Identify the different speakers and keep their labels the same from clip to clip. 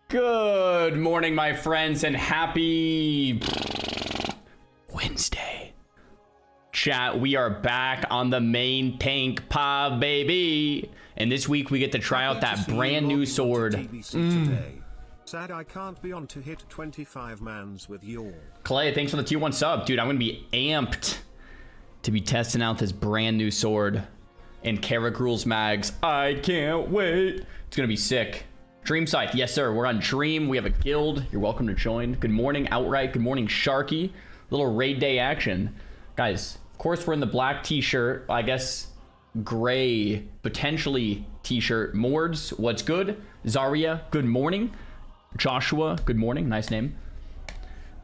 Speaker 1: Good morning, my friends, and happy Wednesday. Chat, we are back on the Maintankpov, baby. And this week we get to try out that brand new sword.
Speaker 2: Sad I can't be on to hit 25 mans with you.
Speaker 1: Clay, thanks for the tier 1 sub. Dude, I'm going to be amped to be testing out this brand new sword in Gruuls mags. I can't wait. It's going to be sick. Dream Scythe, yes sir, we're on Dream. We have a guild. You're welcome to join. Good morning, Outright. Good morning, Sharky. Little raid day action. Guys, of course we're in the black t-shirt. I guess gray, potentially t-shirt. Mords, what's good? Zarya, good morning. Joshua, good morning. Nice name.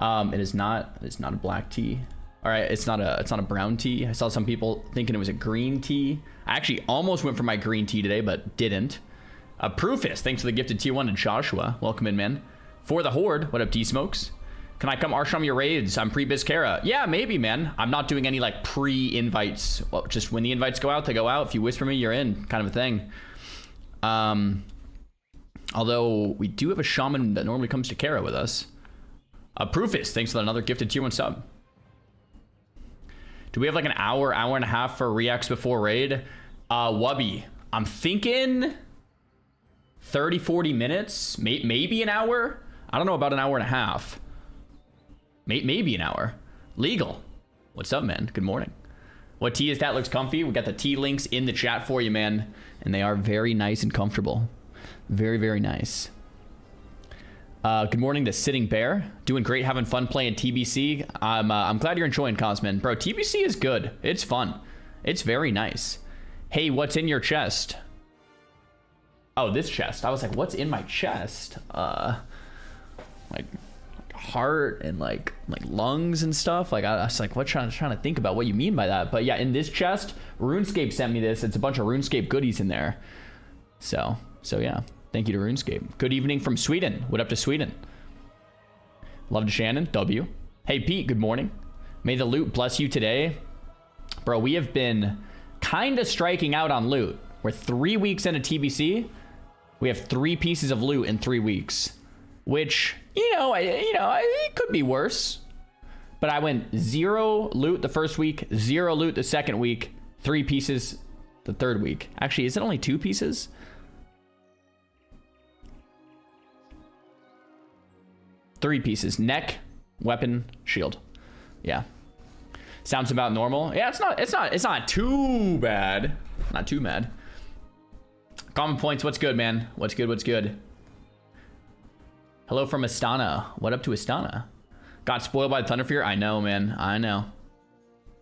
Speaker 1: It is not a black tee. All right, it's not a brown tee. I saw some people thinking it was a green tee. I actually almost went for my green tee today, but didn't. Proofist, thanks for the gifted tier 1 to Joshua. Welcome in, man. For the Horde, what up, D-Smokes? Can I come Arsham your raids? I'm pre-Bizcara. Yeah, maybe, man. I'm not doing any, like, pre-invites. Well, just when the invites go out, they go out. If you whisper me, you're in, kind of a thing. Although, we do have a shaman that normally comes to Kara with us. Proofist, thanks for another gifted tier 1 sub. Do we have, like, an hour and a half for reacts before raid? Wubby, I'm thinking 30-40 minutes, maybe an hour. I don't know about an hour and a half. Maybe an hour. Legal, what's up, man? Good morning. What tee is that? Looks comfy. We got the tee links in the chat for you, man, and they are very nice and comfortable. Very, very nice. Good morning to Sitting Bear. Doing great, having fun playing TBC. I'm glad you're enjoying, Cosman. Bro, TBC is good. It's fun. It's very nice. Hey, what's in your chest? Oh, this chest. I was like, what's in my chest? Like heart and like lungs and stuff. Like I was like, what? Trying to think about what you mean by that. But yeah, in this chest, RuneScape sent me this. It's a bunch of RuneScape goodies in there. So yeah. Thank you to RuneScape. Good evening from Sweden. What up to Sweden? Love to Shannon. W. Hey Pete. Good morning. May the loot bless you today, bro. We have been kind of striking out on loot. We're 3 weeks into TBC. We have 3 pieces of loot in 3 weeks, which, it could be worse. But I went 0 loot the first week, 0 loot the second week, 3 pieces the third week. Actually, is it only 2 pieces? Three pieces. Neck, weapon, shield. Yeah. Sounds about normal. Yeah, it's not too bad. Not too bad. Common points, what's good, man? What's good? Hello from Astana. What up to Astana? Got spoiled by Thunderfear? I know, man. I know.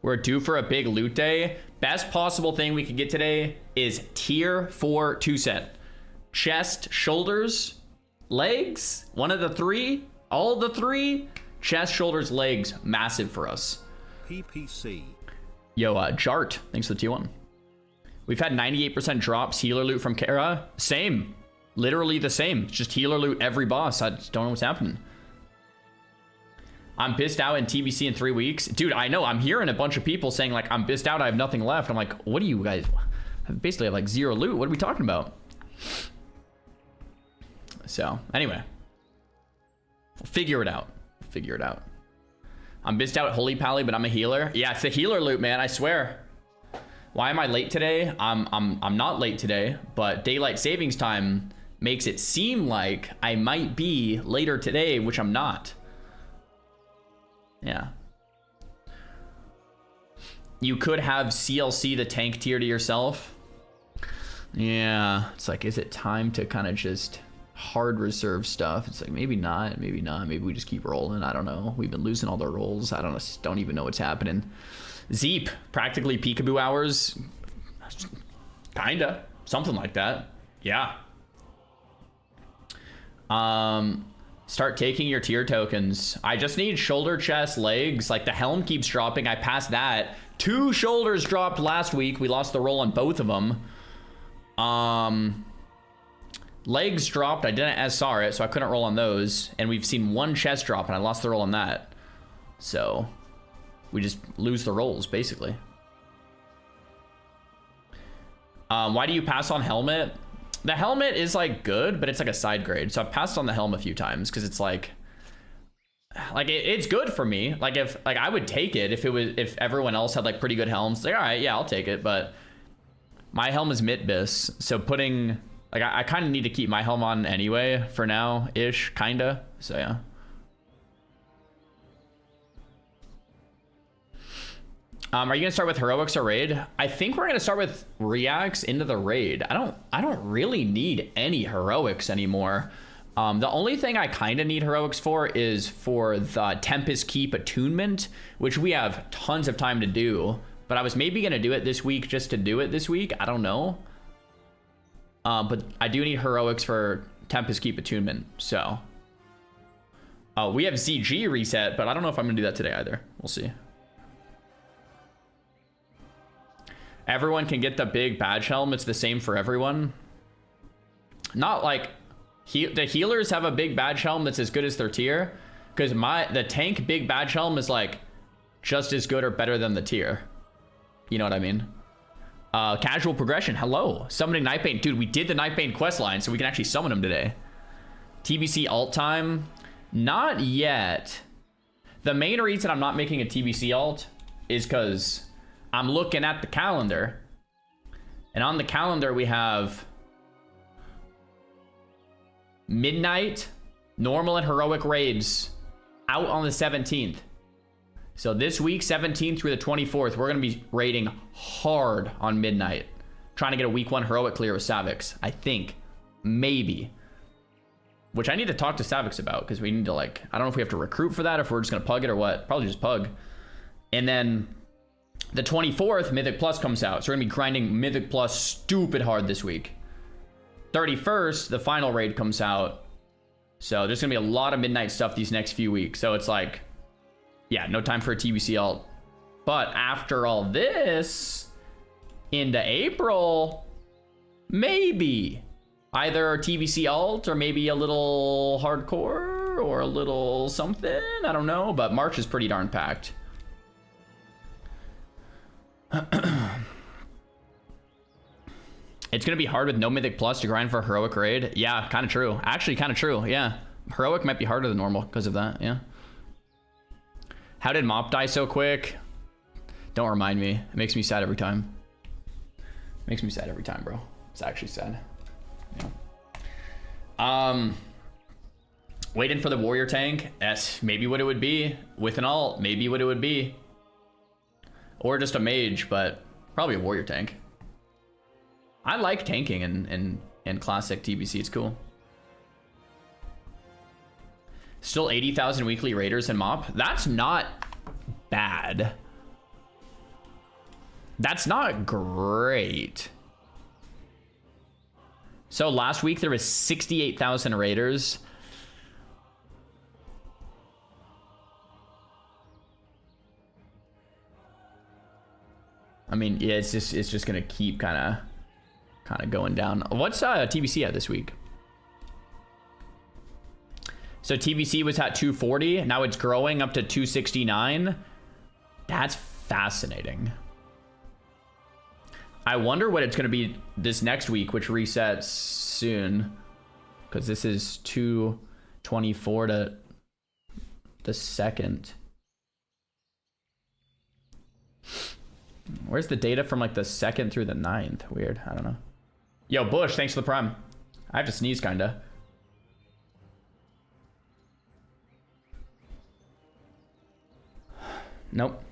Speaker 1: We're due for a big loot day. Best possible thing we could get today is tier 4 2-set. Chest, shoulders, legs. One of the 3. All the 3. Chest, shoulders, legs. Massive for us.
Speaker 2: PPC.
Speaker 1: Yo, Jart. Thanks for the T1. We've had 98% drops, healer loot from Kara. Same. Literally the same. It's just healer loot every boss. I just don't know what's happening. I'm pissed out in TBC in 3 weeks. Dude, I know. I'm hearing a bunch of people saying, like, I'm pissed out. I have nothing left. I'm like, what do you guys... I basically have, like, 0 loot. What are we talking about? So, anyway. We'll figure it out. I'm pissed out at Holy Pally, but I'm a healer. Yeah, it's the healer loot, man. I swear. Why am I late today? I'm not late today, but daylight savings time makes it seem like I might be later today, which I'm not. Yeah. You could have CLC the tank tier to yourself. Yeah, it's like, is it time to kind of just hard reserve stuff? It's like, maybe not. Maybe we just keep rolling. I don't know. We've been losing all the rolls. I don't even know what's happening. Zeep, practically peekaboo hours. Kinda. Something like that. Yeah. Start taking your tier tokens. I just need shoulder, chest, legs. Like the helm keeps dropping. I passed that. 2 shoulders dropped last week. We lost the roll on both of them. Legs dropped. I didn't SR it, so I couldn't roll on those. And we've seen 1 chest drop, and I lost the roll on that. So we just lose the rolls, basically. Why do you pass on helmet? The helmet is like good, but it's like a side grade. So I've passed on the helm a few times because it's like it's good for me. Like if like I would take it if everyone else had like pretty good helms. Like all right, yeah, I'll take it. But my helm is Mitbis, so putting like I kind of need to keep my helm on anyway for now ish, kinda. So yeah. Are you gonna start with heroics or raid? I think we're gonna start with reacts into the raid. I don't really need any heroics anymore. The only thing I kind of need heroics for is for the Tempest Keep attunement, which we have tons of time to do. But I was maybe gonna do it this week just to do it this week. I don't know. But I do need heroics for Tempest Keep attunement. So we have ZG reset, but I don't know if I'm gonna do that today either. We'll see. Everyone can get the big badge helm. It's the same for everyone. Not like the healers have a big badge helm that's as good as their tier, because the tank big badge helm is like just as good or better than the tier. You know what I mean? Casual progression. Hello, summoning Nightbane, dude. We did the Nightbane quest line, so we can actually summon him today. TBC alt time, not yet. The main reason I'm not making a TBC alt is because I'm looking at the calendar, and on the calendar we have midnight, normal and heroic raids out on the 17th. So this week, 17th through the 24th, we're going to be raiding hard on midnight, trying to get a week 1 heroic clear with Savix, I think. Maybe. Which I need to talk to Savix about, because we need to like, I don't know if we have to recruit for that, if we're just going to pug it or what. Probably just pug. And then the 24th, Mythic Plus comes out. So we're going to be grinding Mythic Plus stupid hard this week. 31st, the final raid comes out. So there's going to be a lot of midnight stuff these next few weeks. So it's like, yeah, no time for a TBC alt. But after all this, into April, maybe either TBC alt or maybe a little hardcore or a little something. I don't know. But March is pretty darn packed. It's gonna be hard with no Mythic Plus to grind for a heroic raid. Yeah, kind of true. Actually, kind of true. Yeah, heroic might be harder than normal because of that. Yeah. How did Mop die so quick? Don't remind me. It makes me sad every time. Makes me sad every time, bro. It's actually sad. Yeah. Waiting for the warrior tank. That's maybe what it would be with an alt. Maybe what it would be. Or just a mage, but probably a warrior tank. I like tanking in classic TBC. It's cool. Still 80,000 weekly raiders in MOP. That's not bad. That's not great. So last week there was 68,000 raiders. I mean, yeah, it's just gonna keep kind of going down. What's TBC at this week? So TBC was at 240. Now it's growing up to 269. That's fascinating. I wonder what it's going to be this next week, which resets soon. Because this is 224 to the 2nd. Where's the data from like the 2nd through the 9th? Weird. I don't know. Yo, Bush, thanks for the prime. I have to sneeze, kinda. Nope.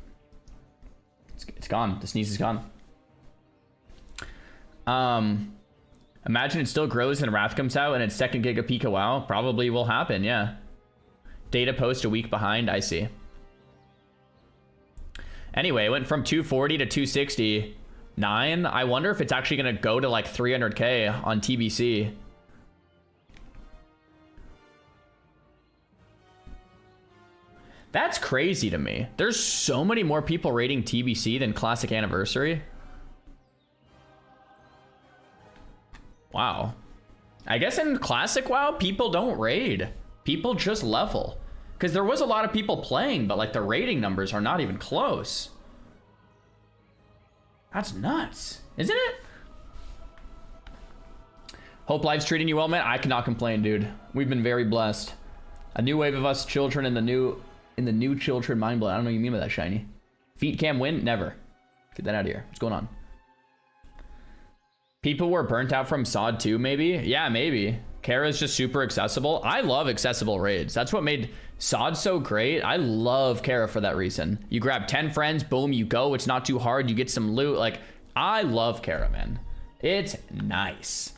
Speaker 1: It's gone. The sneeze is gone. Imagine it still grows and Wrath comes out and it's 2nd gig of Pika WoW. Probably will happen, yeah. Data post a week behind, I see. Anyway, it went from 240 to 269. I wonder if it's actually going to go to like 300k on TBC. That's crazy to me. There's so many more people raiding TBC than Classic Anniversary. Wow. I guess in Classic WoW, people don't raid. People just level. Because there was a lot of people playing, but like the raiding numbers are not even close. That's nuts, isn't it? Hope life's treating you well, man. I cannot complain, dude. We've been very blessed. A new wave of us children in the new children mind blood. I don't know what you mean by that, Shiny. Feet cam win? Never. Get that out of here. What's going on? People were burnt out from SOD 2, maybe? Yeah, maybe. Kara's just super accessible. I love accessible raids. That's what made SOD so great. I love Kara for that reason. You grab 10 friends, boom, you go. It's not too hard. You get some loot. Like, I love Kara, man. It's nice.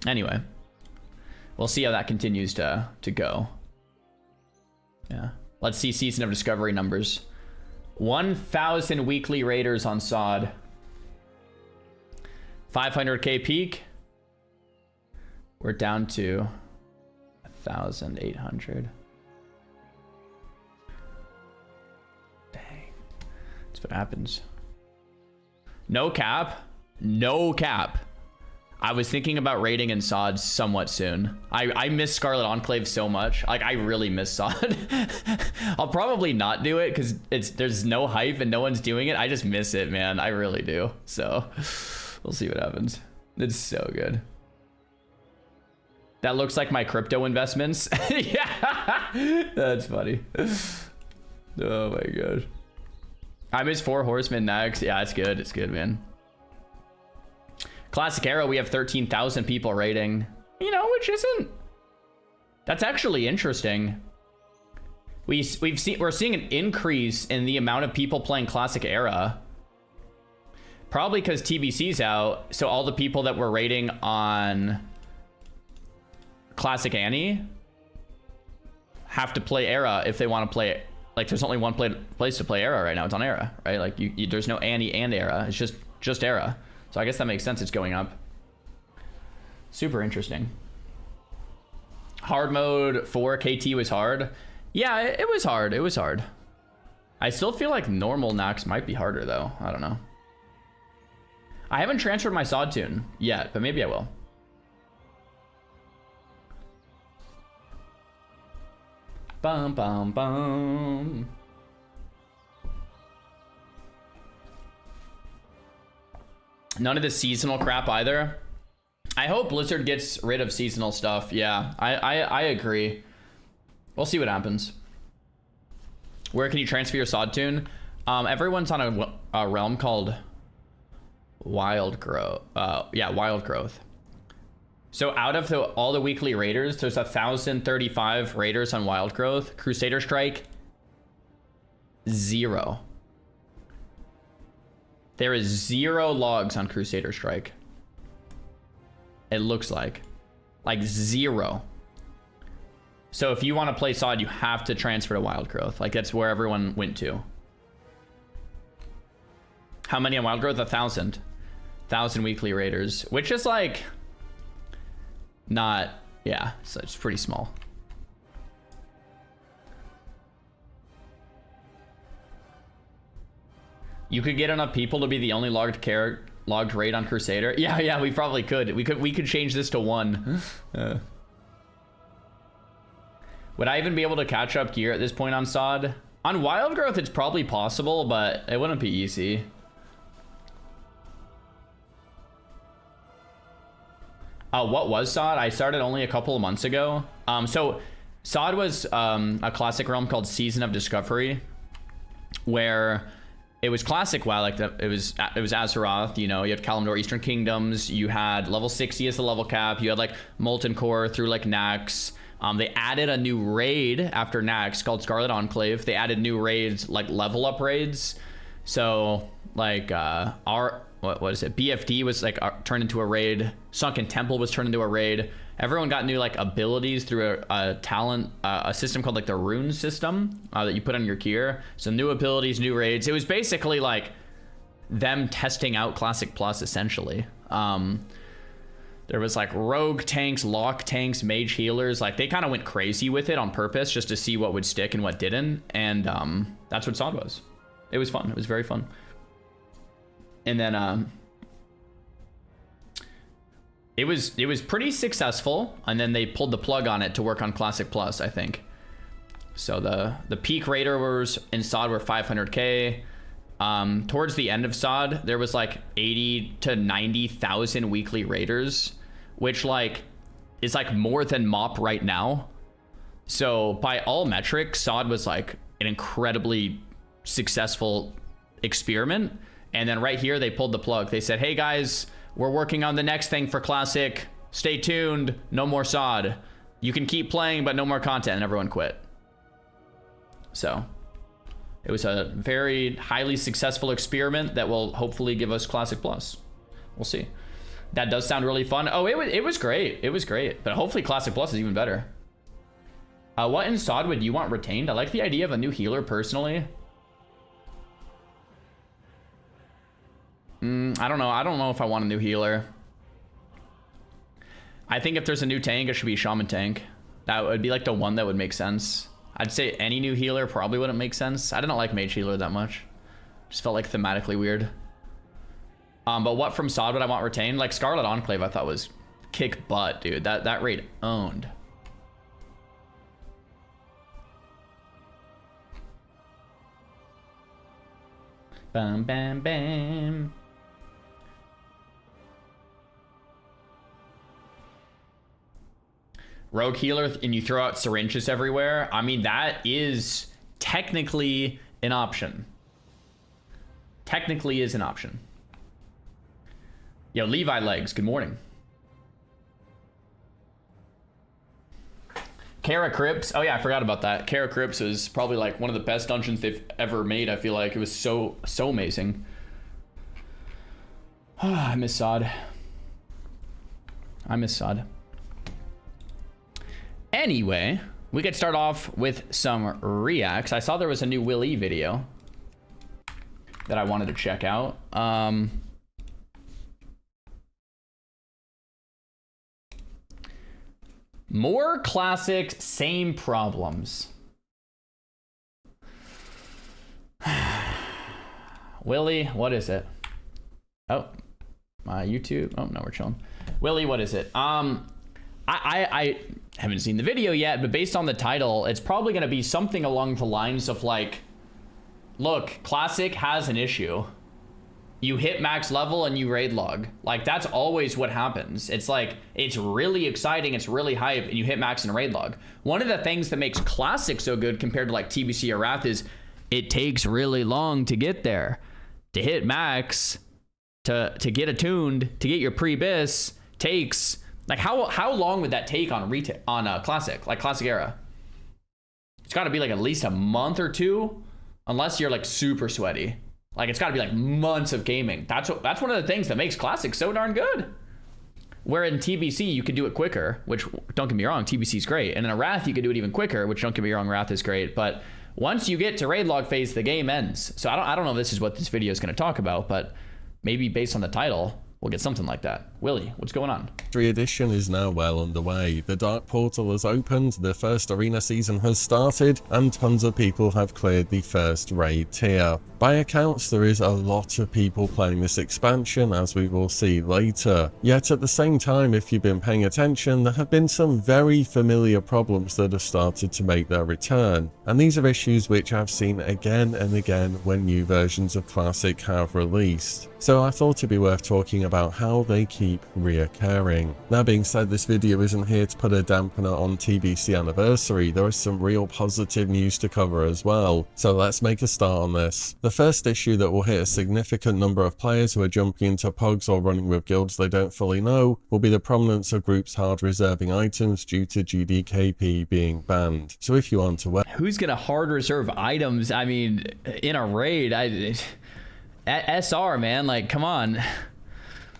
Speaker 1: Anyway, we'll see how that continues to go. Yeah. Let's see Season of Discovery numbers. 1,000 weekly raiders on SOD. 500k peak. We're down to 1,800. Dang. That's what happens. No cap. No cap. I was thinking about raiding in SOD somewhat soon. I miss Scarlet Enclave so much. Like, I really miss SOD. I'll probably not do it because there's no hype and no one's doing it. I just miss it, man. I really do. So we'll see what happens. It's so good. That looks like my crypto investments. Yeah, that's funny. Oh my gosh. I miss 4 Horsemen next. Yeah, it's good. It's good, man. Classic Era, we have 13,000 people rating. You know, which isn't... That's actually interesting. We're seeing an increase in the amount of people playing Classic Era. Probably because TBC's out, so all the people that were rating on Classic Annie have to play Era if they want to play it. Like, there's only one place to play Era right now. It's on Era, right? Like, there's no Annie and Era. It's just Era. So I guess that makes sense. It's going up. Super interesting. Hard mode 4 KT was hard. Yeah, it was hard. It was hard. I still feel like normal Nox might be harder though. I don't know. I haven't transferred my SOD tune yet, but maybe I will. Bum bum bum. None of the seasonal crap either. I hope Blizzard gets rid of seasonal stuff. Yeah, I agree. We'll see what happens. Where can you transfer your SOD tune? Everyone's on a realm called Wild Growth. Yeah, Wild Growth. So out of all the weekly raiders, there's 1,035 raiders on Wild Growth. Crusader Strike, 0. There is 0 logs on Crusader Strike. It looks like 0. So if you want to play SOD, you have to transfer to Wild Growth. Like, that's where everyone went to. How many on Wild Growth? 1,000. 1,000 weekly raiders, which is like not, yeah, so it's pretty small. You could get enough people to be the only logged raid on Crusader. Yeah, we probably could. We could change this to 1. Would I even be able to catch up gear at this point on SOD? On Wild Growth, it's probably possible, but it wouldn't be easy. What was SOD? I started only a couple of months ago. So SOD was a classic realm called Season of Discovery, where it was classic WoW, like it was Azeroth, you know, you had Kalimdor Eastern Kingdoms, you had level 60 as the level cap, you had like Molten Core through like Nax. They added a new raid after Nax called Scarlet Enclave. They added new raids, like level up raids. So like what is it? BFD was like turned into a raid. Sunken Temple was turned into a raid. Everyone got new like abilities through a talent, a system called like the rune system that you put on your gear. So new abilities, new raids. It was basically like them testing out Classic Plus essentially. There was like rogue tanks, lock tanks, mage healers. Like they kind of went crazy with it on purpose just to see what would stick and what didn't. And that's what SOD was. It was fun. It was very fun. And then it was pretty successful, and then they pulled the plug on it to work on Classic Plus, I think. So the peak raiders in SOD were 500k. Towards the end of SOD, there was like 80 to 90,000 weekly raiders, which like is like more than MOP right now. So by all metrics, SOD was like an incredibly successful experiment. And then right here, they pulled the plug. They said, hey guys, we're working on the next thing for Classic. Stay tuned. No more SOD. You can keep playing, but no more content. And everyone quit. So it was a very highly successful experiment that will hopefully give us Classic Plus. We'll see. That does sound really fun. Oh, it was great. It was great. But hopefully Classic Plus is even better. What in SOD would you want retained? I like the idea of a new healer personally. I don't know. I don't know if I want a new healer. I think if there's a new tank, it should be a shaman tank. That would be like the one that would make sense. I'd say any new healer probably wouldn't make sense. I didn't like mage healer that much. Just felt like thematically weird. But what from SOD would I want retained? Like Scarlet Enclave I thought was kick butt, dude. That raid owned. Bam, bam, bam. Rogue healer and you throw out syringes everywhere. I mean, that is technically an option. Technically is an option. Yo, Levi Legs, good morning. Kara Crypts. Oh yeah, I forgot about that. Kara Crypts was probably like one of the best dungeons they've ever made. I feel like it was so amazing. I miss SOD. I miss SOD. Anyway, we could start off with some reacts. I saw there was a new Will E video that I wanted to check out. More classic, same problems. Willie, what is it? Oh, my YouTube. Oh no, we're chilling. Willie, what is it? I haven't seen the video yet, but based on the title, it's probably going to be something along the lines of like, look, Classic has an issue. You hit max level and you raid log. Like, that's always what happens. It's like, it's really exciting, it's really hype, and you hit max and raid log. One of the things that makes Classic so good compared to like TBC or Wrath is it takes really long to get there. To hit max, to get attuned, to get your pre-bis takes... Like, how long would that take on Classic, like Classic era? It's got to be like at least a month or two, unless you're like super sweaty. Like, it's got to be like months of gaming. That's one of the things that makes Classic so darn good. Where in TBC you could do it quicker, which don't get me wrong, TBC is great, and in a Wrath you could do it even quicker, which don't get me wrong, Wrath is great. But once you get to raid log phase, the game ends. So I don't know if this is what this video is going to talk about, but maybe based on the title, we'll get something like that. Willie, what's going on?
Speaker 3: 3 edition is now well underway. The Dark Portal has opened, the first arena season has started, and tons of people have cleared the first raid tier. By accounts, there is a lot of people playing this expansion, as we will see later. Yet at the same time, if you've been paying attention, there have been some very familiar problems that have started to make their return. And these are issues which I've seen again and again when new versions of Classic have released. So I thought it'd be worth talking about how they keep reoccurring. That being said, this video isn't here to put a dampener on TBC anniversary. There is some real positive news to cover as well. So let's make a start on this. The first issue that will hit a significant number of players who are jumping into pogs or running with guilds they don't fully know will be the prominence of groups hard reserving items due to GDKP being banned. So if you aren't aware...
Speaker 1: Who's gonna hard reserve items? I mean, in a raid, SR, man, like, come on.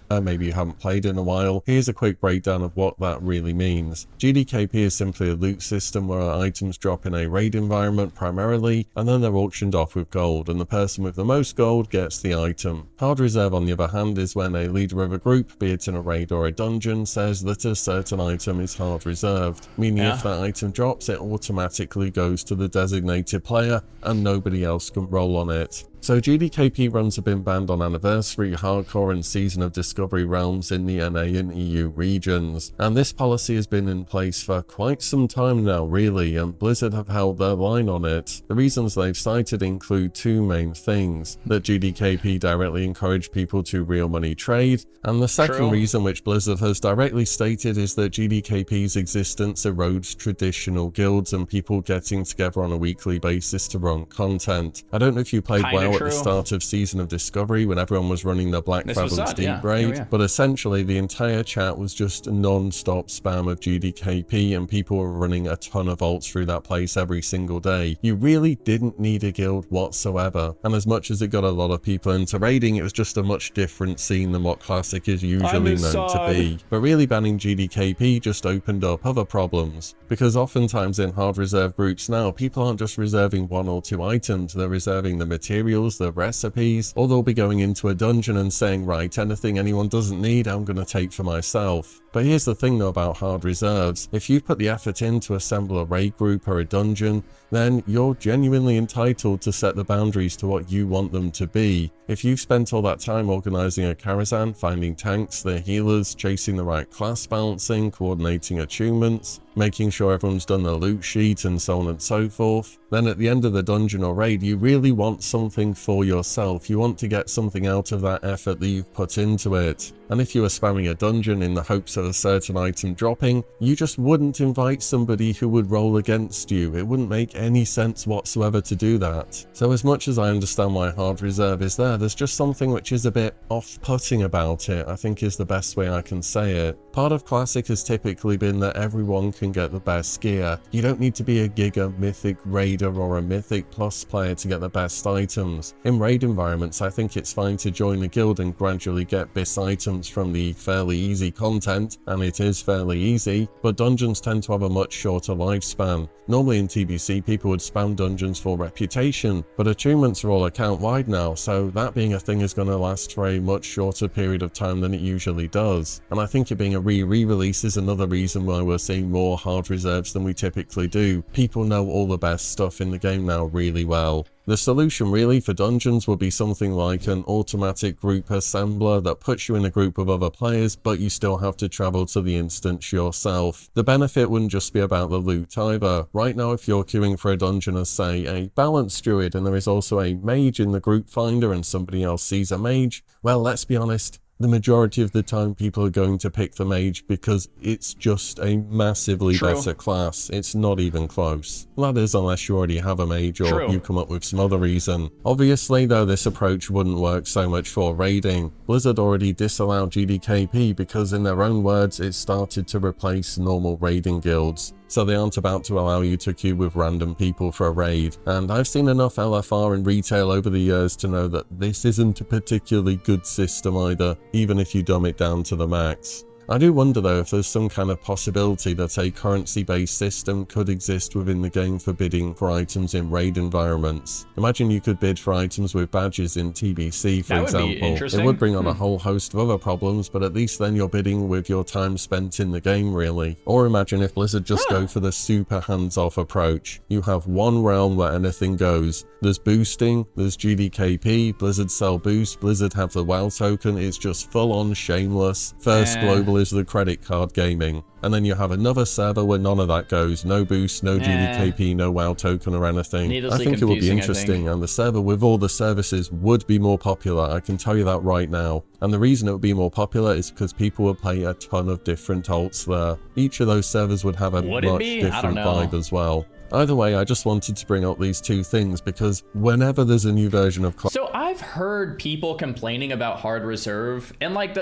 Speaker 3: Maybe you haven't played in a while. Here's a quick breakdown of what that really means. GDKP is simply a loot system where items drop in a raid environment primarily, and then they're auctioned off with gold, and the person with the most gold gets the item. Hard reserve, on the other hand, is when a leader of a group, be it in a raid or a dungeon, says that a certain item is hard reserved, meaning if that item drops, it automatically goes to the designated player, and nobody else can roll on it. So GDKP runs have been banned on Anniversary, Hardcore and Season of Discovery realms in the NA and EU regions, and this policy has been in place for quite some time now really, and Blizzard have held their line on it. The reasons they've cited include two main things: that GDKP directly encouraged people to real money trade, and the second reason, which Blizzard has directly stated, is that GDKP's existence erodes traditional guilds and people getting together on a weekly basis to run content. I don't know if you played WoW at the start of Season of Discovery when everyone was running the Black Fathoms Deep Raid, but essentially the entire chat was just non-stop spam of GDKP and people were running a ton of ults through that place every single day. You really didn't need a guild whatsoever, and as much as it got a lot of people into raiding, it was just a much different scene than what Classic is usually known to be. But really banning GDKP just opened up other problems, because oftentimes in hard reserve groups now, people aren't just reserving one or two items, they're reserving the materials, the recipes, or they'll be going into a dungeon and saying, right, anything anyone doesn't need, I'm gonna take for myself. But here's the thing though about hard reserves: if you put the effort in to assemble a raid group or a dungeon, then you're genuinely entitled to set the boundaries to what you want them to be. If you've spent all that time organizing a Karazhan, finding tanks, their healers, chasing the right class balancing, coordinating attunements, making sure everyone's done their loot sheet and so on and so forth, then at the end of the dungeon or raid, you really want something for yourself. You want to get something out of that effort that you've put into it. And if you were spamming a dungeon in the hopes of a certain item dropping, you just wouldn't invite somebody who would roll against you. It wouldn't make any sense whatsoever to do that. So as much as I understand why hard reserve is there, there's just something which is a bit off-putting about it, I think is the best way I can say it. Part of Classic has typically been that everyone can get the best gear. You don't need to be a Giga, Mythic Raider or a Mythic Plus player to get the best items. In raid environments, I think it's fine to join a guild and gradually get BIS items from the fairly easy content, and it is fairly easy, but dungeons tend to have a much shorter lifespan. Normally in TBC, people would spam dungeons for reputation, but attunements are all account wide now, so that being a thing is going to last for a much shorter period of time than it usually does. And I think it being a re-release is another reason why we're seeing more hard reserves than we typically do. People know all the best stuff in the game now really well. The solution really for dungeons would be something like an automatic group assembler that puts you in a group of other players, but you still have to travel to the instance yourself. The benefit wouldn't just be about the loot either. Right now, if you're queuing for a dungeon as, say, a balance druid, and there is also a mage in the group finder and somebody else sees a mage, well, let's be honest, the majority of the time people are going to pick the mage because it's just a massively better class. It's not even close. That is, unless you already have a mage or you come up with some other reason. Obviously though, this approach wouldn't work so much for raiding. Blizzard already disallowed GDKP because in their own words, it started to replace normal raiding guilds. So they aren't about to allow you to queue with random people for a raid. And I've seen enough LFR in retail over the years to know that this isn't a particularly good system either, even if you dumb it down to the max. I do wonder though if there's some kind of possibility that a currency-based system could exist within the game for bidding for items in raid environments. Imagine you could bid for items with badges in TBC, for example. It would bring on a whole host of other problems, but at least then you're bidding with your time spent in the game really. Or imagine if Blizzard just go for the super hands-off approach. You have one realm where anything goes. There's boosting, there's GDKP, Blizzard sell boost, Blizzard have the WoW token, it's just full-on shameless. First global is the credit card gaming. And then you have another server where none of that goes. No boost, no GDKP, no WoW token or anything. I think it would be interesting, and the server with all the services would be more popular, I can tell you that right now. And the reason it would be more popular is because people would play a ton of different alts there. Each of those servers would have a much different vibe as well. Either way, I just wanted to bring up these two things because whenever there's a new version of
Speaker 1: So I've heard people complaining about hard reserve and like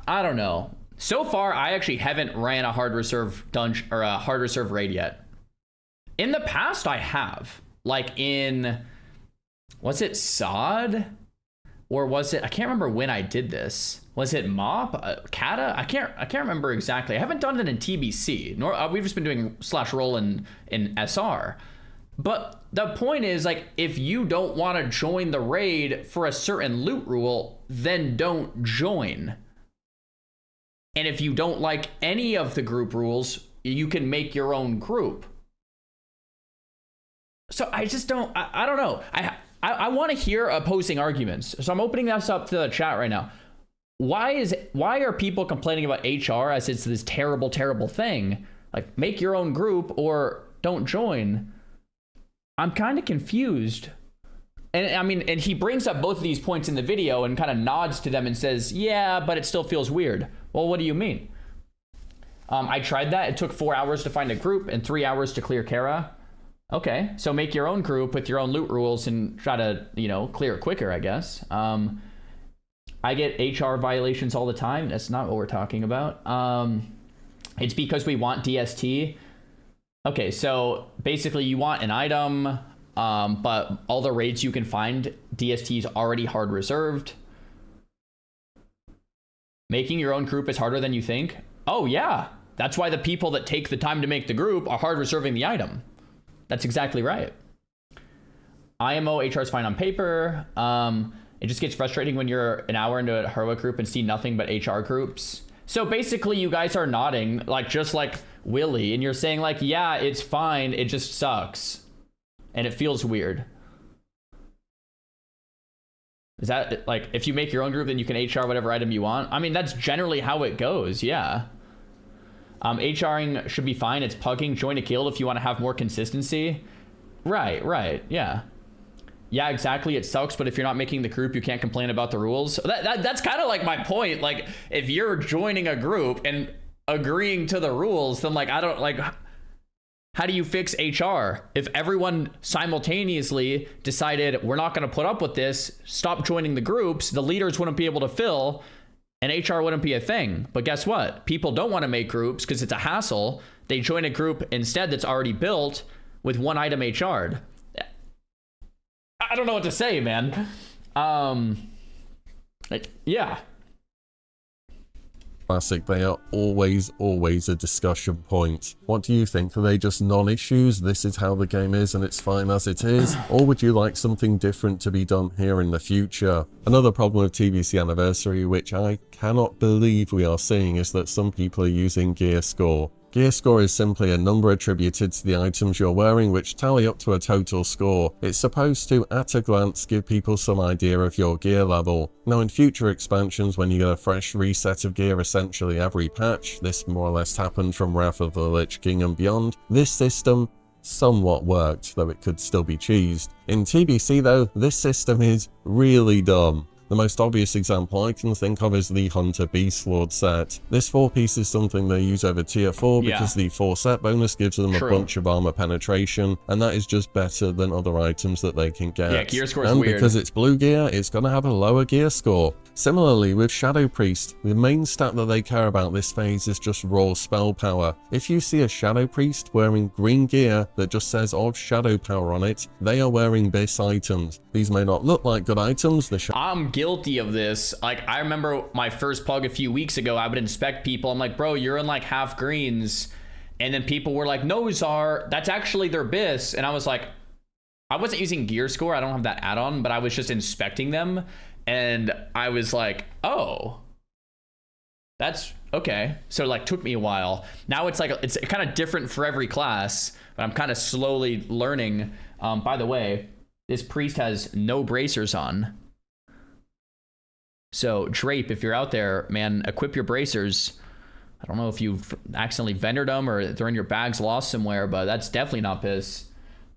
Speaker 1: I don't know. So far, I actually haven't ran a hard reserve dungeon or a hard reserve raid yet. In the past, I have. Like in, was it SOD? Or was it, I can't remember when I did this. Was it MOP? Kata? I can't remember exactly. I haven't done it in TBC, nor we've just been doing /roll in SR. But the point is, like, if you don't want to join the raid for a certain loot rule, then don't join. And if you don't like any of the group rules, you can make your own group. So I just don't, I don't know. I want to hear opposing arguments. So I'm opening this up to the chat right now. Why are people complaining about HR as it's this terrible, terrible thing? Like, make your own group or don't join. I'm kind of confused. And I mean, and he brings up both of these points in the video and kind of nods to them and says, yeah, but it still feels weird. Well, what do you mean? I tried that. It took 4 hours to find a group and 3 hours to clear Kara. Okay, so make your own group with your own loot rules and try to, you know, clear it quicker, I guess. I get HR violations all the time. That's not what we're talking about. It's because we want DST. Okay, so basically you want an item, but all the raids you can find, DST is already hard reserved. Making your own group is harder than you think. Oh yeah, that's why the people that take the time to make the group are hard reserving the item. That's exactly right. IMO HR is fine on paper. It just gets frustrating when you're an hour into a heroic group and see nothing but HR groups. So basically you guys are nodding, like just like Willie, and you're saying like, yeah, it's fine, it just sucks. And it feels weird. Is that like, if you make your own group, then you can HR whatever item you want? I mean, that's generally how it goes, yeah. HRing should be fine. It's pugging, join a guild if you want to have more consistency. Right, yeah. Yeah, exactly. It sucks, but if you're not making the group, you can't complain about the rules. That's kind of like my point. Like, if you're joining a group and agreeing to the rules, then like, I don't like, how do you fix HR? If everyone simultaneously decided we're not going to put up with this, stop joining the groups, the leaders wouldn't be able to fill, and HR wouldn't be a thing. But guess what? People don't want to make groups because it's a hassle. They join a group instead that's already built with one item HR'd. I don't know what to say, man. Yeah.
Speaker 3: Classic, they are always a discussion point. What do you think? Are they just non-issues? This is how the game is and it's fine as it is? Or would you like something different to be done here in the future? Another problem with TBC Anniversary, which I cannot believe we are seeing, is that some people are using gear score. Gear score is simply a number attributed to the items you're wearing which tally up to a total score. It's supposed to, at a glance, give people some idea of your gear level. Now in future expansions, when you get a fresh reset of gear essentially every patch, this more or less happened from Wrath of the Lich King and beyond, this system somewhat worked, though it could still be cheesed. In TBC though, this system is really dumb. The most obvious example I can think of is the Hunter Beastlord set. This 4-piece is something they use over tier 4 because the 4 set bonus gives them a bunch of armor penetration, and that is just better than other items that they can get.
Speaker 1: Yeah, gear score is
Speaker 3: and
Speaker 1: weird.
Speaker 3: Because it's blue gear, it's going to have a lower gear score. Similarly with Shadow Priest, the main stat that they care about this phase is just raw spell power. If you see a Shadow Priest wearing green gear that just says of Shadow Power on it, they are wearing BIS items. These may not look like good items.
Speaker 1: I'm guilty of this. Like, I remember my first pug a few weeks ago, I would inspect people. I'm like, bro, you're in like half greens. And then people were like, no, Czar, that's actually their BIS. And I was like, I wasn't using gear score. I don't have that add-on, but I was just inspecting them. And I was like, oh, that's okay. So it like took me a while. Now it's like, it's kind of different for every class, but I'm kind of slowly learning. By the way, this priest has no bracers on. So Drape, if you're out there, man, equip your bracers. I don't know if you've accidentally vendored them or they're in your bags lost somewhere, but that's definitely not BIS.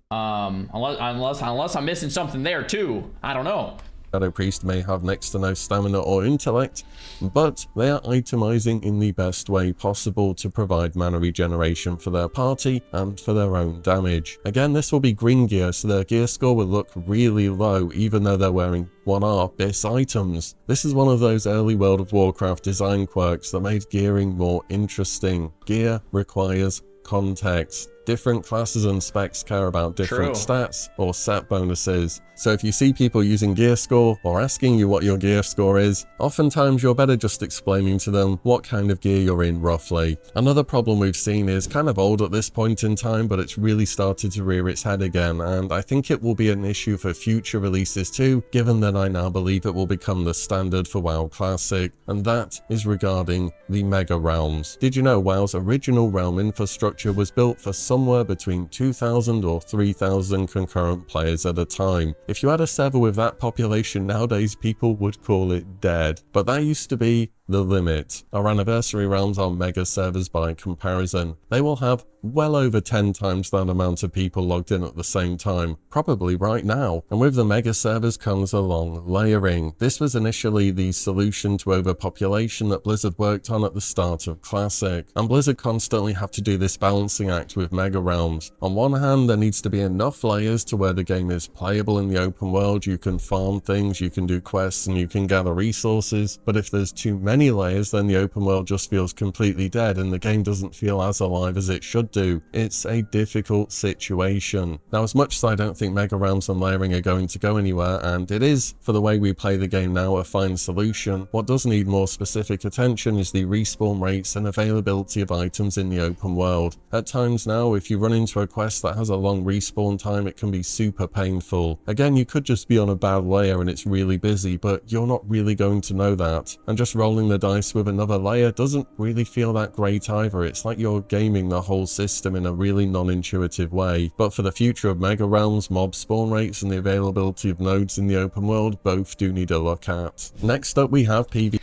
Speaker 1: Unless I'm missing something there too. I don't know.
Speaker 3: Shadow Priest may have next to no stamina or intellect, but they are itemizing in the best way possible to provide mana regeneration for their party and for their own damage. Again, this will be green gear, so their gear score will look really low even though they're wearing 1R BIS items. This is one of those early World of Warcraft design quirks that made gearing more interesting. Gear requires context. Different classes and specs care about different stats or set bonuses. So if you see people using gear score or asking you what your gear score is, oftentimes you're better just explaining to them what kind of gear you're in roughly. Another problem we've seen is kind of old at this point in time, but it's really started to rear its head again, and I think it will be an issue for future releases too, given that I now believe it will become the standard for WoW Classic, and that is regarding the Mega Realms. Did you know WoW's original realm infrastructure was built for some somewhere between 2,000 or 3,000 concurrent players at a time. If you had a server with that population nowadays, people would call it dead. But that used to be the limit. Our anniversary rounds are mega servers by comparison. They will have well over 10 times that amount of people logged in at the same time, probably right now. And with the mega servers comes along layering. This was initially the solution to overpopulation that Blizzard worked on at the start of Classic. And Blizzard constantly have to do this balancing act with mega realms. On one hand, there needs to be enough layers to where the game is playable in the open world. You can farm things, you can do quests, and you can gather resources. But if there's too many layers, then the open world just feels completely dead and the game doesn't feel as alive as it should do. It's a difficult situation. Now, as much as I don't think mega realms and layering are going to go anywhere, and it is, for the way we play the game now, a fine solution, what does need more specific attention is the respawn rates and availability of items in the open world. At times now, if you run into a quest that has a long respawn time, it can be super painful. Again, you could just be on a bad layer and it's really busy, but you're not really going to know that. And just rolling the dice with another layer doesn't really feel that great either. It's like you're gaming the whole system in a really non-intuitive way. But for the future of mega realms, mob spawn rates and the availability of nodes in the open world both do need a look at. Next up we have PvP.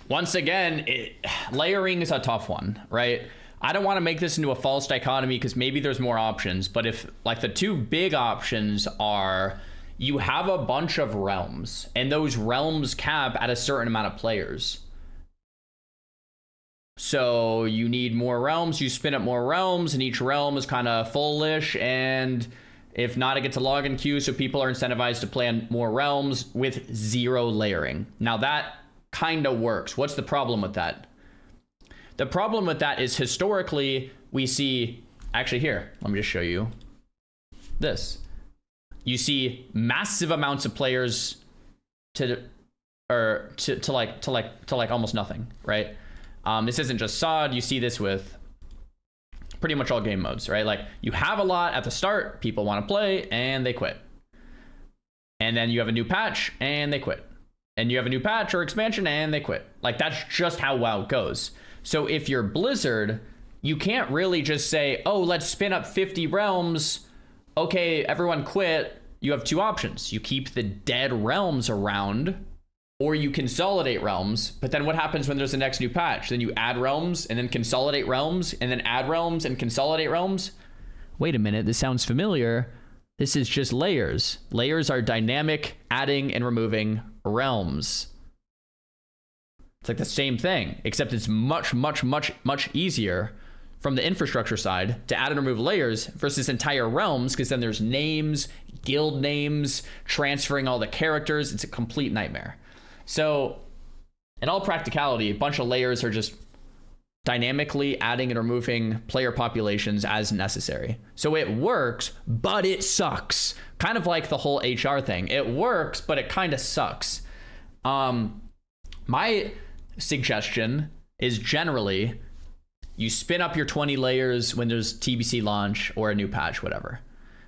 Speaker 1: Once again, layering is a tough one, right? I don't want to make this into a false dichotomy because maybe there's more options, but if like the two big options are you have a bunch of realms and those realms cap at a certain amount of players. So you need more realms, you spin up more realms, and each realm is kind of full-ish, and if not, it gets a login queue, so people are incentivized to play on more realms with zero layering. Now that kind of works. What's the problem with that? The problem with that is historically we see, actually here, let me just show you this. You see massive amounts of players to almost nothing, right? This isn't just SOD. You see this with pretty much all game modes, right? Like you have a lot at the start, people want to play and they quit. And then you have a new patch and they quit. And you have a new patch or expansion and they quit. Like that's just how WoW goes. So if you're Blizzard, you can't really just say, oh, let's spin up 50 realms. Okay, everyone quit. You have two options. You keep the dead realms around, or you consolidate realms. But then what happens when there's the next new patch? Then you add realms and then consolidate realms and then add realms and consolidate realms. Wait a minute, this sounds familiar. This is just layers. Layers are dynamic adding and removing realms. It's like the same thing, except it's much easier from the infrastructure side to add and remove layers versus entire realms, because then there's names, guild names, transferring all the characters. It's a complete nightmare. So in all practicality, a bunch of layers are just dynamically adding and removing player populations as necessary. So it works, but it sucks. Kind of like the whole HR thing. It works, but it kind of sucks. My suggestion is generally you spin up your 20 layers when there's TBC launch or a new patch, whatever,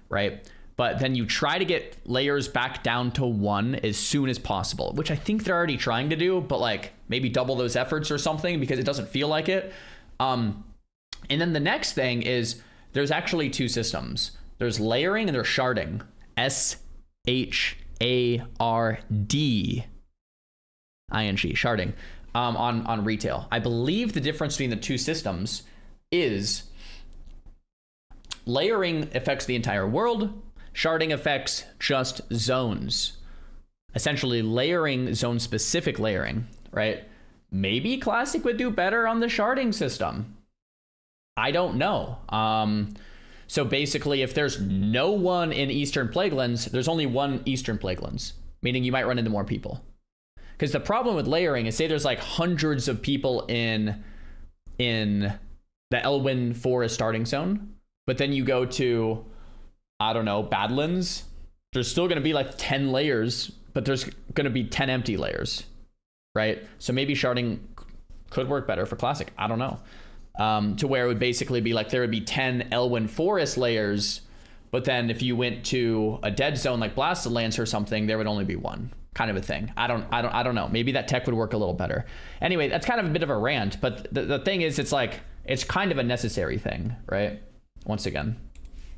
Speaker 1: right? But then you try to get layers back down to 1 as soon as possible, which I think they're already trying to do, but like maybe double those efforts or something because it doesn't feel like it. And then the next thing is there's actually two systems. There's layering and there's sharding. S-H-A-R-D-I-N-G, sharding. On retail. I believe the difference between the two systems is layering affects the entire world, sharding affects just zones. Essentially layering, zone specific layering, right? Maybe Classic would do better on the sharding system. I don't know. So basically if there's no one in Eastern Plaguelands, there's only one Eastern Plaguelands, meaning you might run into more people. Because the problem with layering is, say there's like hundreds of people in the Elwyn Forest starting zone, but then you go to, I don't know, Badlands, there's still going to be like 10 layers, but there's going to be 10 empty layers, right? So maybe sharding could work better for Classic. I don't know. To where it would basically be like there would be 10 Elwyn Forest layers, but then if you went to a dead zone like Blasted Lands or something, there would only be one. Kind of a thing. I don't know. Maybe that tech would work a little better. Anyway, that's kind of a bit of a rant, but the thing is, it's like it's kind of a necessary thing, right? Once again.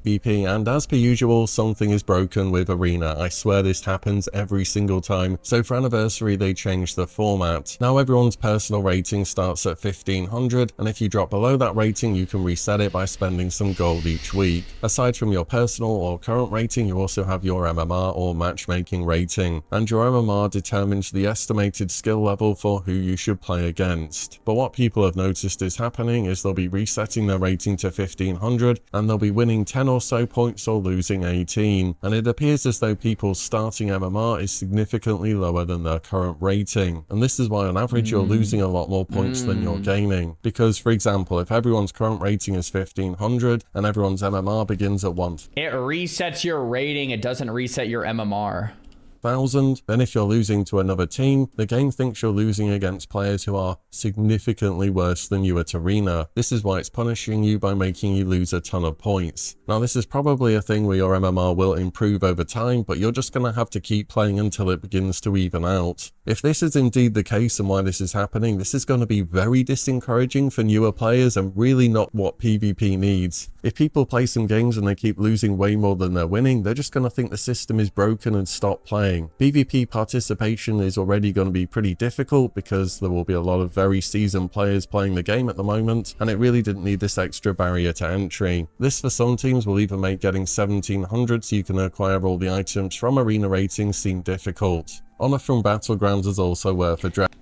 Speaker 3: PvP, and as per usual, something is broken with Arena. I swear this happens every single time. So for Anniversary, they changed the format. Now everyone's personal rating starts at 1500, and if you drop below that rating, you can reset it by spending some gold each week. Aside from your personal or current rating, you also have your MMR or matchmaking rating, and your MMR determines the estimated skill level for who you should play against. But what people have noticed is happening is they'll be resetting their rating to 1500, and they'll be winning 10 or so points or losing 18, and it appears as though people's starting MMR is significantly lower than their current rating, and this is why on average you're losing a lot more points than you're gaining. Because for example, if everyone's current rating is 1500 and everyone's MMR begins at 1000,
Speaker 1: it resets your rating, it doesn't reset your MMR.
Speaker 3: then if you're losing to another team, the game thinks you're losing against players who are significantly worse than you at Arena. This is why it's punishing you by making you lose a ton of points. Now this is probably a thing where your MMR will improve over time, but you're just going to have to keep playing until it begins to even out. If this is indeed the case and why this is happening, this is going to be very disencouraging for newer players and really not what PvP needs. If people play some games and they keep losing way more than they're winning, they're just going to think the system is broken and stop playing. PvP participation is already going to be pretty difficult because there will be a lot of very seasoned players playing the game at the moment, and it really didn't need this extra barrier to entry. This for some teams will even make getting 1700 so you can acquire all the items from Arena ratings seem difficult. Honor from Battlegrounds is also worth addressing.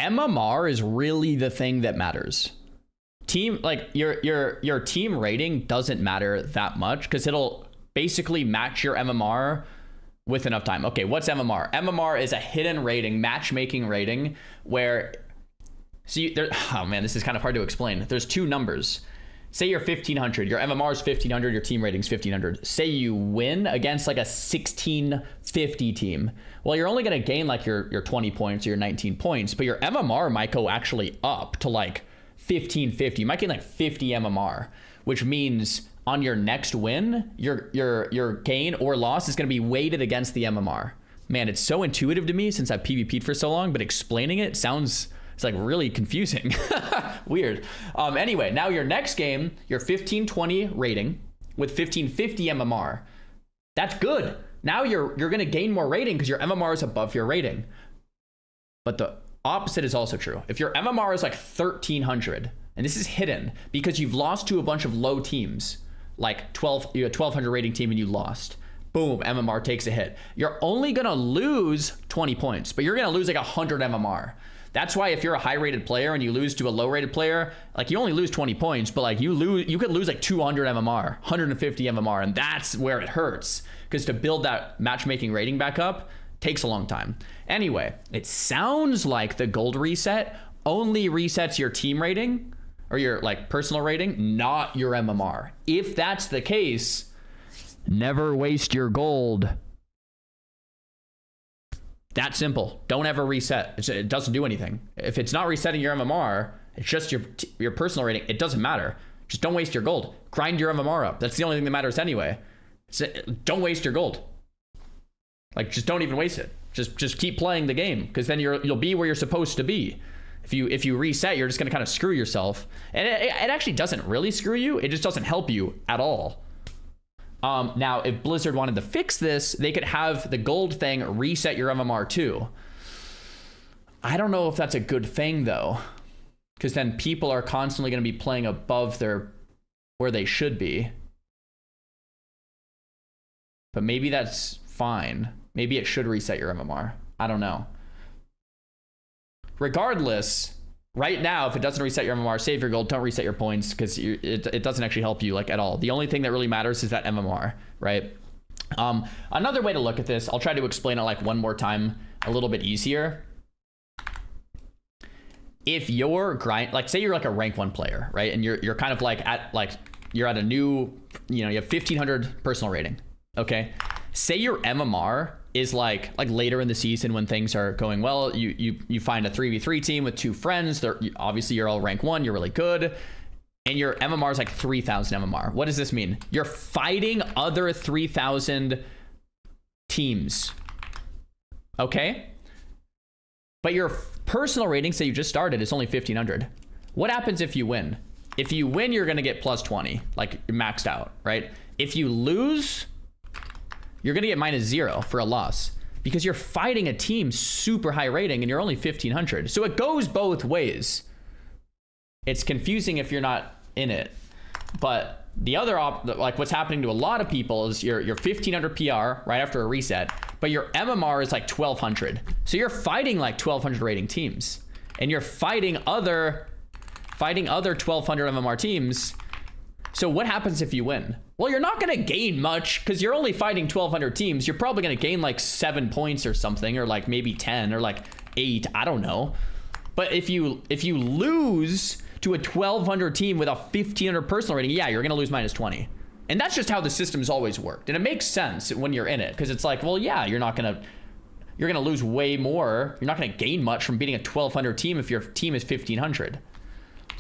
Speaker 1: MMR is really the thing that matters. Team, like your team rating doesn't matter that much because it'll basically match your MMR with enough time. Okay, what's MMR? MMR is a hidden rating, matchmaking rating, where oh man, this is kind of hard to explain. There's two numbers. Say you're 1500, your MMR is 1500, your team rating's 1500. Say you win against like a 1650 team. Well, you're only going to gain like your 20 points or your 19 points, but your MMR might go actually up to like 1550. You might gain like 50 MMR, which means on your next win, your gain or loss is going to be weighted against the MMR. Man, it's so intuitive to me since I've PvP'd for so long, but explaining it sounds, it's like really confusing. Weird. Anyway, now your next game, your 1520 rating with 1550 MMR. That's good. Now you're going to gain more rating because your MMR is above your rating. But the opposite is also true. If your MMR is like 1300, and this is hidden because you've lost to a bunch of low teams, like you're a 1200 rating team and you lost. Boom, MMR takes a hit. You're only gonna lose 20 points, but you're gonna lose like 100 MMR. That's why if you're a high rated player and you lose to a low rated player, like you only lose 20 points, but like you could lose like 200 MMR, 150 MMR, and that's where it hurts. Because to build that matchmaking rating back up takes a long time. Anyway, it sounds like the gold reset only resets your team rating or your like personal rating, not your MMR. If that's the case, never waste your gold. That simple. Don't ever reset. It doesn't do anything. If it's not resetting your MMR, it's just your personal rating. It doesn't matter. Just don't waste your gold. Grind your MMR up. That's the only thing that matters anyway. So don't waste your gold. Like, just don't even waste it. Just keep playing the game, because then you'll be where you're supposed to be. If you reset, you're just gonna kind of screw yourself, and it actually doesn't really screw you. It just doesn't help you at all. Now, if Blizzard wanted to fix this, they could have the gold thing reset your MMR too. I don't know if that's a good thing though, because then people are constantly going to be playing above where they should be. But maybe that's fine. Maybe it should reset your MMR. I don't know. Regardless, right now, if it doesn't reset your MMR, save your gold, don't reset your points, because it doesn't actually help you like at all. The only thing that really matters is that MMR, right? Another way to look at this, I'll try to explain it like one more time, a little bit easier. If you're like say you're like a rank 1 player, right? And you're kind of like you're at a new, you have 1500 personal rating, okay? Say your MMR is like later in the season when things are going well, you find a 3v3 team with 2 friends. Obviously you're all rank 1, you're really good, and your MMR is like 3000 MMR. What does this mean? You're fighting other 3000 teams, okay? But your personal rating, say you just started, is only 1500. What happens if you win? if you win, you're gonna get plus 20, like maxed out, right? If you lose, you're gonna get -0 for a loss because you're fighting a team super high rating and you're only 1500. So it goes both ways. It's confusing if you're not in it, but the other like what's happening to a lot of people is you're 1500 PR right after a reset, but your MMR is like 1200. So you're fighting like 1200 rating teams, and you're fighting other 1200 MMR teams. So what happens if you win? Well, you're not going to gain much because you're only fighting 1200 teams. You're probably going to gain like 7 points or something, or like maybe 10 or like 8. I don't know. But if you lose to a 1200 team with a 1500 personal rating, yeah, you're going to lose -20. And that's just how the system's always worked. And it makes sense when you're in it because it's like, well, yeah, you're going to lose way more. You're not going to gain much from beating a 1200 team if your team is 1500.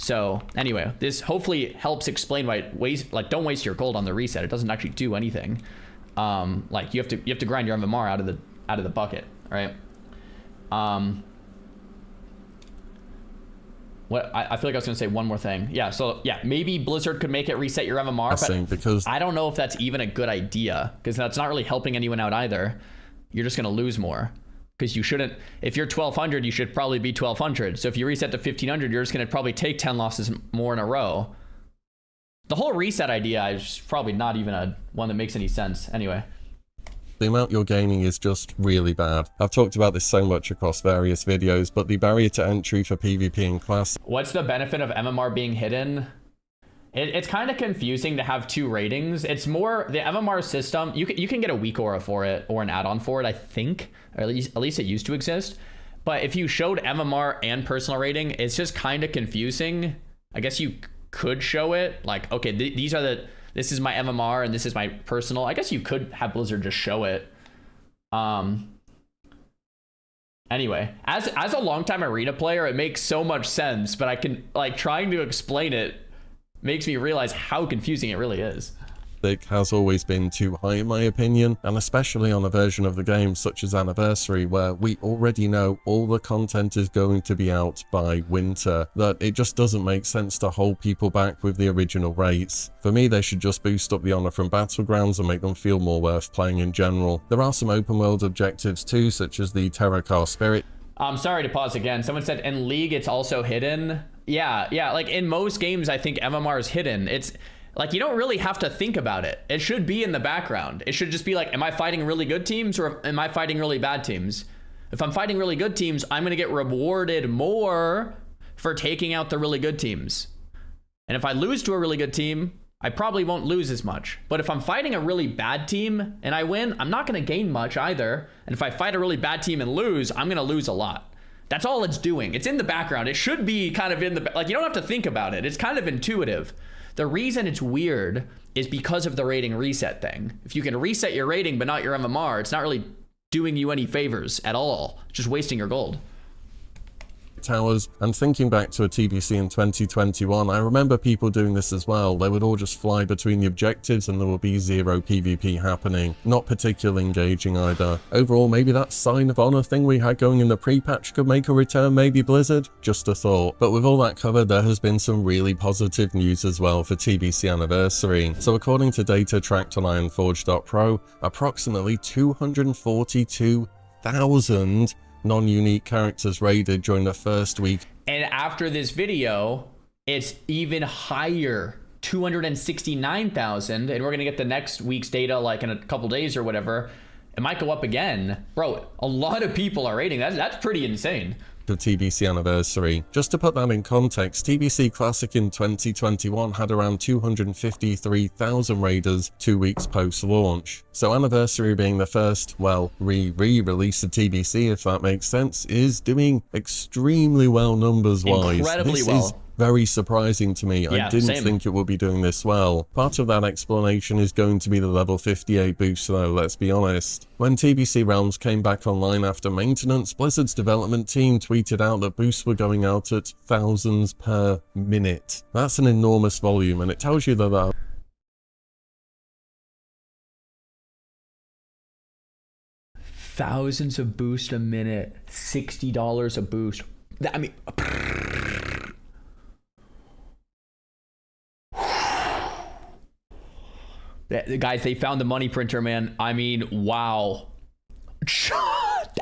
Speaker 1: So anyway, this hopefully helps explain why don't waste your gold on the reset. It doesn't actually do anything. Like you have to grind your MMR out of the bucket, right? What I feel like I was gonna say one more thing. Yeah, so yeah, maybe Blizzard could make it reset your MMR, but
Speaker 3: because
Speaker 1: I don't know if that's even a good idea because that's not really helping anyone out either. You're just gonna lose more. Because you shouldn't, if you're 1200, you should probably be 1200. So if you reset to 1500, you're just going to probably take 10 losses more in a row. The whole reset idea is probably not even one that makes any sense. Anyway.
Speaker 3: The amount you're gaining is just really bad. I've talked about this so much across various videos, but the barrier to entry for PvP in class.
Speaker 1: What's the benefit of MMR being hidden? It's kind of confusing to have 2 ratings. It's more the MMR system. You can get a weak aura for it or an add-on for it, I think, or at least it used to exist. But if you showed MMR and personal rating, it's just kind of confusing. I guess you could show it like, okay, this is my MMR and this is my personal. I guess you could have Blizzard just show it. Anyway, as a longtime arena player, it makes so much sense, but I can like trying to explain it makes me realize how confusing it really is.
Speaker 3: It has always been too high in my opinion, and especially on a version of the game such as Anniversary where we already know all the content is going to be out by winter, that it just doesn't make sense to hold people back with the original rates. For me, they should just boost up the honor from Battlegrounds and make them feel more worth playing in general. There are some open world objectives too, such as the Terracar Spirit.
Speaker 1: I'm sorry to pause again. Someone said in League it's also hidden. Yeah, like in most games I think MMR is hidden. It's like you don't really have to think about it. It should be in the background. It should just be like, am I fighting really good teams or am I fighting really bad teams? If I'm fighting really good teams, I'm going to get rewarded more for taking out the really good teams. And if I lose to a really good team, I probably won't lose as much. But if I'm fighting a really bad team and I win, I'm not going to gain much either. And if I fight a really bad team and lose, I'm going to lose a lot. That's all it's doing. It's in the background. It should be kind of in the, like, you don't have to think about it. It's kind of intuitive. The reason it's weird is because of the rating reset thing. If you can reset your rating but not your MMR, it's not really doing you any favors at all. It's just wasting your gold.
Speaker 3: Towers, and thinking back to a TBC in 2021, I remember people doing this as well. They would all just fly between the objectives and there would be 0 PvP happening. Not particularly engaging either. Overall, maybe that sign of honor thing we had going in the pre-patch could make a return, maybe Blizzard? Just a thought. But with all that covered, there has been some really positive news as well for TBC Anniversary. So according to data tracked on Ironforge.pro, approximately 242,000 non-unique characters raided during the first week.
Speaker 1: And after this video, it's even higher, 269,000. And we're going to get the next week's data like in a couple days or whatever. It might go up again. Bro, a lot of people are raiding. That's pretty insane.
Speaker 3: Of TBC Anniversary. Just to put that in context, TBC Classic in 2021 had around 253,000 raiders 2 weeks post-launch. So Anniversary being the first, well, re-release of TBC, if that makes sense, is doing extremely well numbers-wise.
Speaker 1: Incredibly well.
Speaker 3: Is very surprising to me.
Speaker 1: Yeah,
Speaker 3: I didn't think it would be doing this well. Part of that explanation is going to be the level 58 boost though, let's be honest. When TBC Realms came back online after maintenance, Blizzard's development team tweeted out that boosts were going out at thousands per minute. That's an enormous volume, and it tells you that
Speaker 1: thousands of boosts a minute, $60 a boost. I mean, Guys, they found the money printer, man. I mean, wow.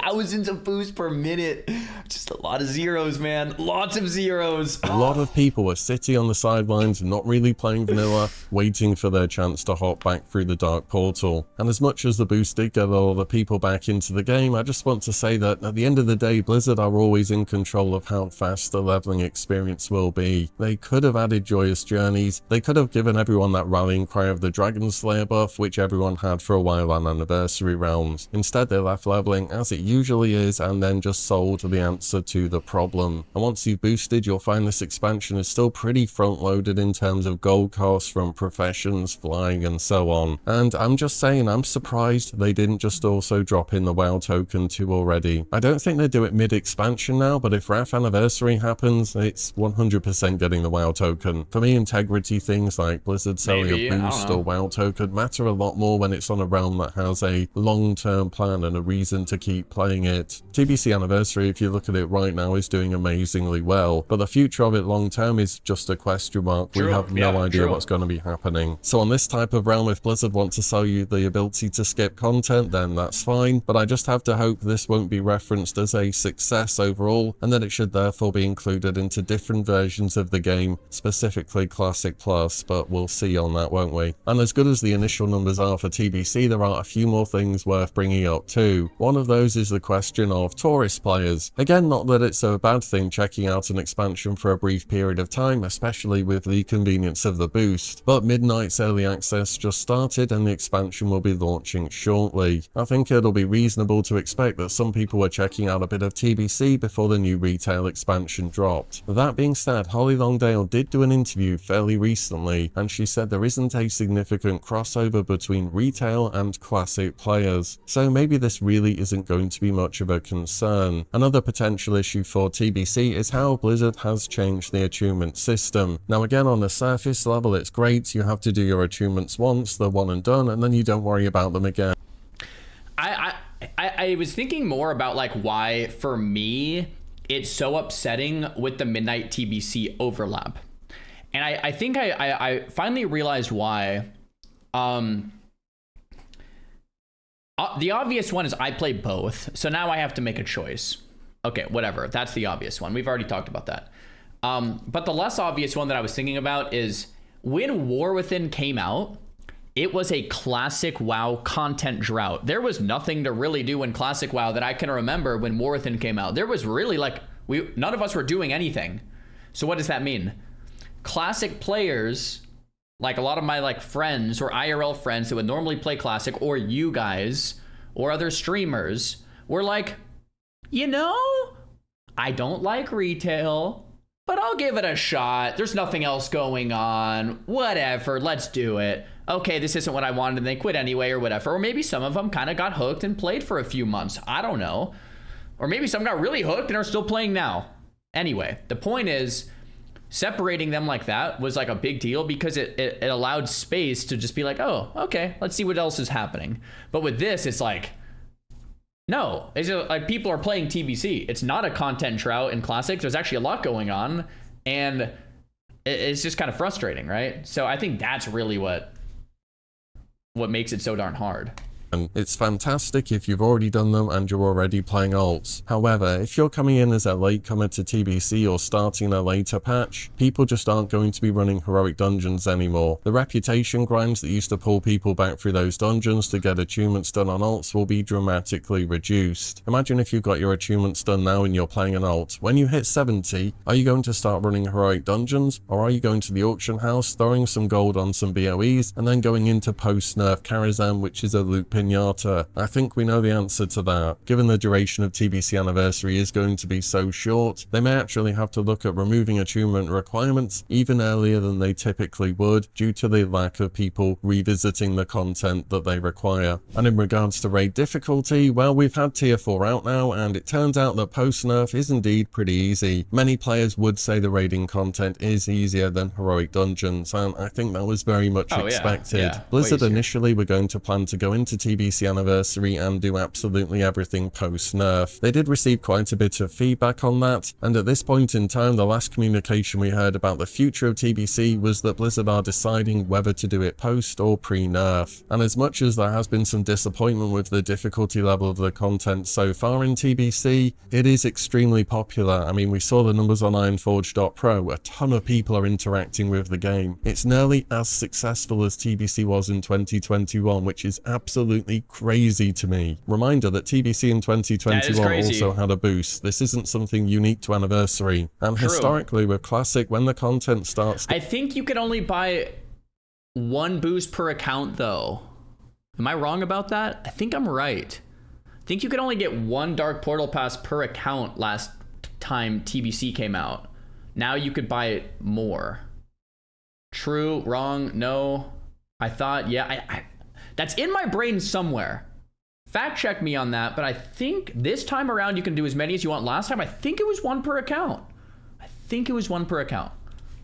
Speaker 1: Thousands of boosts per minute. Just a lot of zeros, man. Lots of zeros.
Speaker 3: A lot of people were sitting on the sidelines, not really playing vanilla, waiting for their chance to hop back through the dark portal. And as much as the boost did get a lot of people back into the game, I just want to say that at the end of the day, Blizzard are always in control of how fast the leveling experience will be. They could have added joyous journeys. They could have given everyone that rallying cry of the Dragon Slayer buff, which everyone had for a while on anniversary realms. Instead, they left leveling as it usually is and then just sold the answer to the problem. And once you've boosted, you'll find this expansion is still pretty front loaded in terms of gold costs from professions, flying and so on. And I'm just saying, I'm surprised they didn't just also drop in the WoW token too already. I don't think they do it mid expansion now, but if Wrath Anniversary happens, it's 100% getting the WoW token. For me, integrity things like Blizzard selling a boost or WoW token matter a lot more when it's on a realm that has a long-term plan and a reason to keep playing it. TBC Anniversary, if you look at it right now, is doing amazingly well, but the future of it long term is just a question mark. We have no idea what's going to be happening. So on this type of realm, if Blizzard want to sell you the ability to skip content, then that's fine, but I just have to hope this won't be referenced as a success overall, and that it should therefore be included into different versions of the game, specifically Classic Plus, but we'll see on that, won't we? And as good as the initial numbers are for TBC, there are a few more things worth bringing up too. One of those is the question of tourist players. Again, not that it's a bad thing checking out an expansion for a brief period of time, especially with the convenience of the boost, but Midnight's early access just started and the expansion will be launching shortly. I think it'll be reasonable to expect that some people were checking out a bit of TBC before the new retail expansion dropped. That being said, Holly Longdale did do an interview fairly recently, and she said there isn't a significant crossover between retail and classic players, so maybe this really isn't going to be much of a concern. Another potential issue for TBC is how Blizzard has changed the attunement system. Now again, on the surface level it's great, you have to do your attunements once, they're one and done, and then you don't worry about them again.
Speaker 1: I was thinking more about like why for me it's so upsetting with the Midnight TBC overlap, and I think I finally realized why. The obvious one is I play both, so now I have to make a choice. Okay, whatever, that's the obvious one, we've already talked about that. But the less obvious one that I was thinking about is when War Within came out, it was a classic WoW content drought. There was nothing to really do in classic WoW that I can remember when War Within came out. There was really like, none of us were doing anything. So what does that mean? Classic players, like a lot of my like friends or IRL friends who would normally play classic, or you guys or other streamers, were like, you know, I don't like retail, but I'll give it a shot. There's nothing else going on. Whatever, let's do it. Okay, this isn't what I wanted, and they quit anyway or whatever. Or maybe some of them kind of got hooked and played for a few months. I don't know. Or maybe some got really hooked and are still playing now. Anyway, the point is, separating them like that was like a big deal because it allowed space to just be like, oh, okay, let's see what else is happening. But with this, it's like, no, it's just like people are playing TBC. It's not a content drought in Classic. There's actually a lot going on, and it's just kind of frustrating, right? So I think that's really what makes it so darn hard.
Speaker 3: And it's fantastic if you've already done them and you're already playing alts. However, if you're coming in as a latecomer to TBC or starting a later patch, people just aren't going to be running heroic dungeons anymore. The reputation grinds that used to pull people back through those dungeons to get attunements done on alts will be dramatically reduced. Imagine if you've got your attunements done now and you're playing an alt. When you hit 70, are you going to start running heroic dungeons, or are you going to the auction house, throwing some gold on some BOEs, and then going into post-nerf Karazhan, which is a loot pinata? I think we know the answer to that. Given the duration of TBC Anniversary is going to be so short, they may actually have to look at removing attunement requirements even earlier than they typically would, due to the lack of people revisiting the content that they require. And in regards to raid difficulty, well, we've had tier 4 out now, and it turns out that post-nerf is indeed pretty easy. Many players would say the raiding content is easier than heroic dungeons, and I think that was very much expected.
Speaker 1: Yeah.
Speaker 3: Blizzard initially were going to plan to go into TBC Anniversary and do absolutely everything post-nerf. They did receive quite a bit of feedback on that, and at this point in time, the last communication we heard about the future of TBC was that Blizzard are deciding whether to do it post or pre-nerf. And as much as there has been some disappointment with the difficulty level of the content so far in TBC, it is extremely popular. I mean, we saw the numbers on Ironforge.pro. A ton of people are interacting with the game. It's nearly as successful as TBC was in 2021, which is absolutely crazy to me. Reminder that TBC in 2021 also had a boost. This isn't something unique to Anniversary. And historically with Classic, when the content starts...
Speaker 1: I think you can only buy one boost per account though. Am I wrong about that? I think I'm right. I think you could only get one Dark Portal Pass per account last time TBC came out. Now you could buy it more. True, wrong, no. I thought, yeah, that's in my brain somewhere. Fact check me on that, but I think this time around you can do as many as you want. Last time, I think it was one per account.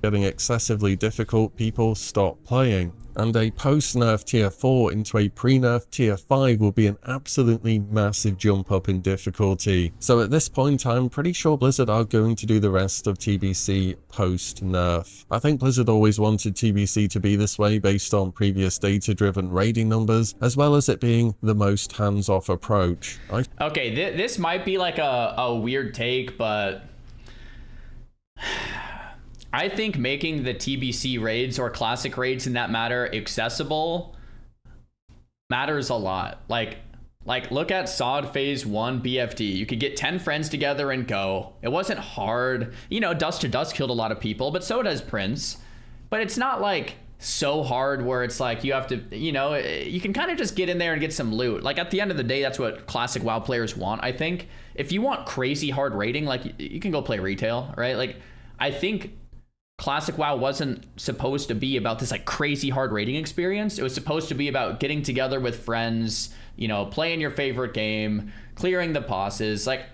Speaker 3: Getting excessively difficult, people stop playing. And a post-nerf tier 4 into a pre-nerf tier 5 will be an absolutely massive jump up in difficulty. So at this point, I'm pretty sure Blizzard are going to do the rest of TBC post-nerf. I think Blizzard always wanted TBC to be this way based on previous data-driven raiding numbers, as well as it being the most hands-off approach.
Speaker 1: Okay, this might be like a weird take, but... I think making the TBC raids or classic raids in that matter accessible matters a lot. Like look at SOD Phase 1 BFD. You could get 10 friends together and go. It wasn't hard. You know, Dust to Dust killed a lot of people, but so does Prince. But it's not like so hard where it's like you have to, you know, you can kind of just get in there and get some loot. Like at the end of the day, that's what classic WoW players want, I think. If you want crazy hard raiding, like you can go play retail, right? Like I think Classic WoW wasn't supposed to be about this like crazy hard raiding experience. It was supposed to be about getting together with friends, you know, playing your favorite game, clearing the bosses. Like,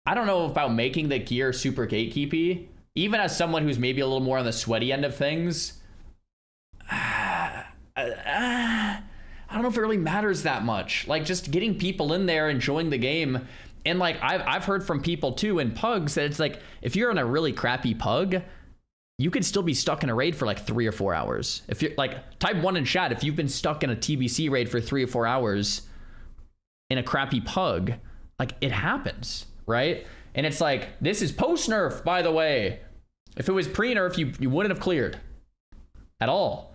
Speaker 1: I don't know about making the gear super gatekeepy. Even as someone who's maybe a little more on the sweaty end of things, I don't know if it really matters that much. Like just getting people in there, enjoying the game. And like I've heard from people too in pugs that it's like if you're in a really crappy pug, you could still be stuck in a raid for like 3 or 4 hours. If you're like, type 1 in chat if you've been stuck in a TBC raid for 3 or 4 hours in a crappy pug. Like it happens, right? And it's like, this is post nerf, by the way. If it was pre nerf, you wouldn't have cleared at all.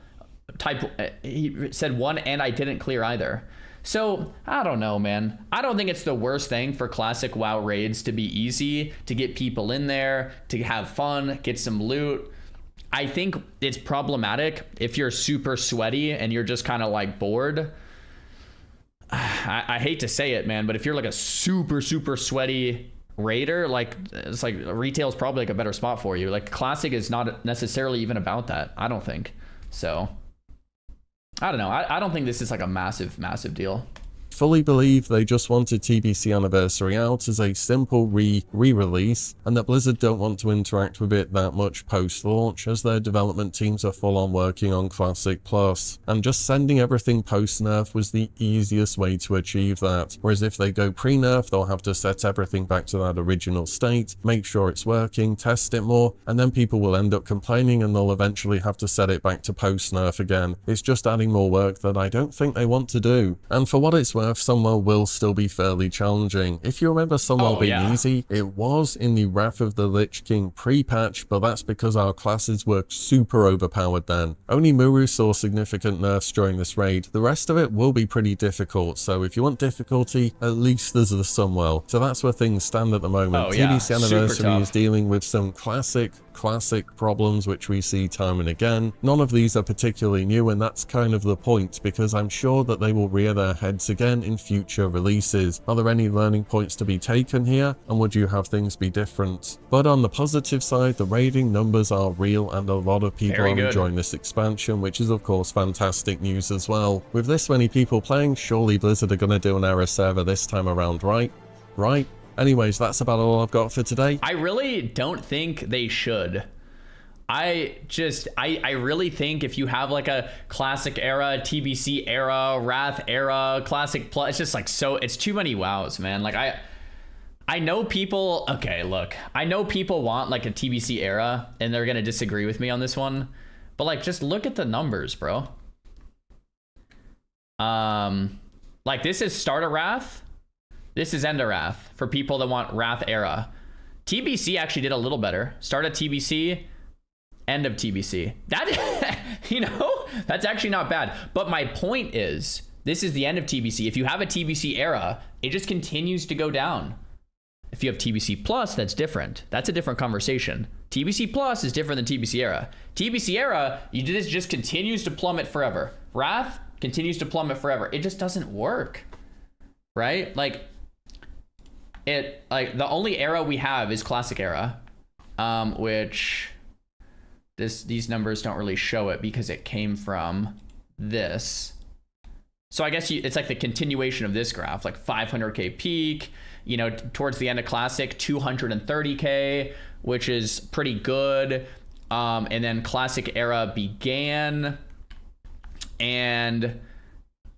Speaker 1: He said 1 and I didn't clear either. So I don't know, man. I don't think it's the worst thing for classic WoW raids to be easy, to get people in there, to have fun, get some loot. I think it's problematic if you're super sweaty and you're just kind of like bored. I hate to say it, man, but if you're like a super sweaty raider, like it's like retail is probably like a better spot for you. Like classic is not necessarily even about that, I don't think. So I don't know. I don't think this is like a massive deal.
Speaker 3: Fully believe they just wanted TBC Anniversary out as a simple re-release, and that Blizzard don't want to interact with it that much post-launch as their development teams are full on working on Classic Plus, and just sending everything post-nerf was the easiest way to achieve that, whereas if they go pre-nerf they'll have to set everything back to that original state, make sure it's working, test it more, and then people will end up complaining and they'll eventually have to set it back to post-nerf again. It's just adding more work that I don't think they want to do, and for what it's worth, Sunwell will still be fairly challenging. If you remember Sunwell being easy, it was in the Wrath of the Lich King pre-patch, but that's because our classes were super overpowered then. Only Moroes saw significant nerfs during this raid. The rest of it will be pretty difficult, so if you want difficulty, at least there's the Sunwell. So that's where things stand at the moment. TBC Anniversary is dealing with some classic problems which we see time and again. None of these are particularly new, and that's kind of the point, because I'm sure that they will rear their heads again in future releases. Are there any learning points to be taken here, and would you have things be different? But on the positive side, the raiding numbers are real and a lot of people are enjoying this expansion, which is of course fantastic news as well. With this many people playing, surely Blizzard are going to do an error server this time around, right? Anyways, that's about all I've got for today.
Speaker 1: I really don't think they should. I really think if you have like a classic era, TBC era, Wrath era, classic plus, it's just like it's too many wows, man. Like I know people, okay, look, I know people want like a TBC era and they're gonna disagree with me on this one, but like just look at the numbers, bro. Like this is start of Wrath, this is end of Wrath for people that want Wrath era. TBC actually did a little better. Start of TBC, end of TBC. That, you know, that's actually not bad. But my point is, this is the end of TBC. If you have a TBC era, it just continues to go down. If you have TBC plus, that's different. That's a different conversation. TBC plus is different than TBC era. TBC era, this just continues to plummet forever. Wrath continues to plummet forever. It just doesn't work, right? Like the only era we have is classic era, which these numbers don't really show it because it came from this. So I guess it's like the continuation of this graph, like 500k peak, you know, towards the end of classic, 230k, which is pretty good. And then classic era began, and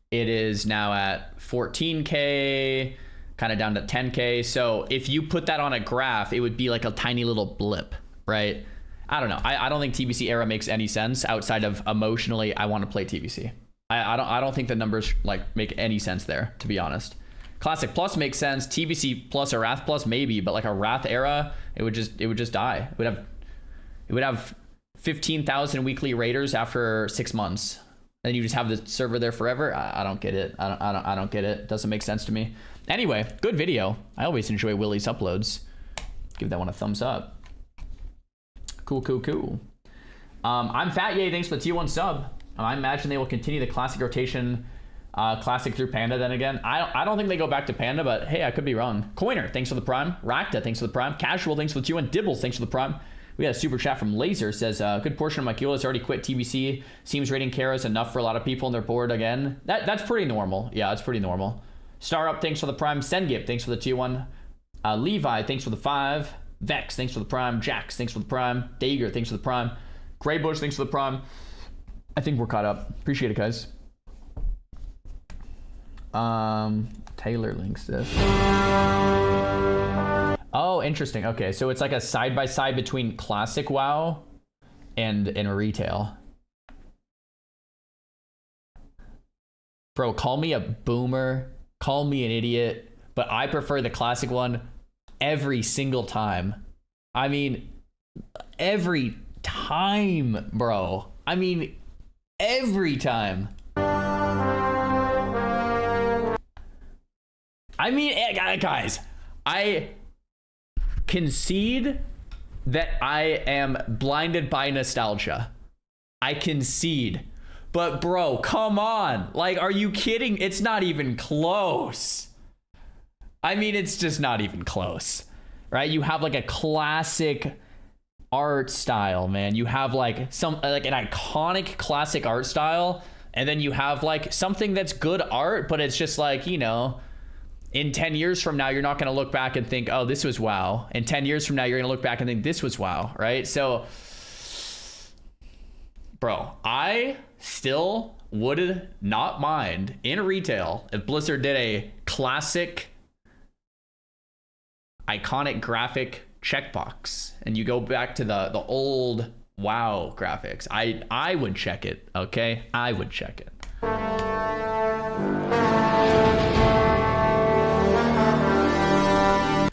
Speaker 1: it is now at 14k, kind of down to 10k. So if you put that on a graph, it would be like a tiny little blip, right? I don't know. I don't think TBC era makes any sense outside of emotionally, I want to play TBC. I don't think the numbers like make any sense there, to be honest. Classic plus makes sense. TBC plus or Wrath plus maybe, but like a Wrath era, it would just die. It would have 15,000 weekly raiders after 6 months. And you just have the server there forever. I don't get it. I don't get it. Doesn't make sense to me. Anyway, good video. I always enjoy Willie's uploads. Give that one a thumbs up. Cool. I'm Fat Yay. Thanks for the tier 1 sub. I imagine they will continue the classic rotation, classic through Panda then again. I don't think they go back to Panda, but hey, I could be wrong. Coiner, thanks for the prime. Rakta, thanks for the prime. Casual, thanks for the tier 1. Dibbles, thanks for the prime. We got a super chat from Laser, says a good portion of my queue has already quit TBC. Seems rating Kara is enough for a lot of people and they're bored again. That's pretty normal. Yeah, that's pretty normal. Star Up, thanks for the prime. Sengip, thanks for the tier 1. Levi, thanks for the 5. Vex, thanks for the prime. Jax, thanks for the prime. Dager, thanks for the prime. Greybush, thanks for the prime. I think we're caught up. Appreciate it, guys. Taylor links this. Oh, interesting. Okay, so it's like a side-by-side between classic WoW and retail. Bro, call me a boomer, call me an idiot, but I prefer the classic one every single time. I mean, every time, bro. I mean, every time. I mean, guys, I concede that I am blinded by nostalgia. I concede. But bro, come on. Like, are you kidding? It's not even close. I mean, it's just not even close, right? You have like a classic art style, man. You have like an iconic classic art style, and then you have like something that's good art, but it's just like, you know, in 10 years from now, you're not going to look back and think, oh, this was WoW. In 10 years from now, you're going to look back and think this was WoW, right? So, bro, I still would not mind in retail if Blizzard did a classic, iconic graphic checkbox and you go back to the old WoW graphics. I would check it, okay? I would check it.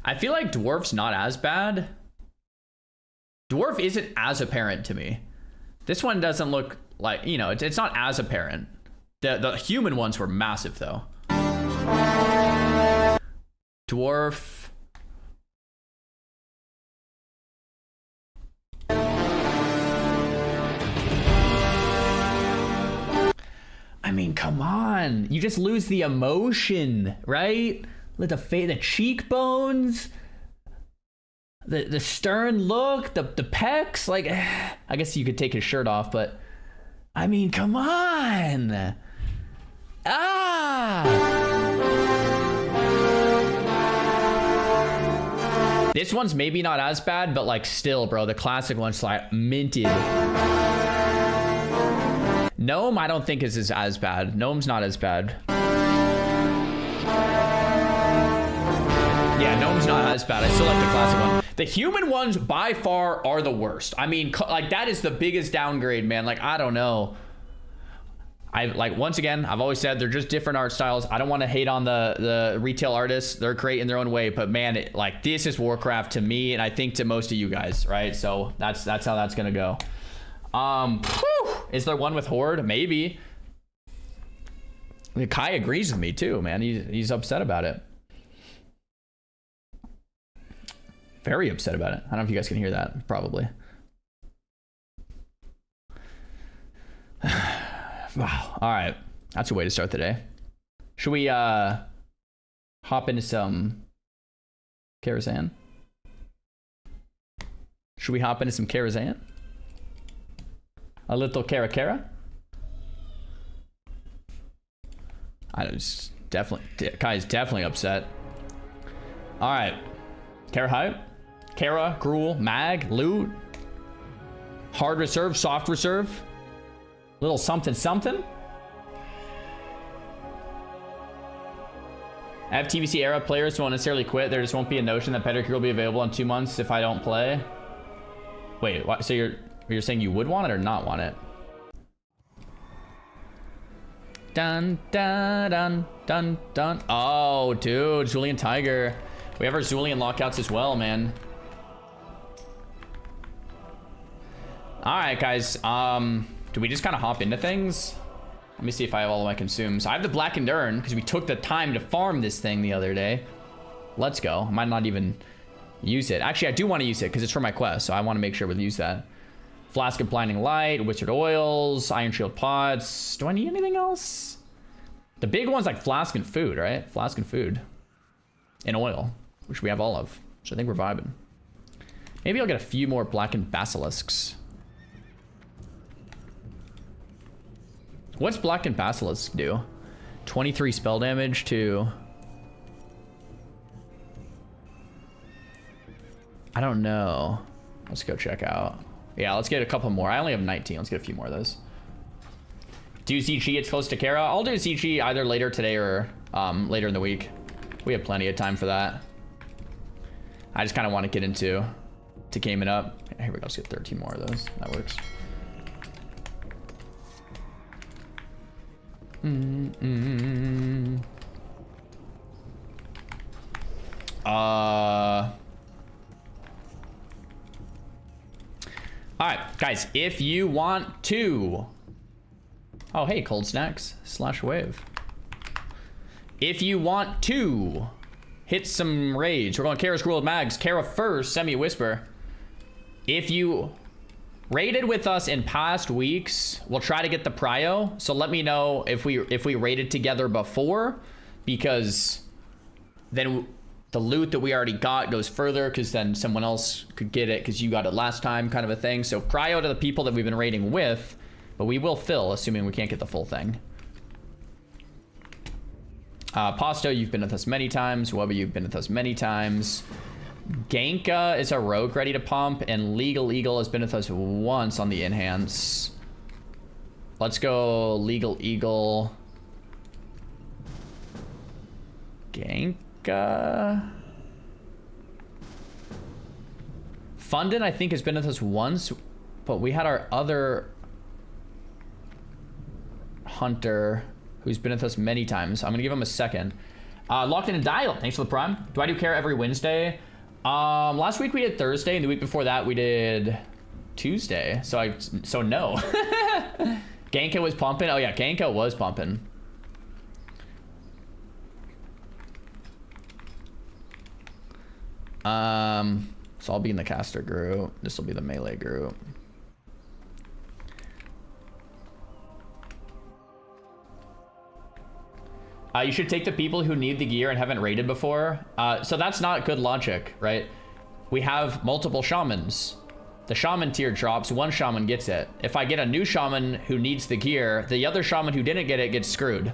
Speaker 1: I feel like Dwarf's not as bad. Dwarf isn't as apparent to me. This one doesn't look like, you know, it's not as apparent. The human ones were massive though. Dwarf. I mean, come on. You just lose the emotion, right? Let the cheekbones, the stern look, the pecs, like, I guess you could take his shirt off, but I mean, come on. This one's maybe not as bad, but like still, bro, the classic one's like minted. Gnome, I don't think is as bad. Gnome's not as bad. Yeah, Gnome's not as bad. I still like the classic one. The human ones by far are the worst. I mean, like that is the biggest downgrade, man. Like, I don't know. Once again, I've always said they're just different art styles. I don't want to hate on the retail artists. They're great in their own way, but man, like this is Warcraft to me, and I think to most of you guys, right? So that's how that's gonna go. Is there one with Horde? Maybe. I mean, Kai agrees with me too, man. He's upset about it. Very upset about it. I don't know if you guys can hear that. Probably. Wow. All right. That's a way to start the day. Should we hop into some Karazhan? Should we hop into some Karazhan? A little Kara? Kai's definitely upset. All right. Kara hype? Kara, Gruul, Mag, Loot. Hard reserve, soft reserve. Little something something. FTBC era players won't necessarily quit. There just won't be a notion that Pedicure will be available in 2 months if I don't play. Wait, what? So you're saying you would want it or not want it? Dun dun dun dun dun. Oh, dude, Julian Tiger. We have our Zulian lockouts as well, man. All right, guys. Do we just kind of hop into things? Let me see if I have all of my consumes. I have the Blackened Urn because we took the time to farm this thing the other day. Let's go. I might not even use it. Actually, I do want to use it because it's for my quest, so I want to make sure we use that. Flask of Blinding Light, Wizard Oils, Iron Shield Pots. Do I need anything else? The big one's like Flask and Food, right? Flask and Food. And Oil, which we have all of. So I think we're vibing. Maybe I'll get a few more Blackened Basilisks. What's Blackened Basilisk do? 23 spell damage to... I don't know. Let's go check out. Yeah, let's get a couple more. I only have 19. Let's get a few more of those. Do ZG gets close to Kara? I'll do ZG either later today or later in the week. We have plenty of time for that. I just kind of want to get into gaming up. Here we go. Let's get 13 more of those. That works. All right, guys, if you want to... Oh, hey, Cold Snacks / Wave. If you want to hit some rage, we're going Kara's Gruul Mags. Kara first, send me a whisper. If you raided with us in past weeks, we'll try to get the prio. So let me know if we raided together before, because then the loot that we already got goes further, because then someone else could get it because you got it last time, kind of a thing. So prio to the people that we've been raiding with, but we will fill, assuming we can't get the full thing. Pasto, you've been with us many times. Wubba, you've been with us many times. Genka is a rogue ready to pump, and Legal Eagle has been with us once on the enhance. Let's go Legal Eagle. Genka. Fundin, I think, has been with us once, but we had our other hunter who's been with us many times. I'm gonna give him a second. Locked in and Dialed, thanks for the prime. Do I do Kara every Wednesday? Last week we did Thursday, and the week before that we did Tuesday. So no. Genka was pumping. Oh yeah, Genka was pumping. So I'll be in the caster group. This will be the melee group. You should take the people who need the gear and haven't raided before. So that's not good logic, right? We have multiple shamans. The shaman tier drops, one shaman gets it. If I get a new shaman who needs the gear, the other shaman who didn't get it gets screwed.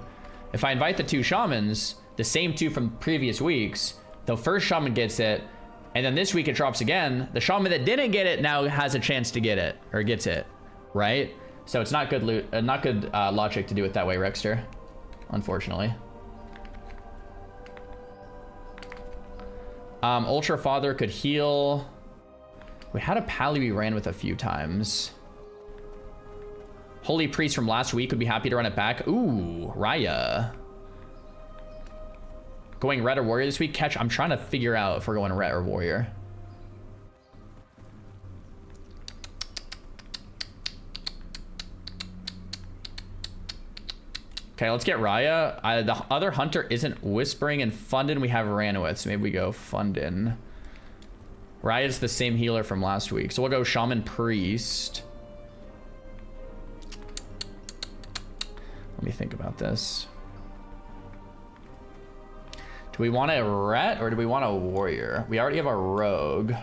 Speaker 1: If I invite the two shamans, the same two from previous weeks, the first shaman gets it, And then this week it drops again. The shaman that didn't get it now has a chance to get it, or gets it, right? So it's not good loot, not good logic to do it that way, Rexter, unfortunately. Ultra Father could heal. We had a pally we ran with a few times. Holy Priest from last week would be happy to run it back. Ooh, Raya. Going red or warrior this week? Catch, I'm trying to figure out if we're going red or warrior. Okay, let's get Raya. The other hunter isn't whispering, and Fundin we have ran with, so maybe we go Fundin. Raya's the same healer from last week, so we'll go Shaman Priest. Let me think about this. Do we want a ret or do we want a warrior? We already have a rogue.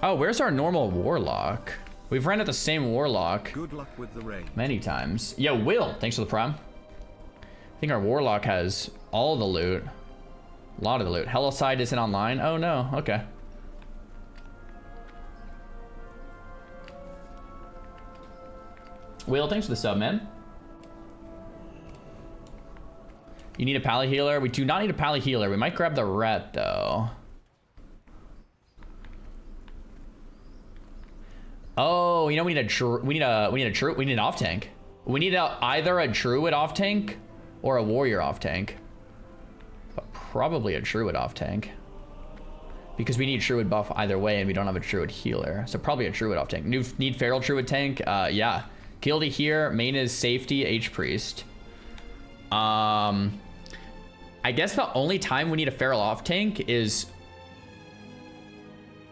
Speaker 1: Oh, where's our normal warlock? We've ran at the same warlock.
Speaker 2: Good luck with the raid.
Speaker 1: Many times. Yo, Will, thanks for the prime. I think our warlock has all the loot. A lot of the loot. Hellicide isn't online. Oh no, okay. Will, thanks for the sub, man. You need a pally healer? We do not need a pally healer. We might grab the ret though. Oh, you know, we need an off tank. We need either a druid off tank or a warrior off tank. But probably a druid off tank. Because we need druid buff either way and we don't have a druid healer. So probably a druid off tank. Need feral druid tank? Yeah. Guilty here, main is safety, H-Priest. I guess the only time we need a feral off tank is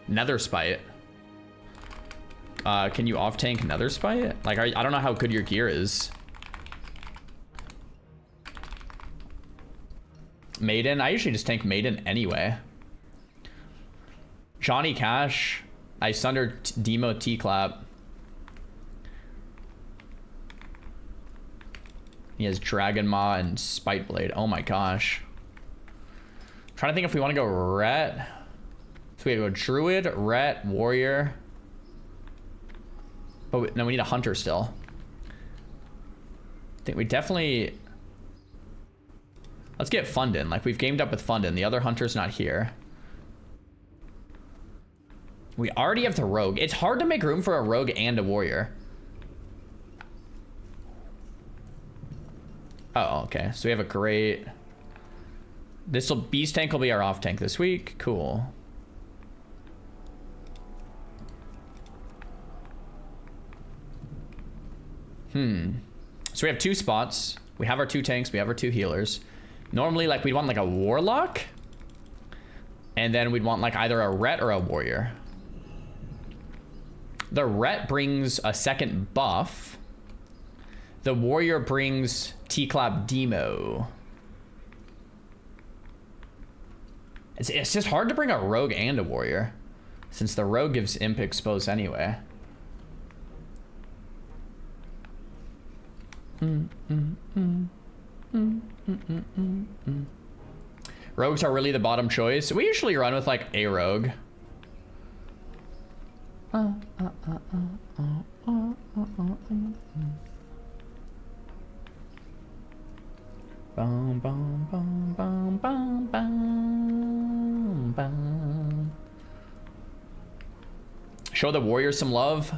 Speaker 1: Nether Spite. Can you off tank Nether Spite? Like, I don't know how good your gear is. Maiden, I usually just tank Maiden anyway. Johnny Cash, I sundered Demo T-Clap. He has Dragon Maw and Spite Blade. Oh my gosh. I'm trying to think if we want to go ret. So we have to go druid, ret, warrior. But no, we need a hunter still. I think we definitely... Let's get Fundin. Like, we've gamed up with Fundin. The other hunter's not here. We already have the rogue. It's hard to make room for a rogue and a warrior. Oh, okay. So we have a great... Beast Tank will be our off tank this week. Cool. So we have 2 spots. We have our 2 tanks. We have our 2 healers. Normally, like, we'd want, like, a warlock. And then we'd want, like, either a ret or a warrior. The ret brings a second buff. The warrior brings T-Clap Demo. It's just hard to bring a rogue and a warrior, since the rogue gives imp expose anyway. Rogues are really the bottom choice. We usually run with like a rogue. Bum, bum, bum, bum, bum, bum, bum. Show the warrior some love.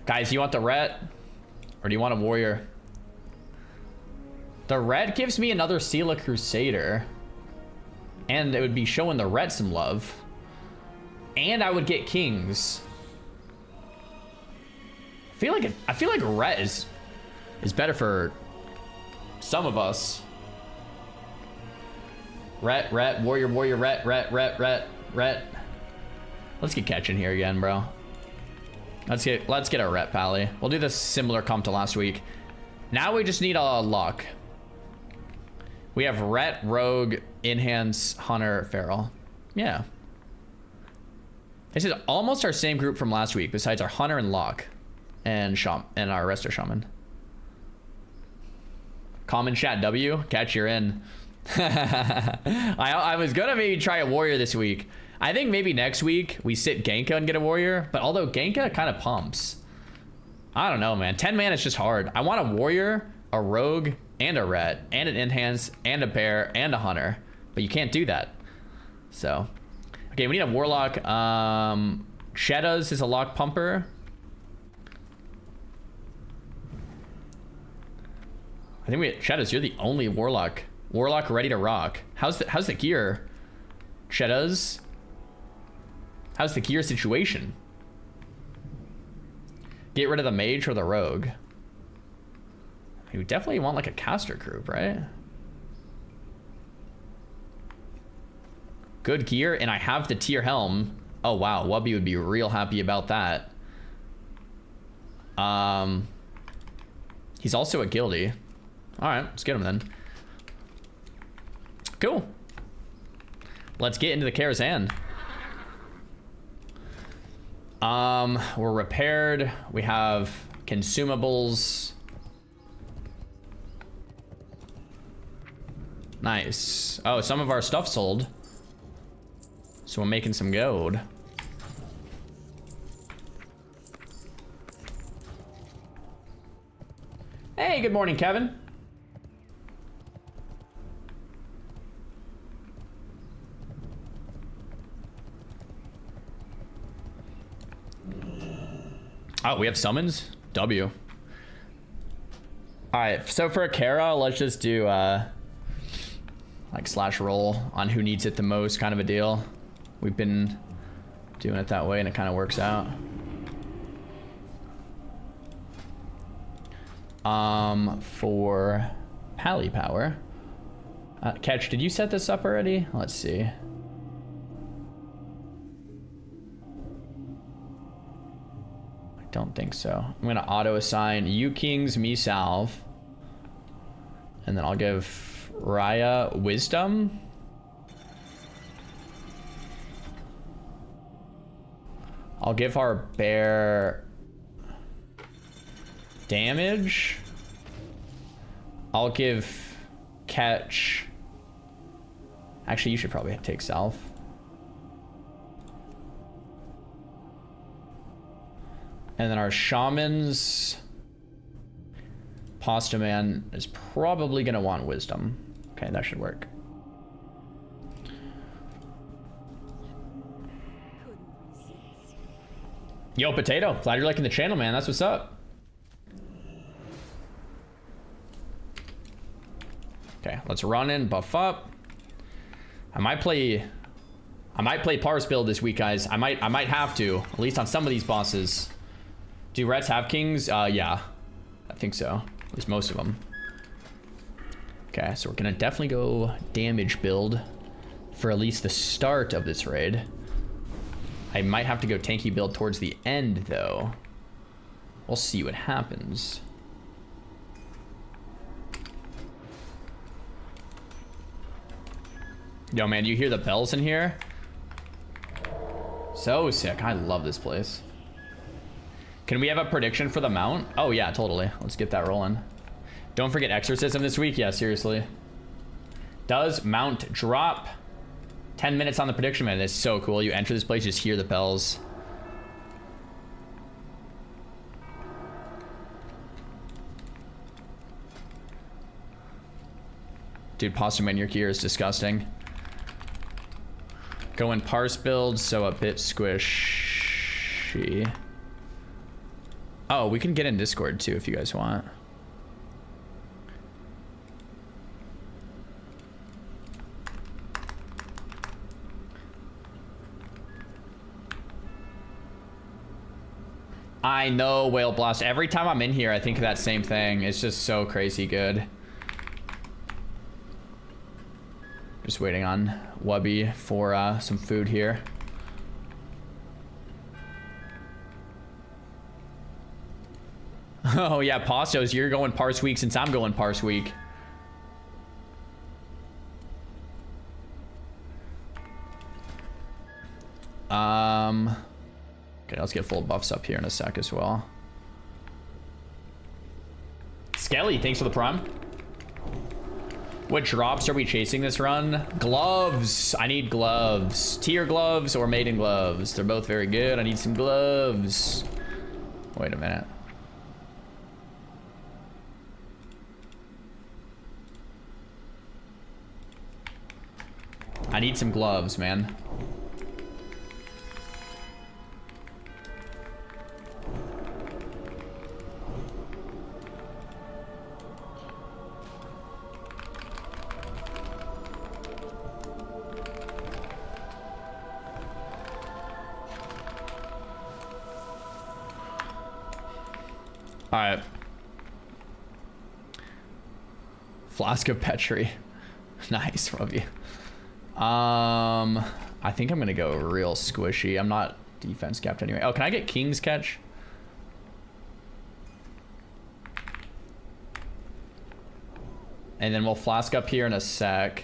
Speaker 1: Guys, you want the ret? Or do you want a warrior? The ret gives me another Sela Crusader. And it would be showing the ret some love. And I would get kings. I feel like ret is better for some of us. Ret, warrior, ret. Let's get catching here again, bro. Let's get a ret pally. We'll do this similar comp to last week. Now we just need a luck. We have ret, rogue, enhance, hunter, feral. Yeah. This is almost our same group from last week, besides our hunter and lock, and our rest are shaman. Common chat W. Catch, you're in. I was gonna maybe try a warrior this week. I think maybe next week we sit Genka and get a warrior. But although Genka kind of pumps. I don't know, man. 10 man is just hard. I want a warrior, a rogue, and a ret, and an enhance, and a bear, and a hunter. But you can't do that. So. Okay, we need a warlock. Shadows is a lock pumper. I think Shadows, you're the only warlock. Warlock ready to rock. How's the gear? Shadows? How's the gear situation? Get rid of the mage or the rogue. You definitely want like a caster group, right? Good gear, and I have the tier helm. Oh wow, Wubby would be real happy about that. He's also a guildie. Alright, let's get him then. Cool. Let's get into the Karazhan. We're repaired. We have consumables. Nice. Oh, some of our stuff sold. So we're making some gold. Hey, good morning, Kevin. Oh, we have summons? W. Alright, so for a Kara, let's just do like slash roll on who needs it the most kind of a deal. We've been doing it that way and it kind of works out. For Pally Power. Catch, did you set this up already? Let's see. Don't think so. I'm gonna auto assign you kings, me salve, and then I'll give Raya wisdom. I'll give our bear damage. I'll give catch. Actually, you should probably take salve. And then our shamans, Pasta Man is probably gonna want wisdom. Okay, that should work. Yo, Potato, glad you're liking the channel, man. That's what's up. Okay, let's run in, buff up. I might play Parse build this week, guys. I might have to, at least on some of these bosses. Do Rets have kings? Yeah, I think so. At least most of them. Okay, so we're gonna definitely go damage build for at least the start of this raid. I might have to go tanky build towards the end, though. We'll see what happens. Yo, man, you hear the bells in here? So sick. I love this place. Can we have a prediction for the mount? Oh, yeah, totally. Let's get that rolling. Don't forget exorcism this week. Yeah, seriously. Does mount drop? 10 minutes on the prediction, man. It's so cool. You enter this place, you just hear the bells. Dude, Pasta Man, your gear is disgusting. Go in parse build, so a bit squishy. Oh, we can get in Discord too if you guys want. I know, Whale Blast. Every time I'm in here, I think of that same thing. It's just so crazy good. Just waiting on Wubby for some food here. Oh yeah, Pastos, you're going parse week since I'm going parse week. Okay, let's get full buffs up here in a sec as well. Skelly, thanks for the prime. What drops are we chasing this run? Gloves. I need gloves. Tier gloves or maiden gloves. They're both very good. I need some gloves. Wait a minute. I need some gloves, man. All right. Flask of Petri. Nice from you. I think I'm gonna go real squishy. I'm not defense capped anyway. Oh, can I get King's Catch? And then we'll flask up here in a sec.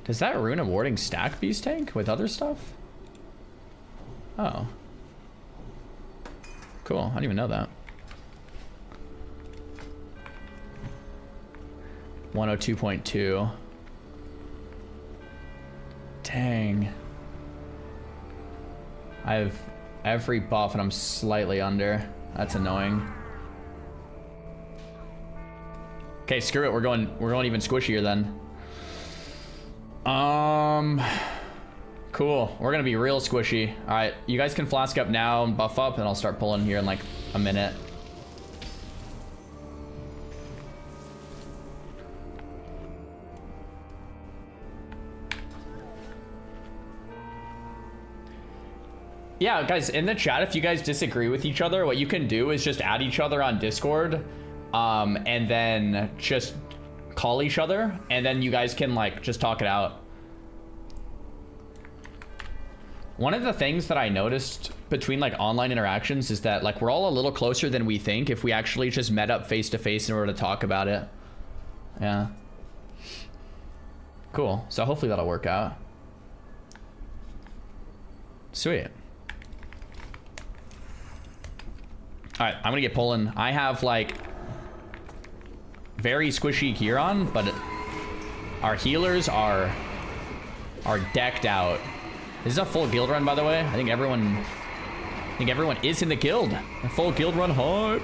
Speaker 1: Does that rune of warding stack Beast Tank with other stuff? Oh. Cool, I didn't even know that. 102.2. Dang. I have every buff and I'm slightly under. That's annoying. Okay, screw it. We're going even squishier then. Cool. We're gonna be real squishy. All right, you guys can flask up now and buff up, and I'll start pulling here in like a minute. Yeah, guys, in the chat, if you guys disagree with each other, what you can do is just add each other on Discord, and then just call each other, and then you guys can like just talk it out. One of the things that I noticed between like online interactions is that like we're all a little closer than we think if we actually just met up face to face in order to talk about it. Yeah. Cool. So hopefully that'll work out. Sweet. All right, I'm gonna get pulling. I have like very squishy gear on, but our healers are decked out. This is a full guild run, by the way. I think everyone is in the guild. A full guild run hype.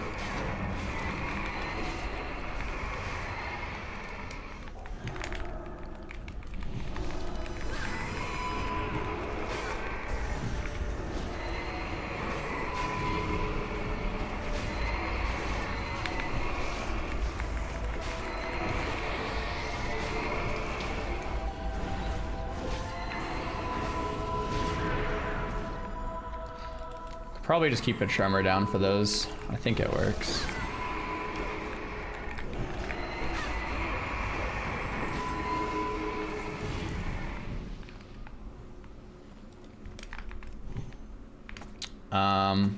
Speaker 1: Probably just keep a tremor down for those. I think it works.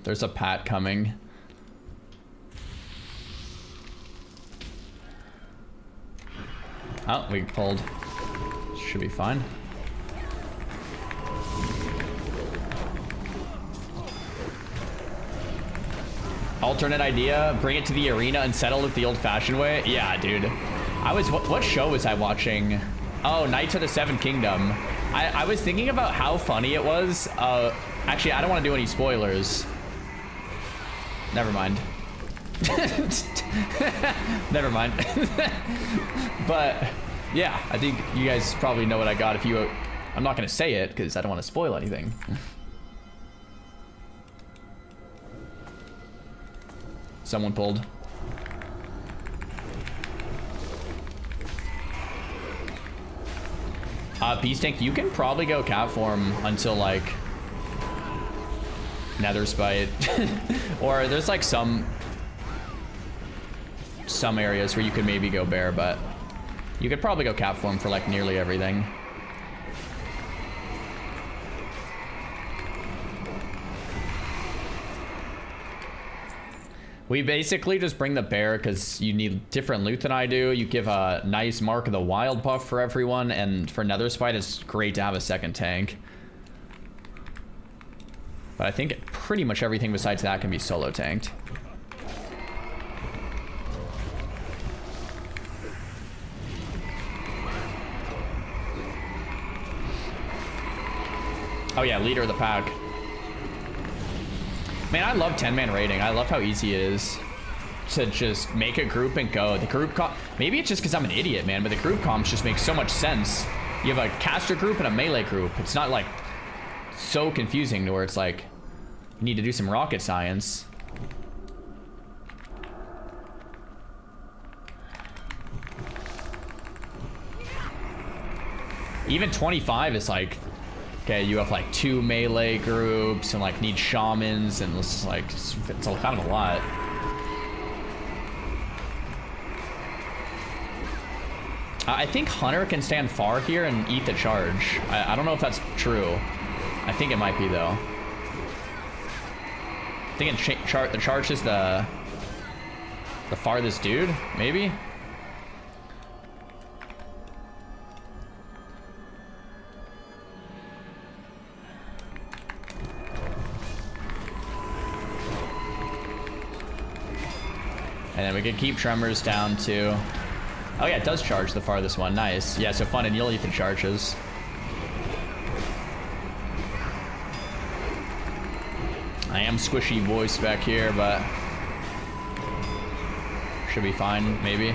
Speaker 1: There's a pat coming. Oh, we pulled. Should be fine. Alternate idea, bring it to the arena and settle it the old-fashioned way. Yeah, dude. What show was I watching? Oh, Knights of the Seven Kingdom. I was thinking about how funny it was. Actually, I don't want to do any spoilers. Never mind. Never mind. But yeah, I think you guys probably know what I got. I'm not going to say it because I don't want to spoil anything. Someone pulled. Beast Tank, you can probably go cat form until like Nether Spite. Or there's like some areas where you could maybe go bear, but you could probably go cat form for like nearly everything. We basically just bring the bear because you need different loot than I do. You give a nice Mark of the Wild buff for everyone, and for Nether Spite, it's great to have a second tank. But I think pretty much everything besides that can be solo tanked. Oh yeah, leader of the pack. Man, I love 10-man raiding. I love how easy it is to just make a group and go. The group comp, maybe it's just because I'm an idiot, man, but the group comps just make so much sense. You have a caster group and a melee group. It's not like so confusing to where it's like you need to do some rocket science. Even 25 is like, okay, you have like 2 melee groups and like need shamans, and it's like, it's kind of a lot. I think Hunter can stand far here and eat the charge. I don't know if that's true. I think it might be though. I think the charge is the farthest dude, maybe? And then we could keep Tremors down to... Oh yeah, it does charge the farthest one. Nice. Yeah, so fun, and you'll eat the charges. I am squishy voice back here, but... should be fine, maybe.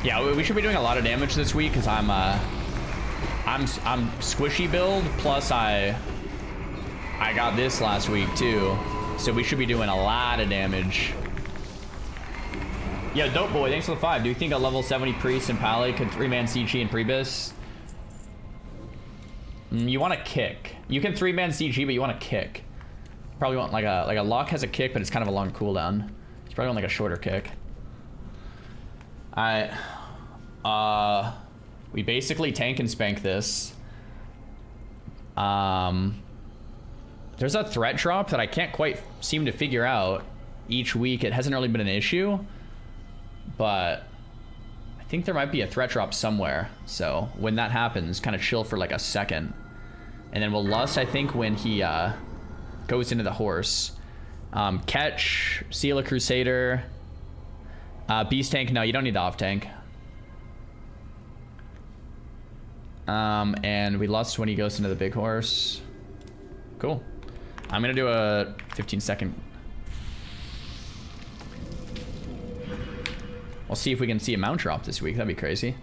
Speaker 1: Yeah, we should be doing a lot of damage this week because I'm squishy build, plus I got this last week too, so we should be doing a lot of damage. Yo, Dope Boy, thanks for the 5. Do you think a level 70 priest and Pally could 3-man CG and Prebis? You want to kick. You can 3-man CG, but you want to kick. Probably want like a lock has a kick, but it's kind of a long cooldown. You probably want like a shorter kick. We basically tank and spank this. There's a threat drop that I can't quite seem to figure out each week. It hasn't really been an issue, but I think there might be a threat drop somewhere. So when that happens, kind of chill for like a second, and then we'll lust, I think, when he goes into the horse. Catch, Seal a Crusader, Beast Tank. No, you don't need the off tank. And we lust when he goes into the big horse. Cool. I'm gonna do a 15-second. We'll see if we can see a mount drop this week. That'd be crazy.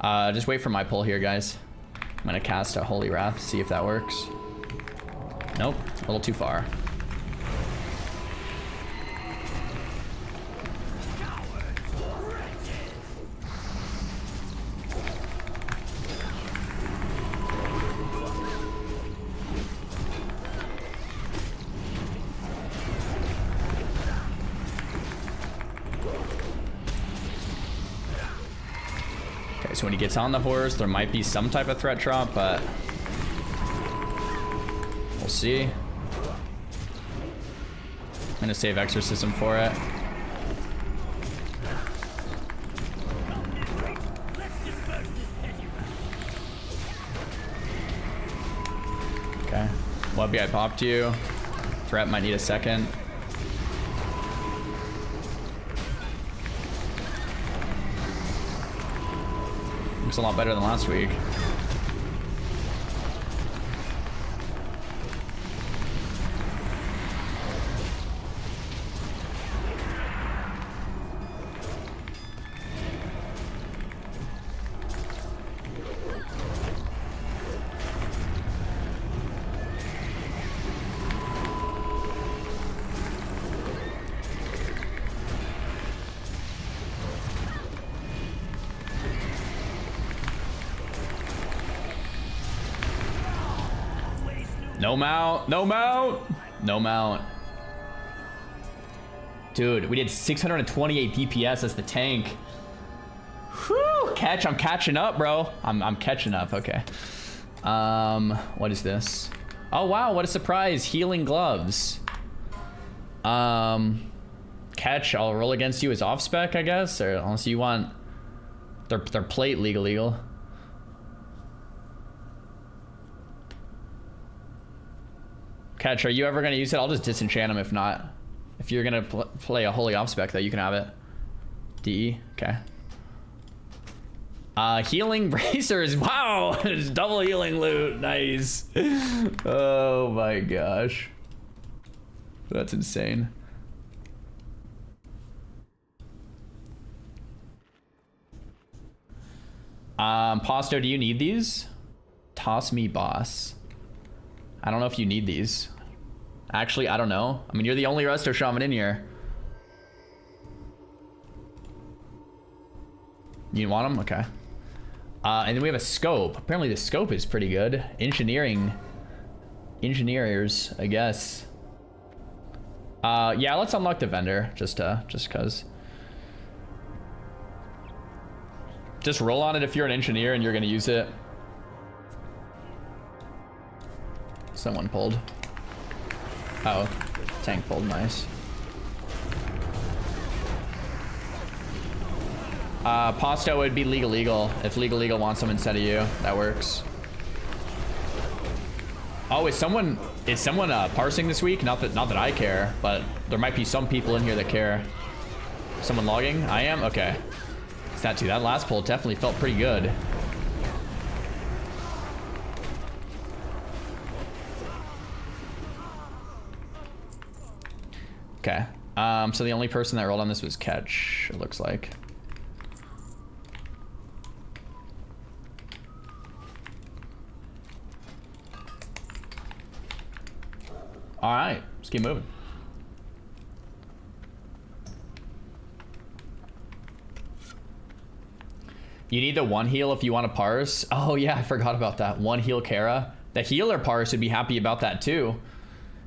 Speaker 1: Just wait for my pull here, guys. I'm gonna cast a Holy Wrath, see if that works. Nope, a little too far. So when he gets on the horse, there might be some type of threat drop, but we'll see. I'm gonna save Exorcism for it. Okay. Webby, I popped you. Threat might need a second. Looks a lot better than last week. No mount, no mount, no mount. Dude, we did 628 DPS as the tank. Whew, I'm catching up, bro. I'm catching up, okay. What is this? Oh, wow, what a surprise. Healing gloves. Catch, I'll roll against you as off spec, I guess, or unless you want... They're plate legal. Catch, are you ever gonna use it? I'll just disenchant him if not. If you're gonna play a holy off spec though, you can have it. DE, okay. Healing bracers, wow! It's double healing loot, nice. Oh my gosh. That's insane. Pasto, do you need these? Toss me, boss. I don't know if you need these. Actually, I don't know. I mean, you're the only Resto Shaman in here. You want them? Okay. And then we have a scope. Apparently the scope is pretty good. Engineers, I guess. Yeah, let's unlock the vendor, just cause. Just roll on it if you're an engineer and you're gonna use it. Someone pulled. Oh, tank pulled, nice. Pasto would be legal. If legal wants them instead of you, that works. Oh, is someone parsing this week? Not that I care, but there might be some people in here that care. Someone logging? I am? Okay. It's that too. That last pull definitely felt pretty good. Okay. So the only person that rolled on this was Catch, it looks like. All right, let's keep moving. You need the one heal if you want to parse. Oh yeah, I forgot about that. One heal Kara. The healer parse would be happy about that too.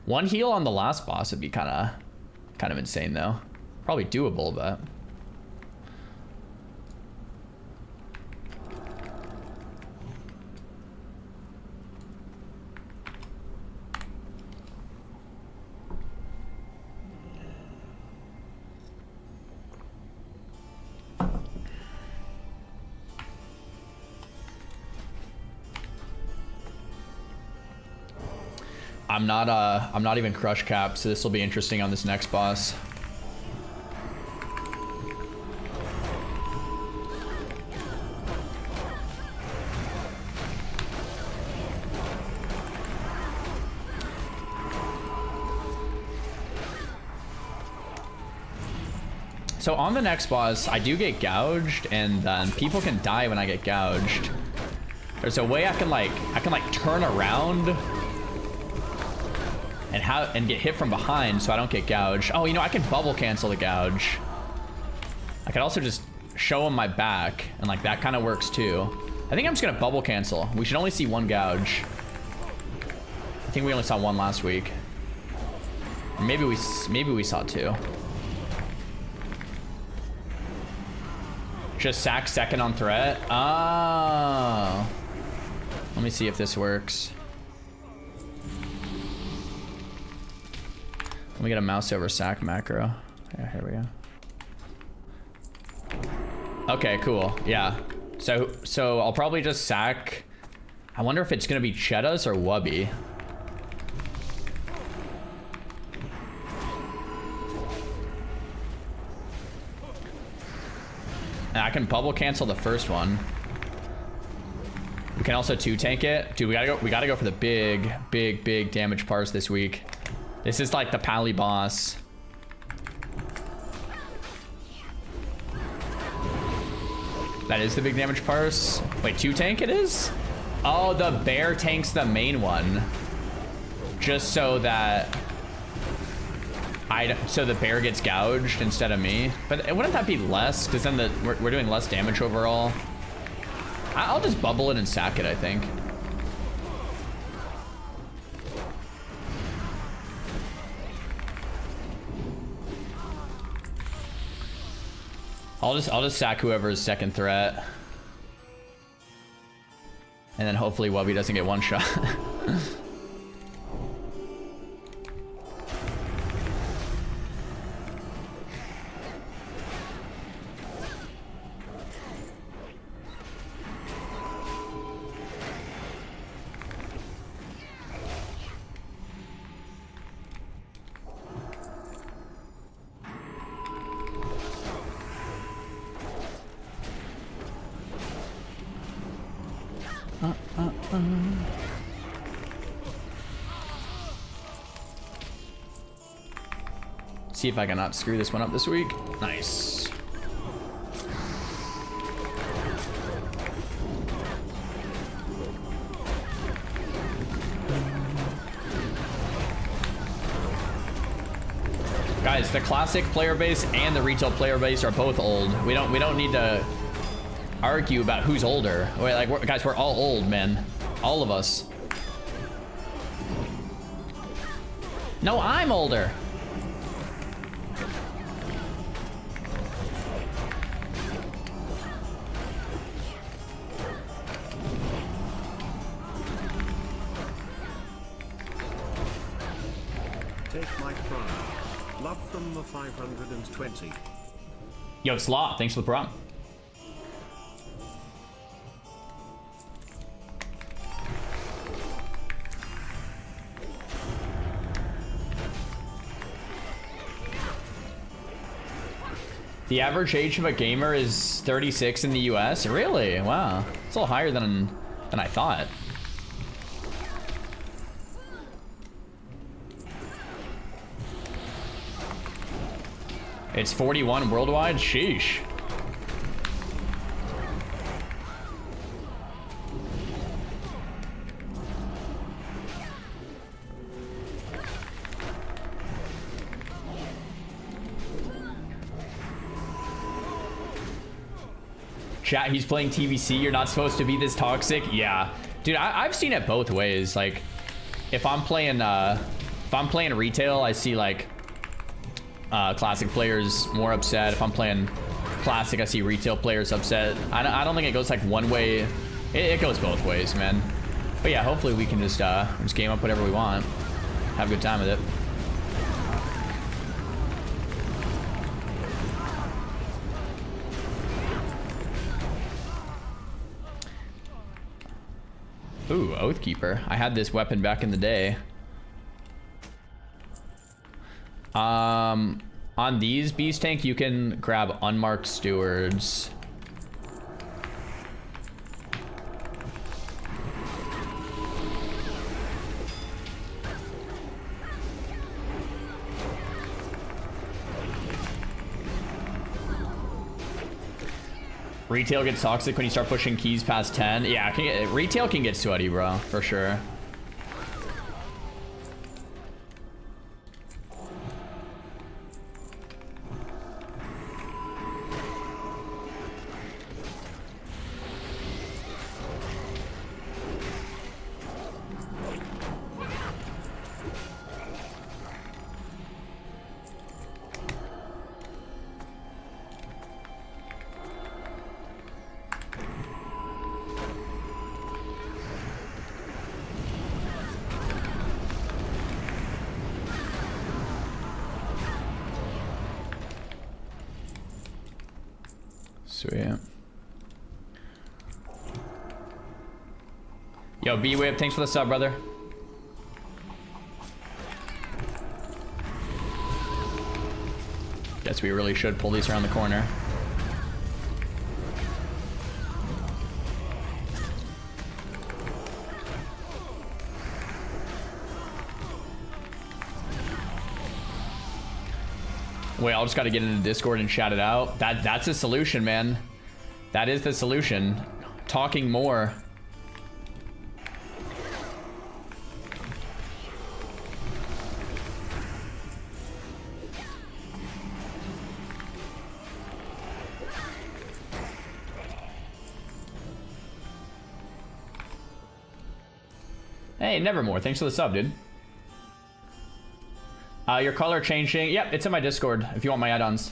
Speaker 1: One heal on the last boss would be kind of insane though. Probably doable, but. I'm not even crush cap, so this will be interesting on this next boss. So on the next boss, I do get gouged, and people can die when I get gouged. There's a way I can like turn around and get hit from behind so I don't get gouged. Oh, you know, I can bubble cancel the gouge. I could also just show him my back, and like that kind of works too. I think I'm just gonna bubble cancel. We should only see one gouge. I think we only saw one last week. Or maybe we saw two. Just sack second on threat. Oh. Let me see if this works. Let me get a mouse over sack macro. Yeah, here we go. Okay, cool. Yeah. So I'll probably just sack. I wonder if it's gonna be Cheetahs or Wubby. And I can bubble cancel the first one. We can also 2-tank it. Dude, we gotta go for the big damage parse this week. This is like the pally boss. That is the big damage parse. Wait, 2-tank it is? Oh, the bear tanks the main one. Just so that so the bear gets gouged instead of me. But wouldn't that be less? Because then we're doing less damage overall. I'll just bubble it and sack it, I think. I'll just sack whoever's second threat. And then hopefully Wubby doesn't get one shot. See if I can not screw this one up this week. Nice. Guys, the classic player base and the retail player base are both old. We don't need to argue about who's older. Guys, we're all old, man. All of us. No, I'm older.
Speaker 2: Take my prime. Love from the 520.
Speaker 1: Yo, Slot, thanks for the prompt. The average age of a gamer is 36 in the US? Really? Wow. It's a little higher than I thought. It's 41 worldwide? Sheesh. Chat, he's playing TVC. You're not supposed to be this toxic. Yeah, dude, I've seen it both ways. Like, if I'm playing retail, I see like classic players more upset. If I'm playing classic, I see retail players upset. I don't think it goes like one way. It goes both ways, man. But yeah, hopefully we can just game up whatever we want. Have a good time with it. Ooh, Oathkeeper. I had this weapon back in the day. On these Beast Tank, you can grab unmarked stewards. Retail gets toxic when you start pushing keys past 10. Yeah, retail can get sweaty, bro, for sure. Sweet. Yo, B-Whip, thanks for the sub, brother. Guess we really should pull these around the corner. Wait, I'll just gotta get into Discord and shout it out. That's a solution, man. That is the solution. Talking more. Hey, Nevermore, thanks for the sub, dude. Your color changing. Yep, it's in my Discord if you want my add-ons.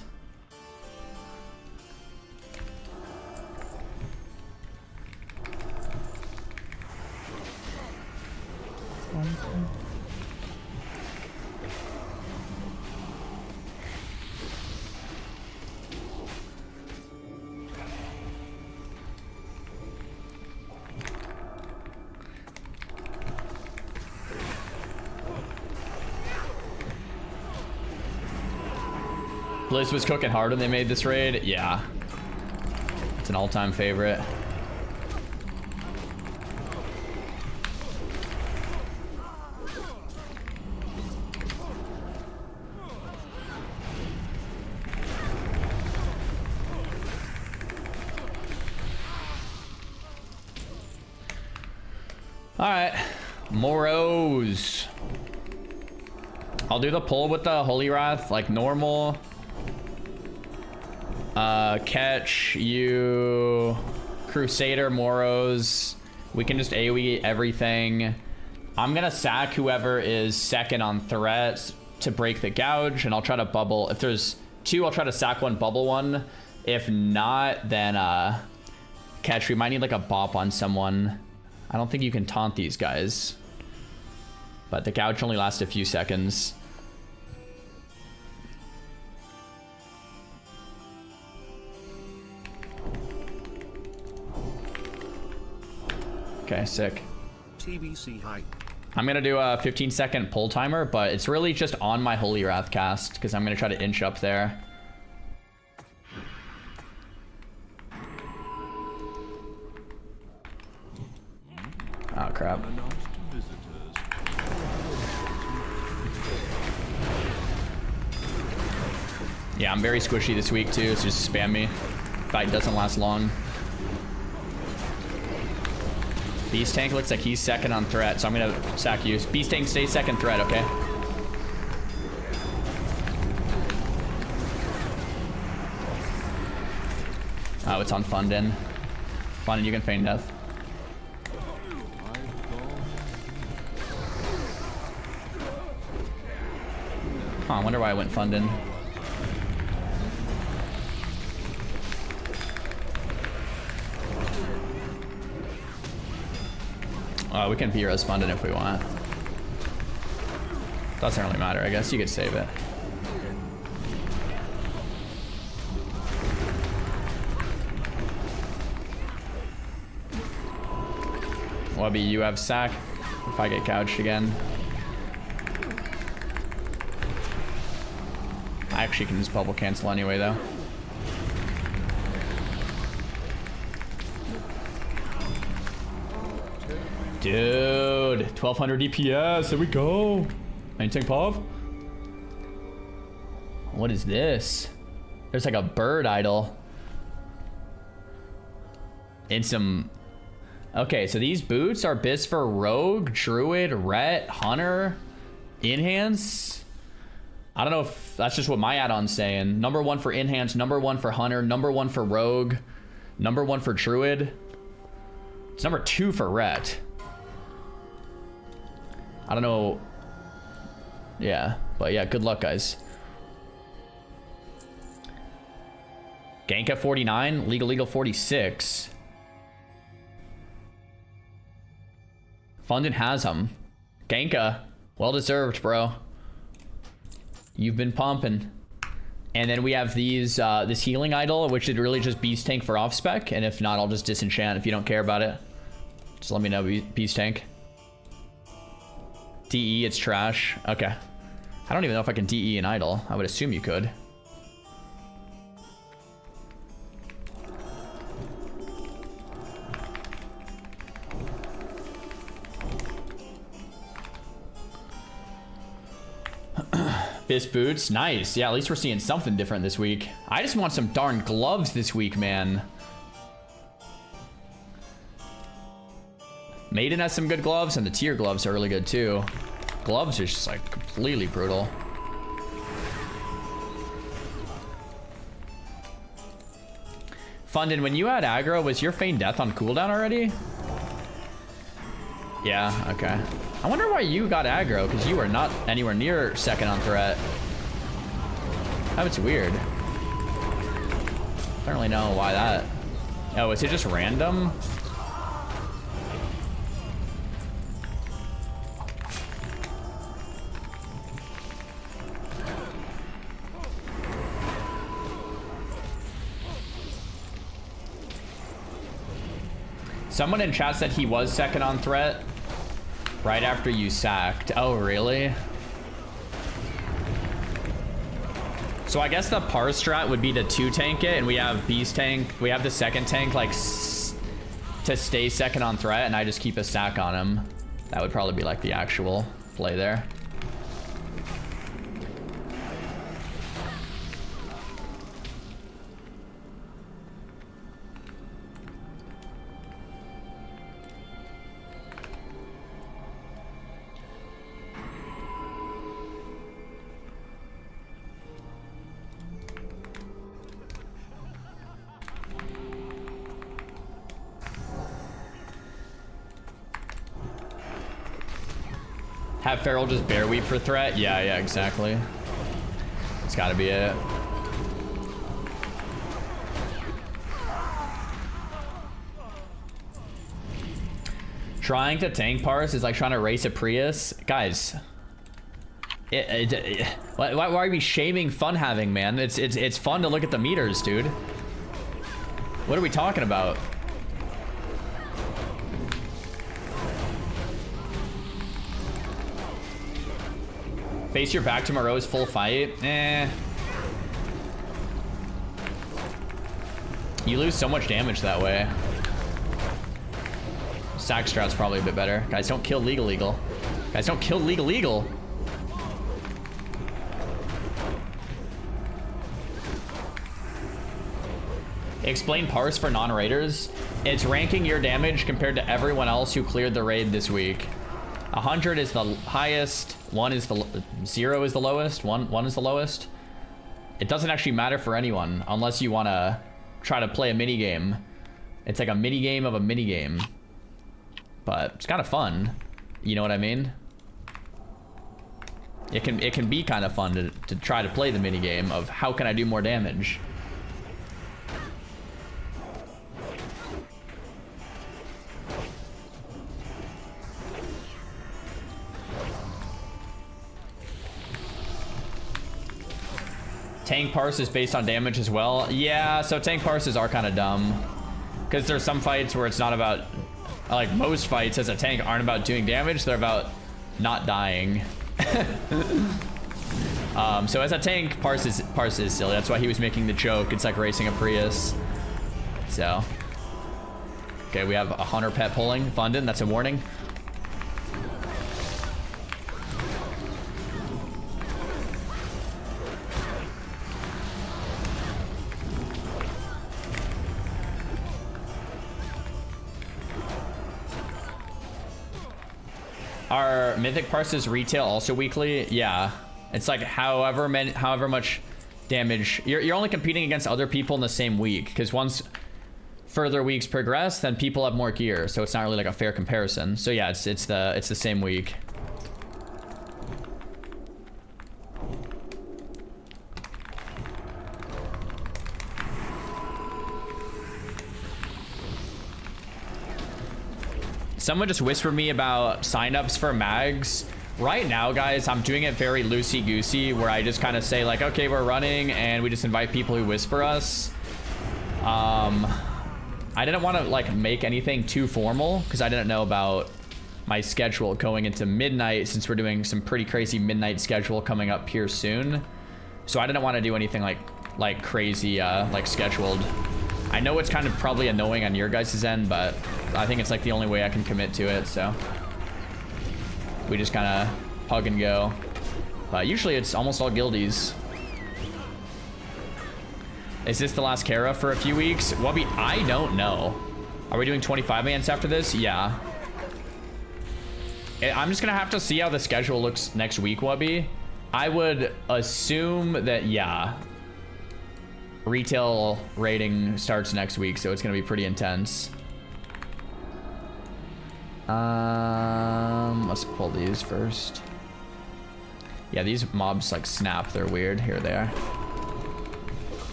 Speaker 1: Blizz was cooking hard when they made this raid. Yeah. It's an all-time favorite. All right, Moroes. I'll do the pull with the Holy Wrath like normal. Catch you, Crusader, Moroes. We can just AoE everything. I'm gonna sack whoever is second on threats to break the gouge, and I'll try to bubble. If there's two, I'll try to sack one, bubble one. If not, then catch. We might need like a bop on someone. I don't think you can taunt these guys, but the gouge only lasts a few seconds. Okay, sick.
Speaker 2: TBC hype.
Speaker 1: I'm gonna do a 15-second pull timer, but it's really just on my Holy Wrath cast because I'm gonna try to inch up there. Oh crap. Yeah, I'm very squishy this week too, so just spam me. Fight doesn't last long. Beast Tank looks like he's second on threat, so I'm gonna sack you. Beast Tank stays second threat, okay? Oh, it's on Fundin. Fundin, you can feign death. Huh, I wonder why I went Fundin. We can Heroes Fundin if we want. Doesn't really matter, I guess. You could save it. Wubby, you have sack if I get couched again. I actually can just bubble cancel anyway, though. Dude, 1200 DPS, there we go. Maintankpov. What is this? There's like a bird idol. And some... Okay, so these boots are bits for Rogue, Druid, Ret, Hunter, Enhance. I don't know if that's just what my add-on's saying. Number 1 for Enhance, number 1 for Hunter, number 1 for Rogue, number 1 for Druid. It's number 2 for Ret. I don't know. Yeah, but yeah, good luck, guys. Gank at 49, Legal 46. Fundin has him. Ganka, well deserved, bro. You've been pumping. And then we have these, this healing idol, which is really just Beast Tank for off spec. And if not, I'll just disenchant if you don't care about it. Just let me know, Beast Tank. DE, it's trash. Okay. I don't even know if I can DE an idol. I would assume you could. Fist boots, nice. Yeah, at least we're seeing something different this week. I just want some darn gloves this week, man. Maiden has some good gloves, and the tier gloves are really good too. Gloves are just like completely brutal. Fundin, when you had aggro, was your feign death on cooldown already? Yeah, okay. I wonder why you got aggro, because you were not anywhere near second on threat. Oh, it's weird. I don't really know why that. Oh, is it just random? Someone in chat said he was second on threat right after you sacked. Oh, really? So I guess the par strat would be to 2-tank it, and we have beast tank. We have the second tank like to stay second on threat, and I just keep a stack on him. That would probably be like the actual play there. Have Feral just bear weep for threat? Yeah, exactly. It's gotta be it. Trying to tank parse is like trying to race a Prius. Guys, why are we shaming fun having, man? It's fun to look at the meters, dude. What are we talking about? Face your back to Moroes full fight? Eh. You lose so much damage that way. Sack strat's probably a bit better. Guys, don't kill legal. Guys, don't kill legal. Explain parse for non-raiders. It's ranking your damage compared to everyone else who cleared the raid this week. 100 is the highest, 0 is the lowest, 1 is the lowest. It doesn't actually matter for anyone unless you want to try to play a mini game. It's like a mini game of a mini game, but it's kind of fun. You know what I mean? It can be kind of fun to try to play the mini game of how can I do more damage. Tank parse is based on damage as well. Yeah, so tank parses are kind of dumb. Because there's some fights where it's not about... Like, most fights as a tank aren't about doing damage. They're about not dying. So as a tank, parse is silly. That's why he was making the joke. It's like racing a Prius. So. Okay, we have a Hunter pet pulling. Fundin, that's a warning. Are mythic parses retail also weekly? Yeah, it's like however much damage you're only competing against other people in the same week, because once further weeks progress, then people have more gear, so it's not really like a fair comparison. So yeah, it's the same week. Someone just whispered me about signups for mags. Right now, guys, I'm doing it very loosey-goosey, where I just kind of say like, okay, we're running, and we just invite people who whisper us. I didn't want to like make anything too formal because I didn't know about my schedule going into midnight, since we're doing some pretty crazy midnight schedule coming up here soon. So I didn't want to do anything like crazy like scheduled. I know it's kind of probably annoying on your guys' end, but I think it's like the only way I can commit to it, so we just kind of hug and go. But usually it's almost all guildies. Is this the last Kara for a few weeks? Wubby, I don't know. Are we doing 25 mans after this? Yeah. I'm just gonna have to see how the schedule looks next week, Wubby. I would assume that, yeah, retail rating starts next week, so it's gonna be pretty intense. Let's pull these first. Yeah, these mobs like snap. They're weird. Here they are.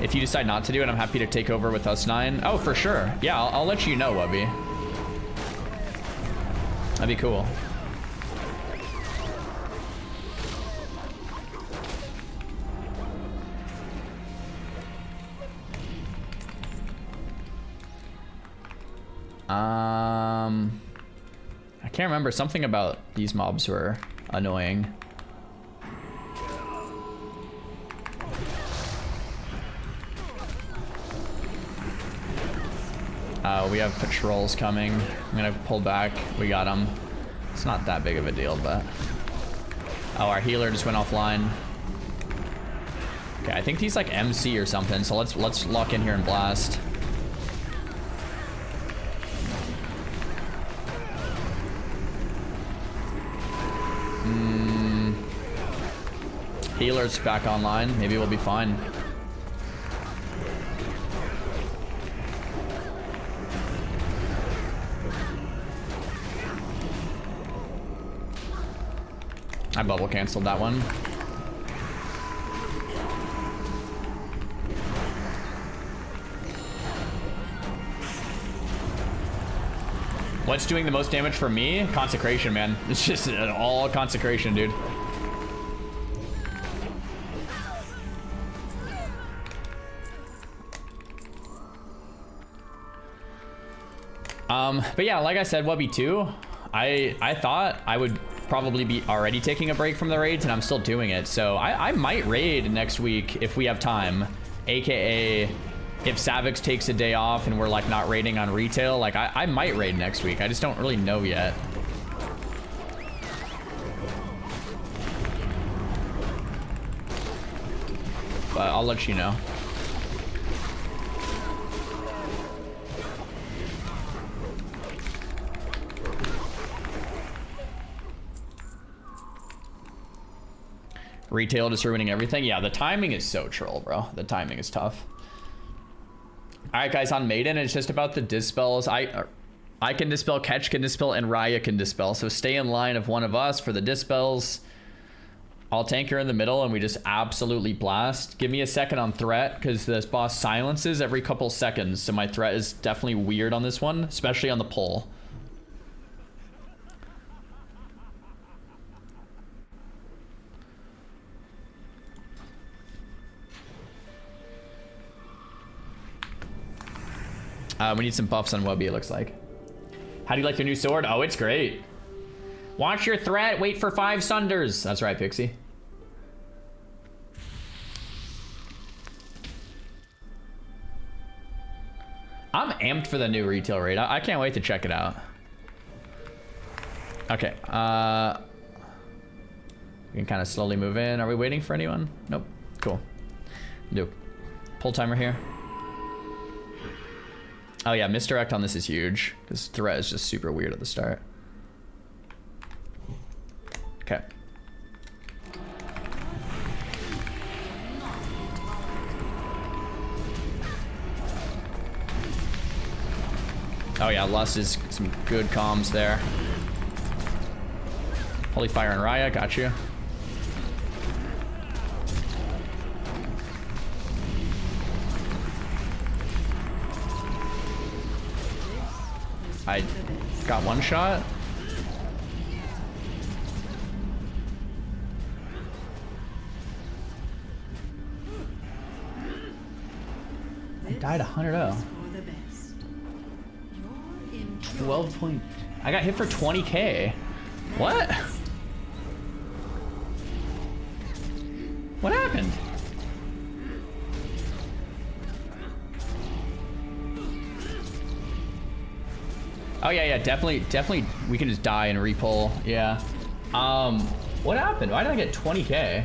Speaker 1: If you decide not to do it, I'm happy to take over with us 9. Oh, for sure. Yeah, I'll let you know, Wubby. That'd be cool. I can't remember, something about these mobs were annoying. We have patrols coming. I'm gonna pull back. We got them. It's not that big of a deal, but... Oh, our healer just went offline. Okay, I think he's like MC or something, so let's lock in here and blast. Healer's back online. Maybe we'll be fine. I bubble canceled that one. What's doing the most damage for me? Consecration, man. It's just all consecration, dude. But yeah, like I said, 1v2, I thought I would probably be already taking a break from the raids, and I'm still doing it. So I might raid next week if we have time, aka if Savix takes a day off and we're like not raiding on retail. Like I might raid next week. I just don't really know yet. But I'll let you know. Retail just ruining everything. Yeah, the timing is so troll, bro. The timing is tough. All right, guys, on Maiden, it's just about the dispels. I can dispel, Ketch can dispel, and Raya can dispel. So stay in line of one of us for the dispels. I'll tank her in the middle, and we just absolutely blast. Give me a second on threat, because this boss silences every couple seconds. So my threat is definitely weird on this one, especially on the pull. We need some buffs on Wubby, it looks like. How do you like your new sword? Oh, it's great. Watch your threat, wait for 5 sunders. That's right, Pixie. I'm amped for the new retail raid. I can't wait to check it out. Okay, we can kind of slowly move in. Are we waiting for anyone? Nope, cool. Do pull timer here. Oh yeah, misdirect on this is huge, because threat is just super weird at the start. Okay. Oh yeah, Lust is some good comms there. Holy Fire and Raya, got you. I got one shot. I died 100-0. 12 point. I got hit for 20k. What? What happened? Oh yeah, definitely we can just die and repull. Yeah. What happened? Why did I get 20k?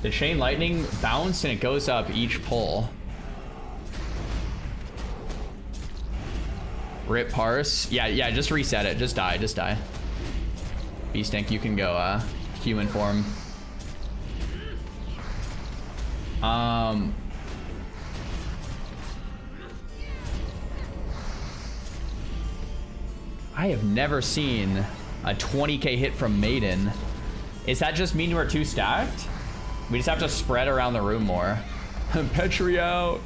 Speaker 1: The chain lightning bounce and it goes up each pull. Rip parse. Yeah, just reset it. Just die. Beast Tank, you can go human form. I have never seen a 20k hit from Maiden. Does that just mean we're too stacked? We just have to spread around the room more. Petri out.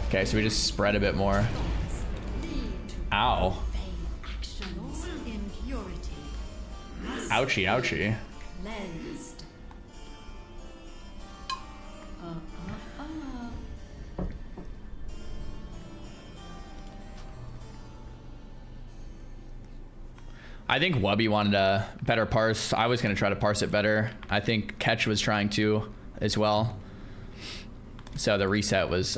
Speaker 1: Okay, so we just spread a bit more. Ow. Ouchie, ouchie. I think Wubby wanted a better parse. I was going to try to parse it better. I think Ketch was trying to as well. So the reset was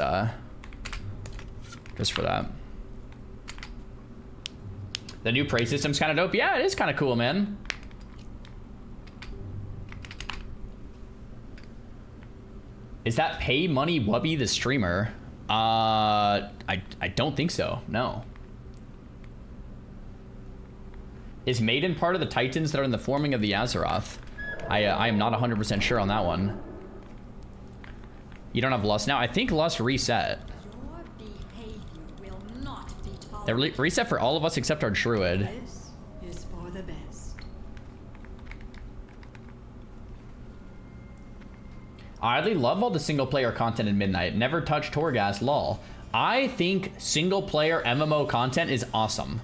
Speaker 1: just for that. The new prey system's kind of dope. Yeah, it is kind of cool, man. Is that Pay Money Wubby the streamer? I don't think so. No. Is Maiden part of the Titans that are in the forming of the Azeroth? I am not 100% sure on that one. You don't have Lust now? I think Lust reset. They reset for all of us except our Druid.
Speaker 4: This is for the best.
Speaker 1: I really love all the single player content in Midnight. Never touched Torghast, lol. I think single player MMO content is awesome.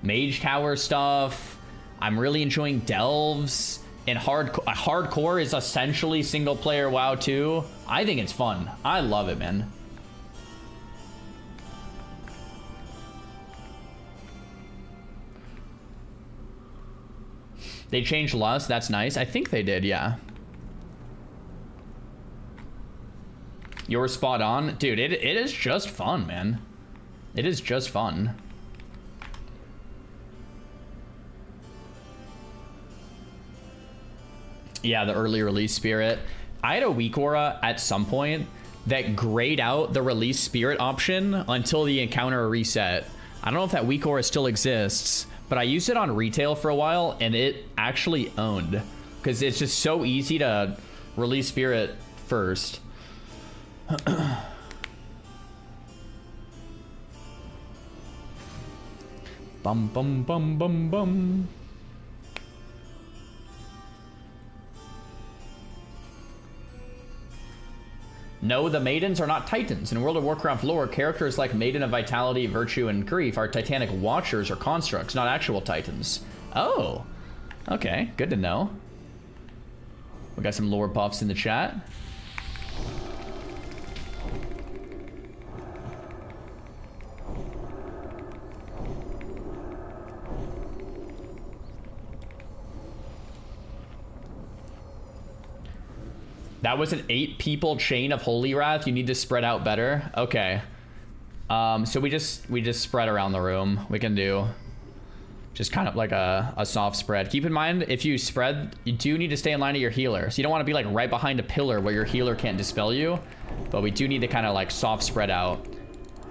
Speaker 1: Mage Tower stuff. I'm really enjoying Delves. And hardcore is essentially single player WoW too. I think it's fun. I love it, man. They changed Lust. That's nice. I think they did, yeah. You were spot on. Dude, it is just fun, man. It is just fun. Yeah, the early release spirit. I had a weak aura at some point that grayed out the release spirit option until the encounter reset. I don't know if that weak aura still exists, but I used it on retail for a while and it actually owned because it's just so easy to release spirit first. Bum bum bum bum bum. No, the Maidens are not Titans. In World of Warcraft lore, characters like Maiden of Vitality, Virtue, and Grief are Titanic Watchers or constructs, not actual Titans. Oh, okay, good to know. We got some lore buffs in the chat. That was an 8-people chain of Holy Wrath. You need to spread out better. Okay. So we just spread around the room. We can do just kind of like a soft spread. Keep in mind, if you spread, you do need to stay in line of your healer. So you don't want to be like right behind a pillar where your healer can't dispel you. But we do need to kind of like soft spread out.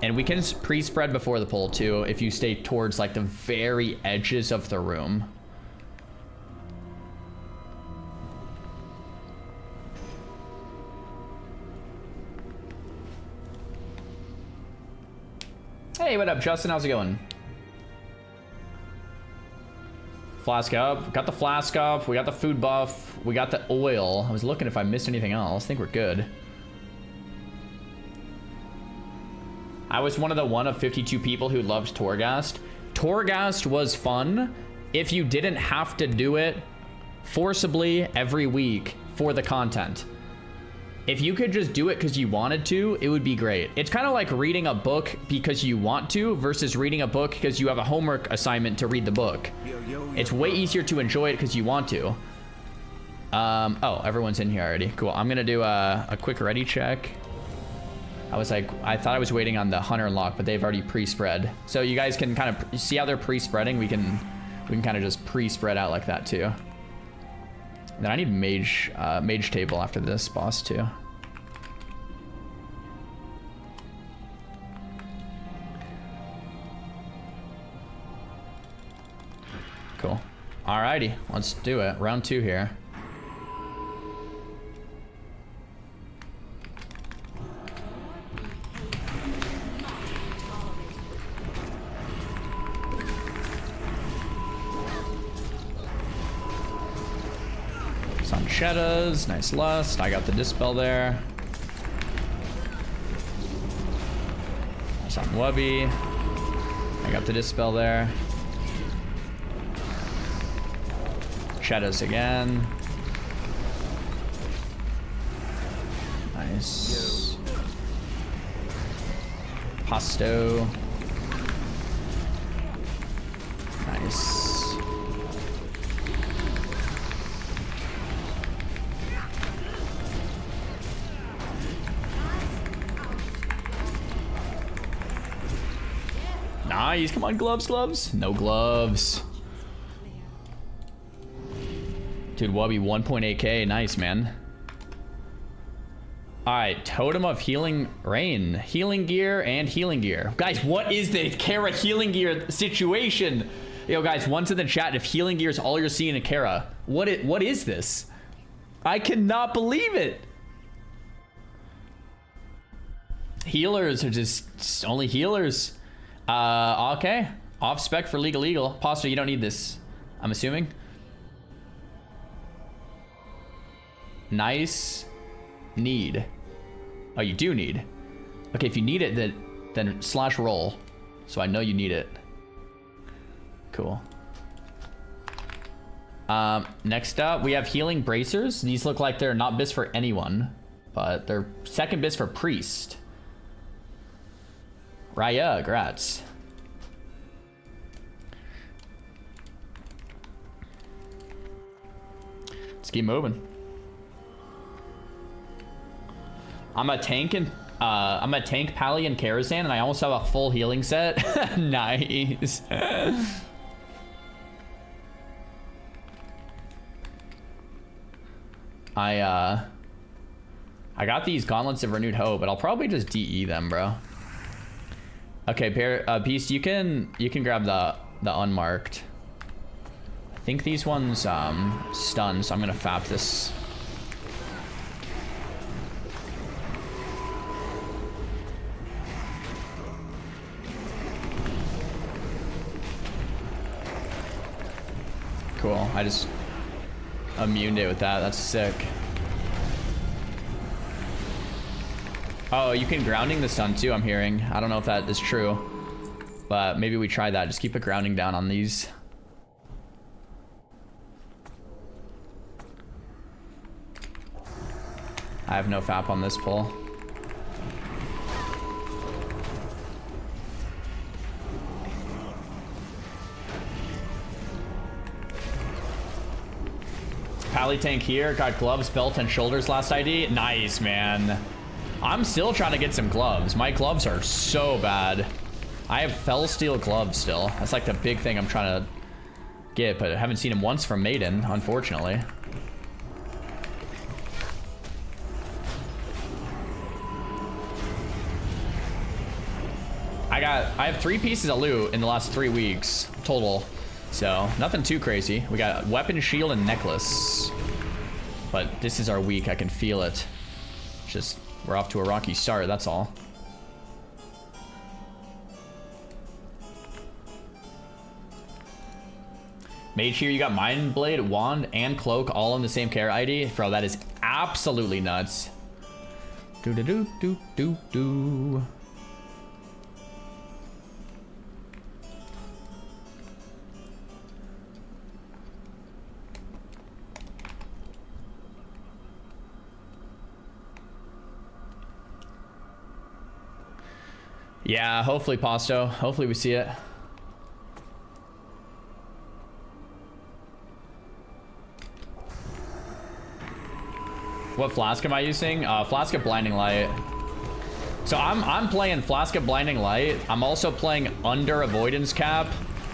Speaker 1: And we can pre-spread before the pull too if you stay towards like the very edges of the room. Hey, what up, Justin? How's it going? Flask up. Got the flask up. We got the food buff. We got the oil. I was looking if I missed anything else. I think we're good. I was one of 52 people who loved Torghast. Torghast was fun if you didn't have to do it forcibly every week for the content. If you could just do it because you wanted to, it would be great. It's kind of like reading a book because you want to versus reading a book because you have a homework assignment to read the book. It's way easier to enjoy it because you want to. Oh, everyone's in here already. Cool. I'm going to do a quick ready check. I thought I was waiting on the hunter lock, but they've already pre-spread. So you guys can kind of see how they're pre-spreading. We can kind of just pre-spread out like that too. Then I need mage table after this boss too. Cool. Alrighty, let's do it. Round 2 here. Sanchetas, nice lust. I got the dispel there. Nice on Wubby. I got the dispel there. Chetas again. Nice. Pasto. Nice. Nice. Come on, gloves, gloves. No gloves. Dude, Wubby, 1.8k. Nice, man. Alright, Totem of Healing Rain. Healing gear and healing gear. Guys, what is the Kara healing gear situation? Yo, guys, once in the chat, if healing gear is all you're seeing in Kara, what is this? I cannot believe it. Healers are just only healers. Okay. Off spec for legal. Pasta, you don't need this, I'm assuming. Nice. Need. Oh, you do need. Okay, if you need it, then slash roll. So I know you need it. Cool. Next up, we have healing bracers. These look like they're not bis for anyone, but they're second bis for priest. Raya, grats. Let's keep moving. I'm a tank Pally and Karazhan, and I almost have a full healing set. Nice. I got these gauntlets of renewed hope, but I'll probably just DE them, bro. Okay, Beast, you can grab the unmarked. I think these ones stun, so I'm gonna fap this. Cool. I just immuned it with that. That's sick. Oh, you can grounding the stun too, I'm hearing. I don't know if that is true, but maybe we try that. Just keep it grounding down on these. I have no FAP on this pull. Pally tank here, got gloves, belt, and shoulders last ID. Nice, man. I'm still trying to get some gloves. My gloves are so bad. I have fell steel gloves still. That's like the big thing I'm trying to get, but I haven't seen him once from Maiden, unfortunately. I have 3 pieces of loot in the last 3 weeks total. So, nothing too crazy. We got weapon, shield, and necklace. But this is our week. I can feel it. Just, we're off to a rocky start, that's all. Mage here, you got Mind Blade, Wand, and Cloak all on the same care ID. Bro, that is absolutely nuts. Do-do-do-do-do-do. Yeah, hopefully, Pasto. Hopefully we see it. What flask am I using? Flask of Blinding Light. So I'm playing Flask of Blinding Light. I'm also playing under Avoidance Cap,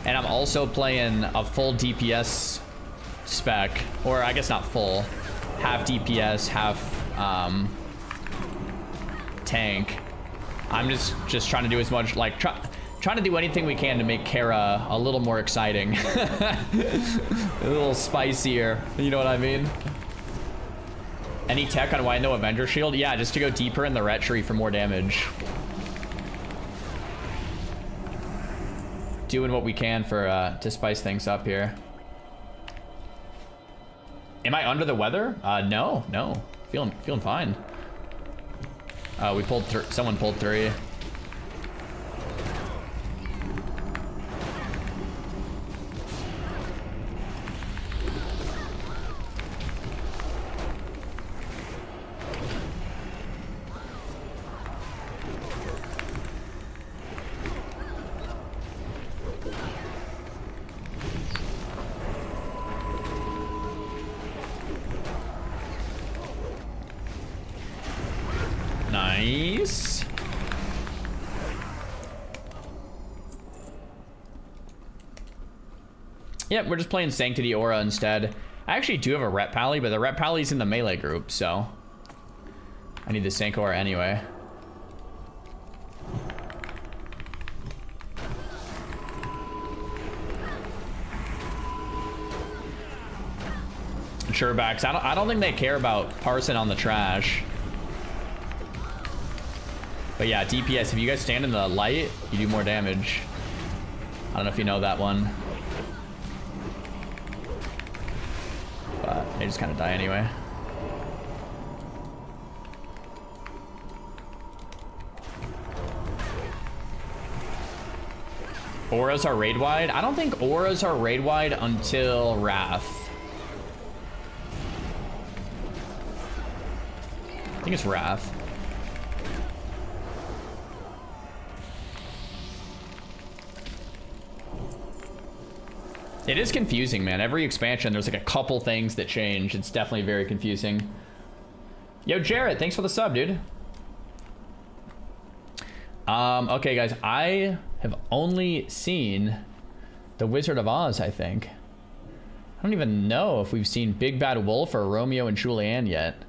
Speaker 1: and I'm also playing a full DPS spec, or I guess not full, half DPS, half tank. I'm just trying to do as much, like, trying to do anything we can to make Kara a little more exciting. A little spicier, you know what I mean? Any tech on why no Avenger Shield? Yeah, just to go deeper in the ret tree for more damage. Doing what we can for to spice things up here. Am I under the weather? No. Feeling fine. We pulled someone pulled 3. Nice. Yeah, we're just playing Sanctity Aura instead. I actually do have a Rep Pally, but the Rep Pally's in the melee group, so I need the Sank Aura anyway. Surebacks. I don't think they care about parsing on the trash. But yeah, DPS, if you guys stand in the light, you do more damage. I don't know if you know that one. But they just kind of die anyway. Auras are raid wide? I don't think auras are raid wide until Wrath. I think it's Wrath. It is confusing, man. Every expansion, there's like a couple things that change. It's definitely very confusing. Yo, Jarrett, thanks for the sub, dude. Okay, guys, I have only seen The Wizard of Oz, I think. I don't even know if we've seen Big Bad Wolf or Romeo and Juliet yet.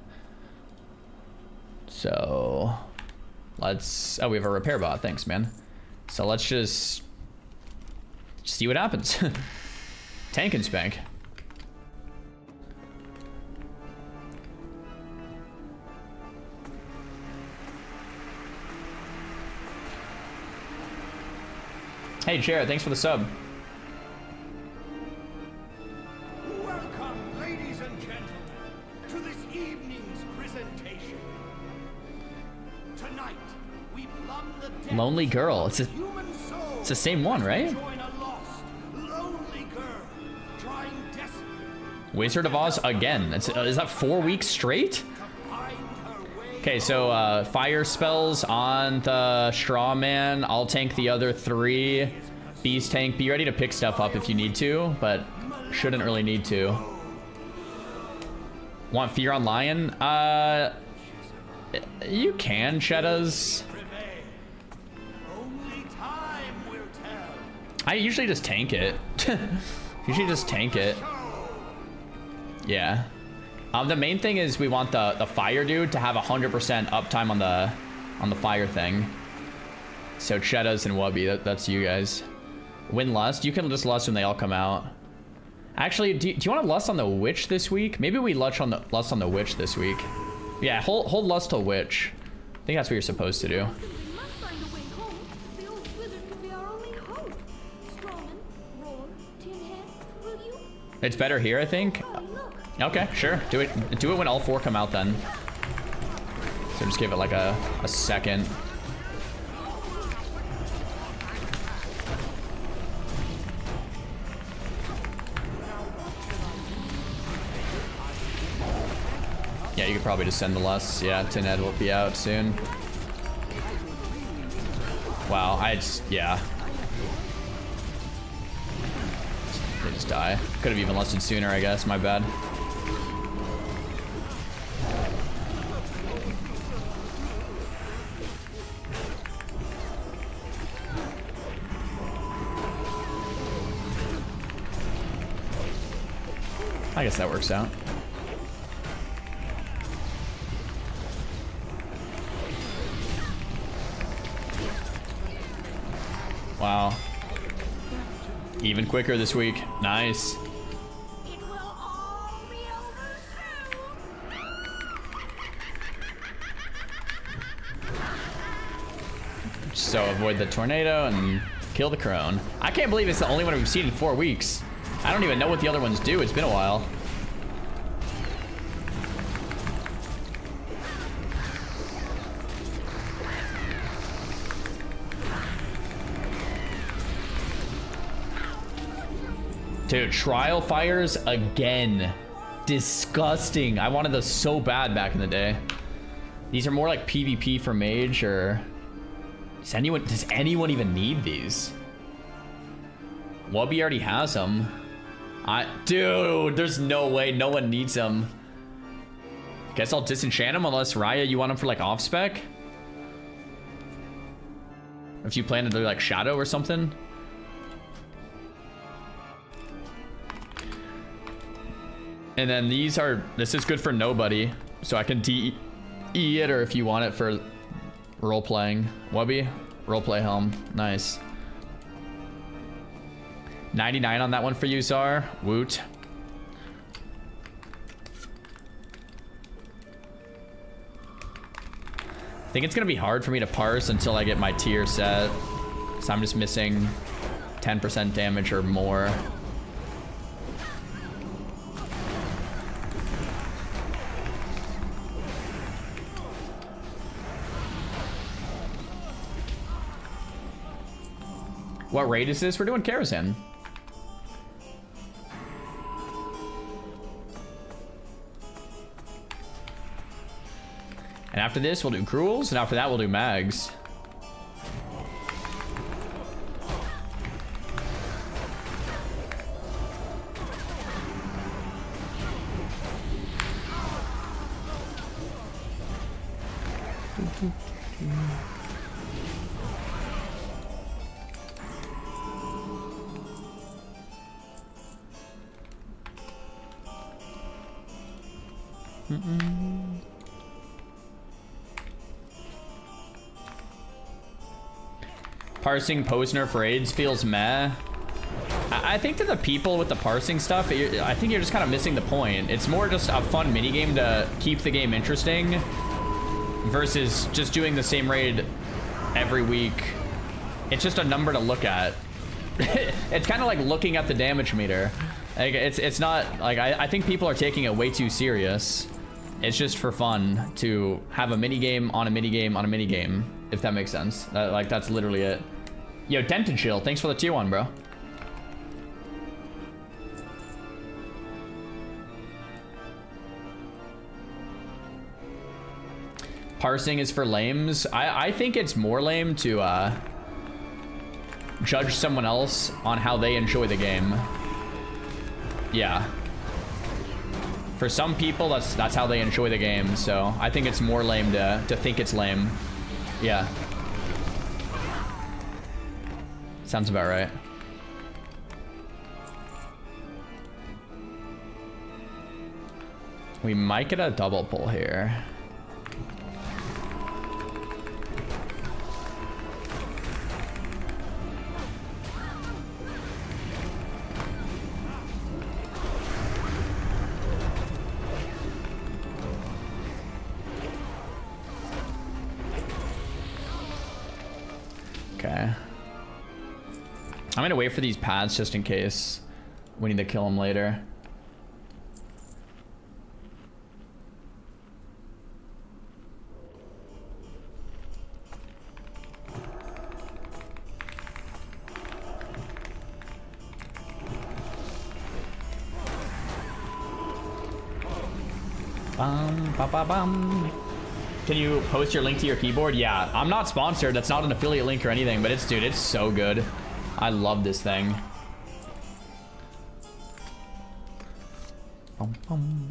Speaker 1: So let's, oh, we have a repair bot. Thanks, man. So let's just see what happens. Tank and spank. Hey, Jared, thanks for the sub.
Speaker 5: Welcome, ladies and gentlemen, to this evening's presentation. Tonight, we plumb the depths
Speaker 1: Lonely Girl.
Speaker 5: of human soul.
Speaker 1: It's the same one, right?
Speaker 5: Join a lost, lonely girl, trying desperately
Speaker 1: Wizard of Oz again. Is that 4 weeks straight?
Speaker 5: to find her way.
Speaker 1: Okay, so fire spells on the straw man. I'll tank the other 3. Beast tank. Be ready to pick stuff up if you need to, but shouldn't really need to. Want Fear on Lion? You can, Cheddahs.
Speaker 5: Only time will tell.
Speaker 1: I usually just tank it. Usually just tank it. Yeah. The main thing is we want the fire dude to have 100% uptime on the fire thing. So Cheddahs and Wubby, that's you guys. Win Lust. You can just Lust when they all come out. Actually, do you want to Lust on the Witch this week? Maybe we Lust on the Witch this week. Yeah, hold Lust till Witch. I think that's what you're supposed to do.
Speaker 6: We must find a way home. The old wizard could be our only hope. Strawman, Roar, Tin Head, will you?
Speaker 1: It's better here, I think.
Speaker 6: Oh, look.
Speaker 1: Okay, sure. Do it when all 4 come out then. So just give it like a second. Yeah, you could probably just send the Lusts. Yeah, Tin Head will be out soon. Wow, yeah. They just die. Could have even lusted sooner, I guess. My bad. I guess that works out. Wow. Even quicker this week. Nice.
Speaker 6: It will all be over soon.
Speaker 1: So avoid the tornado and kill the Crone. I can't believe it's the only one we've seen in 4 weeks. I don't even know what the other ones do. It's been a while. Dude, trial fires again. Disgusting. I wanted those so bad back in the day. These are more like PvP for mage, or does anyone even need these? Wubby already has them. Dude, there's no way no one needs them. Guess I'll disenchant them unless Raya, you want them for like off spec? If you plan to do like Shadow or something. And then these are, this is good for nobody. So I can DE it, or if you want it for role playing. Wubby, role play helm. Nice. 99 on that one for you, Czar. Woot. I think it's gonna be hard for me to parse until I get my tier set. So I'm just missing 10% damage or more. What raid is this? We're doing Karazhan. And after this, we'll do Gruuls, and after that, we'll do Mags. Parsing post-nerf raids feels meh. I think to the people with the parsing stuff, I think you're just kind of missing the point. It's more just a fun minigame to keep the game interesting versus just doing the same raid every week. It's just a number to look at. It's kind of like looking at the damage meter. Like it's not like I think people are taking it way too serious. It's just for fun to have a minigame on a minigame on a minigame, if that makes sense. Like that's literally it. Yo, Dent and Chill, thanks for the tier 1, bro. Parsing is for lames. I think it's more lame to judge someone else on how they enjoy the game. Yeah. For some people, that's how they enjoy the game. So I think it's more lame to think it's lame. Yeah. Sounds about right. We might get a double pull here. Okay. I'm gonna wait for these paths just in case we need to kill them later. Bum, ba, ba, bum. Can you post your link to your keyboard? Yeah, I'm not sponsored. That's not an affiliate link or anything, but it's, dude, it's so good. I love this thing. Bum, bum.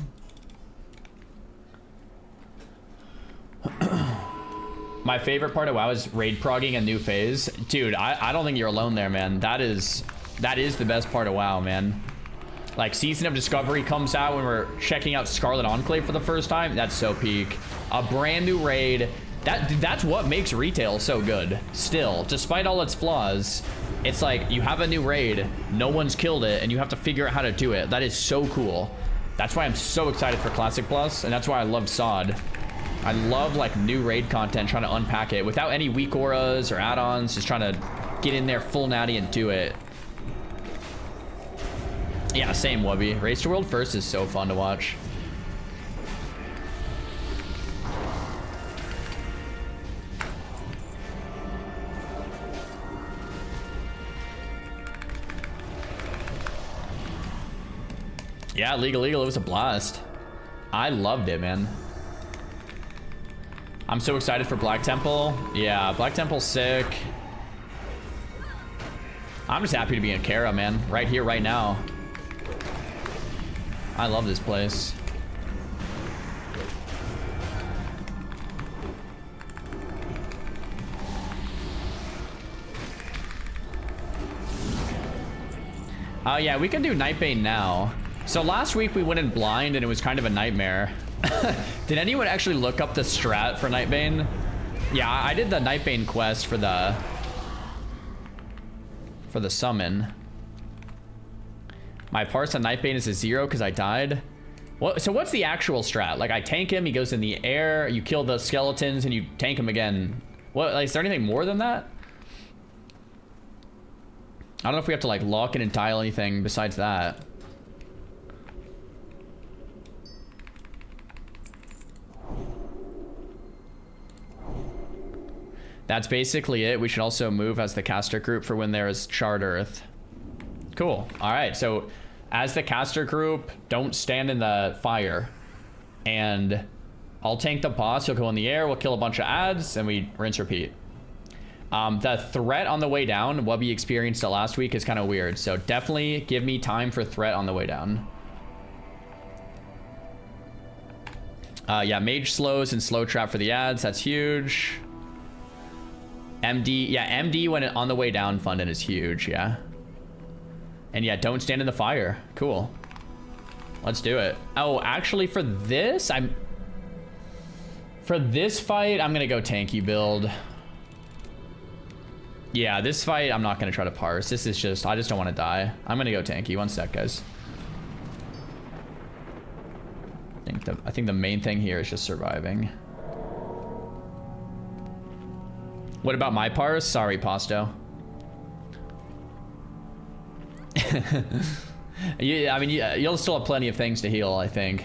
Speaker 1: My favorite part of WoW is raid progging a new phase. Dude, I don't think you're alone there, man. That is the best part of WoW, man. Like, Season of Discovery comes out when we're checking out Scarlet Enclave for the first time. That's so peak. A brand new raid. That's what makes retail so good. Still, despite all its flaws, it's like you have a new raid, no one's killed it, and you have to figure out how to do it. That is so cool. That's why I'm so excited for Classic Plus, and that's why I love SOD. I love like new raid content, trying to unpack it without any weak auras or add-ons, just trying to get in there full natty and do it. Yeah, same, Wubby. Race to World First is so fun to watch. Yeah, Legal, it was a blast. I loved it, man. I'm so excited for Black Temple. Yeah, Black Temple's sick. I'm just happy to be in Kara, man. Right here, right now. I love this place. Oh yeah, we can do Nightbane now. So last week we went in blind and it was kind of a nightmare. Did anyone actually look up the strat for Nightbane? Yeah, I did the Nightbane quest for the summon. My parse on Nightbane is a 0 because I died. What? So what's the actual strat? Like I tank him, he goes in the air, you kill the skeletons, and you tank him again. What? Like, is there anything more than that? I don't know if we have to like lock in and tile anything besides that. That's basically it. We should also move as the caster group for when there is Charred Earth. Cool. All right. So as the caster group, don't stand in the fire. And I'll tank the boss. He'll go in the air. We'll kill a bunch of ads. And we rinse, repeat. The threat on the way down, Wubby experienced it last week, is kind of weird. So definitely give me time for threat on the way down. Yeah, mage slows and slow trap for the ads. That's huge. MD, yeah, MD when on the way down funded is huge, yeah. And yeah, don't stand in the fire. Cool. Let's do it. Oh, actually for this, for this fight, I'm gonna go tanky build. Yeah, this fight, I'm not gonna try to parse. This is just, I just don't want to die. I'm gonna go tanky. One sec, guys. I think the main thing here is just surviving. What about my parse? Sorry, Pasto. Yeah, I mean, you'll still have plenty of things to heal, I think.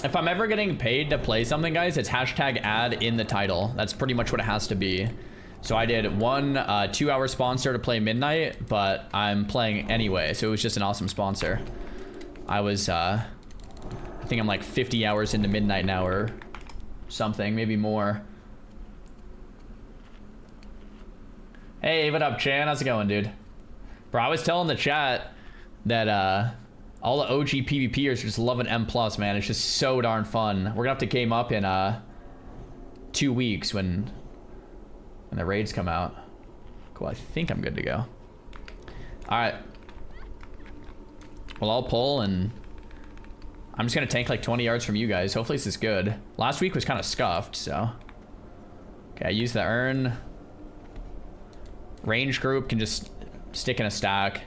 Speaker 1: If I'm ever getting paid to play something, guys, it's hashtag ad in the title. That's pretty much what it has to be. So I did one 2-hour sponsor to play Midnight, but I'm playing anyway, so it was just an awesome sponsor. I was, I think I'm like 50 hours into Midnight now or something, maybe more. Hey, what up, Chan? How's it going, dude? Bro, I was telling the chat that all the OG PvPers just loving M+, man. It's just so darn fun. We're gonna have to game up in 2 weeks when the raids come out. Cool, I think I'm good to go. Alright. Well, I'll pull and I'm just gonna tank like 20 yards from you guys. Hopefully this is good. Last week was kind of scuffed, so. Okay, I use the urn. Range group can just stick in a stack.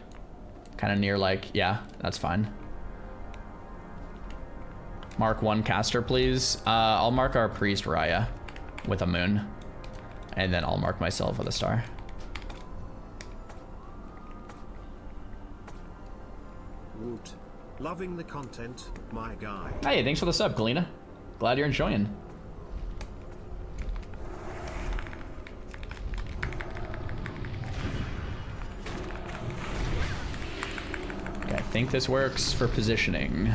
Speaker 1: Kind of near like, yeah, that's fine. Mark 1 caster, please. I'll mark our priest Raya with a moon. And then I'll mark myself with a star.
Speaker 2: Woot. Loving the content, my guy.
Speaker 1: Hey, thanks for the sub, Galena. Glad you're enjoying. Okay, I think this works for positioning.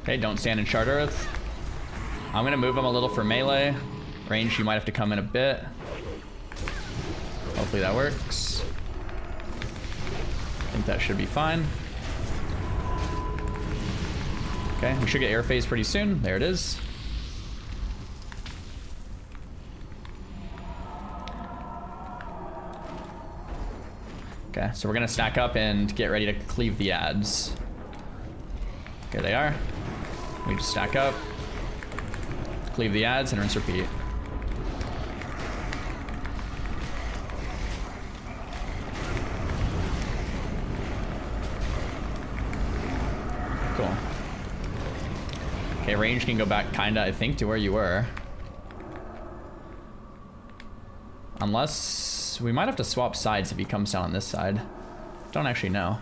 Speaker 1: Okay, don't stand in Charred Earth. I'm gonna move him a little for melee. Range, you might have to come in a bit. Hopefully that works. I think that should be fine. Okay, we should get air phase pretty soon. There it is. Okay, so we're gonna stack up and get ready to cleave the ads. Here they are. We just stack up, cleave the ads, and rinse repeat. Cool. Okay, range can go back kinda, I think, to where you were. Unless, we might have to swap sides if he comes down on this side. Don't actually know.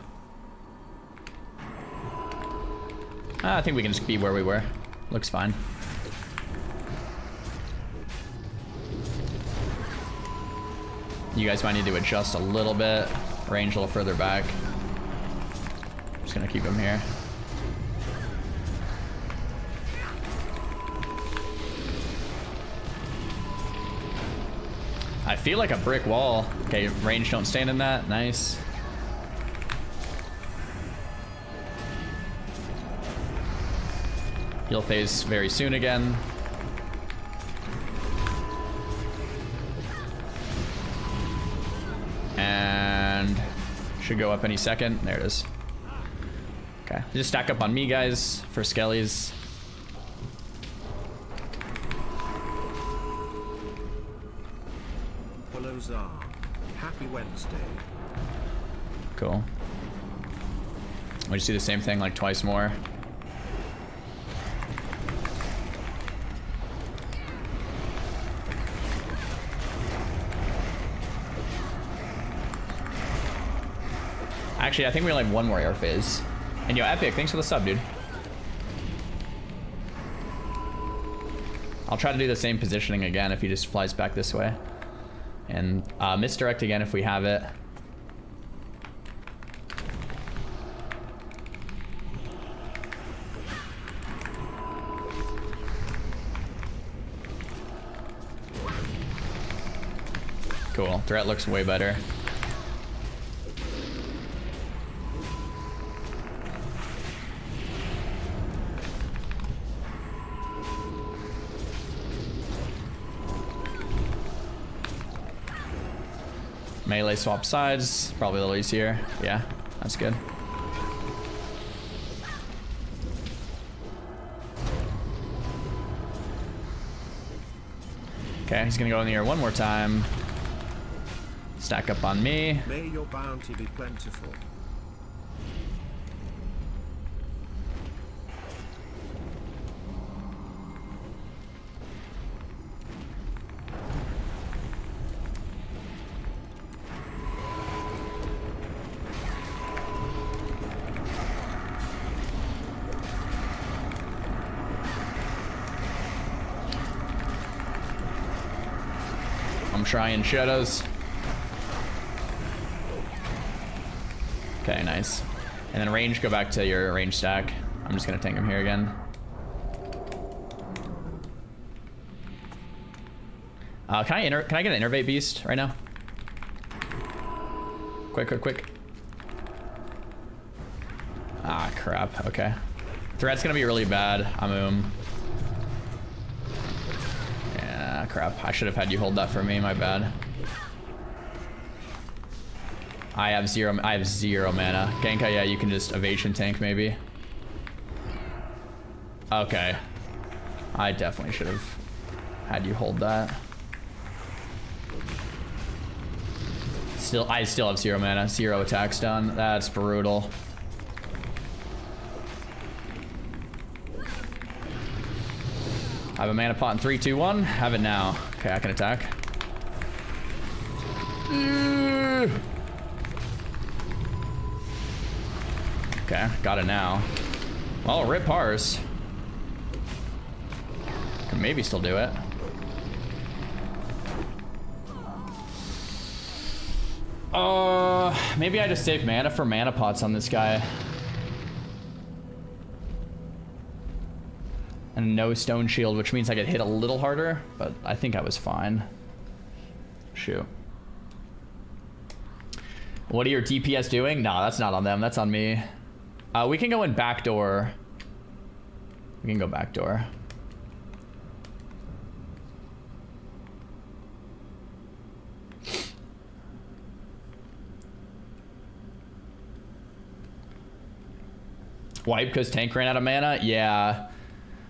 Speaker 1: I think we can just be where we were. Looks fine. You guys might need to adjust a little bit. Range a little further back. Just gonna keep him here. I feel like a brick wall. Okay, range don't stand in that. Nice. Heal phase very soon again. And should go up any second. There it is. Okay, just stack up on me, guys, for skellies.
Speaker 2: Hello Czar. Happy Wednesday.
Speaker 1: Cool. We just do the same thing like twice more. Actually, I think we only have one more air phase. And yo, Epic, thanks for the sub, dude. I'll try to do the same positioning again if he just flies back this way. And misdirect again if we have it. Cool, threat looks way better. Melee swap sides, probably a little easier. Yeah, that's good. Okay, he's gonna go in the air one more time. Stack up on me.
Speaker 2: May your bounty be plentiful.
Speaker 1: I'm trying shadows. Okay, nice. And then range, go back to your range stack. I'm just gonna tank him here again. Can I get an Innervate Beast right now? Quick, quick, quick. Ah, crap. Okay. Threat's gonna be really bad. Yeah, crap. I should have had you hold that for me. My bad. I have zero mana. Genka, yeah, you can just evasion tank maybe. Okay. I definitely should have had you hold that. I still have 0 mana, 0 attacks done. That's brutal. I have a mana pot in 3, 2, 1. Have it now. Okay, I can attack. Okay, got it now. Well, rip Pars. Can maybe still do it. Maybe I just save mana for mana pots on this guy. And no stone shield, which means I get hit a little harder, but I think I was fine. Shoot. What are your DPS doing? No, that's not on them, that's on me. We can go in back door. We can go back door. Wipe because tank ran out of mana? Yeah.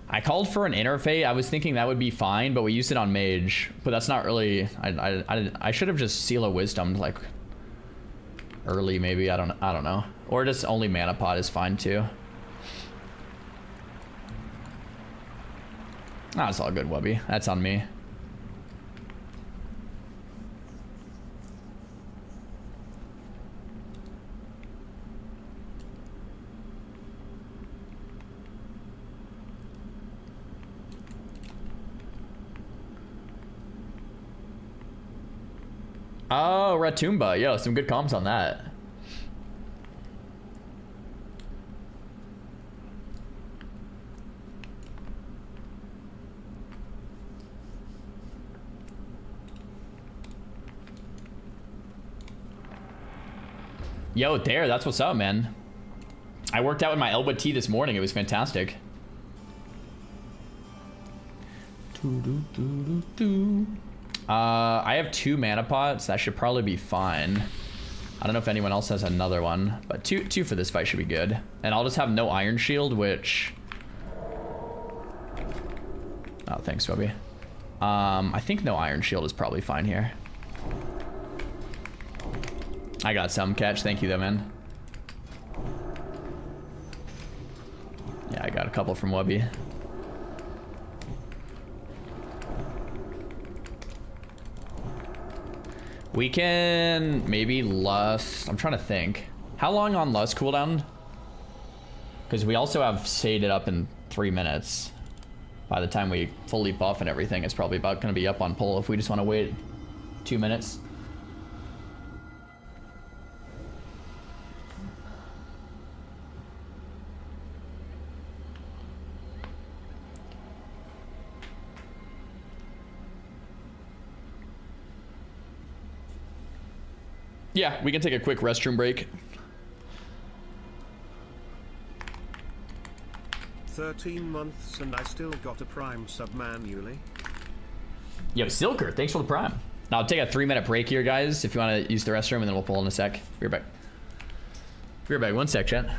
Speaker 1: I called for an interfate. I was thinking that would be fine, but we used it on mage. But that's not really... I should have just Seal of Wisdomed, like, early maybe. I don't know. Or just only mana pot is fine too. Ah, it's all good, Wubby. That's on me. Oh, Ratumba. Yo, some good comms on that. Yo, there, that's what's up, man. I worked out with my Elwood tea this morning. It was fantastic. I have 2 mana pots. That should probably be fine. I don't know if anyone else has another one, but two for this fight should be good. And I'll just have no Iron Shield, which... Oh, thanks, Bobby. I think no Iron Shield is probably fine here. I got some catch. Thank you, though, man. Yeah, I got a couple from Wubby. We can maybe Lust. I'm trying to think. How long on Lust cooldown? Because we also have Sated up in 3 minutes. By the time we fully buff and everything, it's probably about going to be up on pull if we just want to wait 2 minutes. Yeah, we can take a quick restroom break.
Speaker 2: 13 months and I still got a prime sub manually.
Speaker 1: Yo, Silker, thanks for the prime. Now I'll take a 3-minute break here, guys, if you want to use the restroom, and then we'll pull in a sec. Be right back. Be right back. 1 sec, chat.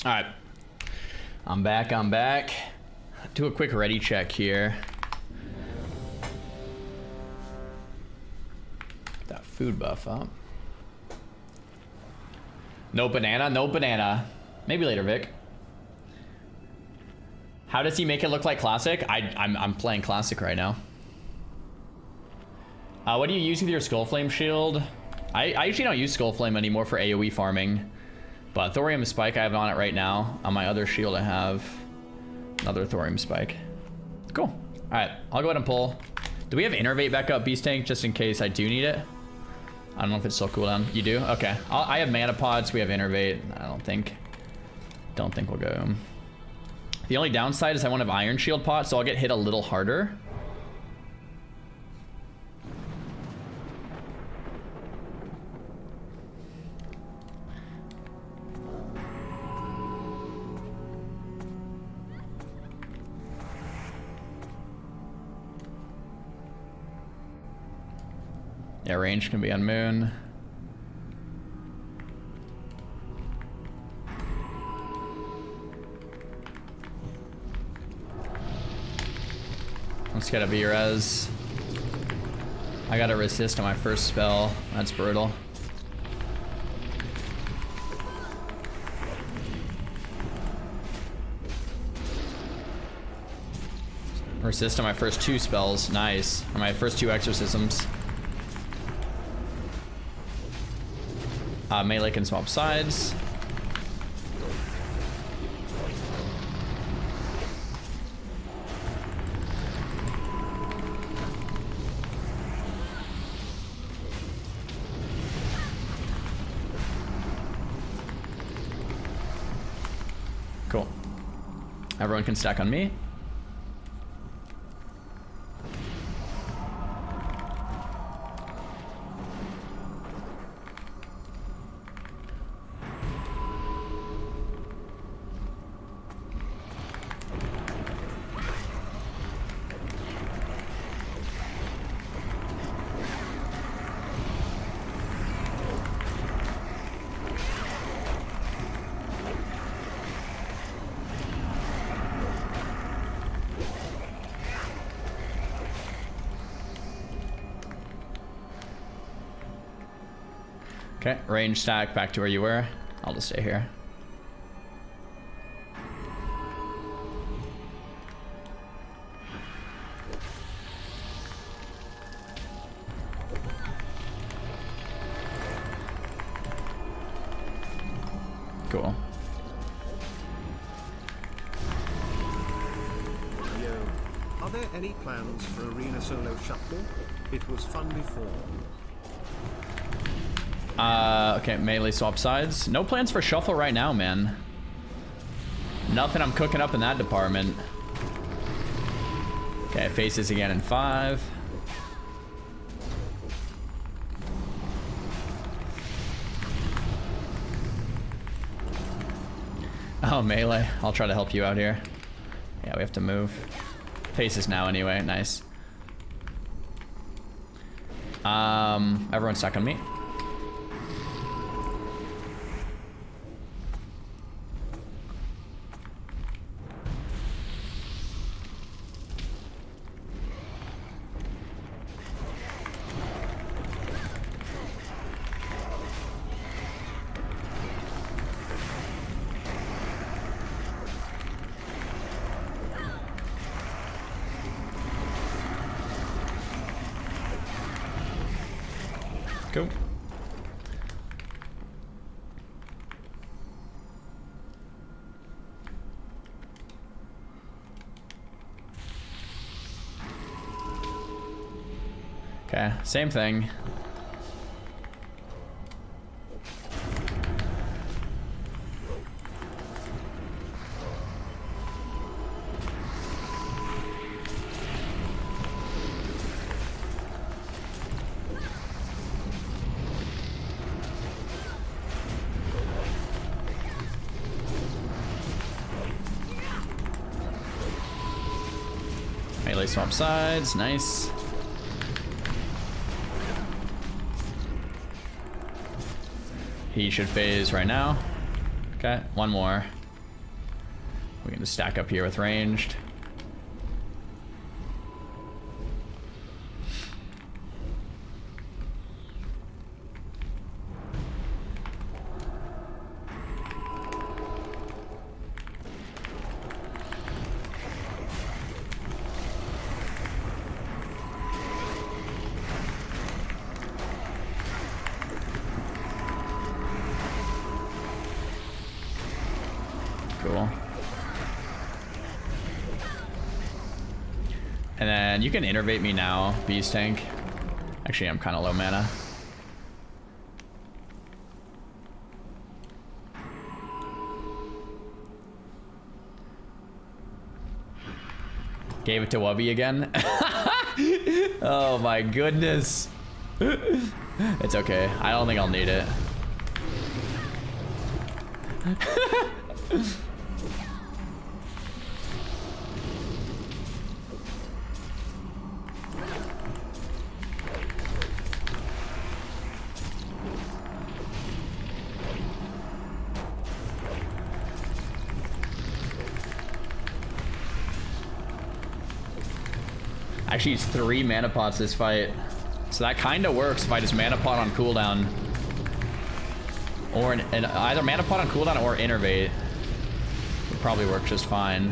Speaker 1: All right, I'm back. Do a quick ready check here. Get that food buff up. No banana. Maybe later, Vic. How does he make it look like classic? I'm playing classic right now. What do you use with your Skullflame shield? I actually don't use Skullflame anymore for AoE farming. But Thorium Spike I have on it right now. On my other shield I have another Thorium Spike. Cool. Alright, I'll go ahead and pull. Do we have Innervate back up, Beast Tank, just in case I do need it? I don't know if it's still cooldown. You do? Okay. I have Mana Pods, we have Innervate. I don't think we'll go. The only downside is I won't have Iron Shield pot, so I'll get hit a little harder. Yeah, range can be on Moon. Let's get a V-Res. I got a resist on my first spell. That's brutal. Resist on my first 2 spells. Nice. On my first 2 exorcisms. Melee can swap sides. Cool. Everyone can stack on me. Okay, range stack back to where you were. I'll just stay here. Cool.
Speaker 2: Yo, are there any plans for Arena Solo Shuffle? It was fun before.
Speaker 1: Okay, melee swap sides. No plans for shuffle right now, man. Nothing I'm cooking up in that department. Okay, faces again in 5. Oh, melee. I'll try to help you out here. Yeah, we have to move. Faces now anyway. Nice. Everyone stuck on me. Cool. Okay, same thing. Melee swap sides, nice. He should phase right now. Okay, one more. We can just stack up here with ranged. Cool. And then you can innervate me now, Beast Tank. Actually, I'm kind of low mana. Gave it to Wubby again. Oh my goodness. It's okay. I don't think I'll need it. Actually used 3 mana pots this fight. So that kind of works if I just mana pot on cooldown. Or either mana pot on cooldown or innervate. Would probably work just fine.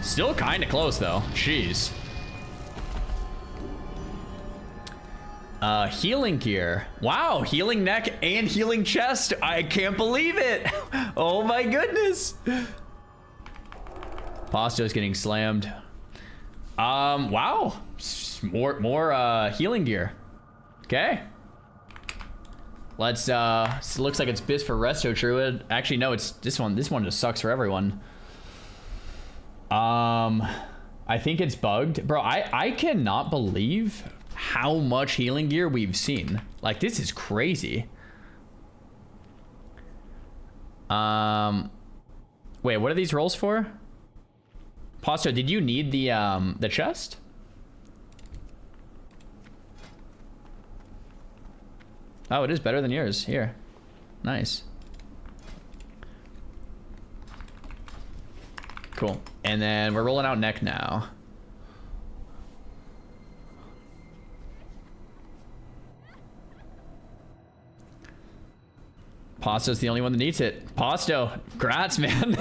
Speaker 1: Still kind of close though. Jeez. Healing gear. Wow, healing neck and healing chest. I can't believe it. Oh my goodness. Pasto's getting slammed. Wow. More healing gear. Okay. Let's so it looks like it's biz for Resto Druid. Actually, no, it's this one. This one just sucks for everyone. I think it's bugged. Bro, I cannot believe how much healing gear we've seen. Like, this is crazy. Wait, what are these rolls for? Pasto, did you need the chest? Oh, it is better than yours. Here. Nice. Cool. And then we're rolling out neck now. Pasto's the only one that needs it. Pasto, grats, man.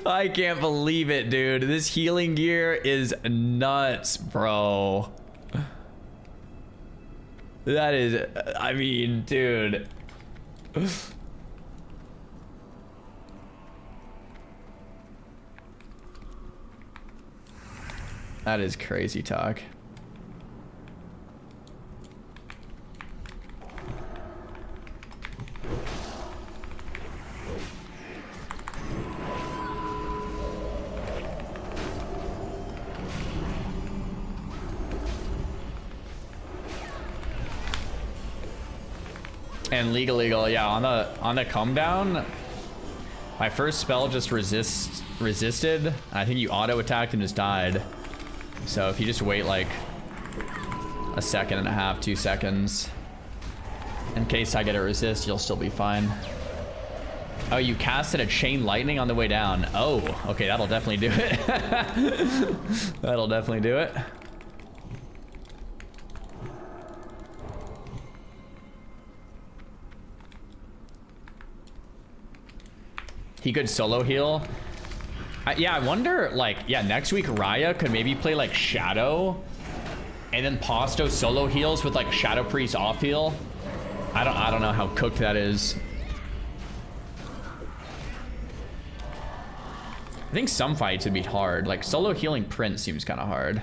Speaker 1: I can't believe it, dude. This healing gear is nuts, bro. That is, I mean, dude. That is crazy talk. And legal, yeah. On the come down, my first spell just resisted. I think you auto attacked and just died. So if you just wait like a second and a half, 2 seconds, in case I get a resist, you'll still be fine. Oh, you casted a chain lightning on the way down. Oh, okay, that'll definitely do it. That'll definitely do it. He could solo heal. Yeah, I wonder, like, yeah, next week Raya could maybe play like Shadow, and then Pasto solo heals with like Shadow Priest off heal. I don't know how cooked that is. I think some fights would be hard. Like solo healing Prince seems kind of hard.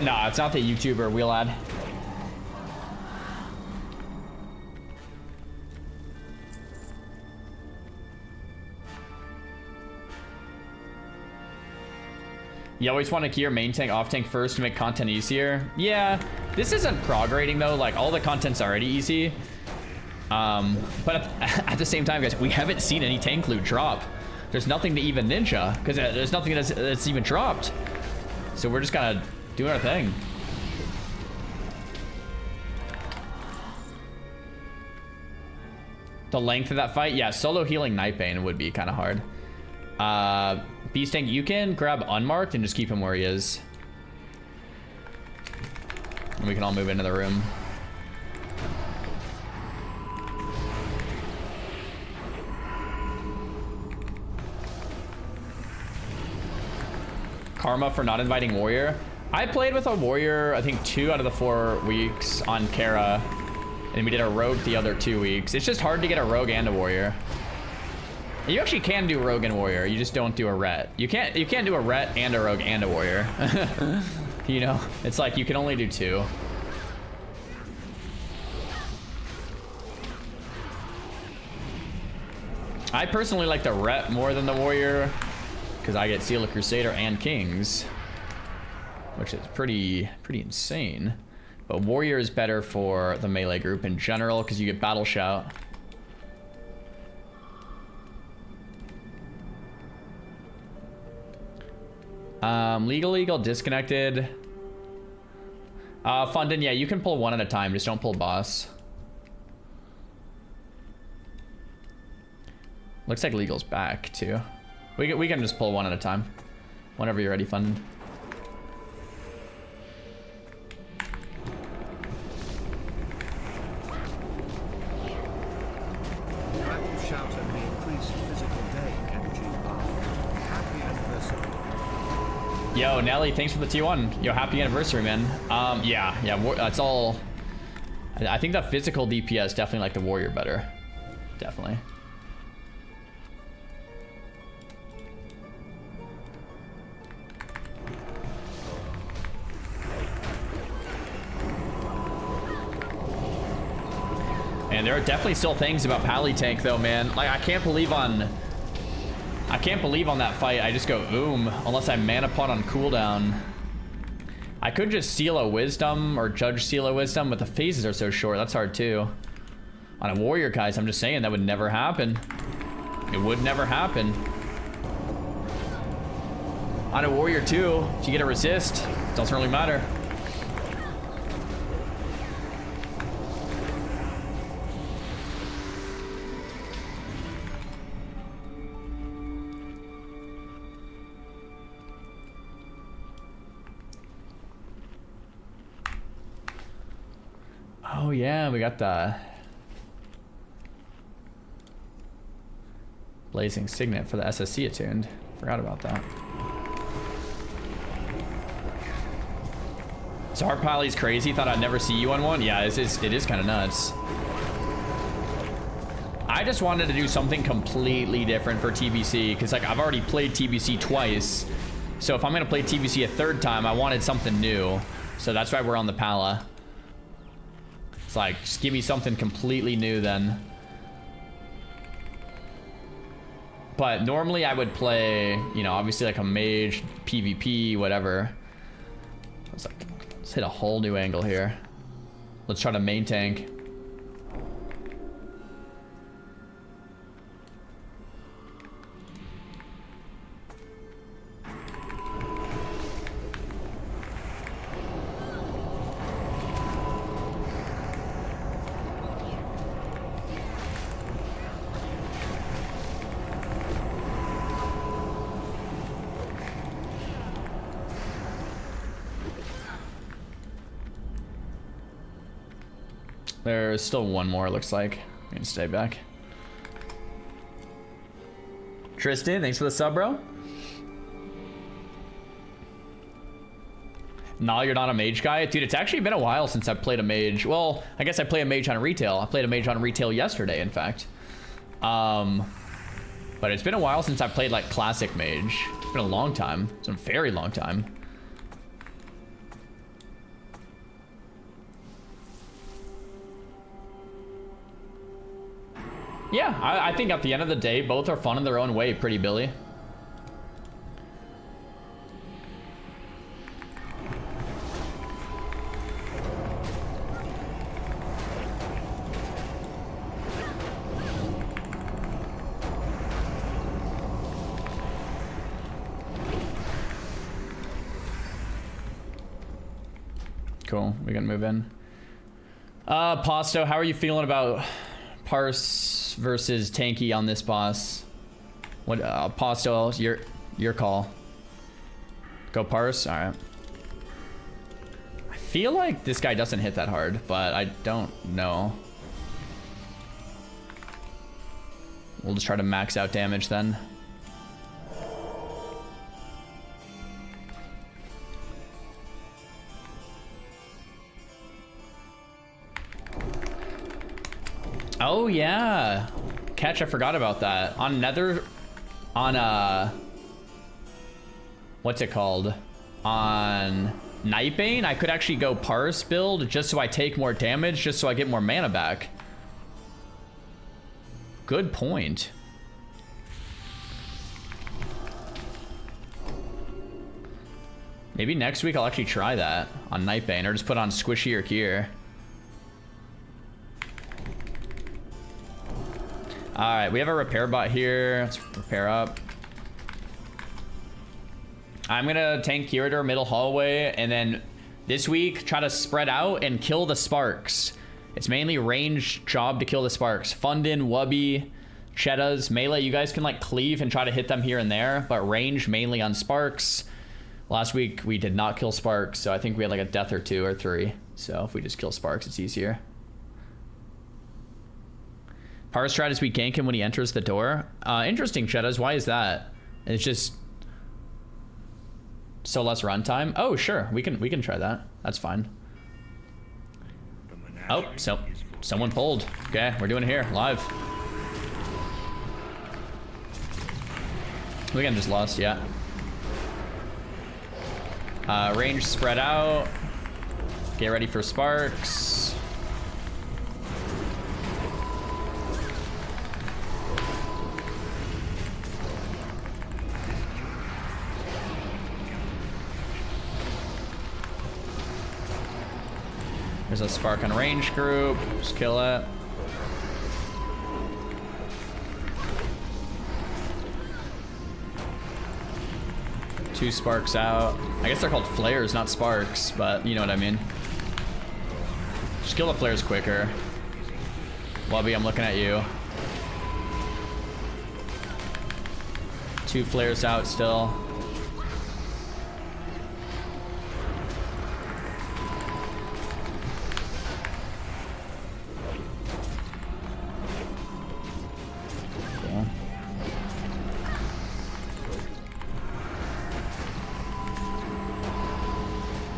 Speaker 1: No, it's not the YouTuber wheel ad. You always want to key your main tank off tank first to make content easier. Yeah, this isn't prog rating though. Like all the content's already easy. But at the same time, guys, we haven't seen any tank loot drop. There's nothing to even ninja because there's nothing that's even dropped. So we're just kind of doing our thing. The length of that fight, yeah, solo healing Nightbane would be kind of hard. Beast Tank, you can grab unmarked and just keep him where he is. And we can all move into the room. Karma for not inviting warrior. I played with a warrior, I think 2 out of the 4 weeks on Kara, and we did a rogue the other 2 weeks. It's just hard to get a rogue and a warrior. You actually can do rogue and warrior, you just don't do a ret. You can't do a ret and a rogue and a warrior. You know, it's like you can only do 2. I personally like the ret more than the warrior because I get Seal of Crusader and Kings, which is pretty insane. But warrior is better for the melee group in general because you get battle shout. Legal disconnected. Fundin, yeah, you can pull one at a time. Just don't pull boss. Looks like legal's back too. We can just pull one at a time. Whenever you're ready, Fundin.
Speaker 2: Shout at the increased physical day energy bar. Happy anniversary.
Speaker 1: Yo, Nelly, thanks for the T1. Yo, happy anniversary, man. Yeah, that's all. I think the physical DPS definitely like the warrior better. Definitely. And there are definitely still things about Pally Tank though, man. Like I can't believe on that fight I just go unless I mana pot on cooldown. I could just seal a wisdom or judge seal a wisdom, but the phases are so short. That's hard too. On a warrior, guys, I'm just saying that would never happen. It would never happen. On a warrior too, if you get a resist, it doesn't really matter. Oh yeah, we got the Blazing Signet for the SSC attuned. Forgot about that. So Heart Pally's crazy. Thought I'd never see you on one. Yeah, it is kind of nuts. I just wanted to do something completely different for TBC because like I've already played TBC twice. So if I'm gonna play TBC a third time, I wanted something new. So that's why we're on the Pala. It's like, just give me something completely new then. But normally I would play, you know, obviously like a mage, PvP, whatever. Let's hit a whole new angle here. Let's try to main tank. There's still one more, it looks like. I'm gonna stay back. Tristan, thanks for the sub, bro. Nah, you're not a mage guy? Dude, it's actually been a while since I've played a mage. Well, I guess I play a mage on retail. I played a mage on retail yesterday, in fact. But it's been a while since I played like classic mage. It's been a long time. It's a very long time. Yeah, I think at the end of the day, both are fun in their own way, Pretty Billy. Cool, we can move in. Pasto, how are you feeling about Parse versus Tanky on this boss? What, Pasto, your call. Go Parse? Alright. I feel like this guy doesn't hit that hard, but I don't know. We'll just try to max out damage then. Oh yeah, Catch, I forgot about that. On Nether, on what's it called? On Nightbane, I could actually go Parse build just so I take more damage, just so I get more mana back. Good point. Maybe next week I'll actually try that on Nightbane, or just put on squishier gear. Alright, we have a repair bot here. Let's repair up. I'm gonna tank Curator middle hallway, and then this week try to spread out and kill the sparks. It's mainly range job to kill the sparks. Fundin, Wubby, Cheetahs, Melee, you guys can like cleave and try to hit them here and there, but range mainly on sparks. Last week we did not kill sparks, so I think we had like a death or 2 or 3. So if we just kill sparks, it's easier. Power strat is we gank him when he enters the door. Interesting, Cheetahs. Why is that? It's just so less runtime. Oh, sure. We can try that. That's fine. Oh, so someone pulled. Okay, we're doing it here live. We can just lost, yeah. Range spread out. Get ready for sparks. There's a spark on range group. Just kill it. Two sparks out. I guess they're called flares, not sparks, but you know what I mean. Just kill the flares quicker. Wubby, I'm looking at you. 2 flares out still.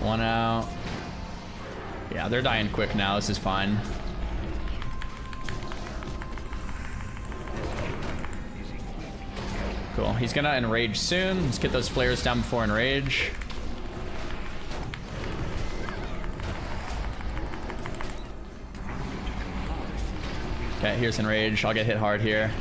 Speaker 1: One out. Yeah, they're dying quick now. This is fine. Cool. He's gonna enrage soon. Let's get those flares down before enrage. Okay, here's enrage. I'll get hit hard here.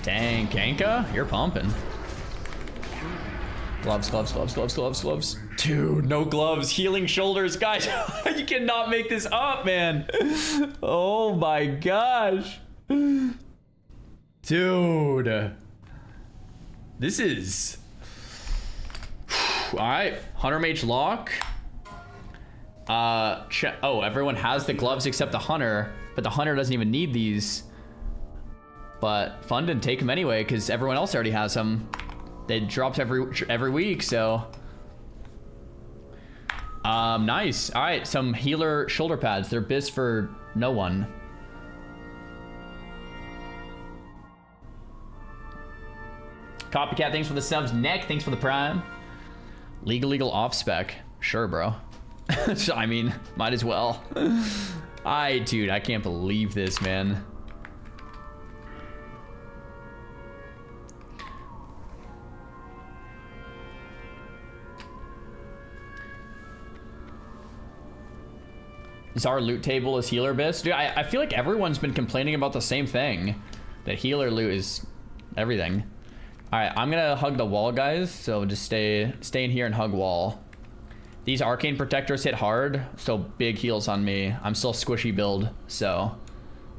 Speaker 1: Dang, Ganka, you're pumping. Gloves, gloves, gloves, gloves, gloves, gloves. Dude, no gloves. Healing shoulders, guys. You cannot make this up, man. Oh my gosh. Dude. This is... Alright, Hunter Mage lock. Oh, everyone has the gloves except the Hunter, but the Hunter doesn't even need these. But Fundin take them anyway because everyone else already has them. They dropped every week, so nice. All right, some healer shoulder pads. They're biz for no one. Copycat, thanks for the subs. Neck, thanks for the prime. Legal off spec. Sure, bro. I mean, might as well. Dude, I can't believe this, man. Is our loot table is healer bis? Dude, I feel like everyone's been complaining about the same thing. That healer loot is everything. Alright, I'm gonna hug the wall, guys. So just stay in here and hug wall. These arcane protectors hit hard, so big heals on me. I'm still squishy build, so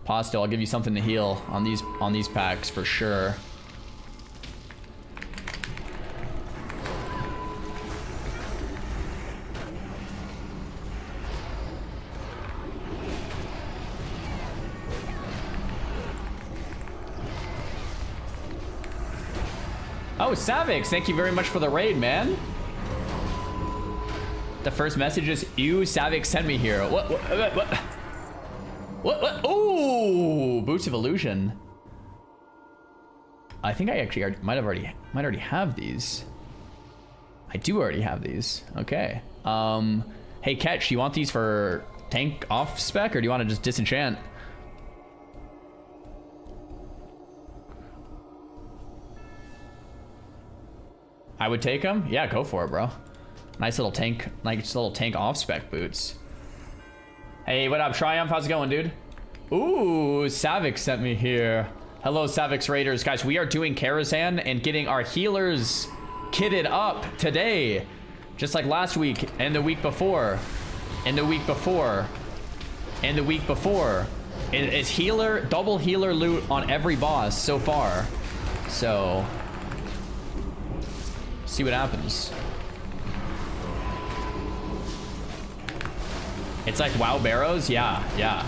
Speaker 1: Pasto, I'll give you something to heal on these packs for sure. Oh, Savix, thank you very much for the raid, man. The first message is, ew, Savix sent me here. What? Oh, Boots of Illusion. I think I actually might already have these. I do already have these. Okay. Hey, Ketch, you want these for tank off spec, or do you want to just disenchant? I would take them. Yeah, go for it, bro. Nice little tank off spec boots. Hey, what up, Triumph? How's it going, dude? Ooh, Savix sent me here. Hello, Savix Raiders. Guys, we are doing Karazhan and getting our healers kitted up today. Just like last week and the week before. And the week before. And the week before. It's healer, double healer loot on every boss so far. So, see what happens. It's like WoW Barrows? Yeah, yeah.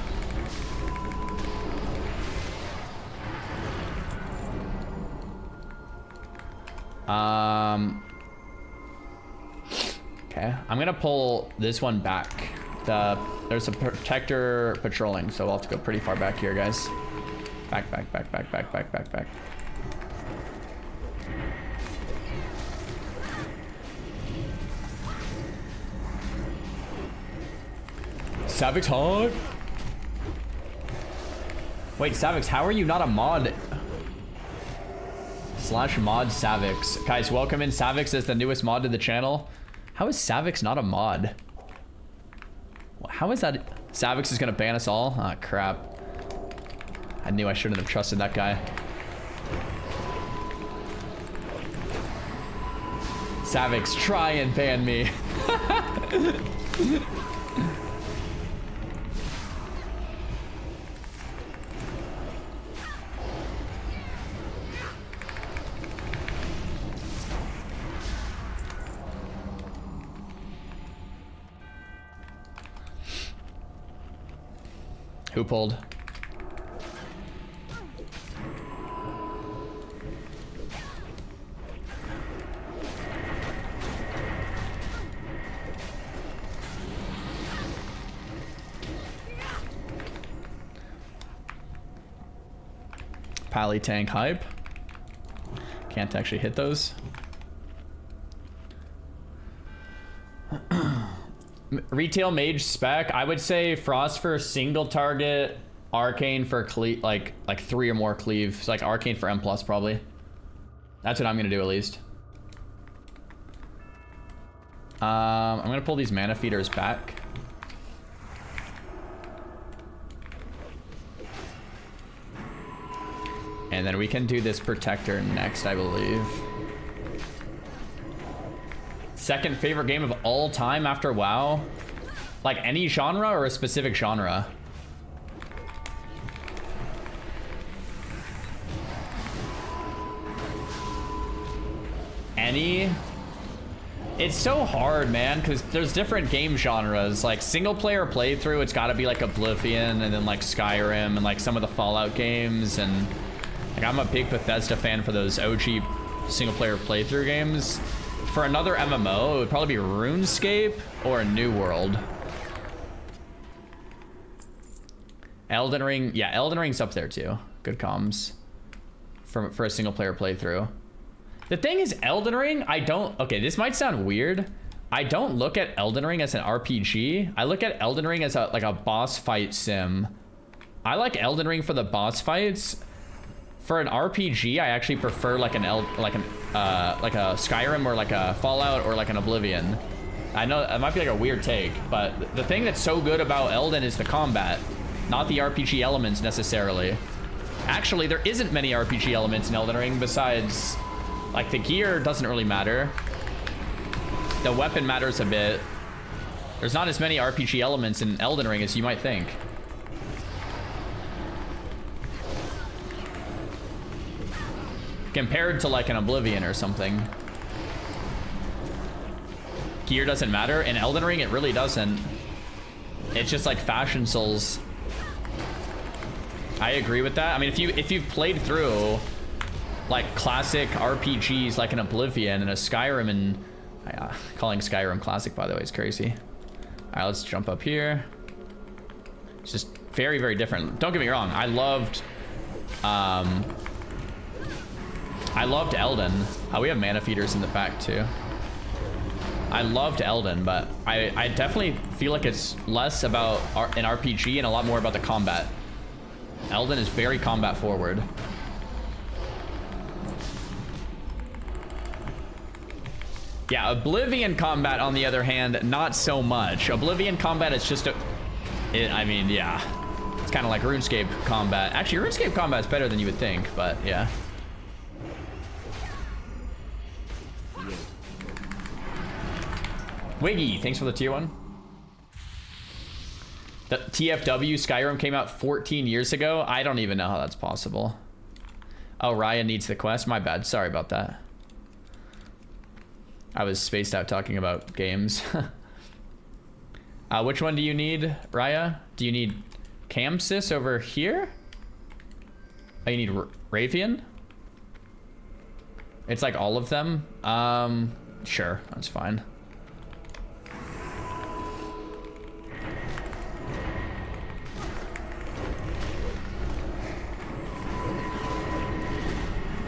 Speaker 1: Okay, I'm gonna pull this one back. There's a protector patrolling, so we'll have to go pretty far back here, guys. Back. Savix hard. Wait, Savix, how are you not a mod? /mod Savix. Guys, welcome in Savix as the newest mod to the channel. How is Savix not a mod? How is that? Savix is gonna ban us all? Ah, crap. I knew I shouldn't have trusted that guy. Savix, try and ban me. Who pulled? Pally tank hype. Can't actually hit those. Retail mage spec, I would say Frost for single target, Arcane for like 3 or more cleave. It's like Arcane for M+ probably. That's what I'm gonna do at least. I'm gonna pull these mana feeders back. And then we can do this protector next, I believe. Second favorite game of all time after WoW? Like any genre or a specific genre? Any? It's so hard, man, because there's different game genres. Like single player playthrough, it's gotta be like Oblivion and then like Skyrim and like some of the Fallout games. And like I'm a big Bethesda fan for those OG single player playthrough games. For another MMO, it would probably be RuneScape or a New World. Elden Ring, yeah, Elden Ring's up there too. Good comms for a single player playthrough. The thing is, Elden Ring, okay, this might sound weird. I don't look at Elden Ring as an RPG. I look at Elden Ring as like a boss fight sim. I like Elden Ring for the boss fights. For an RPG, I actually prefer like a Skyrim or like a Fallout or like an Oblivion. I know it might be like a weird take, but the thing that's so good about Elden is the combat, not the RPG elements necessarily. Actually, there isn't many RPG elements in Elden Ring besides, like, the gear doesn't really matter. The weapon matters a bit. There's not as many RPG elements in Elden Ring as you might think. Compared to like an Oblivion or something. Gear doesn't matter. In Elden Ring, it really doesn't. It's just like Fashion Souls. I agree with that. I mean, if you've played through like classic RPGs like an Oblivion and a Skyrim, and calling Skyrim classic, by the way, is crazy. All right, let's jump up here. It's just very, very different. Don't get me wrong. I loved Elden. We have mana feeders in the back too. I loved Elden, but I definitely feel like it's less about an RPG and a lot more about the combat. Elden is very combat forward. Yeah, Oblivion combat, on the other hand, not so much. Oblivion combat is just I mean, yeah. It's kind of like RuneScape combat. Actually, RuneScape combat is better than you would think, but yeah. Wiggy, thanks for the tier 1. The TFW Skyrim came out 14 years ago. I don't even know how that's possible. Oh, Raya needs the quest. My bad. Sorry about that. I was spaced out talking about games. Which one do you need, Raya? Do you need Camsys over here? Oh, you need Ravian? It's like all of them? Sure, that's fine.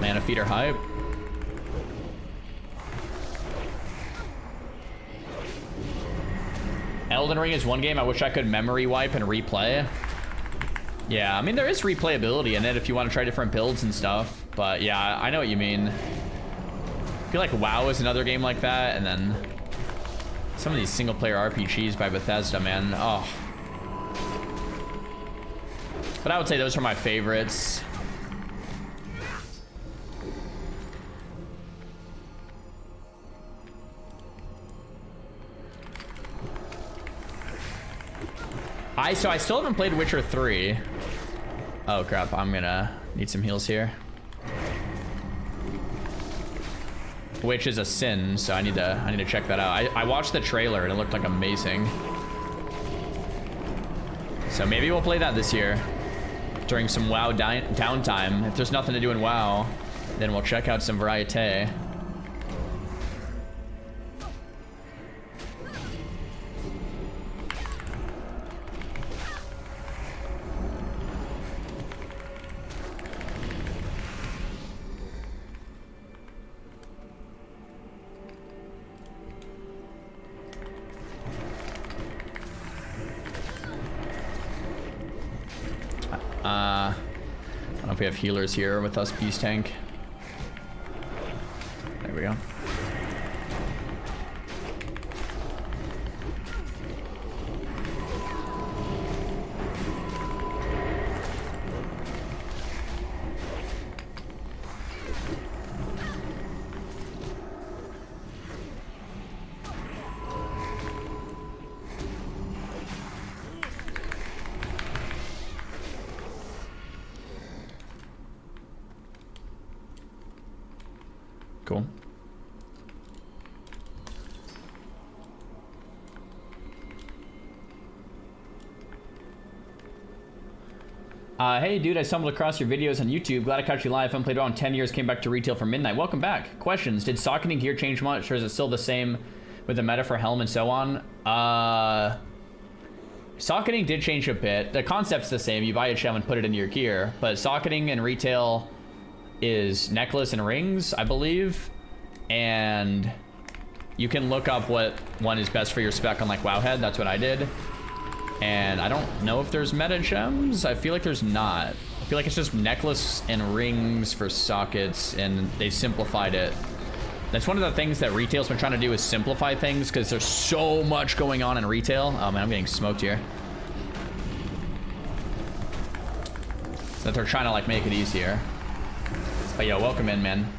Speaker 1: Mana feeder hype. Elden Ring is one game I wish I could memory wipe and replay. Yeah, I mean, there is replayability in it if you want to try different builds and stuff. But yeah, I know what you mean. I feel like WoW is another game like that. And then some of these single player RPGs by Bethesda, man. Oh. But I would say those are my favorites. So I still haven't played Witcher 3. Oh crap, I'm gonna need some heals here. Which is a sin, so I need to check that out. I watched the trailer and it looked like amazing. So maybe we'll play that this year during some WoW downtime. If there's nothing to do in WoW, then we'll check out some variety. I don't know if we have healers here with us, Peace Tank. There we go. Cool. Hey dude, I stumbled across your videos on YouTube. Glad I caught you live. I haven't played around 10 years, came back to retail for midnight. Welcome back. Questions. Did socketing gear change much, or is it still the same with the meta for helm and so on? Socketing did change a bit. The concept's the same. You buy a gem and put it into your gear, but socketing in retail is necklace and rings, I believe. And you can look up what one is best for your spec on like Wowhead. That's what I did. And I don't know if there's meta gems. I feel like there's not. I feel like it's just necklace and rings for sockets, and they simplified it. That's one of the things that retail's been trying to do, is simplify things, because there's so much going on in retail. Oh man, I'm getting smoked here. That they're trying to like make it easier. But yo, welcome in, man.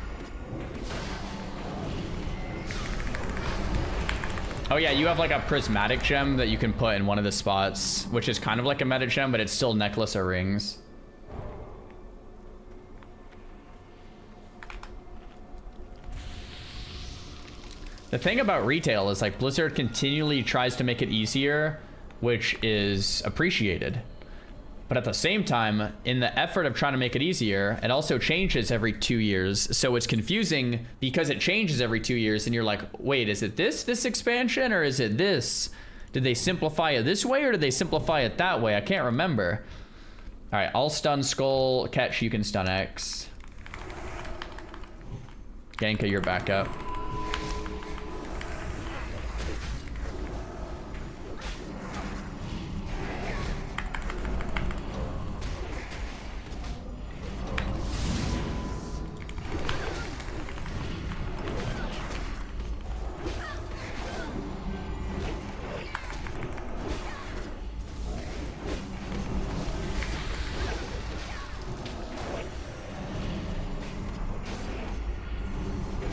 Speaker 1: Oh yeah, you have like a prismatic gem that you can put in one of the spots, which is kind of like a meta gem, but it's still necklace or rings. The thing about retail is like Blizzard continually tries to make it easier, which is appreciated. But at the same time, in the effort of trying to make it easier, it also changes every 2 years. So it's confusing because it changes every 2 years, and you're like, wait, is it this expansion, or is it this? Did they simplify it this way, or did they simplify it that way? I can't remember. All right, I'll stun Skull. Catch, you can stun X. Genka, you're back up.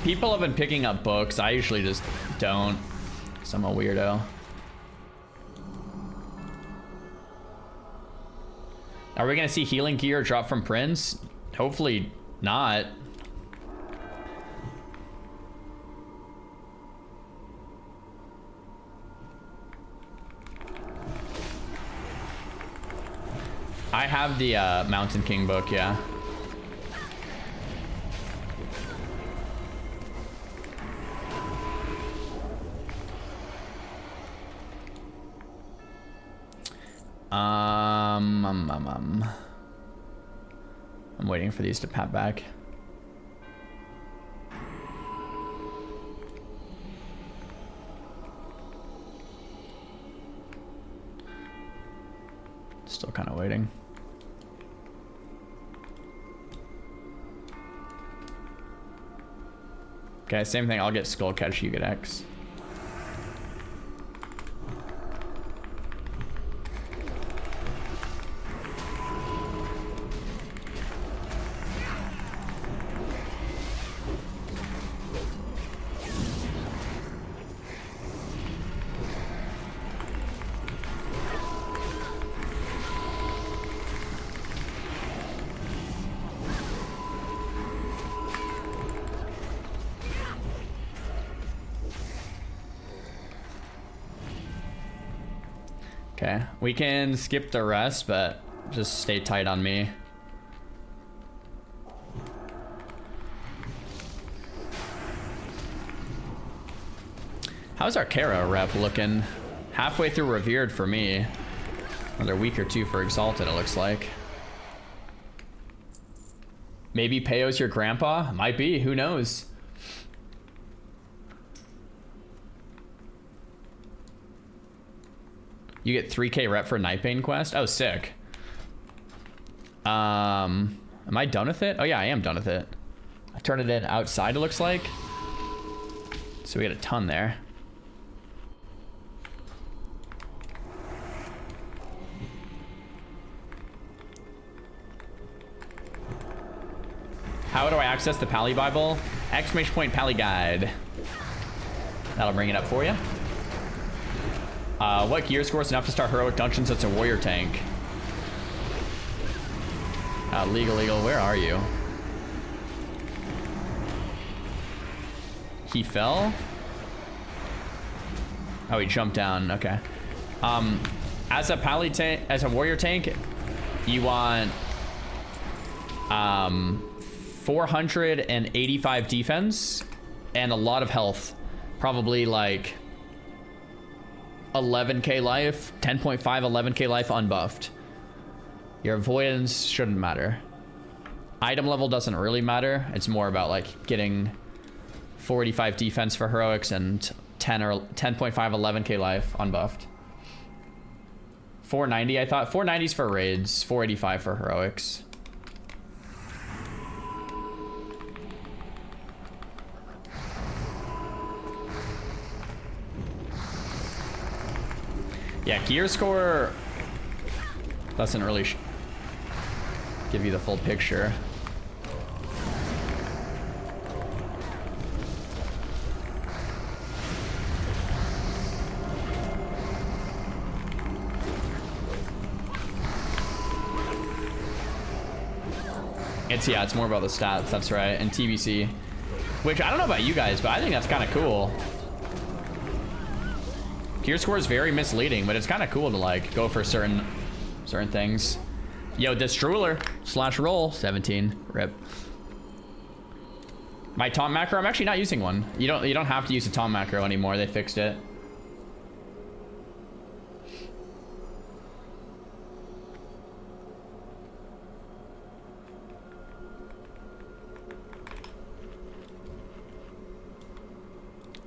Speaker 1: People have been picking up books. I usually just don't, because I'm a weirdo. Are we gonna see healing gear drop from Prince? Hopefully not. I have the Mountain King book, yeah. I'm waiting for these to pat back. Still kind of waiting. Okay, same thing. I'll get Skull Catch, you get X. Okay, we can skip the rest, but just stay tight on me. How's our Kara rep looking? Halfway through Revered for me. Another week or two for Exalted, it looks like. Maybe Peyo's your grandpa? Might be, who knows? You get 3k rep for Nightbane quest? Oh, sick. Am I done with it? Oh yeah, I am done with it. I turned it in outside, it looks like. So we got a ton there. How do I access the Pally Bible? Exclamation point Pally Guide. That'll bring it up for you. What gear score is enough to start heroic dungeons? That's a warrior tank. Legal, where are you? He fell? Oh, he jumped down, okay. As a Pally tank, as a warrior tank, you want 485 defense and a lot of health. Probably like 11k life, 10.5, 11k life unbuffed. Your avoidance shouldn't matter. Item level doesn't really matter. It's more about like getting 485 defense for heroics and 10 or 10.5, 11k life unbuffed. 490, I thought. 490's for raids, 485 for heroics. Yeah, gear score doesn't really give you the full picture. It's more about the stats, that's right, and TBC. Which, I don't know about you guys, but I think that's kind of cool. Gear score is very misleading, but it's kind of cool to like go for certain things. Yo, this Drooler / roll 17 rip. My taunt macro, I'm actually not using one. You don't have to use a taunt macro anymore. They fixed it.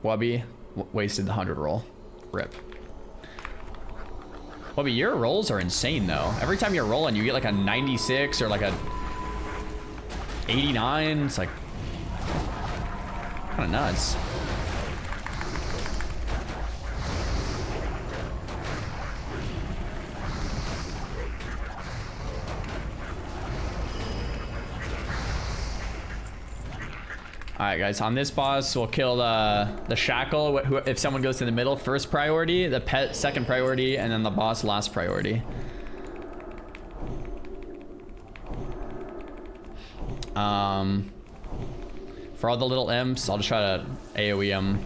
Speaker 1: Wubby wasted the 100 roll. Rip. Wubby, your rolls are insane though. Every time you're rolling, you get like a 96 or like a 89. It's like kind of nuts. Alright guys, on this boss, we'll kill the Shackle. If someone goes to the middle, first priority, the pet second priority, and then the boss last priority. For all the little imps, I'll just try to AoE them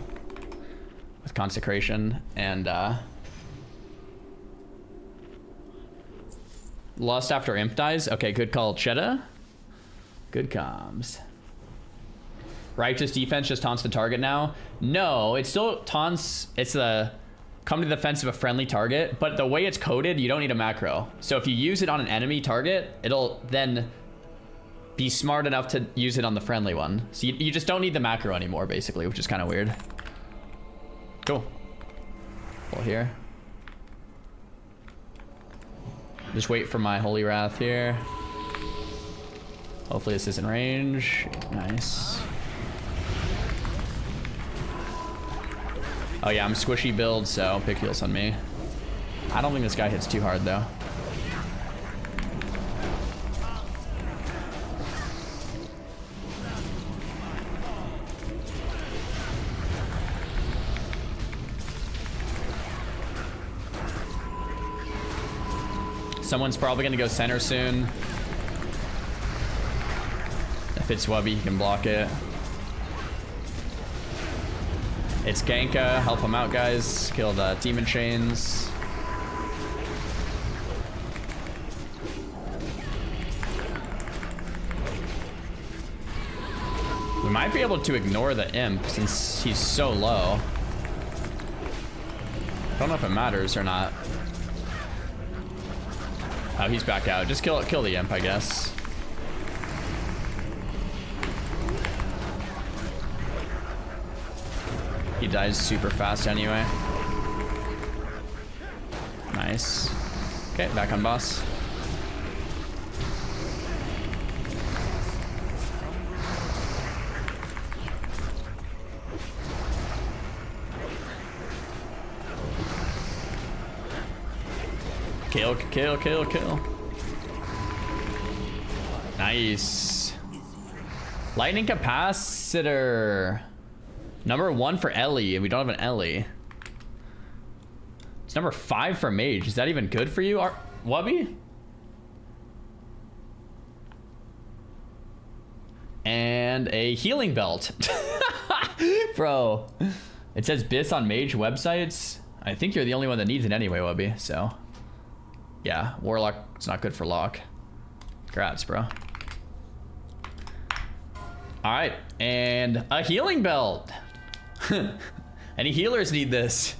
Speaker 1: with Consecration and Lust after imp dies. Okay, good call, Cheddar. Good comms. Righteous defense just taunts the target now. No, it still taunts. It's the come to the defense of a friendly target, but the way it's coded, you don't need a macro. So if you use it on an enemy target, it'll then be smart enough to use it on the friendly one. So you just don't need the macro anymore, basically, which is kind of weird. Cool. Pull here. Just wait for my Holy Wrath here. Hopefully this is in range. Nice. Oh yeah, I'm squishy build, so pick heals on me. I don't think this guy hits too hard though. Someone's probably gonna go center soon. If it's Wubby, he can block it. It's Ganka. Help him out, guys. Kill the demon chains. We might be able to ignore the imp since he's so low. I don't know if it matters or not. Oh, he's back out. Just kill the imp, I guess. He dies super fast anyway. Nice. Okay, back on boss. Kill, kill, kill, kill. Nice. Lightning capacitor. Number 1 for Ellie, and we don't have an Ellie. It's number 5 for Mage. Is that even good for you, Wubby? And a healing belt. Bro. It says BIS on Mage websites. I think you're the only one that needs it anyway, Wubby, so. Yeah, Warlock, it's not good for Lock. Congrats, bro. Alright, and a healing belt. Any healers need this.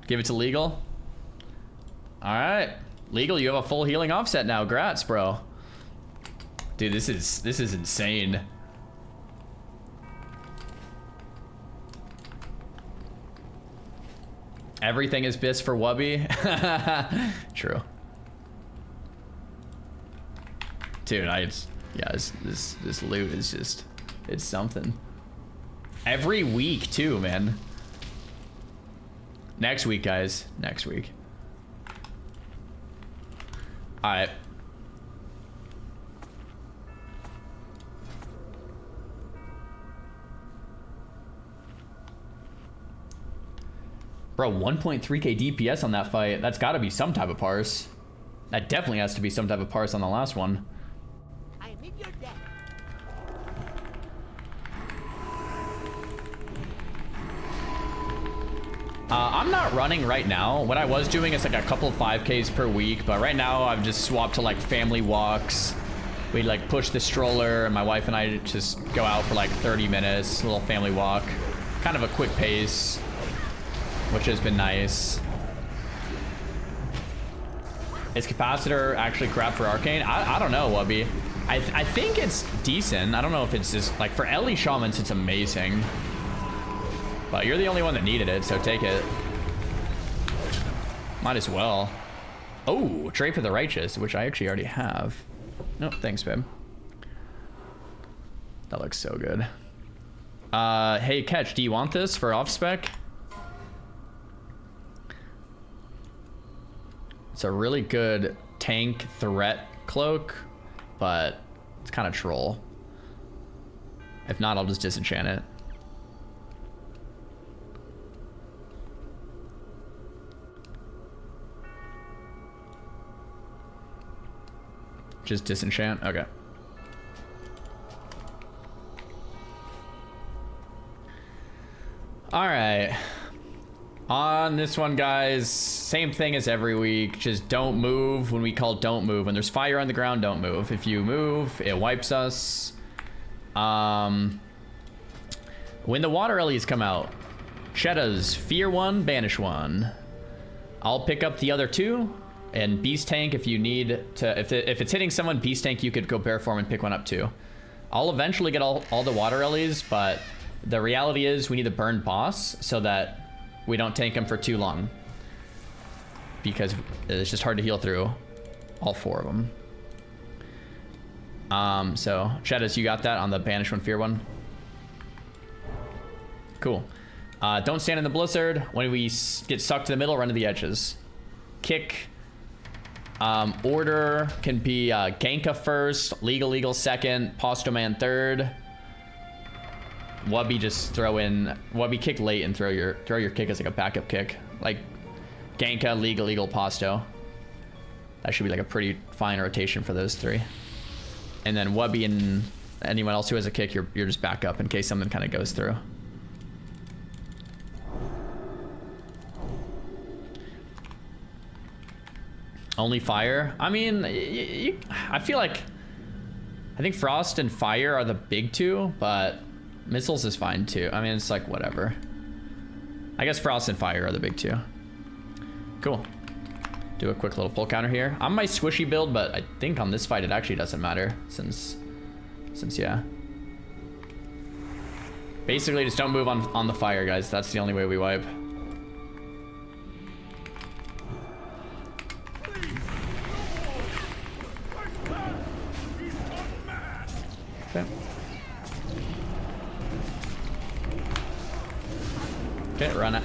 Speaker 1: Give it to Legal. Alright. Legal, you have a full healing offset now. Grats, bro. Dude, this is insane. Everything is BIS for Wubby. True. Dude, this loot is just, it's something. Every week too, man. Next week, guys. Next week. Alright. Bro, 1.3k DPS on that fight. That's gotta be some type of parse. That definitely has to be some type of parse on the last one.
Speaker 5: I am in your debt.
Speaker 1: I'm not running right now. What I was doing is like a couple 5Ks per week, but right now I've just swapped to like family walks. We like push the stroller and my wife and I just go out for like 30 minutes, a little family walk. Kind of a quick pace, which has been nice. Is capacitor actually crap for arcane? I don't know, Wubby. I think it's decent. I don't know if it's just like for Ellie shamans it's amazing. But you're the only one that needed it, so take it. Might as well. Oh, Trait for the Righteous, which I actually already have. No, thanks, babe. That looks so good. Hey, Catch, do you want this for off spec? It's a really good tank threat cloak, but it's kind of troll. If not, I'll just disenchant it. Just disenchant? Okay. Alright. On this one, guys, same thing as every week. Just don't move when we call don't move. When there's fire on the ground, don't move. If you move, it wipes us. When the water Ellies come out, Shedda's fear 1, banish 1. I'll pick up the other 2. And Beast Tank, if you need to, if it's hitting someone, Beast Tank, you could go Bear Form and pick one up too. I'll eventually get all the water Ellies, but the reality is we need to burn boss so that we don't tank him for too long. Because it's just hard to heal through all 4 of them. So, Shedda's, you got that on the banish 1, fear 1? Cool. Don't stand in the blizzard. When we get sucked to the middle, run to the edges. Kick. Order can be Ganka first, Legal second, Postoman third. Wubby just throw in Wubby kick late and throw your kick as like a backup kick. Like Ganka, Legal, Posto. That should be like a pretty fine rotation for those 3. And then Wubby and anyone else who has a kick, you're just back up in case something kind of goes through. Only fire? I mean, I feel like... I think frost and fire are the big 2, but missiles is fine too. I mean, it's like whatever. I guess frost and fire are the big 2. Cool. Do a quick little pull counter here. I'm my squishy build, but I think on this fight it actually doesn't matter since yeah. Basically, just don't move on the fire, guys. That's the only way we wipe. Okay, run out.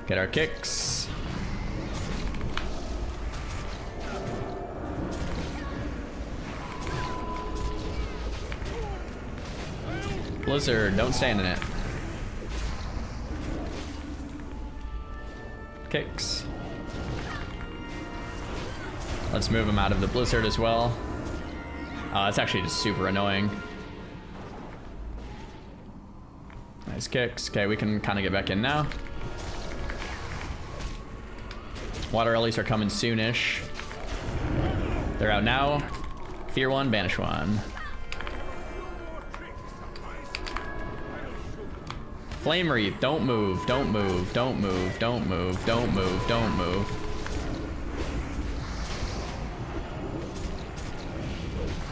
Speaker 1: Get our kicks. Blizzard, don't stand in it. Kicks. Let's move him out of the blizzard as well. That's actually just super annoying. Nice kicks. Okay, we can kind of get back in now. Water Ellies are coming soonish. They're out now. Fear 1, banish 1. Flame Wreath, don't move, don't move, don't move, don't move, don't move, don't move.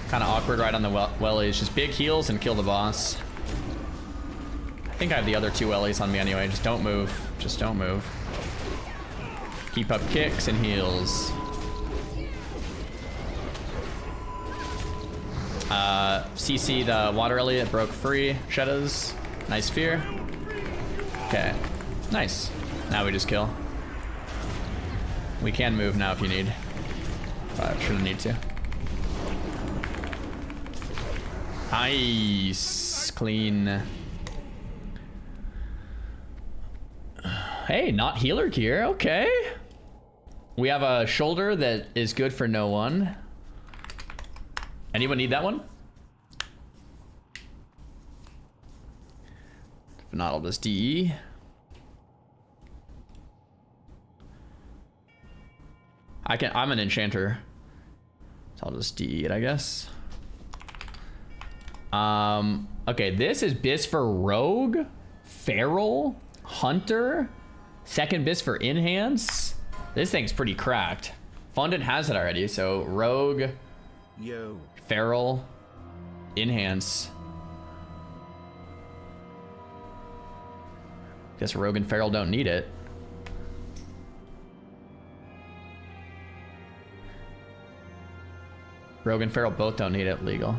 Speaker 1: Kind of awkward right on the wellies. Just big heals and kill the boss. I think I have the other 2 wellies on me anyway. Just don't move. Just don't move. Keep up kicks and heals. CC the water ellie that broke free. Shedda's. Nice fear. Okay. Nice. Now we just kill. We can move now if you need. But shouldn't need to. Nice. Clean. Hey, not healer gear. Okay. We have a shoulder that is good for no one. Anyone need that one? If not, I'll just DE. I'm an enchanter. So I'll just DE it, I guess. Okay, this is bis for rogue, feral, hunter, second bis for enhance. This thing's pretty cracked. Fondant has it already, so rogue,
Speaker 2: Yo.
Speaker 1: feral, enhance. Guess rogue and feral don't need it. Rogue and feral both don't need it. Legal.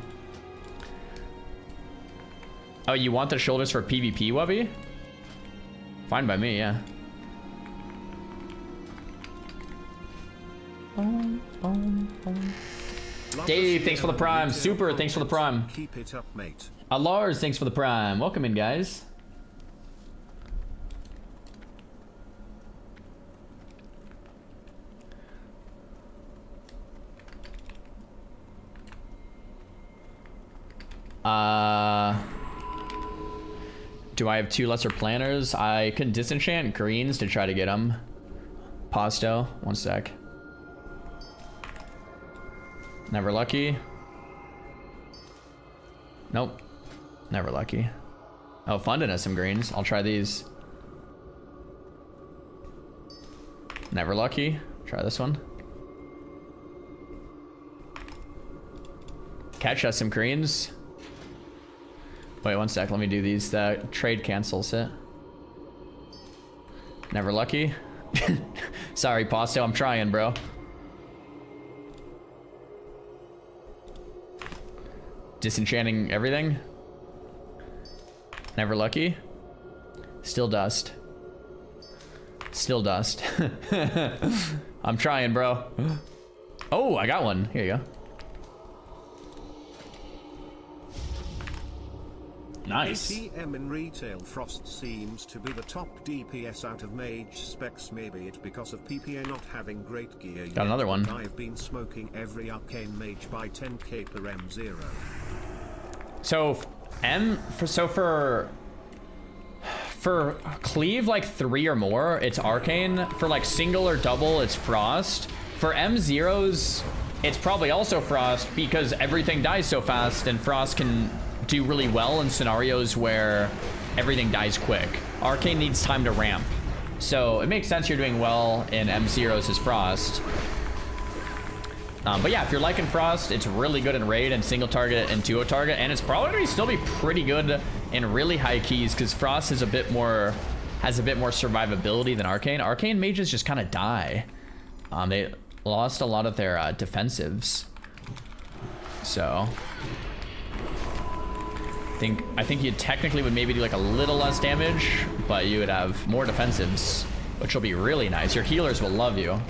Speaker 1: Oh, you want the shoulders for PvP, Wubby? Fine by me, yeah. Dave, thanks for the prime. Super, thanks for the prime.
Speaker 2: Keep it up, mate.
Speaker 1: Lars, thanks for the prime. Welcome in, guys. Do I have 2 lesser planners? I can disenchant greens to try to get them. Pasto, 1 sec. Never lucky. Nope. Never lucky. Oh, Fundin has some greens. I'll try these. Never lucky. Try this one. Catch has some greens. Wait 1 sec. Let me do these. The trade cancels it. Never lucky. Sorry, Pasto. I'm trying, bro. Disenchanting everything. Never lucky. Still dust. Still dust. I'm trying, bro. Oh, I got one. Here you go. Nice.
Speaker 2: ATM in retail Frost seems to be the top DPS out of mage specs. Maybe it's because of PPA not having great gear yet.
Speaker 1: Got another one.
Speaker 2: I've been smoking every arcane mage by 10k per M0.
Speaker 1: So for cleave like 3 or more, it's arcane. For like single or double, it's frost. For M0s, it's probably also frost because everything dies so fast, and frost can do really well in scenarios where everything dies quick. Arcane needs time to ramp. So it makes sense you're doing well in M0s as frost. But yeah, if you're liking frost, it's really good in raid and single target and duo target, and it's probably gonna still be pretty good in really high keys because frost is a bit more survivability than arcane. Arcane mages just kind of die. They lost a lot of their defensives. So I think you technically would maybe do like a little less damage, but you would have more defensives, which will be really nice. Your healers will love you.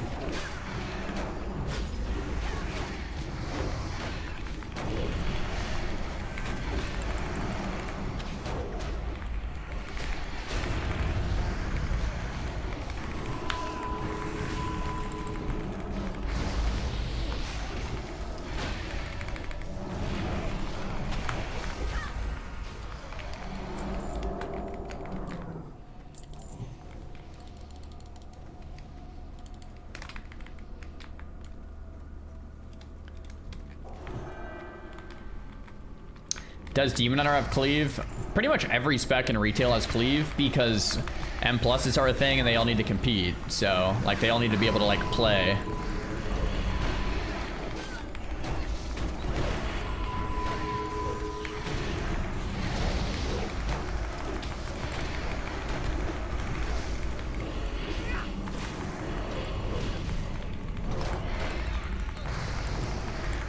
Speaker 1: Does Demon Hunter have cleave? Pretty much every spec in retail has cleave because M pluses are a thing and they all need to compete. So like they all need to be able to like play.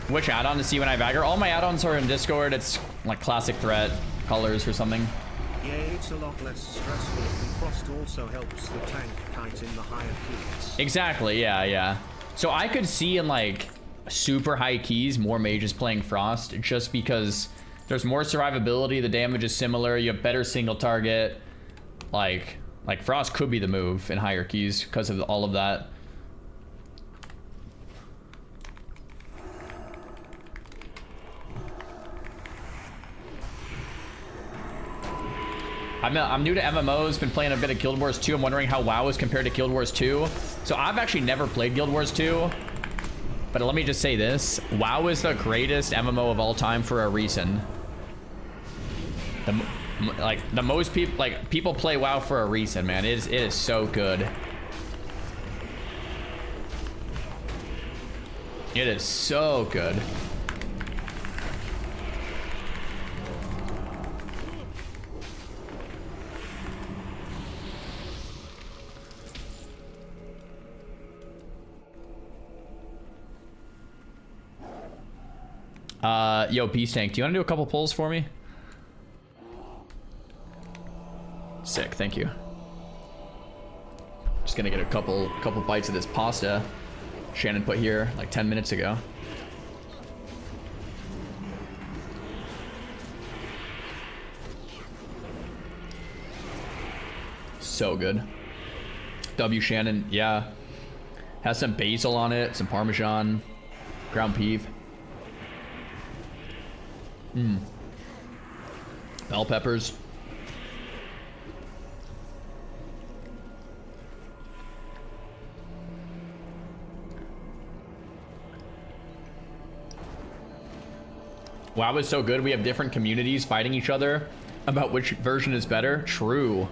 Speaker 1: Which add-on to see when I bagger? All my add-ons are in Discord. It's like classic threat, colors or something.
Speaker 2: Yeah, it's a lot less stressful, and Frost also helps the tank kite in the higher keys.
Speaker 1: Exactly, yeah. So I could see in like super high keys more mages playing Frost just because there's more survivability, the damage is similar, you have better single target. Like Frost could be the move in higher keys because of all of that. I'm new to MMOs, been playing a bit of Guild Wars 2. I'm wondering how WoW is compared to Guild Wars 2. So I've actually never played Guild Wars 2. But let me just say this. WoW is the greatest MMO of all time for a reason. The most people, like, people play WoW for a reason, man. It is so good. It is so good. Yo, Beast Tank, do you want to do a couple pulls for me? Sick, thank you. Just gonna get a couple bites of this pasta. Shannon put here like 10 minutes ago. So good. W Shannon, yeah. Has some basil on it, some Parmesan, ground beef. Bell peppers. WoW is so good. We have different communities fighting each other about which version is better. True.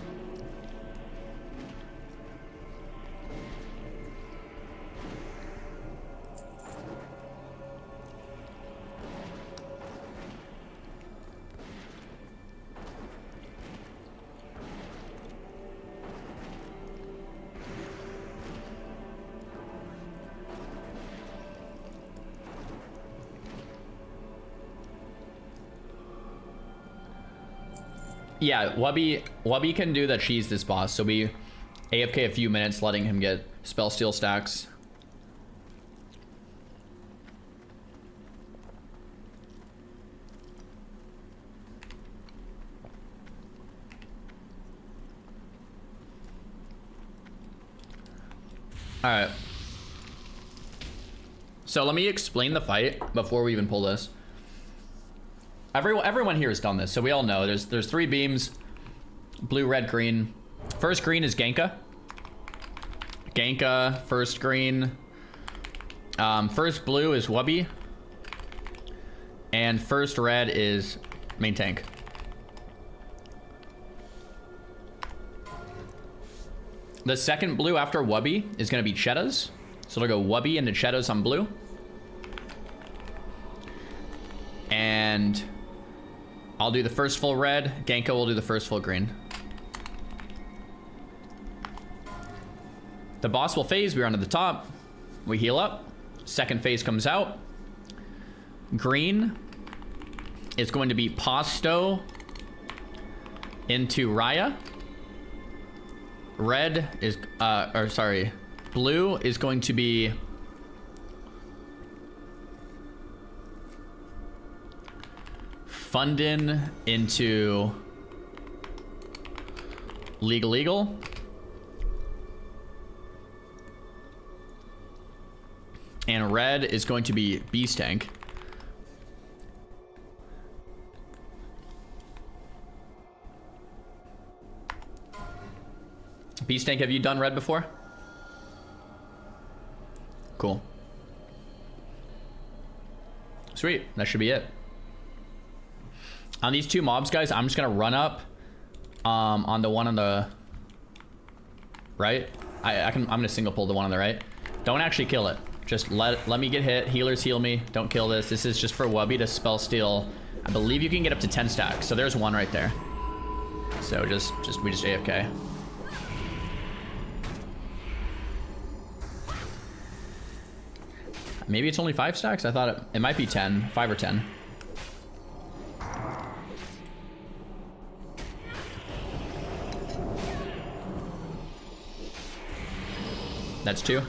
Speaker 1: Yeah, Wubby can do that. She's this boss, so we AFK a few minutes, letting him get spell steal stacks. All right. So let me explain the fight before we even pull this. Everyone here has done this, so we all know. There's 3 beams, blue, red, green. First green is Genka. Genka, first green. First blue is Wubby. And first red is main tank. The second blue after Wubby is gonna be Cheetahs. So it'll go Wubby into Cheetahs on blue. And I'll do the first full red. Genka will do the first full green. The boss will phase. We run to the top. We heal up. Second phase comes out. Green is going to be Pasto into Raya. Red is, blue is going to be Fundin into Legal. And red is going to be Beast Tank. Beast Tank, have you done red before? Cool. Sweet, that should be it. On these 2 mobs, guys, I'm just gonna run up on the one on the right. I'm gonna single pull the one on the right. Don't actually kill it. Just let me get hit. Healers heal me. Don't kill this. This is just for Wubby to spell steal. I believe you can get up to 10 stacks. So there's one right there. So we just AFK. Maybe it's only 5 stacks. I thought it might be 10, 5 or 10. That's 2.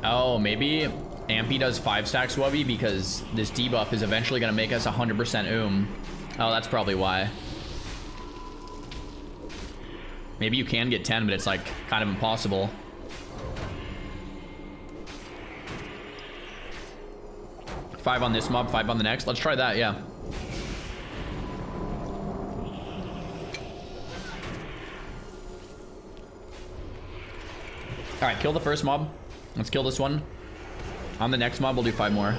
Speaker 1: Oh, maybe Ampy does 5 stacks Wubby because this debuff is eventually going to make us 100% Oh, that's probably why. Maybe you can get 10, but it's like kind of impossible. Five on this mob, 5 on the next. Let's try that, yeah. All right, kill the first mob. Let's kill this one. On the next mob, we'll do 5 more.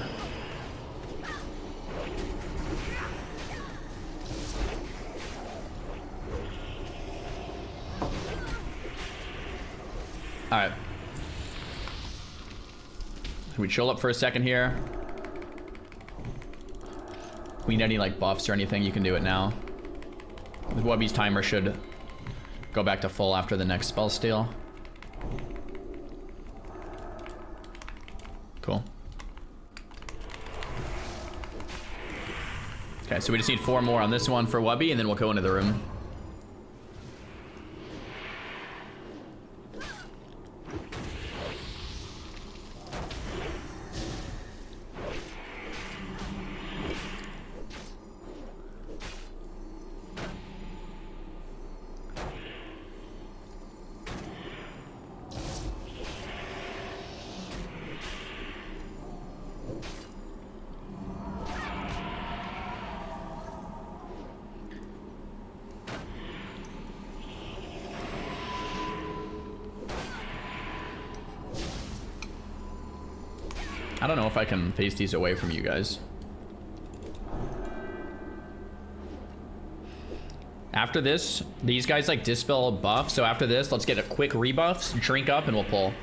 Speaker 1: All right. We chill up for a second here. we need any like buffs or anything, you can do it now. The Wubby's timer should go back to full after the next spell steal. Cool. Okay, so we just need 4 more on this one for Wubby, and then we'll go into the room. I don't know if I can face these away from you guys. After this, these guys like dispel buff. So after this, let's get a quick rebuffs, drink up, and we'll pull.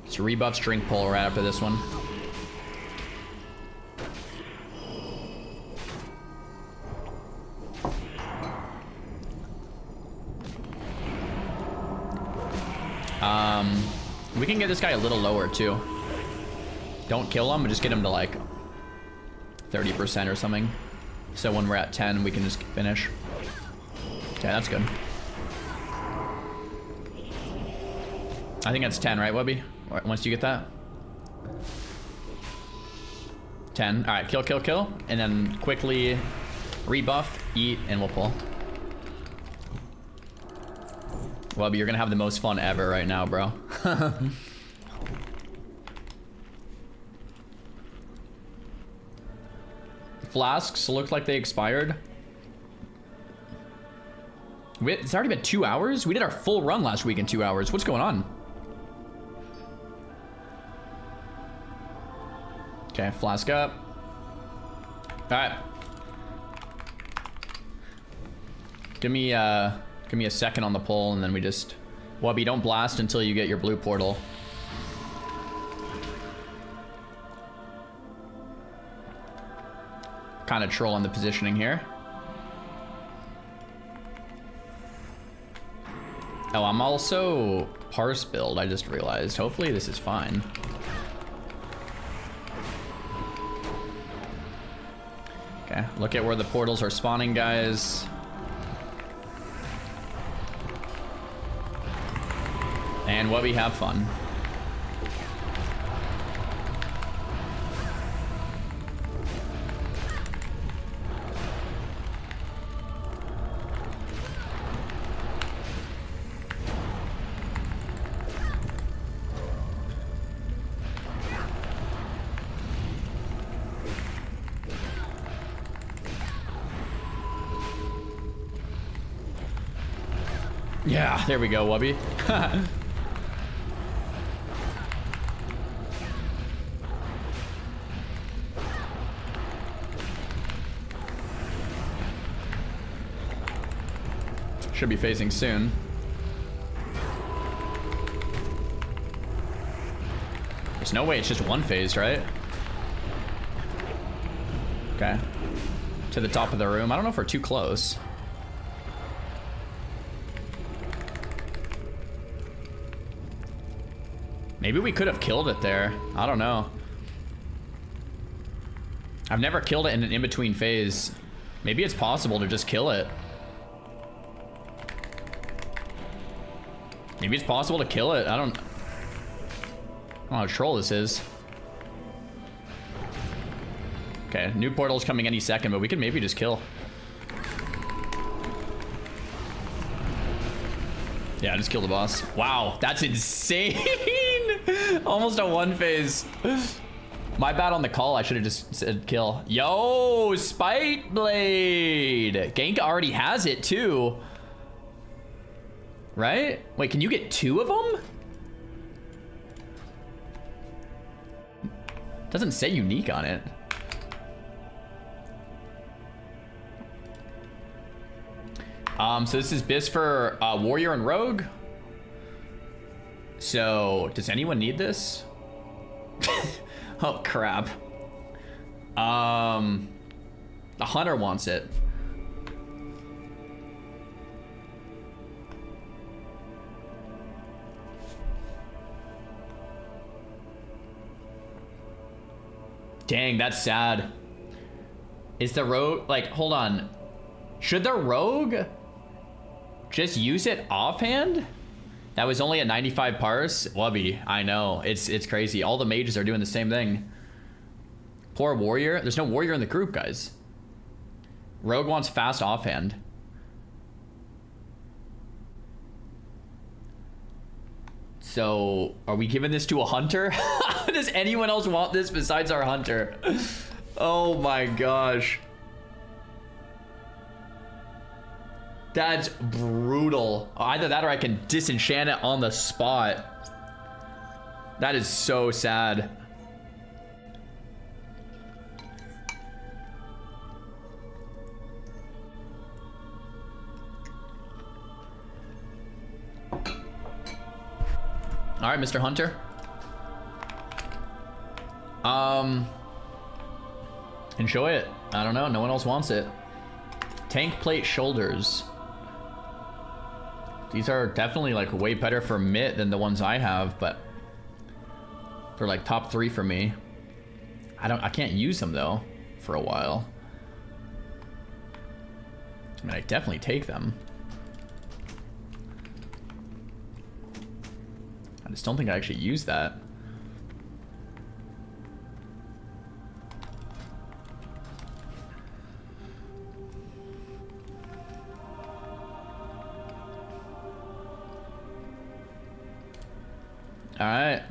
Speaker 1: Just rebuffs, drink, pull right after this one. We can get this guy a little lower too. Don't kill him, but just get him to like 30% or something. So when we're at 10, we can just finish. Okay, that's good. I think that's 10, right, Wubby? Once you get that? 10. All right, kill, kill, kill. And then quickly rebuff, eat, and we'll pull. Wubby, you're gonna have the most fun ever right now, bro. Flasks look like they expired. It's already been 2 hours? We did our full run last week in 2 hours. What's going on? Okay, flask up. All right. Give me a second on the pull, and then we just... Wubby, don't blast until you get your blue portal. Kind of trolling the positioning here. Oh, I'm also parse build, I just realized. Hopefully this is fine. Okay, look at where the portals are spawning, guys. And Wubby, have fun. Yeah, there we go, Wubby. Should be phasing soon. There's no way it's just one phased, right? Okay. To the top of the room. I don't know if we're too close. Maybe we could have killed it there. I don't know. I've never killed it in an in-between phase. Maybe it's possible to just kill it. Maybe it's possible to kill it. I don't know how troll this is. Okay, new portal's coming any second, but we can maybe just kill. Yeah, just kill the boss. Wow, that's insane. Almost a one phase. My bad on the call. I should have just said kill. Yo, Spite Blade. Gank already has it too. Right? Wait, can you get 2 of them? Doesn't say unique on it. So this is Biz for Warrior and Rogue. So, does anyone need this? Oh, crap. The hunter wants it. Dang, that's sad. Is the rogue, like, hold on. Should the rogue just use it offhand? That was only at 95 parse. Wubby, I know. It's crazy. All the mages are doing the same thing. Poor warrior. There's no warrior in the group, guys. Rogue wants fast offhand. So, are we giving this to a hunter? Does anyone else want this besides our hunter? Oh my gosh. That's brutal. Either that or I can disenchant it on the spot. That is so sad. All right, Mr. Hunter. Enjoy it. I don't know. No one else wants it. Tank plate shoulders. These are definitely like way better for Mitt than the ones I have, but they're like top 3 for me. I can't use them though for a while. I mean, I definitely take them. I just don't think I actually use that. All right.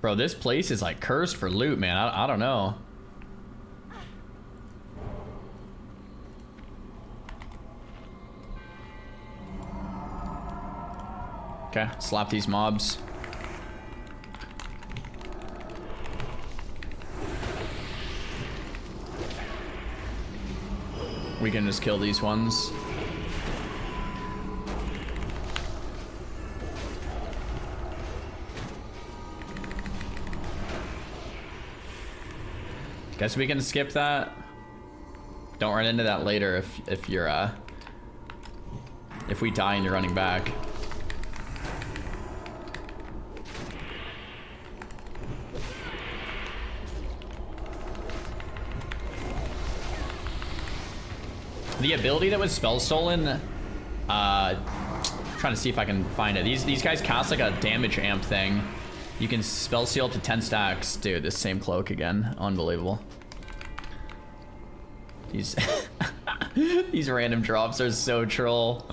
Speaker 1: Bro, this place is like cursed for loot, man. I don't know. Okay, slap these mobs. We can just kill these ones. Guess we can skip that. Don't run into that later if you're if we die and you're running back. The ability that was spell stolen, trying to see if I can find it. These guys cast like a damage amp thing. You can spell seal to 10 stacks. Dude, this same cloak again. Unbelievable. These these random drops are so troll.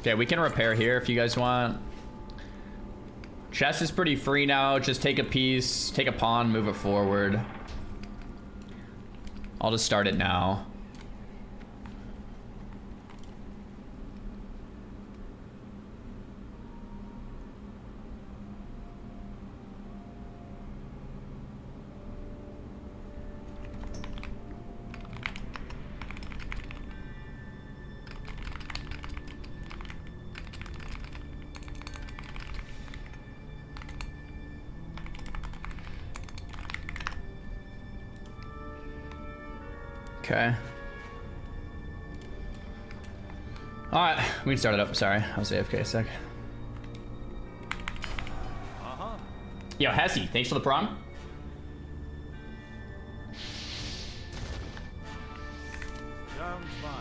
Speaker 1: Okay, we can repair here if you guys want. Chest is pretty free now. Just take a piece, take a pawn, move it forward. I'll just start it now. Okay. All right, we can start it up. Sorry, I was AFK a sec. Yo, Hesse, thanks for the prawn.
Speaker 5: Sounds fine.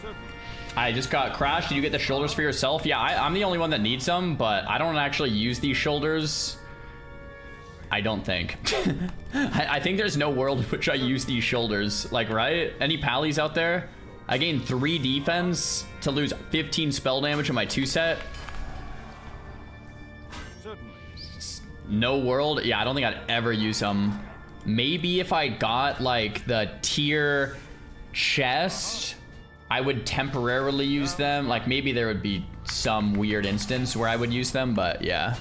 Speaker 5: Certainly.
Speaker 1: I just got crashed. Did you get the shoulders for yourself? Yeah, I'm the only one that needs them, but I don't actually use these shoulders. I don't think. I think there's no world in which I use these shoulders. Like, right? Any pallies out there? I gain 3 defense to lose 15 spell damage in my 2-set.
Speaker 5: Certainly.
Speaker 1: No world? Yeah, I don't think I'd ever use them. Maybe if I got, like, the tier chest, I would temporarily use them. Like, maybe there would be some weird instance where I would use them, but yeah.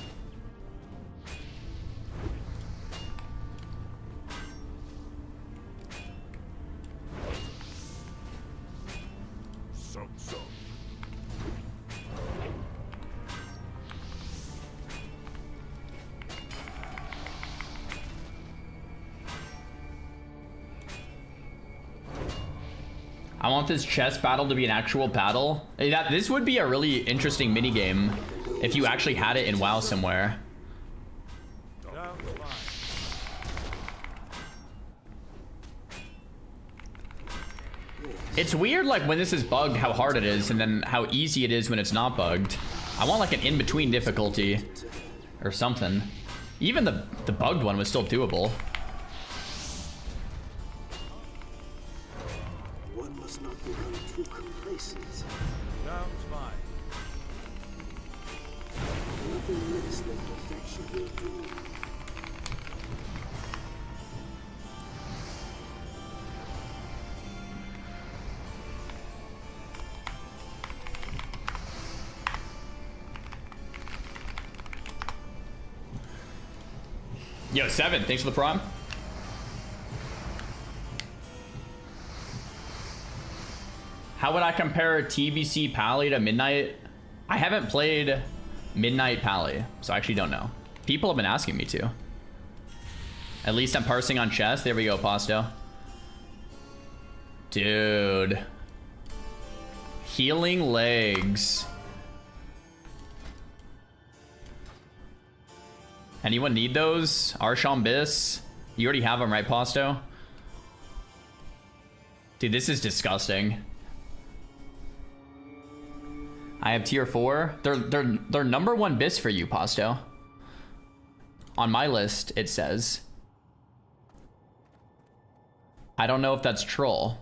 Speaker 1: I want this chess battle to be an actual battle. This would be a really interesting minigame if you actually had it in WoW somewhere. It's weird, like, when this is bugged, how hard it is, and then how easy it is when it's not bugged. I want, like, an in-between difficulty or something. Even the bugged one was still doable.
Speaker 5: One must not become too complacent. Sounds fine. Nothing less than perfection will do.
Speaker 1: Yo, 7, thanks for the prime. How would I compare TBC Pally to Midnight? I haven't played Midnight Pally, so I actually don't know. People have been asking me to. At least I'm parsing on chess. There we go, Pasto. Dude. Healing legs. Anyone need those? Arsham Bis? You already have them, right, Pasto? Dude, this is disgusting. I have tier 4. They're number 1 bis for you, Pasto. On my list, it says. I don't know if that's troll.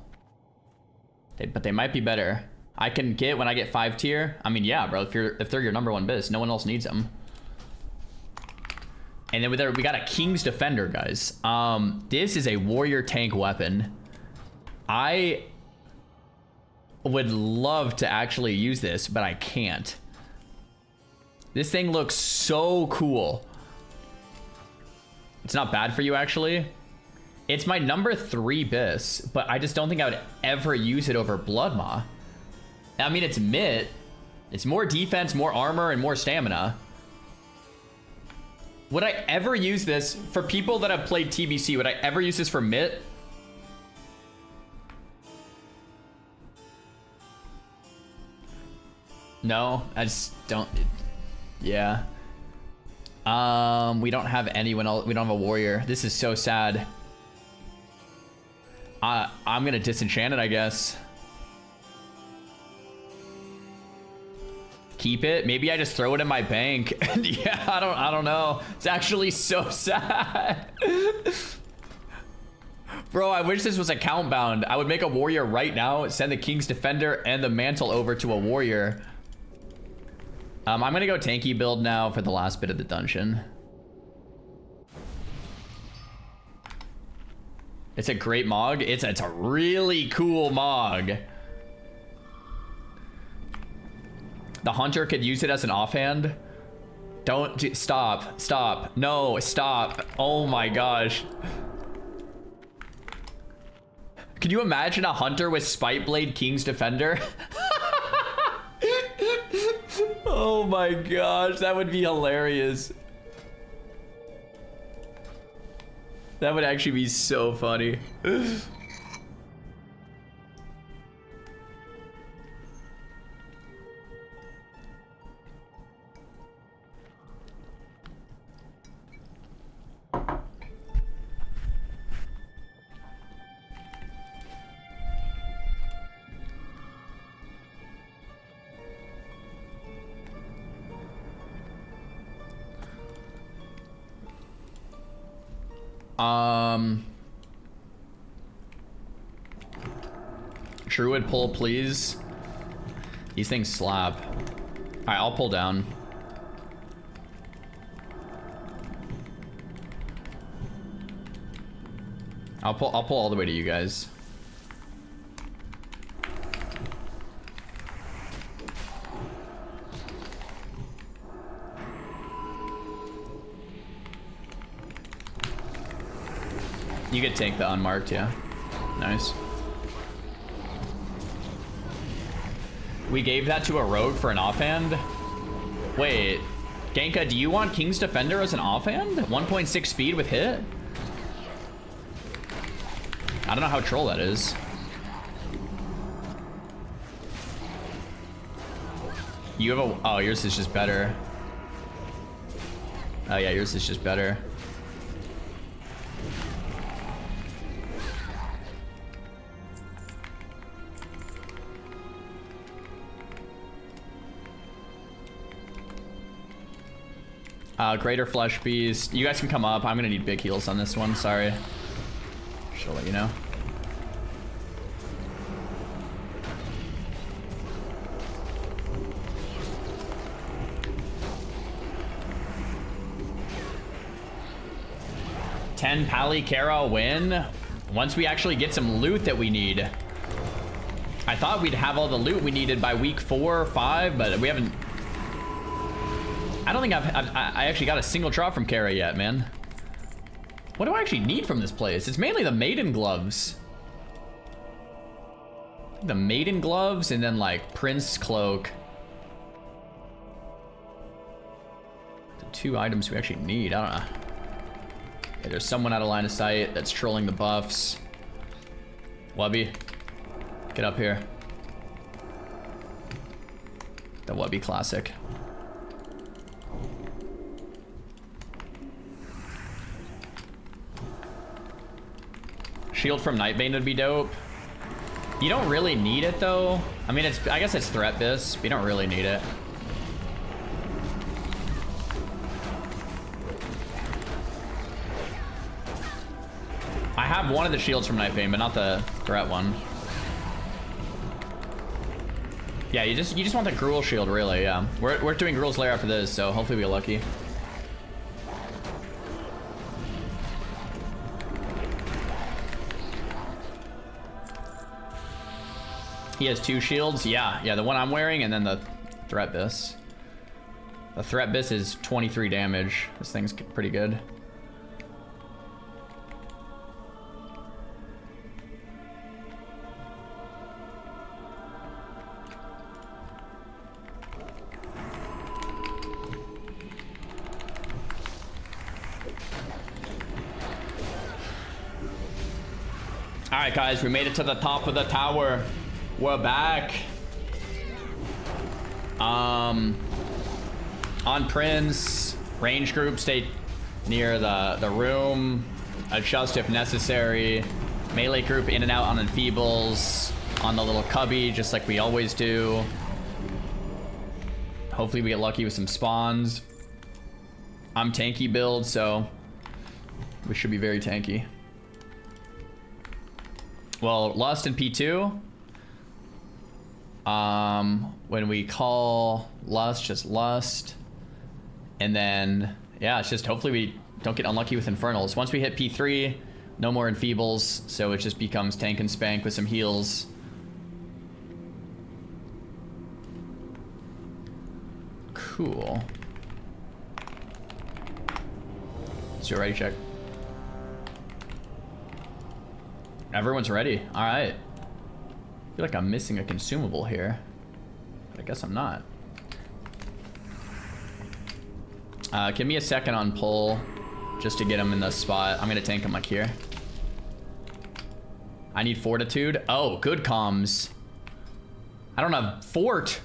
Speaker 1: But they might be better. I can get when I get 5 tier. I mean, yeah, bro. If they're your number 1 bis, no one else needs them. And then we got a King's Defender, guys. This is a warrior tank weapon. I would love to actually use this, but I can't. This thing looks so cool. It's not bad for you, actually. It's my number 3 bis, but I just don't think I would ever use it over Bloodmaw. I mean, it's Mitt. It's more defense, more armor, and more stamina. Would I ever use this for people that have played TBC? Would I ever use this for Mitt? No, I just don't. Yeah. We don't have anyone else. We don't have a warrior. This is so sad. I'm gonna disenchant it, I guess. Keep it. Maybe I just throw it in my bank. Yeah, I don't know. It's actually so sad. Bro, I wish this was account bound. I would make a warrior right now, send the King's Defender and the mantle over to a warrior. I'm gonna go tanky build now for the last bit of the dungeon. It's a great Mog. It's a really cool Mog. The hunter could use it as an offhand. Don't stop. No, stop. Oh my gosh. Can you imagine a hunter with Spiteblade King's Defender? Oh my gosh, that would be hilarious. That would actually be so funny. Druid pull, please. These things slap. All right, I'll pull down. I'll pull all the way to you guys. You could take the unmarked, yeah. Nice. We gave that to a rogue for an offhand? Wait, Genka, do you want King's Defender as an offhand? 1.6 speed with hit? I don't know how troll that is. You have a... Oh, yours is just better. Oh yeah, yours is just better. Greater Flesh Beast. You guys can come up. I'm gonna need big heals on this one. Sorry. Should let you know. $10 Pally Kara win. Once we actually get some loot that we need. I thought we'd have all the loot we needed by week 4 or 5, but we haven't. I don't think I actually got a single drop from Kara yet, man. What do I actually need from this place? It's mainly the Maiden Gloves. The Maiden Gloves and then like Prince Cloak. The 2 items we actually need. I don't know. Okay, there's someone out of line of sight that's trolling the buffs. Wubby, get up here. The Wubby classic. Shield from Nightbane would be dope. You don't really need it though. I mean, I guess it's threat bis, but you don't really need it. I have one of the shields from Nightbane, but not the threat one. Yeah, you just want the Gruul shield, really. Yeah, we're doing Gruul's Lair after this, so hopefully we get lucky. He has 2 shields. Yeah, the one I'm wearing, and then the threat bis. The threat bis is 23 damage. This thing's pretty good. Alright guys, we made it to the top of the tower. We're back. On Prince, range group, stay near the room. Adjust if necessary. Melee group in and out on enfeebles. On the little cubby, just like we always do. Hopefully we get lucky with some spawns. I'm tanky build, so we should be very tanky. Well, Lust and P2. When we call Lust, just Lust. And then, yeah, it's just hopefully we don't get unlucky with Infernals. Once we hit P3, no more Enfeebles, so it just becomes tank and spank with some heals. Cool. Let's do a ready check. Everyone's ready. All right. I feel like I'm missing a consumable here, but I guess I'm not. Give me a second on pull just to get him in the spot. I'm gonna tank him like here. I need fortitude. Oh, good comms. I don't have fort.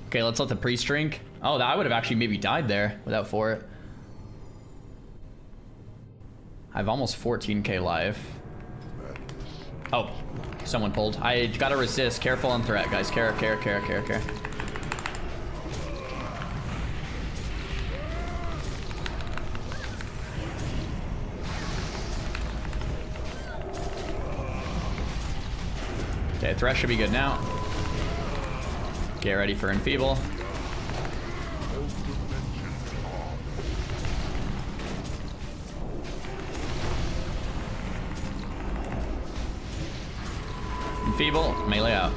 Speaker 1: Okay, let's let the priest drink. Oh, I would have actually maybe died there without fort. I have almost 14k life. Oh, someone pulled. I gotta resist. Careful on threat, guys. Care. Okay, threat should be good now. Get ready for enfeeble. Enfeeble, melee out.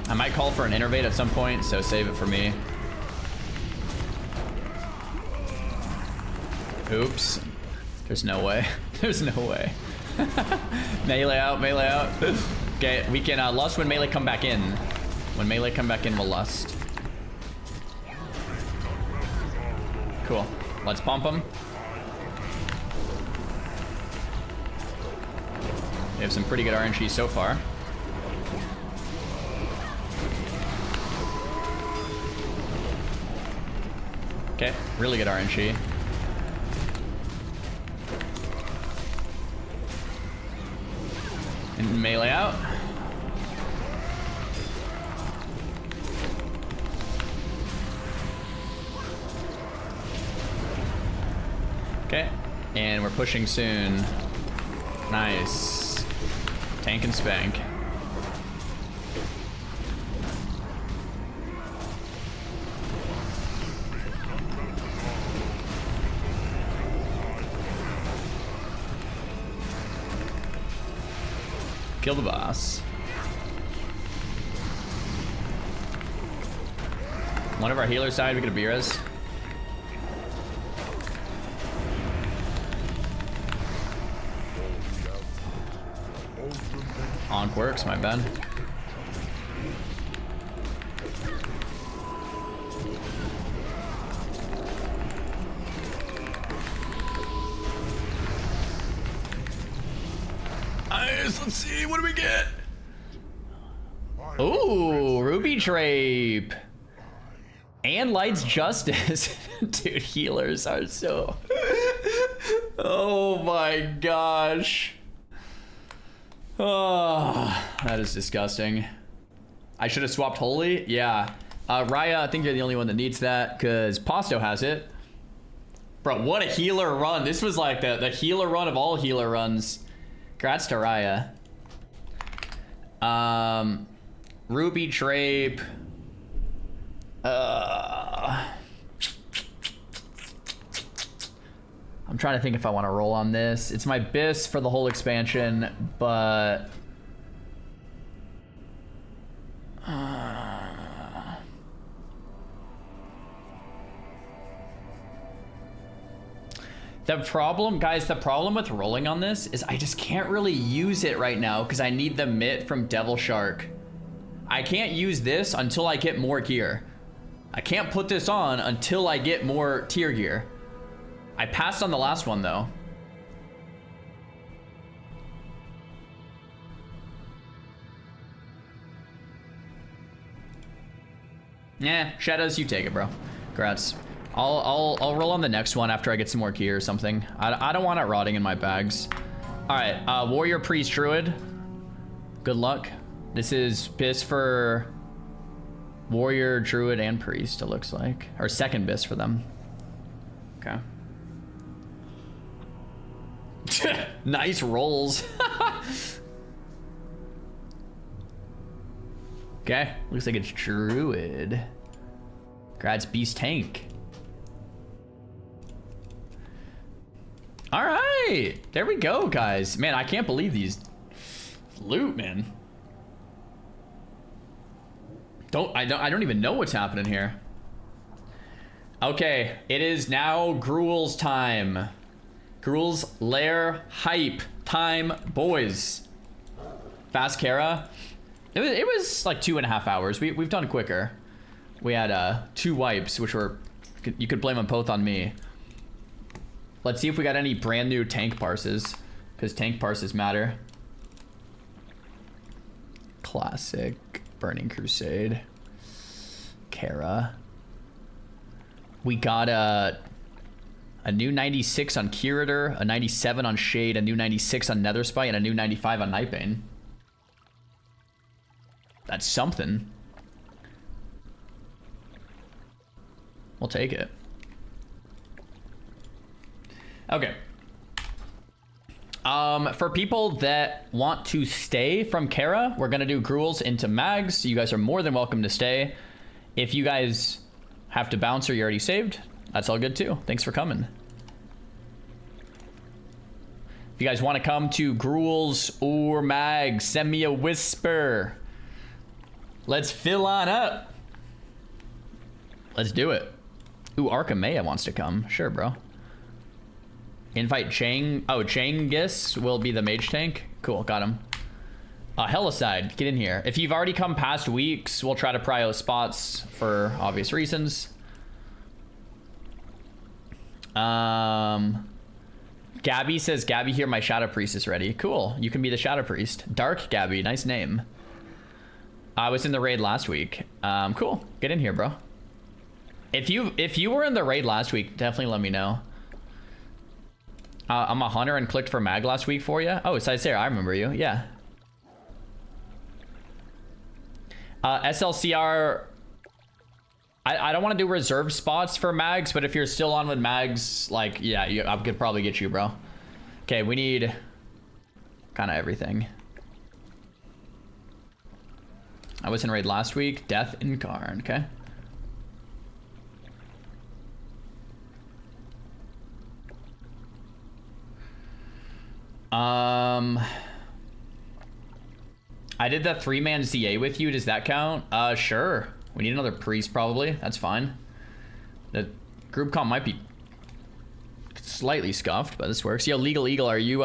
Speaker 1: I might call for an innervate at some point, so save it for me. Oops. There's no way. There's no way. Melee out, melee out. Okay, we can Lust when melee come back in. When melee come back in, we'll lust. Cool. Let's pump them. We have some pretty good RNG so far. Okay, really good RNG. And melee out. Okay, and we're pushing soon. Nice. Tank and spank. Kill the boss. One of our healers died, we get a B-res. Onk works, my bad. Nice, let's see, what do we get? Ooh, Ruby Drape. And Light's Justice. Dude, healers are so... Oh my gosh. Oh, that is disgusting. I should have swapped Holy. Yeah. Raya, I think you're the only one that needs that because Posto has it. Bro, what a healer run. This was like the healer run of all healer runs. Congrats to Raya. Ruby Drape. I'm trying to think if I want to roll on this. It's my BIS for the whole expansion, but... The problem, guys, the problem with rolling on this is I just can't really use it right now because I need the mitt from Devil Shark. I can't use this until I get more gear. I can't put this on until I get more tier gear. I passed on the last one though. Yeah, Shadows, you take it, bro. Congrats. I'll roll on the next one after I get some more gear or something. I don't want it rotting in my bags. All right, Warrior, Priest, Druid. Good luck. This is BIS for Warrior, Druid, and Priest, it looks like. Or second BIS for them. Okay. Nice rolls. Okay, looks like it's Druid. Congrats, Beast Tank. All right, there we go, guys. Man, I can't believe these loot, man. I don't even know what's happening here. Okay, it is now Gruul's time. Gruul's Lair hype time, boys. Fast Kara. It was like 2.5 hours. We've done quicker. We had 2 wipes, which were, you could blame them both on me. Let's see if we got any brand new tank parses, because tank parses matter. Classic Burning Crusade. Kara. We got a new 96 on Curator, a 97 on Shade, a new 96 on Netherspite, and a new 95 on Nightbane. That's something. We'll take it. Okay. For people that want to stay from Kara, we're gonna do Gruuls into Mags. You guys are more than welcome to stay. If you guys have to bounce or you're already saved, that's all good too. Thanks for coming. If you guys want to come to Gruuls or Mags, send me a whisper. Let's fill on up. Let's do it. Ooh, Arkamea wants to come. Sure, bro. Invite Chang. Oh, Changis will be the mage tank. Cool, got him. Hellicide, get in here. If you've already come past weeks, we'll try to prio spots for obvious reasons. Gabby says, Gabby here, my Shadow Priest is ready. Cool, you can be the Shadow Priest. Dark Gabby, nice name. I was in the raid last week. Cool, get in here, bro. If you were in the raid last week, definitely let me know. I'm a hunter and clicked for mag last week for you. Oh, Sarah, I remember you, yeah. SLCR, I don't want to do reserved spots for mags, but if you're still on with mags, like, yeah, I could probably get you, bro. Okay, we need kind of everything. I was in raid last week. Death Incarn, okay. I did that 3-man ZA with you. Does that count? Sure. We need another priest probably. That's fine. The group comp might be slightly scuffed, but this works. Yo, Legal Eagle, are you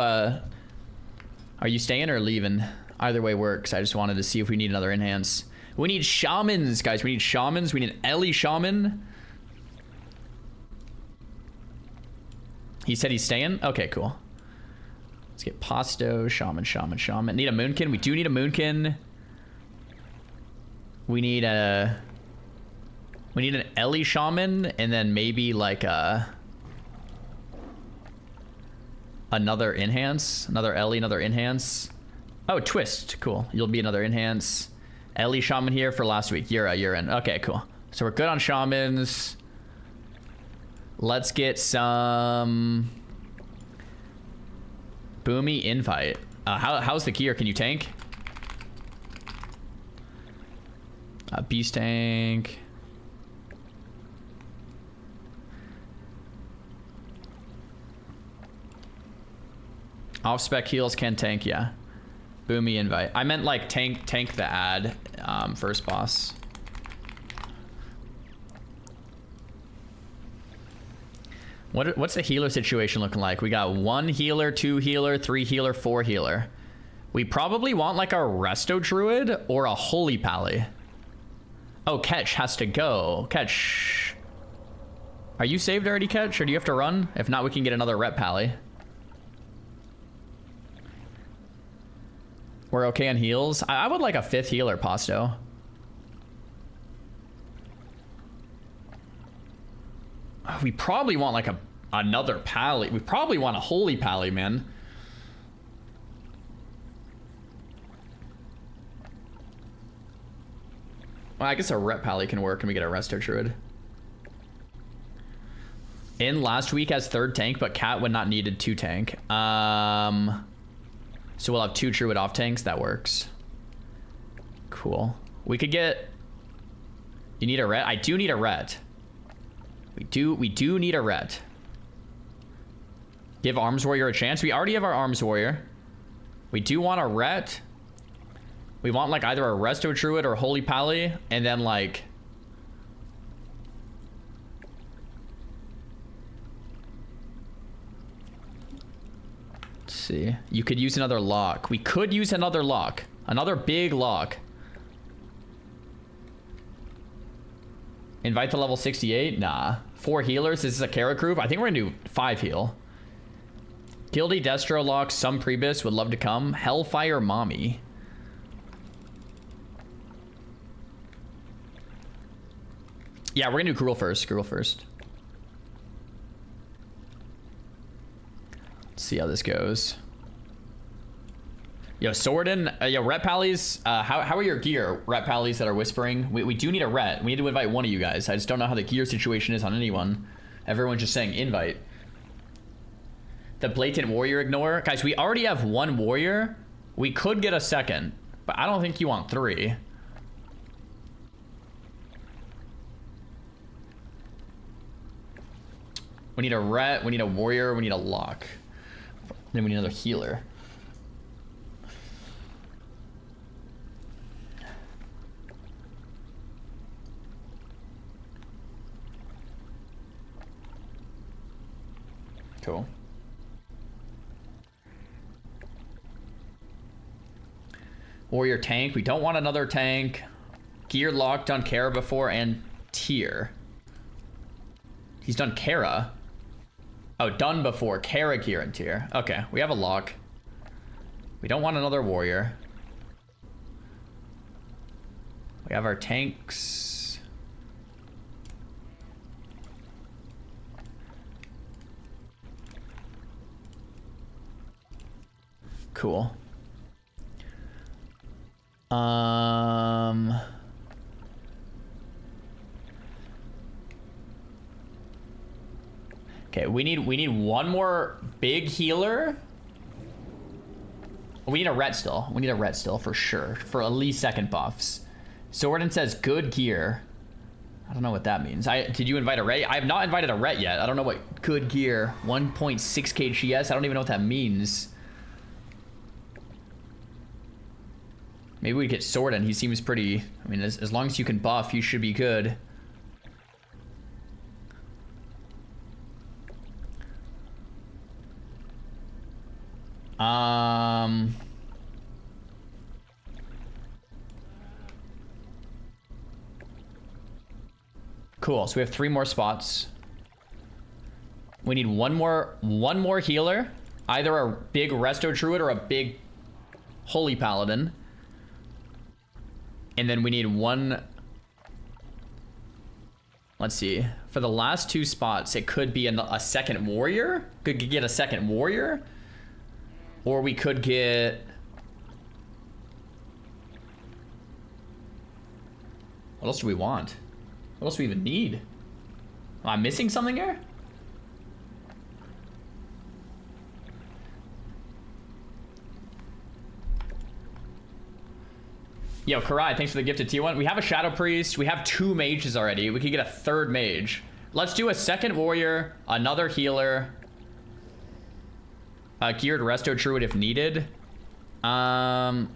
Speaker 1: staying or leaving? Either way works. I just wanted to see if we need another enhance. We need shamans, guys. We need shamans. We need an Ellie shaman. He said he's staying? Okay, cool. Let's get Pasto, shaman. Need a moonkin? We do need a moonkin. We need an Ellie shaman, and then maybe like another enhance, another Ellie, another enhance. Oh, twist, cool. You'll be another enhance. Ellie shaman here for last week. You're in. Okay, cool. So we're good on shamans. Let's get some Boomy invite. How's the gear? Can you tank? Beast tank. Off spec heals can tank, yeah. Boomy invite. I meant like tank the ad first boss. What's the healer situation looking like? We got 1 healer, 2 healer, 3 healer, 4 healer. We probably want like a Resto Druid or a Holy Pally. Oh, Ketch has to go. Ketch. Are you saved already, Ketch? Or do you have to run? If not, we can get another Rep Pally. We're okay on heals. I would like a 5th healer, Pasto. We probably want like another Pally. We probably want a Holy Pally, man. Well, I guess a Rep Pally can work and we get a Resto Druid. In last week as 3rd tank, but Cat would not needed 2 tank. So we'll have 2 Druid off tanks. That works. Cool. We could get... You need a ret? I do need a ret. We do need a ret. Give Arms Warrior a chance. We already have our Arms Warrior. We do want a ret. We want like either a Resto Druid or Holy Pally, and then like... Let's see. You could use another lock. We could use another lock. Another big lock. Invite to level 68? Nah. 4 healers. This is a Kara group. I think we're gonna do 5 heal. Guilty Destro lock. Some Prebis would love to come. Hellfire Mommy. Yeah, we're gonna do Gruul first. Gruul first. Let's see how this goes. Yo, Swordin, yo, Ret Pallies, how are your gear, Ret Pallies that are whispering? We do need a Ret. We need to invite one of you guys. I just don't know how the gear situation is on anyone. Everyone's just saying invite. The Blatant Warrior ignore. Guys, we already have 1 warrior. We could get a 2nd, but I don't think you want 3. We need a Ret, we need a warrior, we need a lock. Then we need another healer. Cool. Warrior tank. We don't want another tank. Gear locked on Kara before and tier. He's done Kara. Oh, done before. Kara, gear, and tier. Okay, we have a lock. We don't want another warrior. We have our tanks. Cool. Okay, we need one more big healer. We need a ret still. We need a ret still for sure. For at least second buffs. Sworden says good gear. I don't know what that means. Did you invite a ret? I have not invited a ret yet. I don't know what good gear. 1.6k GS. I don't even know what that means. Maybe we get Sworden. He seems pretty... I mean, as long as you can buff, you should be good. Cool. So we have 3 more spots. We need one more healer, either a big Resto Druid or a big Holy Paladin. And then we need one. Let's see. For the last 2 spots, it could be a second warrior. Could get a second warrior. Or we could get... What else do we want? What else do we even need? Am I missing something here? Yo, Karai, thanks for the gifted T1. We have a Shadow Priest. We have 2 mages already. We could get a 3rd mage. Let's do a second warrior, another healer, a geared Resto Druid if needed. Yeah,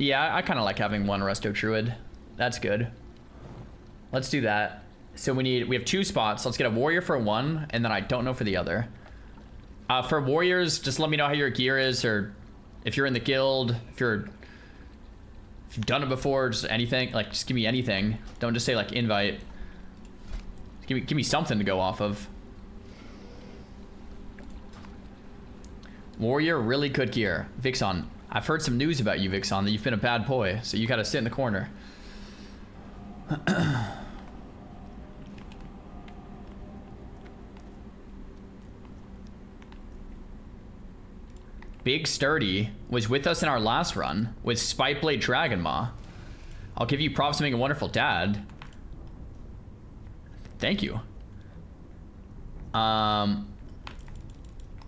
Speaker 1: I kind of like having 1 Resto Druid. That's good. Let's do that. So we have 2 spots. Let's get a warrior for 1, and then I don't know for the other. For warriors, just let me know how your gear is, or if you're in the guild, if you've done it before, just anything. Like, just give me anything. Don't just say like invite. Give me something to go off of. Warrior, really good gear. Vixon, I've heard some news about you, Vixon, that you've been a bad boy, so you gotta sit in the corner. Big Sturdy was with us in our last run with Spiteblade Dragonmaw. I'll give you props to being a wonderful dad. Thank you.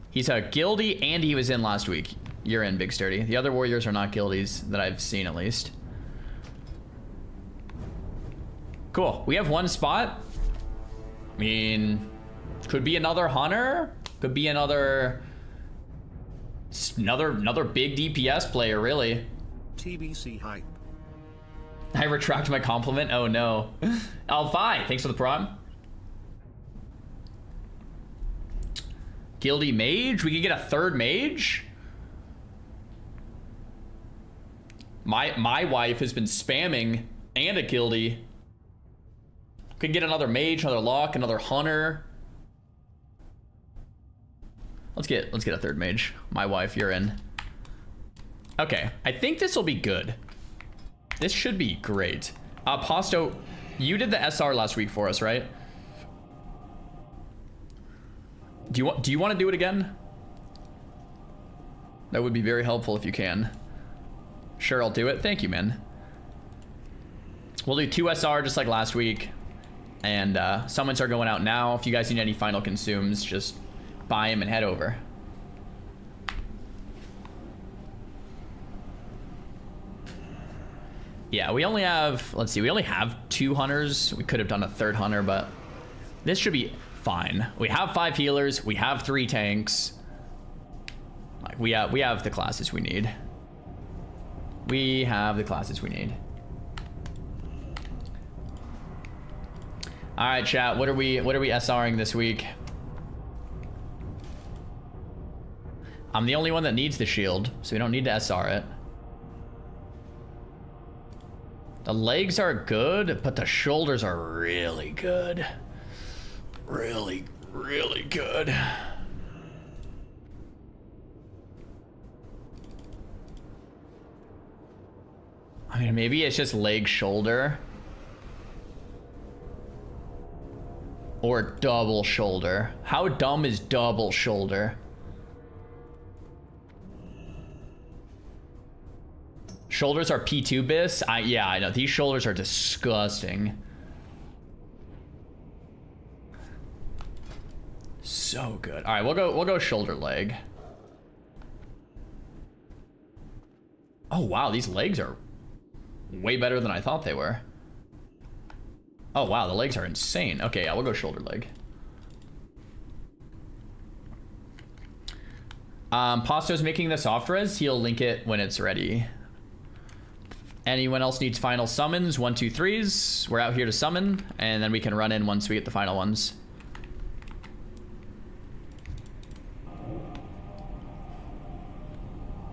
Speaker 1: He's a guildie and he was in last week. You're in, Big Sturdy. The other warriors are not guildies that I've seen, at least. Cool. We have 1 spot. I mean, could be another hunter. Could be another big DPS player, really.
Speaker 2: TBC hype.
Speaker 1: I retract my compliment. Oh no. Alphi, thanks for the prime. Guildie mage. We could get a 3rd mage. My wife has been spamming and a guildie. Could get another mage, another lock, another hunter. Let's get a 3rd mage. My wife, you're in. Okay, I think this will be good. This should be great. Posto, you did the SR last week for us, right? Do you want to do it again? That would be very helpful if you can. Sure, I'll do it. Thank you, man. We'll do 2 SR just like last week. And summons are going out now. If you guys need any final consumes, just buy them and head over. Yeah, we only have, let's see, we only have 2 hunters. We could have done a 3rd hunter, but this should be fine. We have 5 healers. We have 3 tanks. Like, we have the classes we need. We have the classes we need. All right, chat. What are we SRing this week? I'm the only one that needs the shield, so we don't need to SR it. The legs are good, but the shoulders are really good. Really, really good. I mean, maybe it's just leg, shoulder. Or double shoulder. How dumb is double shoulder? Shoulders are P2 bis. Yeah, I know. These shoulders are disgusting. So good. All right, we'll go shoulder leg. Oh wow, these legs are way better than I thought they were. Oh wow, the legs are insane. Okay, yeah, we'll go shoulder leg. Pasto's making the soft res. He'll link it when it's ready. Anyone else needs final summons? 1, 2, 3s. We're out here to summon, and then we can run in once we get the final ones.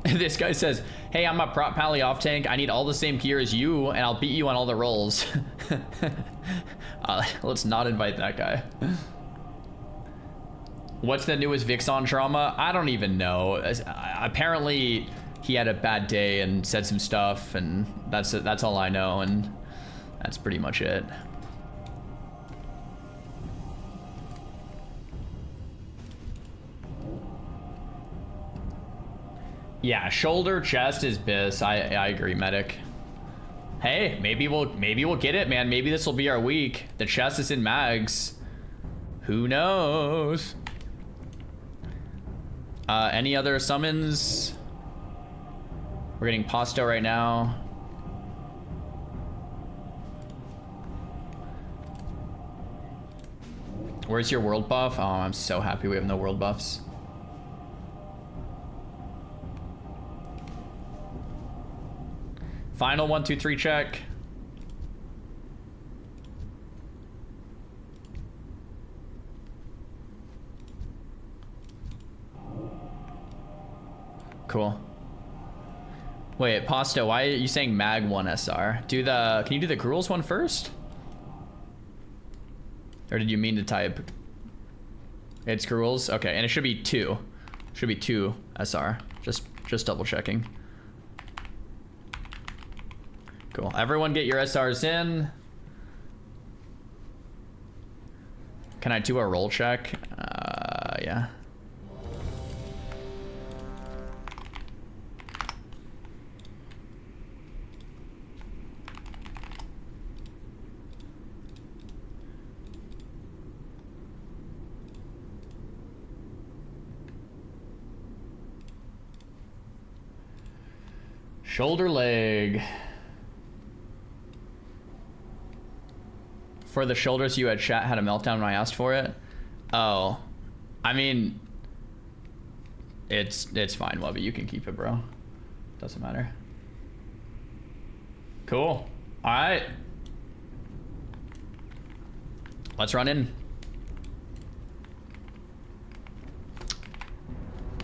Speaker 1: This guy says, hey, I'm a prop pally off tank. I need all the same gear as you, and I'll beat you on all the rolls. Let's not invite that guy. What's the newest Vixen drama? I don't even know. Apparently, he had a bad day and said some stuff, and that's all I know, and that's pretty much it. Yeah, shoulder, chest is bis. I agree, medic. Hey, maybe we'll get it, man. Maybe this will be our week. The chest is in mags. Who knows? Any other summons? We're getting Pasto right now. Where's your world buff? Oh, I'm so happy we have no world buffs. Final 1, 2, 3 check. Cool. Wait, Pasto, why are you saying Mag 1 SR? Can you do the Gruuls one first? Or did you mean to type? It's Gruuls? Okay, and it should be 2. Should be 2 SR. Just double checking. Cool. Everyone get your SRs in. Can I do a roll check? Yeah. Shoulder leg. For the shoulders, you had chat had a meltdown when I asked for it. Oh, I mean, it's fine, Wubby. You can keep it, bro. Doesn't matter. Cool. All right. Let's run in.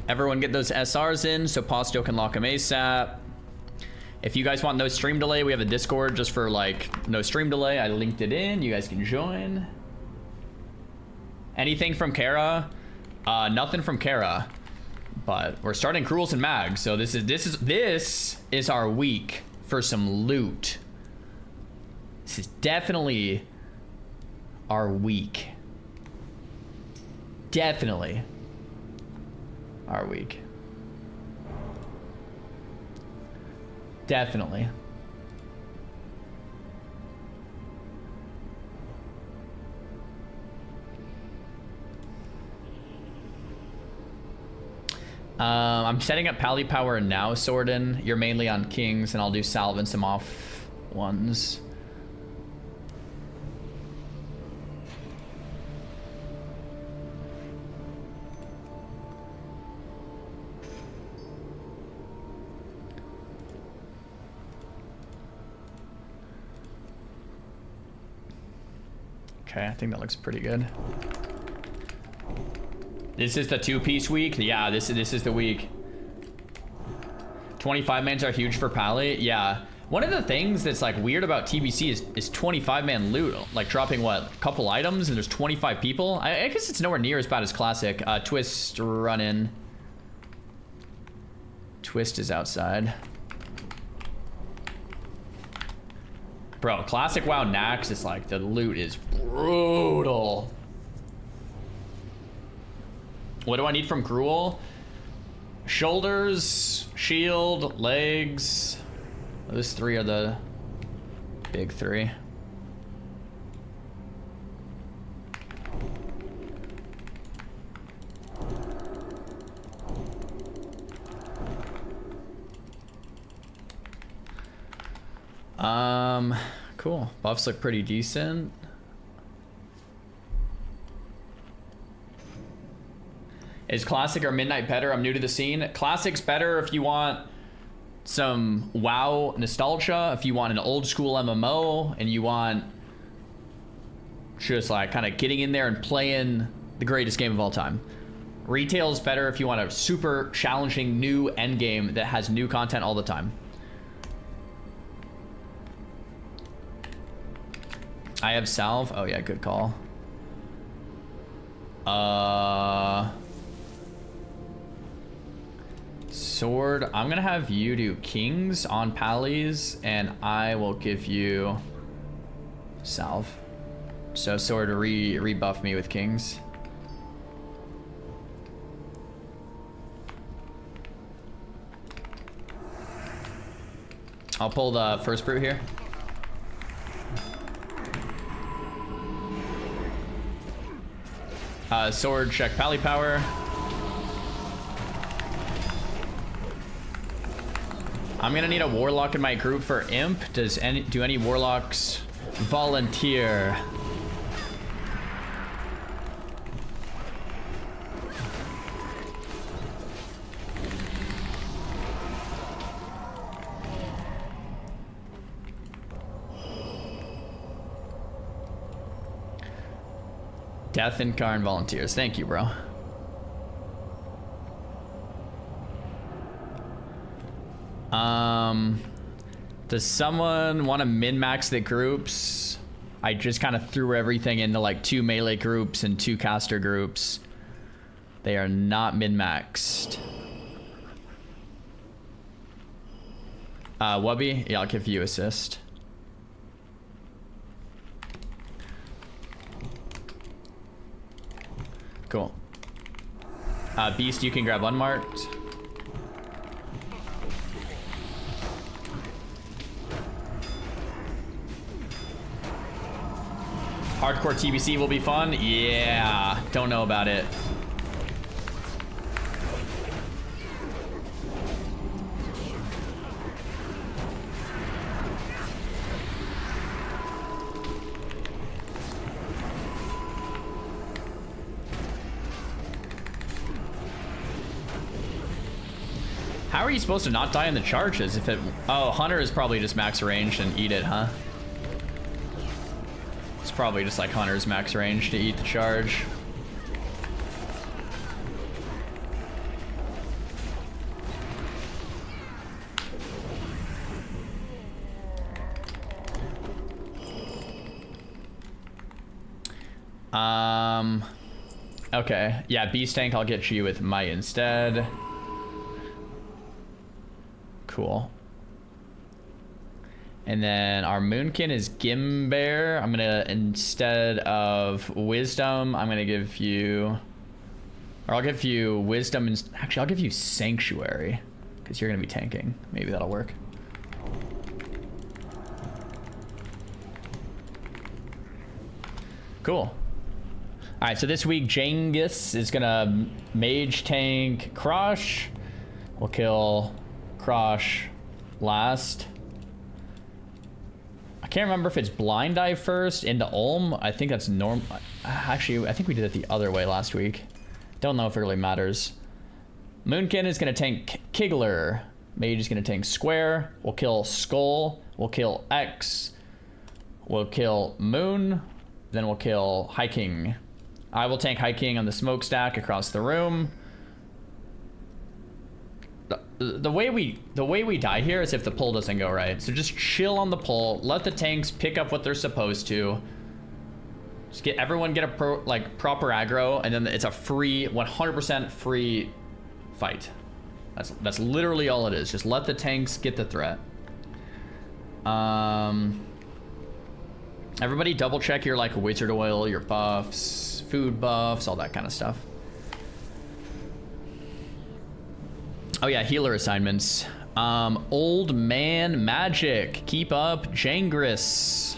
Speaker 1: Everyone get those SRs in so Pasto can lock them ASAP. If you guys want no stream delay, we have a Discord just for like no stream delay. I linked it in. You guys can join. Anything from Kara? Nothing from Kara. But we're starting Gruuls and Mags, so this is our week for some loot. This is definitely our week. Definitely our week. Definitely. I'm setting up Pally Power now, Sordin. You're mainly on Kings, and I'll do Salve and some off ones. Okay, I think that looks pretty good. This is the 2-piece week. Yeah, this is the week. 25 mans are huge for Pally. Yeah, One of the things that's like weird about TBC is 25-man loot. Like dropping what, a couple items and there's 25 people. I guess it's nowhere near as bad as classic. Twist run in. Twist is outside. Bro, classic WoW Nax is like the loot is brutal. What do I need from Gruul? Shoulders, shield, legs. Those three are the big three. Cool. Buffs look pretty decent. Is Classic or Midnight better? I'm new to the scene. Classic's better if you want some WoW nostalgia, if you want an old school MMO, and you want just like kind of getting in there and playing the greatest game of all time. Retail's better if you want a super challenging new endgame that has new content all the time. I have salve. Oh yeah, good call. Sword. I'm gonna have you do kings on pallies, and I will give you salve. So sword rebuff me with kings. I'll pull the first brute here. Sword, check pally power. I'm gonna need a warlock in my group for imp. Do any warlocks volunteer? Death Incarn volunteers. Thank you, bro. Does someone want to min-max the groups? I just kind of threw everything into like 2 melee groups and 2 caster groups. They are not min-maxed. Wubby? Yeah, I'll give you assist. Cool. Beast, you can grab unmarked. Hardcore TBC will be fun. Yeah, don't know about it. How are you supposed to not die in the charges if it... Oh, Hunter is probably just max range and eat it, huh? It's probably just like Hunter's max range to eat the charge. Okay. Yeah, Beast Tank, I'll get you with Might instead. Cool. And then our Moonkin is Gimbear. I'm gonna, instead of Wisdom, I'm gonna give you, or I'll give you Wisdom, and actually I'll give you Sanctuary, because you're gonna be tanking. Maybe that'll work. Cool. All right, so this week Jengis is gonna mage tank Krosh. We'll kill Krosh last. I can't remember if it's blind dive first into Ulm. I think that's normal. Actually, I think we did it the other way last week. Don't know if it really matters. Moonkin is gonna tank Kigler. Mage is gonna tank Square. We'll kill Skull. We'll kill X. We'll kill Moon. Then we'll kill Hiking. I will tank Hiking on the smokestack across the room. the way we die here is if the pull doesn't go right. So just chill on the pull. Let the tanks pick up what they're supposed to. Just get everyone get a proper aggro, and then it's a free 100% free fight. That's literally all it is. Just let the tanks get the threat. Everybody double check your like wizard oil, your buffs, food buffs, all that kind of stuff. Oh yeah, healer assignments. Old man magic. Keep up, Jangris.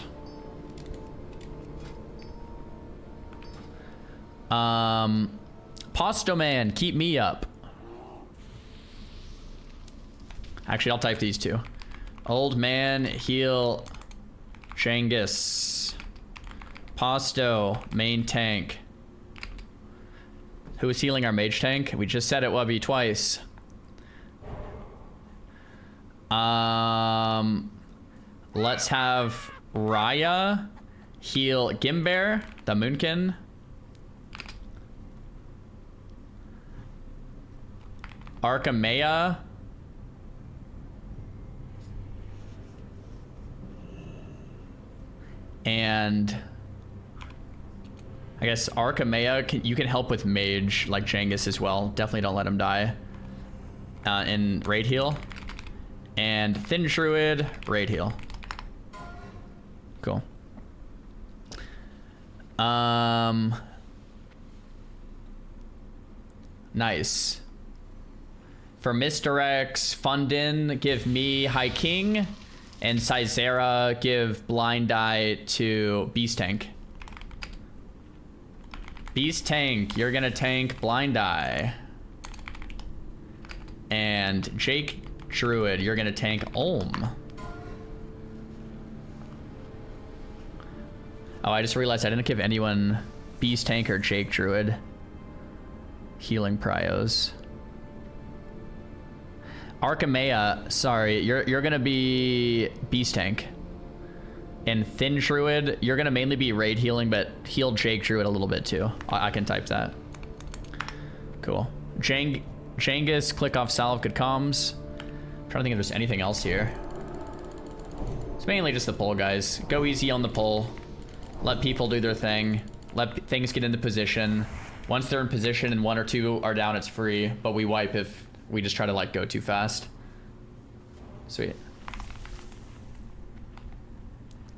Speaker 1: Postoman, keep me up. Actually, I'll type these two. Old man, heal, Jangis. Posto, main tank. Who is healing our mage tank? We just said it, Wubby, twice. Let's have Raya heal Gimbear, the Moonkin. Arkamea. And I guess Arkamea, you can help with mage like Jangis as well. Definitely don't let him die. In raid heal. And Thin Druid, raid heal. Cool. Nice. For Mr. X, Fundin, give me High King. And Sizera, give Blind Eye to Beast Tank. Beast Tank, you're gonna tank Blind Eye. And Jake Druid, you're gonna tank Olm. Oh, I just realized I didn't give anyone Beast Tank or Jake Druid healing prios. Arkamea, sorry, you're gonna be Beast Tank. And Thin Druid, you're gonna mainly be raid healing, but heal Jake Druid a little bit too. I can type that. Cool. Jangis, click off salve, good comms. I'm trying to think if there's anything else here. It's mainly just the pull, guys. Go easy on the pull. Let people do their thing. Let things get into position. Once they're in position and one or two are down, it's free, but we wipe if we just try to like go too fast. Sweet.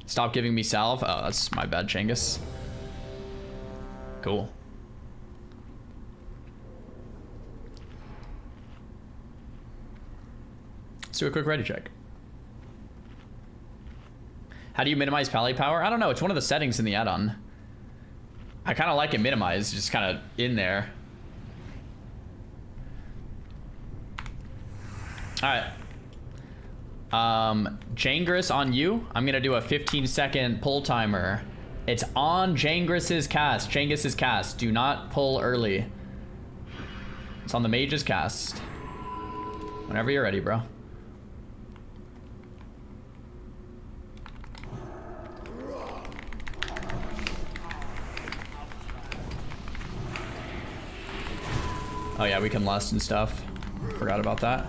Speaker 1: Stop giving me salve. Oh, that's my bad, Jangis. Cool. Let's do a quick ready check. How do you minimize pally power? I don't know. It's one of the settings in the add-on. I kind of like it minimized, just kind of in there. All right. Jangris on you. I'm gonna do a 15-second pull timer. It's on Jangris's cast. Jangris's cast. Do not pull early. It's on the mage's cast. Whenever you're ready, bro. Oh yeah, we can lust and stuff. Forgot about that.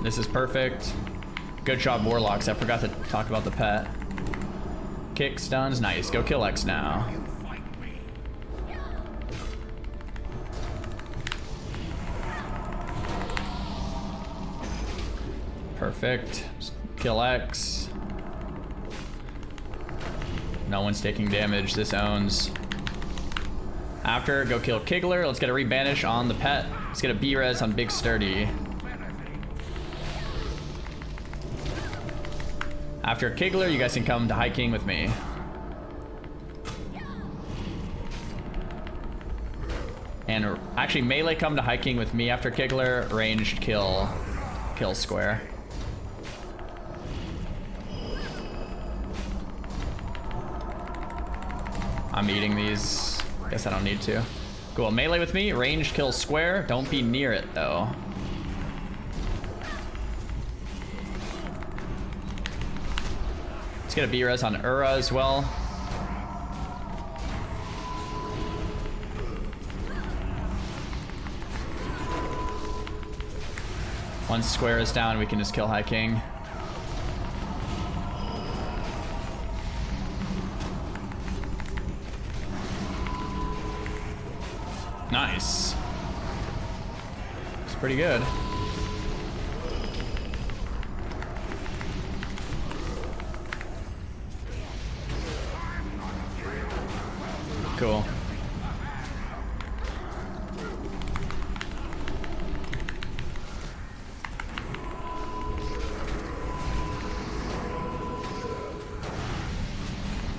Speaker 1: This is perfect. Good job, Warlocks. I forgot to talk about the pet. Kick stuns, nice. Go kill X now. Perfect. Just kill X. No one's taking damage. This owns. After, go kill Kigler. Let's get a rebanish on the pet. Let's get a B-res on Big Sturdy. After Kigler, you guys can come to High King with me. And actually, melee come to High King with me after Kigler. Ranged kill square. I'm eating these. Guess I don't need to. Cool, melee with me. Ranged kill square. Don't be near it though. Let's get a B-res on Ura as well. Once square is down, we can just kill High King. Nice. It's pretty good. Cool.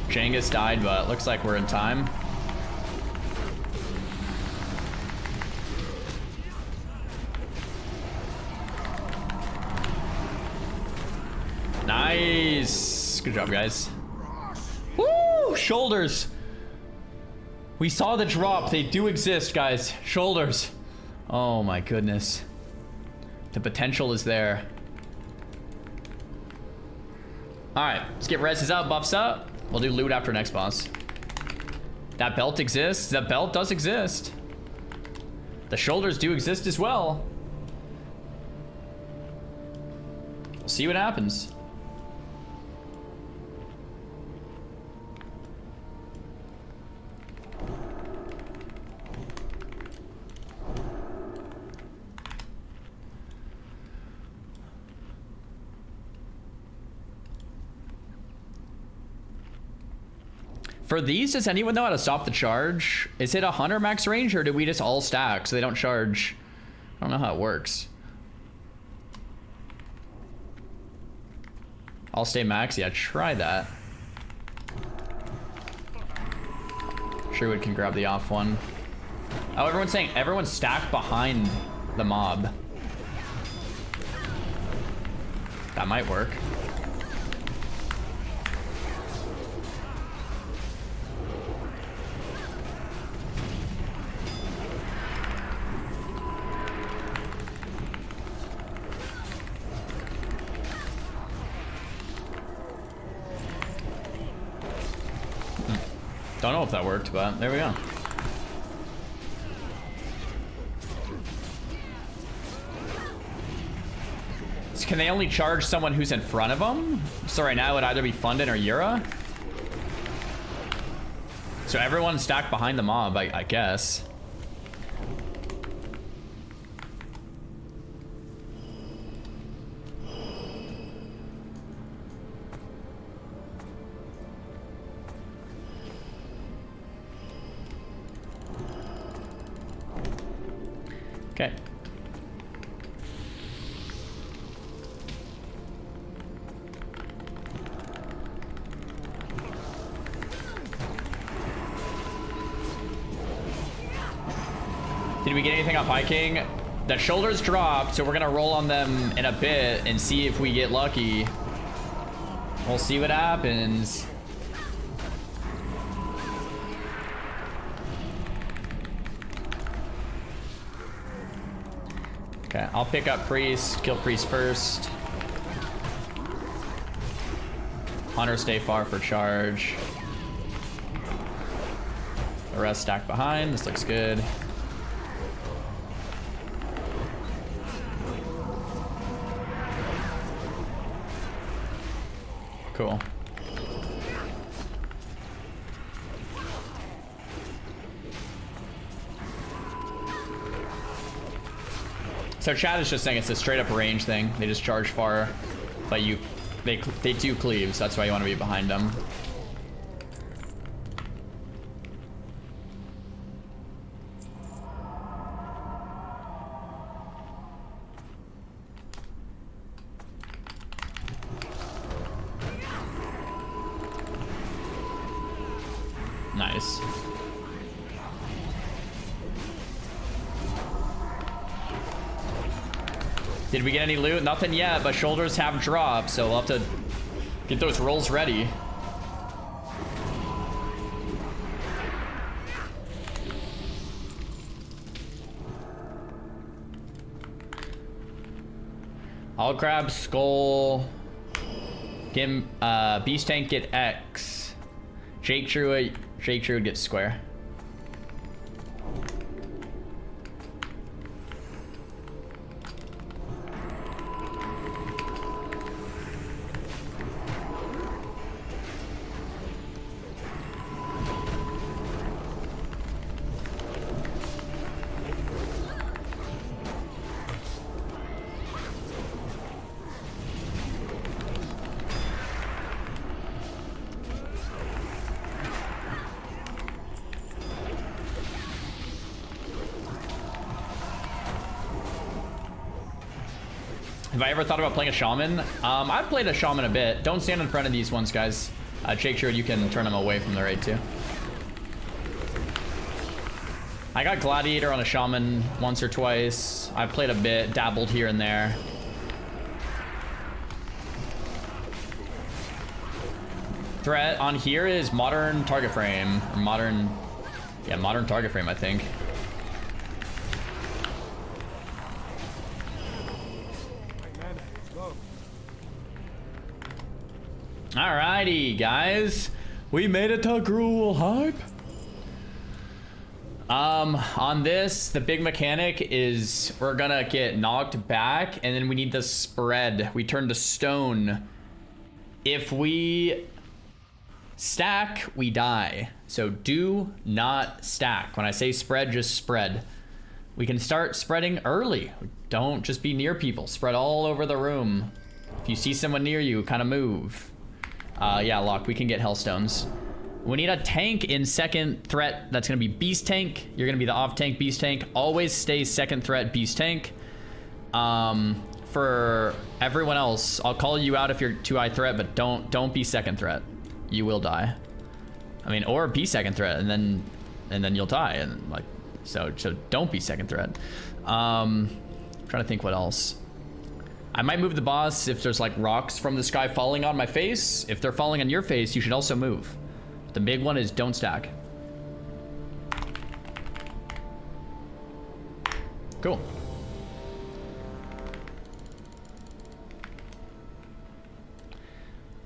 Speaker 1: Jengus died, but looks like we're in time. Nice. Good job, guys. Woo! Shoulders. We saw the drop. They do exist, guys. Shoulders. Oh my goodness. The potential is there. Alright, let's get reses up, buffs up. We'll do loot after next boss. That belt exists. That belt does exist. The shoulders do exist as well. We'll see what happens. For these, does anyone know how to stop the charge? Is it a hunter max range, or do we just all stack so they don't charge? I don't know how it works. I'll stay max. Yeah, try that. Sherwood can grab the off one. Oh, everyone's saying everyone's stacked behind the mob. That might work. Don't know if that worked, but there we go. So can they only charge someone who's in front of them? So right now it would either be Fundin or Yura. So everyone's stacked behind the mob, I guess. Okay. Did we get anything off High King? The shoulders dropped, so we're gonna roll on them in a bit and see if we get lucky. We'll see what happens. Okay, I'll pick up Priest, kill Priest first. Hunter stay far for charge. The rest stack behind, this looks good. Cool. So chat is just saying it's a straight up range thing. They just charge far, but they do cleave, so that's why you want to be behind them. Nice. Did we get any loot? Nothing yet, but shoulders have dropped, so we'll have to get those rolls ready. I'll grab Skull. Beast Tank get X. Jake Druid gets square. Have I ever thought about playing a shaman? I've played a shaman a bit. Don't stand in front of these ones, guys. Jake sure you can turn them away from the raid too. I got gladiator on a shaman once or twice. I've played a bit, dabbled here and there. Threat on here is modern target frame, or modern target frame, I think. Alrighty, guys. We made it to Gruul hype. On this, the big mechanic is we're gonna get knocked back, and then we need the spread. We turn to stone. If we stack, we die. So do not stack. When I say spread, just spread. We can start spreading early. Don't just be near people. Spread all over the room. If you see someone near you, kind of move. Yeah, Locke, we can get Hellstones. We need a tank in second threat. That's going to be Beast Tank. You're going to be the off-tank Beast Tank. Always stay second threat Beast Tank. For everyone else, I'll call you out if you're too high threat, but don't be second threat. You will die. I mean, or be second threat, and then you'll die. And like, so don't be second threat. I'm trying to think what else. I might move the boss if there's like rocks from the sky falling on my face. If they're falling on your face, you should also move. The big one is don't stack. Cool.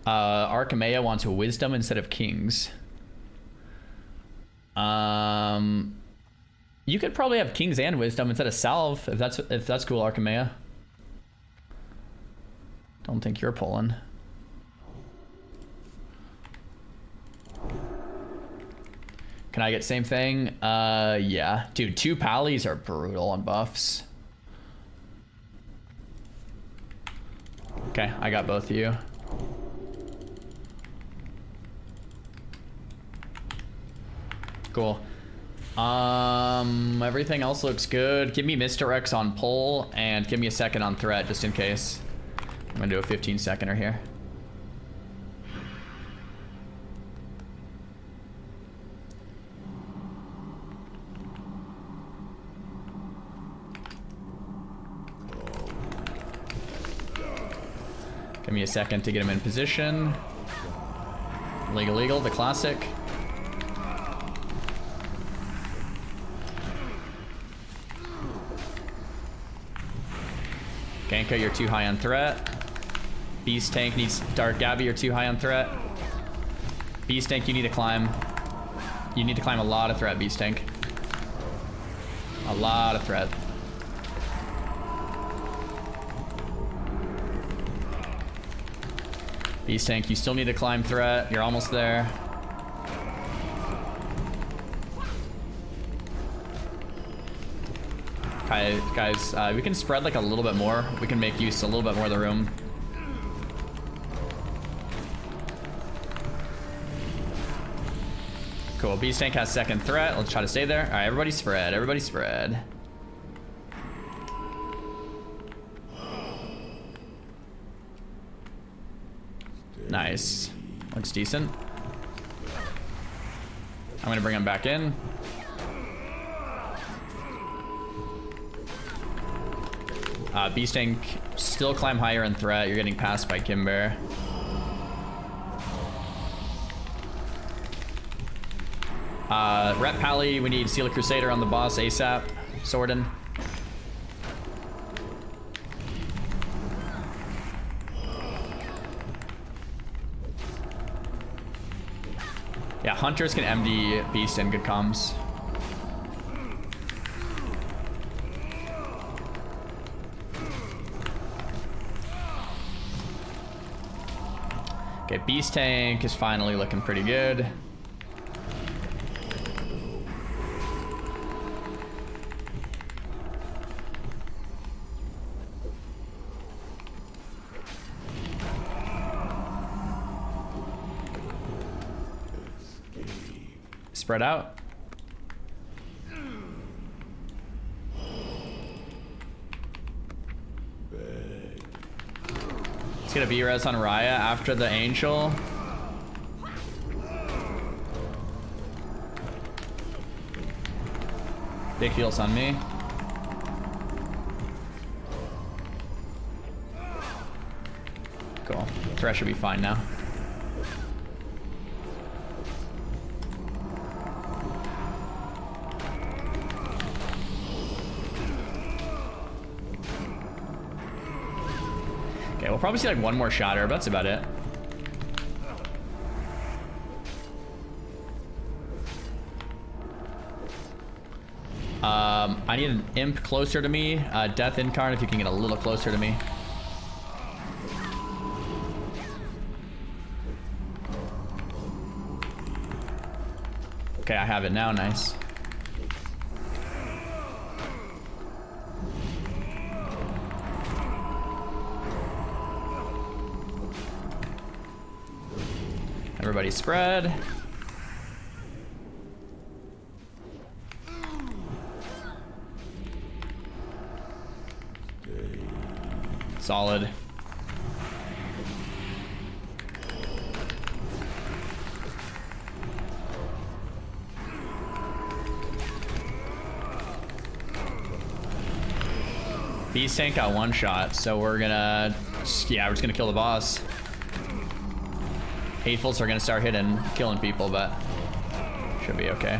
Speaker 1: Archimea wants a wisdom instead of kings. You could probably have kings and wisdom instead of salve if that's cool, Archimea. Don't think you're pulling. Can I get same thing? Yeah. Dude, 2 pallies are brutal on buffs. Okay, I got both of you. Cool. Everything else looks good. Give me Mr. X on pull and give me a second on threat just in case. I'm gonna do a 15-seconder here. Give me a second to get him in position. Legal, the classic. Ganka, you're too high on threat. Beast Tank needs Dark Gabby, you're too high on threat. Beast Tank, you need to climb. You need to climb a lot of threat, Beast Tank. A lot of threat. Beast Tank, you still need to climb threat. You're almost there. Okay, guys, we can spread like a little bit more. We can make use a little bit more of the room. Cool, Beast Tank has second threat. Let's try to stay there. All right, everybody spread, everybody spread. Nice, looks decent. I'm gonna bring him back in. Beast Tank, still climb higher in threat. You're getting passed by Kimber. Rep Pally, we need Seal of Crusader on the boss ASAP. Sordin. Yeah, hunters can MD beast in good comms. Okay, beast tank is finally looking pretty good. Spread out. It's gonna be res on Raya after the angel. Big heals on me. Cool. Thresh should be fine now. Okay, we'll probably see like one more shatter, but that's about it. I need an imp closer to me. Death Incarnate, if you can get a little closer to me. Okay, I have it now, nice. Everybody spread. Solid. Beast tank got one shot, so we're gonna, yeah, we're just gonna kill the boss. Hatefuls are gonna start hitting, killing people, but should be okay.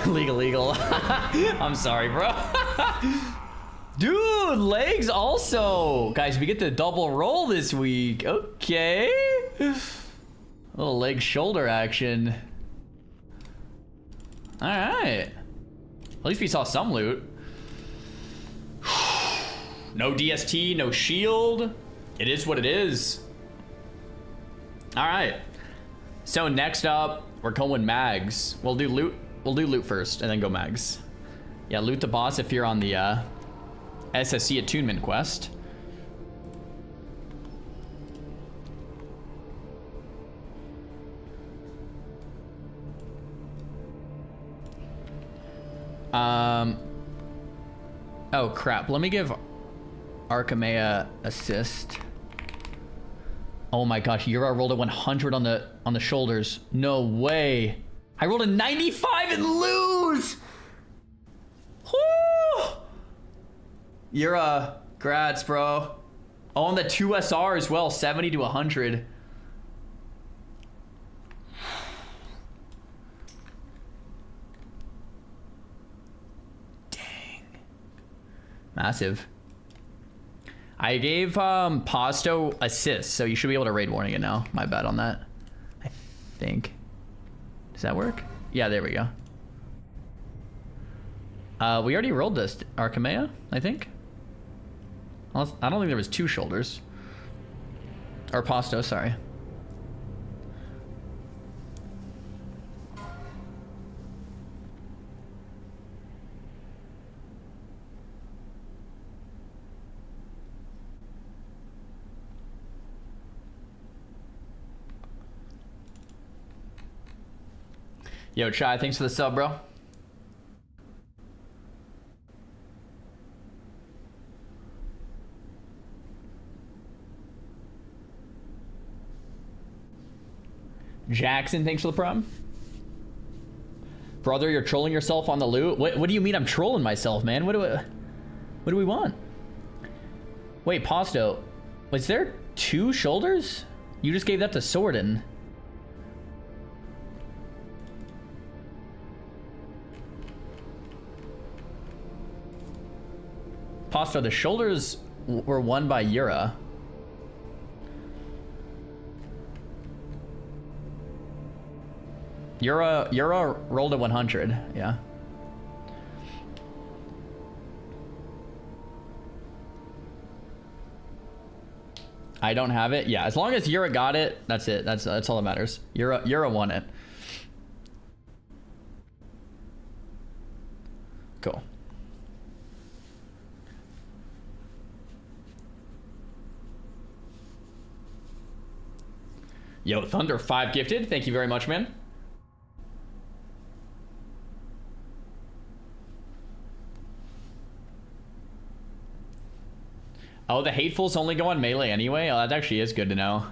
Speaker 1: Legal. I'm sorry, bro. Dude, legs also. Guys, we get the double roll this week. Okay. Little leg shoulder action. All right. At least we saw some loot. No DST, no shield. It is what it is. All right. So next up, we're going mags. We'll do loot. We'll do loot first and then go mags. Yeah, loot the boss if you're on the SSC attunement quest. Oh crap, let me give Archimea assist. Oh my gosh, Yura rolled a 100 on the shoulders. No way. I rolled a 95 and lose! Woo! Yura, grats, bro. Oh, and the 2 SR as well, 70 to 100. Dang. Massive. I gave Pasto assist, so you should be able to raid warning it now. My bad on that. I think. Does that work? Yeah, there we go. We already rolled this Archimea, I think. I don't think there was 2 shoulders. Or Pasto, sorry. Yo, Chai, thanks for the sub, bro. Jackson, thanks for the prom. Brother, you're trolling yourself on the loot? What do you mean I'm trolling myself, man? What do we want? Wait, Pasto, was there 2 shoulders? You just gave that to Sordin. Pasto, the shoulders were won by Yura. You're a rolled a 100, yeah. I don't have it. Yeah, as long as Yura got it, that's it. That's all that matters. Yura won it. Cool. Yo, Thunder 5 gifted. Thank you very much, man. Oh, the Hatefuls only go on melee anyway? Oh, that actually is good to know.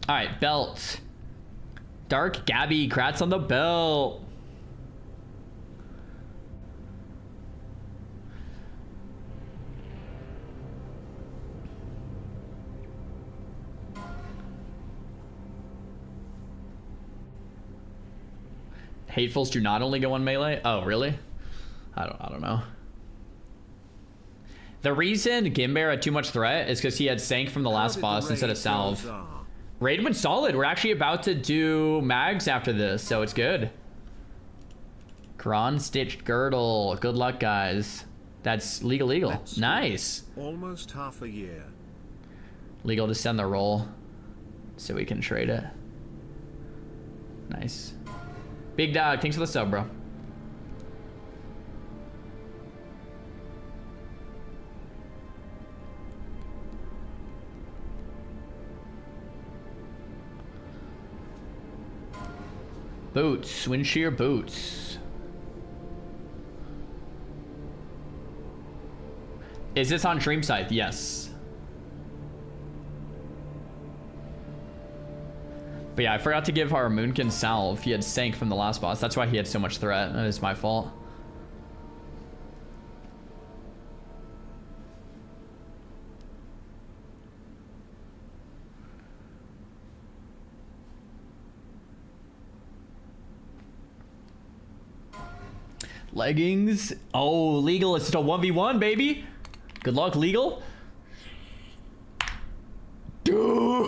Speaker 1: Alright, belt. Dark Gabby, crats on the belt. Hatefuls do not only go on melee? Oh, really? I don't know. The reason Gimbear had too much threat is because he had Sank from the last boss instead of Salve. Raid went solid. We're actually about to do mags after this, so it's good. Crone stitched girdle. Good luck, guys. That's legal. Nice.
Speaker 2: Almost half a year.
Speaker 1: Legal to send the roll so we can trade it. Nice. Big Dog, thanks for the sub, bro. Boots, windshear boots. Is this on Dream Scythe? Yes. But yeah, I forgot to give our Moonkin Salve. He had Sank from the last boss. That's why he had so much threat. That is my fault. Leggings. Oh, legal. It's just a 1v1, baby. Good luck, legal. Dude.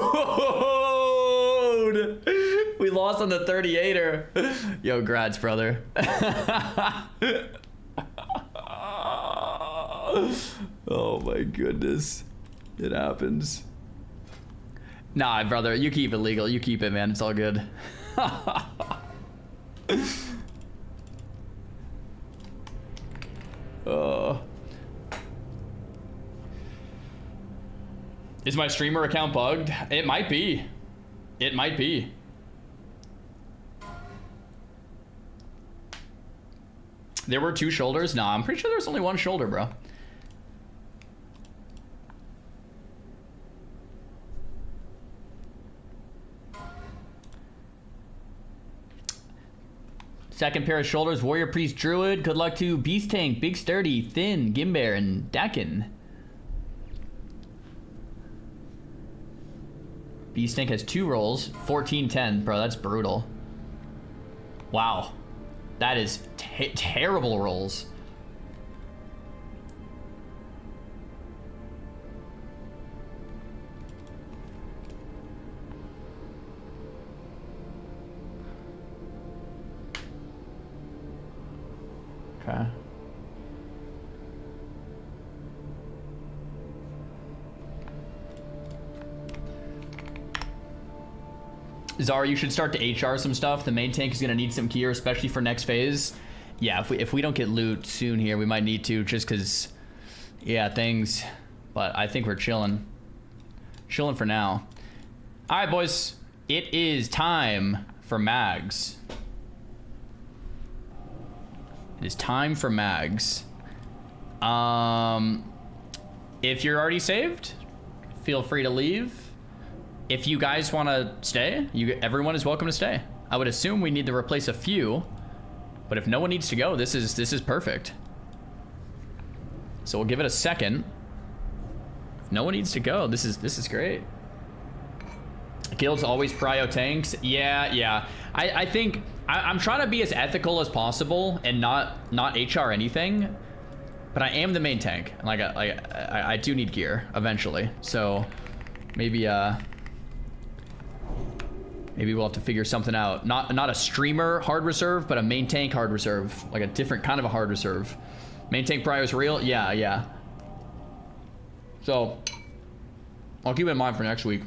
Speaker 1: We lost on the 38er. Yo, grats, brother. Oh my goodness. It happens. Nah, brother, you keep it legal. You keep it, man. It's all good. Is my streamer account bugged? It might be. It might be. There were 2 shoulders? Nah, I'm pretty sure there's only 1 shoulder, bro. Second pair of shoulders, Warrior Priest Druid. Good luck to Beast Tank, Big Sturdy, Thin, Gimbear, and Dakin. Beast Tank has 2 rolls, 14-10. Bro, that's brutal. Wow. That is terrible rolls. Okay. Zara, you should start to HR some stuff. The main tank is going to need some gear, especially for next phase. Yeah, if we don't get loot soon here, we might need to, just because, yeah, things. But I think we're chilling. Chilling for now. All right, boys. It is time for mags. It is time for mags. If you're already saved, feel free to leave. If you guys want to stay, everyone is welcome to stay. I would assume we need to replace a few, but if no one needs to go, this is perfect. So we'll give it a second. If no one needs to go, this is great. Guilds always prio tanks. Yeah. I think I'm trying to be as ethical as possible and not HR anything, but I am the main tank. Like I do need gear eventually, so maybe Maybe we'll have to figure something out. Not a streamer hard reserve, but a main tank hard reserve. Like a different kind of a hard reserve. Main tank prio is real? Yeah, yeah. So, I'll keep it in mind for next week.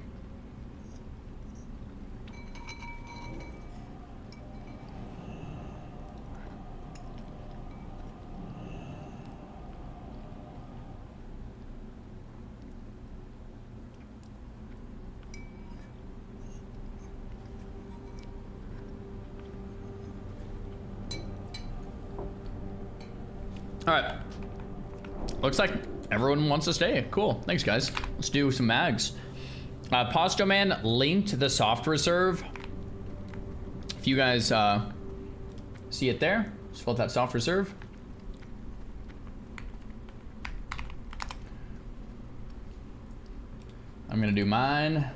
Speaker 1: All right. Looks like everyone wants to stay. Cool. Thanks, guys. Let's do some mags. Posto Man linked the soft reserve. If you guys see it there, just fill out that soft reserve. I'm gonna do mine.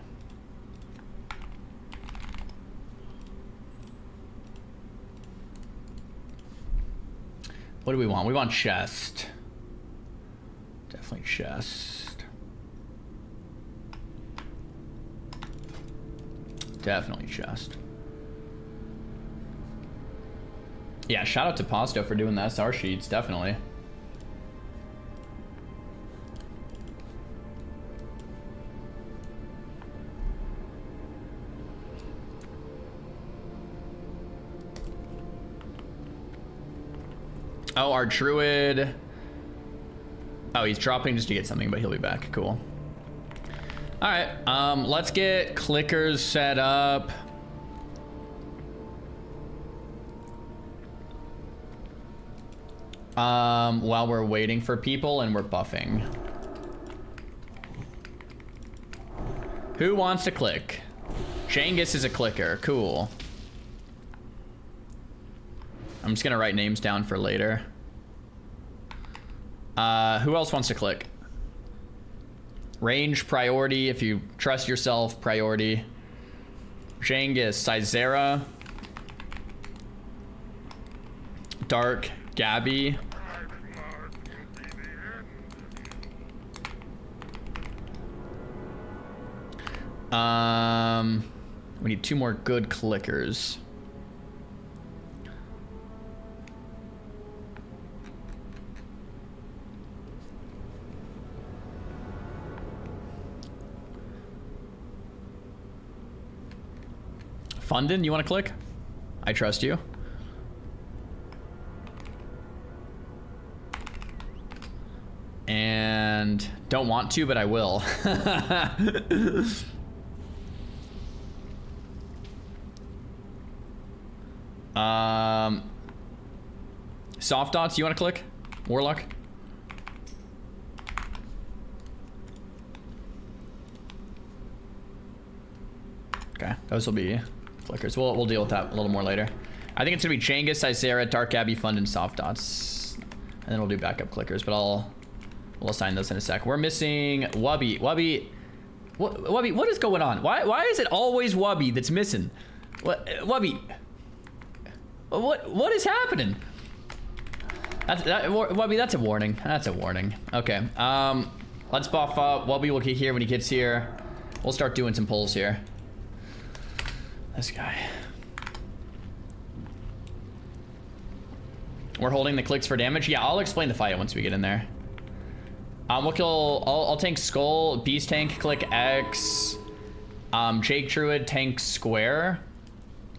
Speaker 1: What do we want? We want chest. Definitely chest. Definitely chest. Yeah, shout out to Posto for doing the SR sheets, definitely. Oh, our druid. Oh, he's dropping just to get something, but he'll be back. Cool. All right, let's get clickers set up. While we're waiting for people and we're buffing. Who wants to click? Changus is a clicker. Cool. I'm just gonna write names down for later. Who else wants to click? Range, priority, if you trust yourself, priority. Changus, Sizera. Dark, Gabby. We need 2 more good clickers. Fundin, you want to click? I trust you. And don't want to, but I will. Soft dots, you want to click? Warlock? Okay, those will be flickers. We'll deal with that a little more later. I think it's gonna be Changus, Isera, Dark Abbey, Fund, and Soft Dots. And then we'll do backup clickers, but we'll assign those in a sec. We're missing Wubby. Wubby, what is going on? Why is it always Wubby that's missing? Wubby, what is happening? Wubby, that's a warning. That's a warning. Okay, let's buff up. Wubby will get here when he gets here. We'll start doing some pulls here. This guy. We're holding the clicks for damage. Yeah, I'll explain the fight once we get in there. We'll kill. I'll tank Skull. Beast tank. Click X. Jake Druid tank square.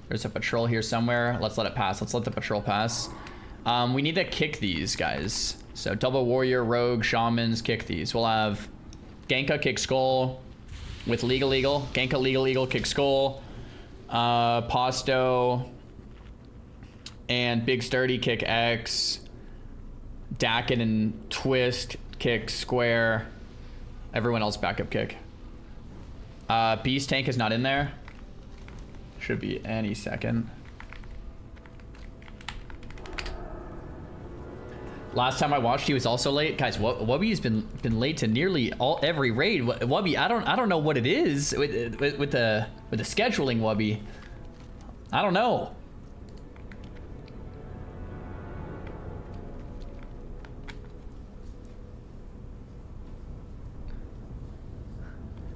Speaker 1: There's a patrol here somewhere. Let's let it pass. Let's let the patrol pass. We need to kick these guys. So double warrior, rogue, shamans. Kick these. We'll have Genka kick Skull with legal. Genka legal kick Skull. Posto and Big Sturdy kick X. Dakin and Twist kick square. Everyone else backup kick. Beast tank is not in there. Should be any second. Last time I watched, he was also late. Guys, Wubby's been late to nearly every raid. Wubby, I don't know what it is with the scheduling, Wubby. I don't know.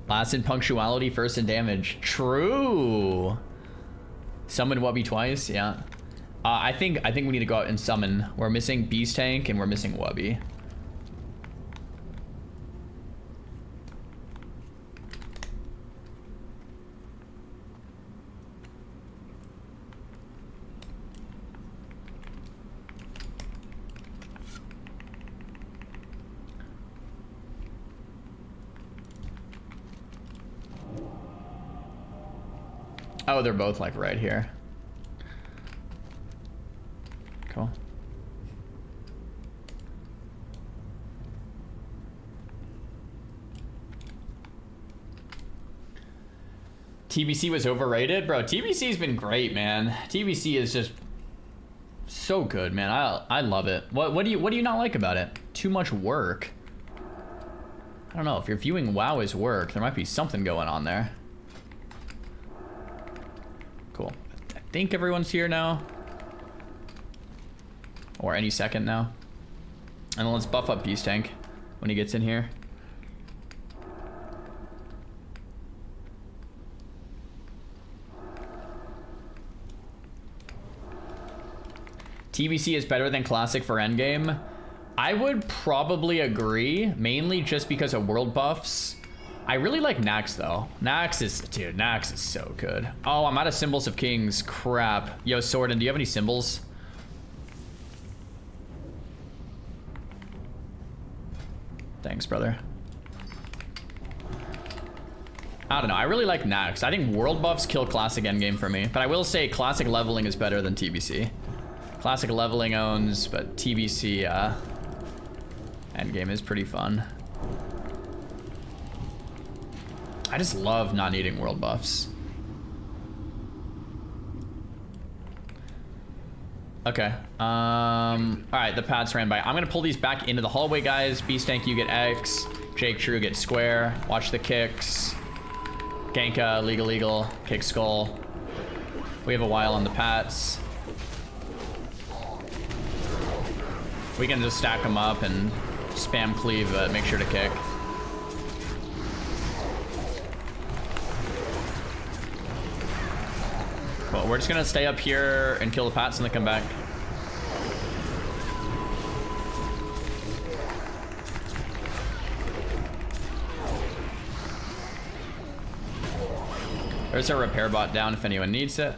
Speaker 1: Last in punctuality, first in damage. True. Summon Wubby twice, yeah. I think we need to go out and summon. We're missing Beast Tank and we're missing Wubby. Oh, they're both like right here. Cool. TBC was overrated? Bro, TBC's been great, man. TBC is just so good, man. I love it. What do you not like about it? Too much work. I don't know. If you're viewing WoW as work, there might be something going on there. Cool. I think everyone's here now. Or any second now. And then let's buff up Beast Tank when he gets in here. TBC is better than Classic for endgame. I would probably agree, mainly just because of world buffs. I really like Nax though. Nax is so good. Oh, I'm out of Symbols of Kings. Crap. Yo, Sordin, do you have any symbols? Thanks, brother. I don't know. I really like Nax. I think world buffs kill Classic endgame for me. But I will say Classic leveling is better than TBC. Classic leveling owns, but TBC endgame is pretty fun. I just love not needing world buffs. Okay. Alright, the pads ran by. I'm gonna pull these back into the hallway, guys. Beast Tank, you get X. Jake True get square. Watch the kicks. Ganka, legal, kick skull. We have a while on the pats. We can just stack them up and spam cleave, but make sure to kick. Cool, we're just gonna stay up here and kill the pats and then come back. There's a repair bot down if anyone needs it.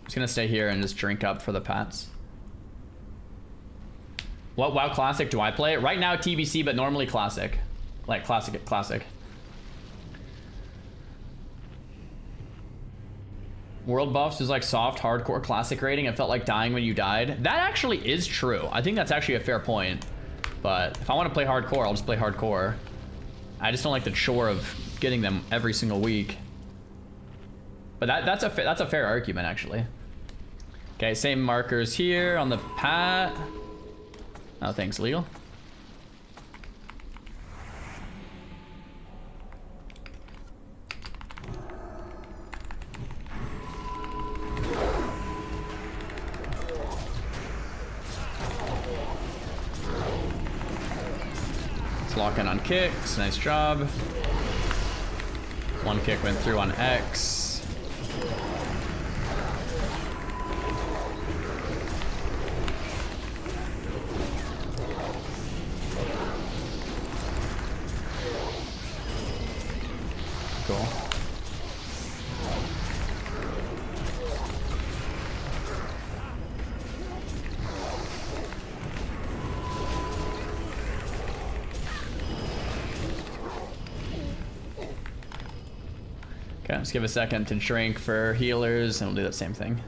Speaker 1: Just gonna stay here and just drink up for the pats. What WoW Classic do I play? Right now TBC, but normally Classic. Like Classic. World buffs is like soft, hardcore Classic rating. It felt like dying when you died. That actually is true. I think that's actually a fair point. But if I want to play hardcore, I'll just play hardcore. I just don't like the chore of getting them every single week. But that's a fair argument, actually. Okay, same markers here on the pat. Oh, thanks, legal. Let's lock in on kicks. Nice job. One kick went through on X. Cool. Okay, let's give a second to drink for healers and we'll do that same thing.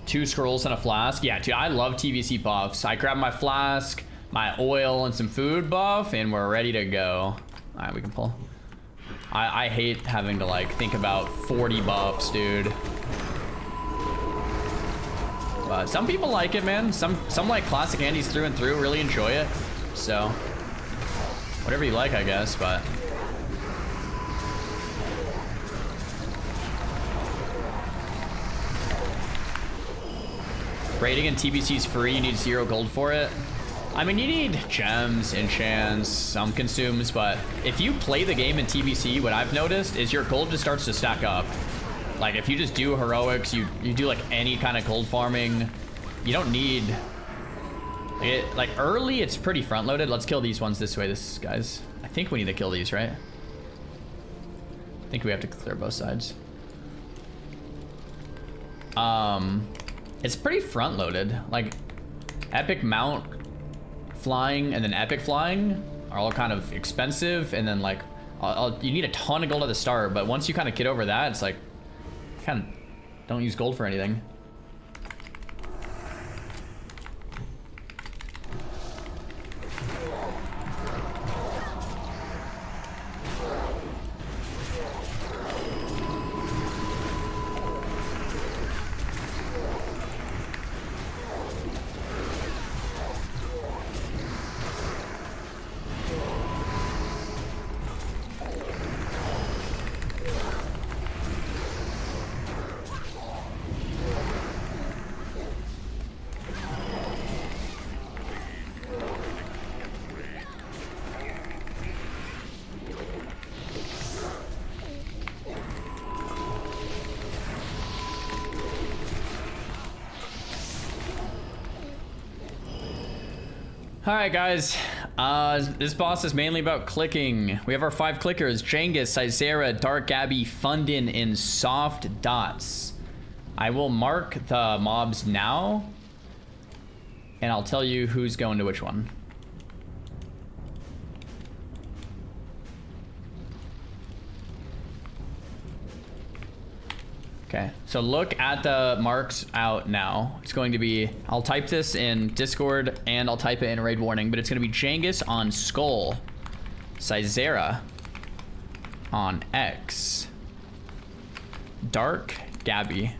Speaker 1: Two scrolls and a flask. Yeah, dude, I love TVC buffs. I grab my flask, my oil, and some food buff, and we're ready to go. All right, we can pull. I hate having to like think about 40 buffs, dude. But some people like it, man. Some like classic Andes through and through, really enjoy it. So whatever you like, I guess, but. Raiding in TBC is free. You need 0 gold for it. I mean, you need gems, enchants, some consumes, but if you play the game in TBC, what I've noticed is your gold just starts to stack up. Like, if you just do heroics, you do like any kind of gold farming, you don't need it. Like, early, it's pretty front loaded. Let's kill these ones this way, guys. I think we need to kill these, right? I think we have to clear both sides. It's pretty front loaded. Like, epic mount flying and then epic flying are all kind of expensive, and then like you need a ton of gold at the start, but once you kind of get over that, it's like kind of don't use gold for anything. Alright guys, this boss is mainly about clicking. We have our 5 clickers: Jengus, Sizera, Dark Abbey, Fundin, and Soft Dots. I will mark the mobs now, and I'll tell you who's going to which one. Okay, so look at the marks out now. It's going to be, I'll type this in Discord and I'll type it in Raid Warning, but it's going to be Jengus on Skull, Sizera on X, Dark Gabby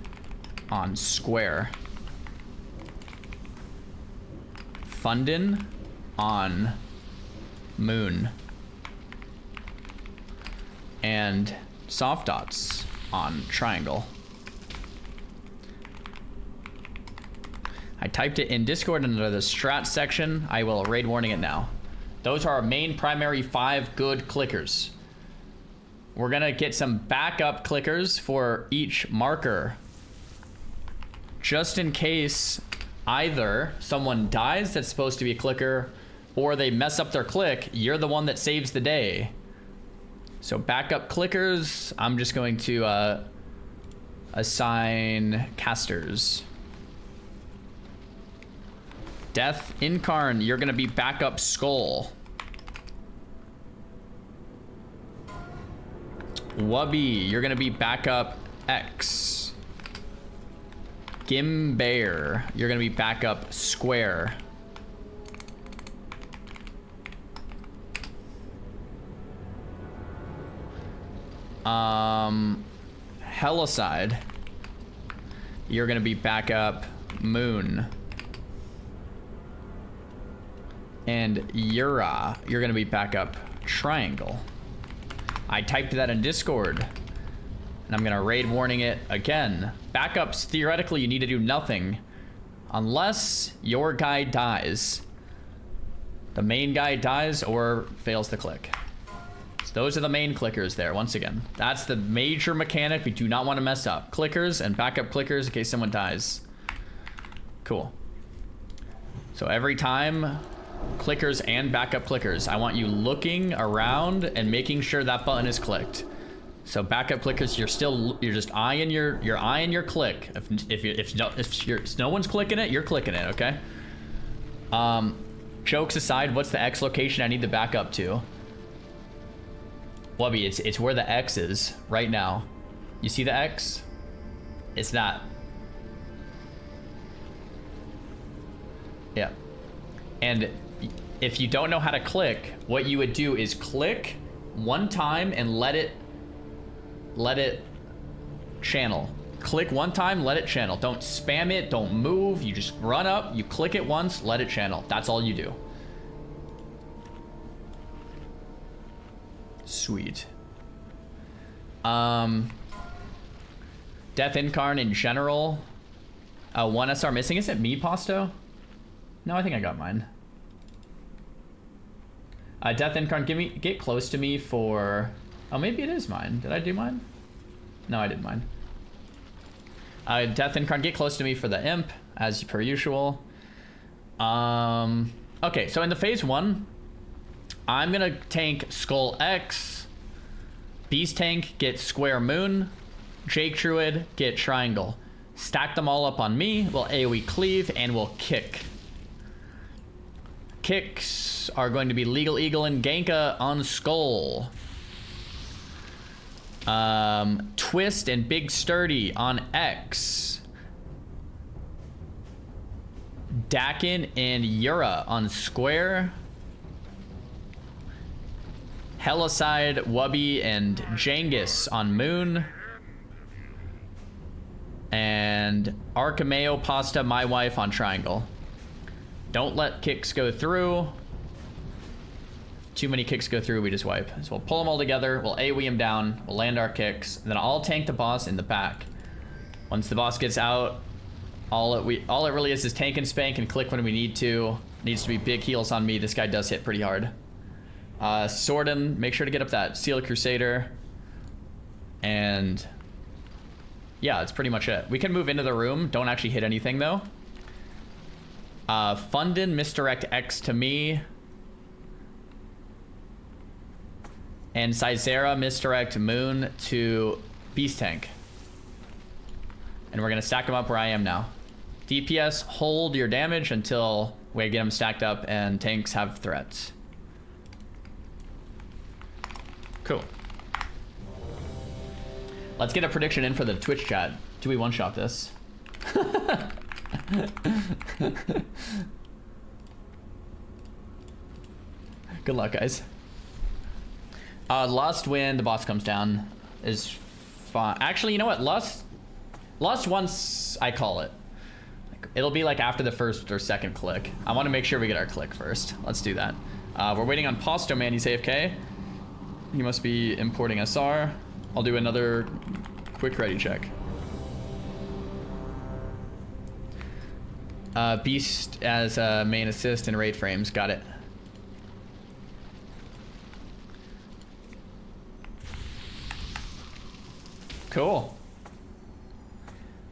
Speaker 1: on Square, Fundin on Moon, and Soft Dots on Triangle. I typed it in Discord under the strat section. I will Raid Warning it now. Those are our main primary 5 good clickers. We're gonna get some backup clickers for each marker, just in case either someone dies that's supposed to be a clicker, or they mess up their click. You're the one that saves the day. So backup clickers, I'm just going to assign casters. Death Incarn, you're gonna be backup Skull. Wubby, you're gonna be backup X. Gimbear, you're gonna be backup Square. Helicide, you're gonna be backup Moon. And Yura, you're gonna be backup Triangle. I typed that in Discord, and I'm gonna Raid Warning it again. Backups, theoretically, you need to do nothing unless your guy dies. The main guy dies or fails to click. So those are the main clickers there, once again. That's the major mechanic we do not want to mess up. Clickers and backup clickers in case someone dies. Cool. So every time, clickers and backup clickers, I want you looking around and making sure that button is clicked. So backup clickers, you're just eyeing your click. If no one's clicking it, you're clicking it, okay? Jokes aside, what's the X location I need the backup to? Wubby, it's where the X is right now. You see the X? It's not. Yeah. And if you don't know how to click, what you would do is click one time and let it channel. Click one time, let it channel. Don't spam it, don't move. You just run up, you click it once, let it channel. That's all you do. Sweet. Death Incarn in general, One SR missing. Is it me, Pasto? No, I think I got mine. Death Incarn, get close to me for... Oh, maybe it is mine. Did I do mine? No, I did mine. Death Incarn, get close to me for the imp, as per usual. Okay, so in the phase 1, I'm gonna tank Skull X. Beast Tank, get Square Moon. Jake Druid, get Triangle. Stack them all up on me. We'll AoE Cleave, and we'll kick. Kicks are going to be Legal Eagle and Ganka on Skull. Twist and Big Sturdy on X. Dakin and Yura on Square. Helicide, Wubby, and Jangis on Moon. And Archimeo, Pasta, My Wife on Triangle. Don't let kicks go through. Too many kicks go through, we just wipe. So we'll pull them all together, we'll AoE him down, we'll land our kicks, and then I'll tank the boss in the back. Once the boss gets out, all it really is tank and spank and click when we need to. Needs to be big heals on me. This guy does hit pretty hard. Sordon, make sure to get up that Sealed Crusader. And yeah, that's pretty much it. We can move into the room. Don't actually hit anything though. Fundin, misdirect X to me. And Sizera, misdirect Moon to Beast Tank. And we're gonna stack them up where I am now. DPS, hold your damage until we get them stacked up and tanks have threats. Cool. Let's get a prediction in for the Twitch chat. Do we one-shot this? Good luck, guys. Lust when the boss comes down is fine. Actually, you know what? Lust once I call it. It'll be like after the first or second click. I want to make sure we get our click first. Let's do that. We're waiting on Posto Man. He's AFK. He must be importing SR. I'll do another quick ready check. Beast as main assist and raid frames. Got it. Cool.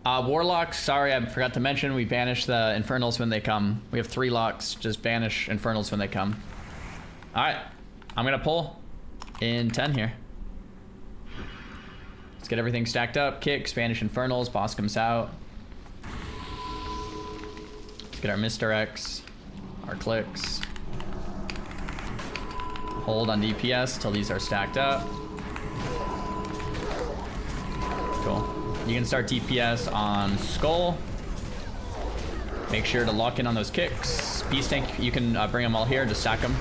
Speaker 1: Warlocks, sorry, I forgot to mention, we banish the Infernals when they come. We have 3 locks, just banish Infernals when they come. Alright, I'm gonna pull in 10 here. Let's get everything stacked up. Kicks, banish Infernals, boss comes out. Let's get our misdirects, our clicks. Hold on DPS till these are stacked up. Cool. You can start DPS on Skull. Make sure to lock in on those kicks. Beast Tank, you can bring them all here, just stack them.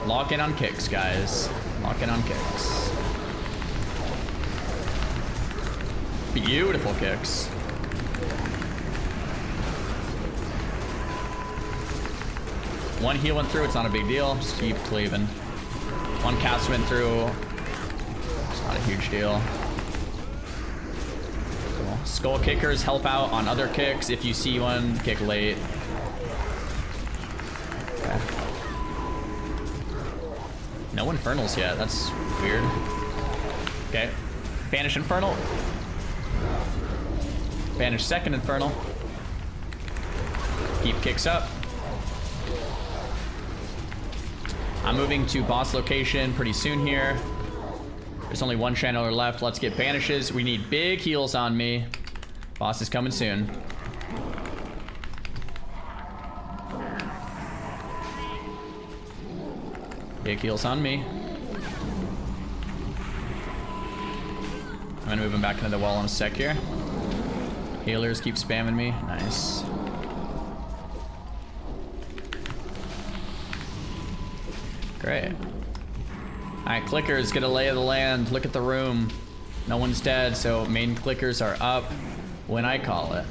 Speaker 1: Lock in on kicks, guys. Lock in on kicks. Beautiful kicks. One heal went through, it's not a big deal. Just keep cleaving. One cast went through. It's not a huge deal. Cool. Skull kickers help out on other kicks. If you see one, kick late. Okay. No Infernals yet. That's weird. Okay. Banish Infernal. Banish second Infernal. Keep kicks up. I'm moving to boss location pretty soon here. There's only one channeler left. Let's get banishes. We need big heals on me. Boss is coming soon. Big heals on me. I'm gonna move him back into the wall in a sec here. Healers keep spamming me. Nice. Great. Alright, clickers, get a lay of the land. Look at the room. No one's dead, so main clickers are up when I call it.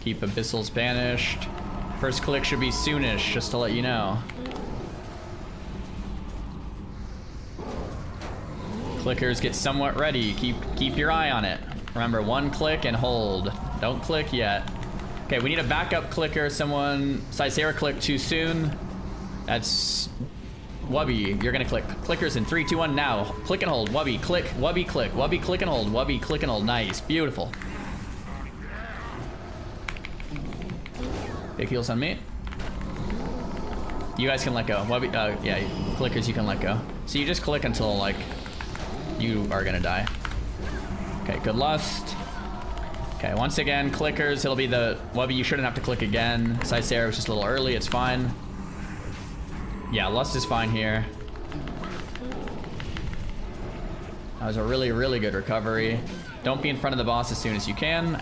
Speaker 1: Keep Abyssals banished. First click should be soonish, just to let you know. Clickers, get somewhat ready. Keep your eye on it. Remember, 1 click and hold. Don't click yet. Okay, we need a backup clicker. Someone, Sarah clicked too soon. That's Wubby. You're gonna click. Clickers in 3, 2, 1 now. Click and hold. Wubby, click. Wubby, click. Wubby, click and hold. Wubby, click and hold. Nice, beautiful. Big heals on me. You guys can let go. Wubby, yeah, clickers, you can let go. So you just click until like you are gonna die. Okay, good lust. Okay, once again, clickers, it'll be the Wubby, you shouldn't have to click again. Sarah was just a little early, it's fine. Yeah, lust is fine here. That was a really, really good recovery. Don't be in front of the boss as soon as you can.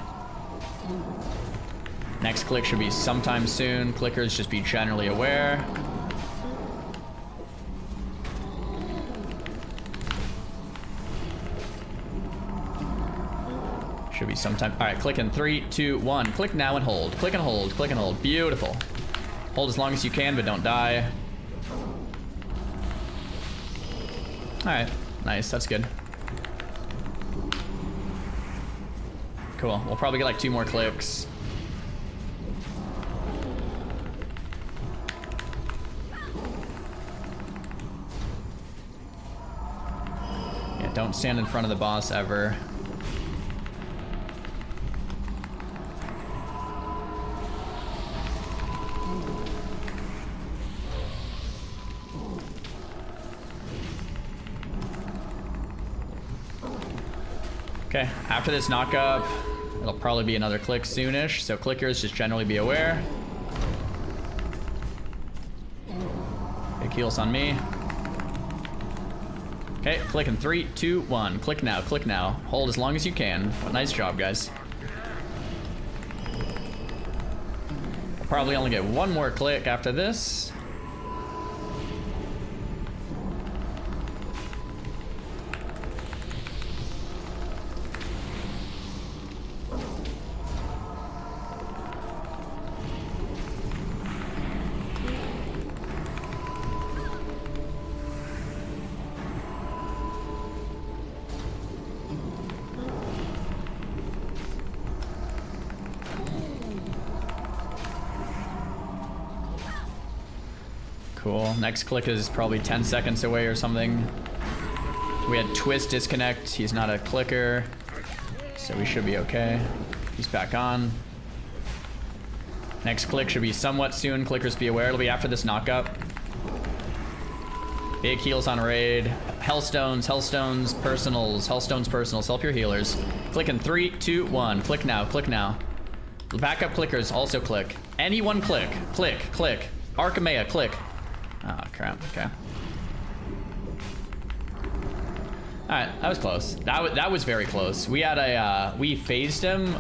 Speaker 1: Next click should be sometime soon. Clickers, just be generally aware. Should be sometime. All right, click in 3, 2, 1. Click now and hold. Click and hold. Click and hold. Beautiful. Hold as long as you can, but don't die. All right, nice. That's good. Cool. We'll probably get like 2 more clicks. Yeah, don't stand in front of the boss ever. Okay, after this knock-up, it'll probably be another click soonish, so clickers, just generally be aware. Big heals on me. Okay, click in 3, 2, 1. Click now, click now. Hold as long as you can. Nice job, guys. We'll probably only get 1 more click after this. Cool. Next click is probably 10 seconds away or something. We had Twist disconnect. He's not a clicker, so we should be okay. He's back on. Next click should be somewhat soon. Clickers, be aware. It'll be after this knockup. Big heals on raid. Hellstones, Hellstones, personals. Hellstones, personals. Help your healers. Click in 3, 2, 1. Click now. Click now. Backup clickers also click. Anyone click. Click. Click. Archimea, click. Oh, crap. Okay. Alright, that was close. That was very close. We had a, we phased him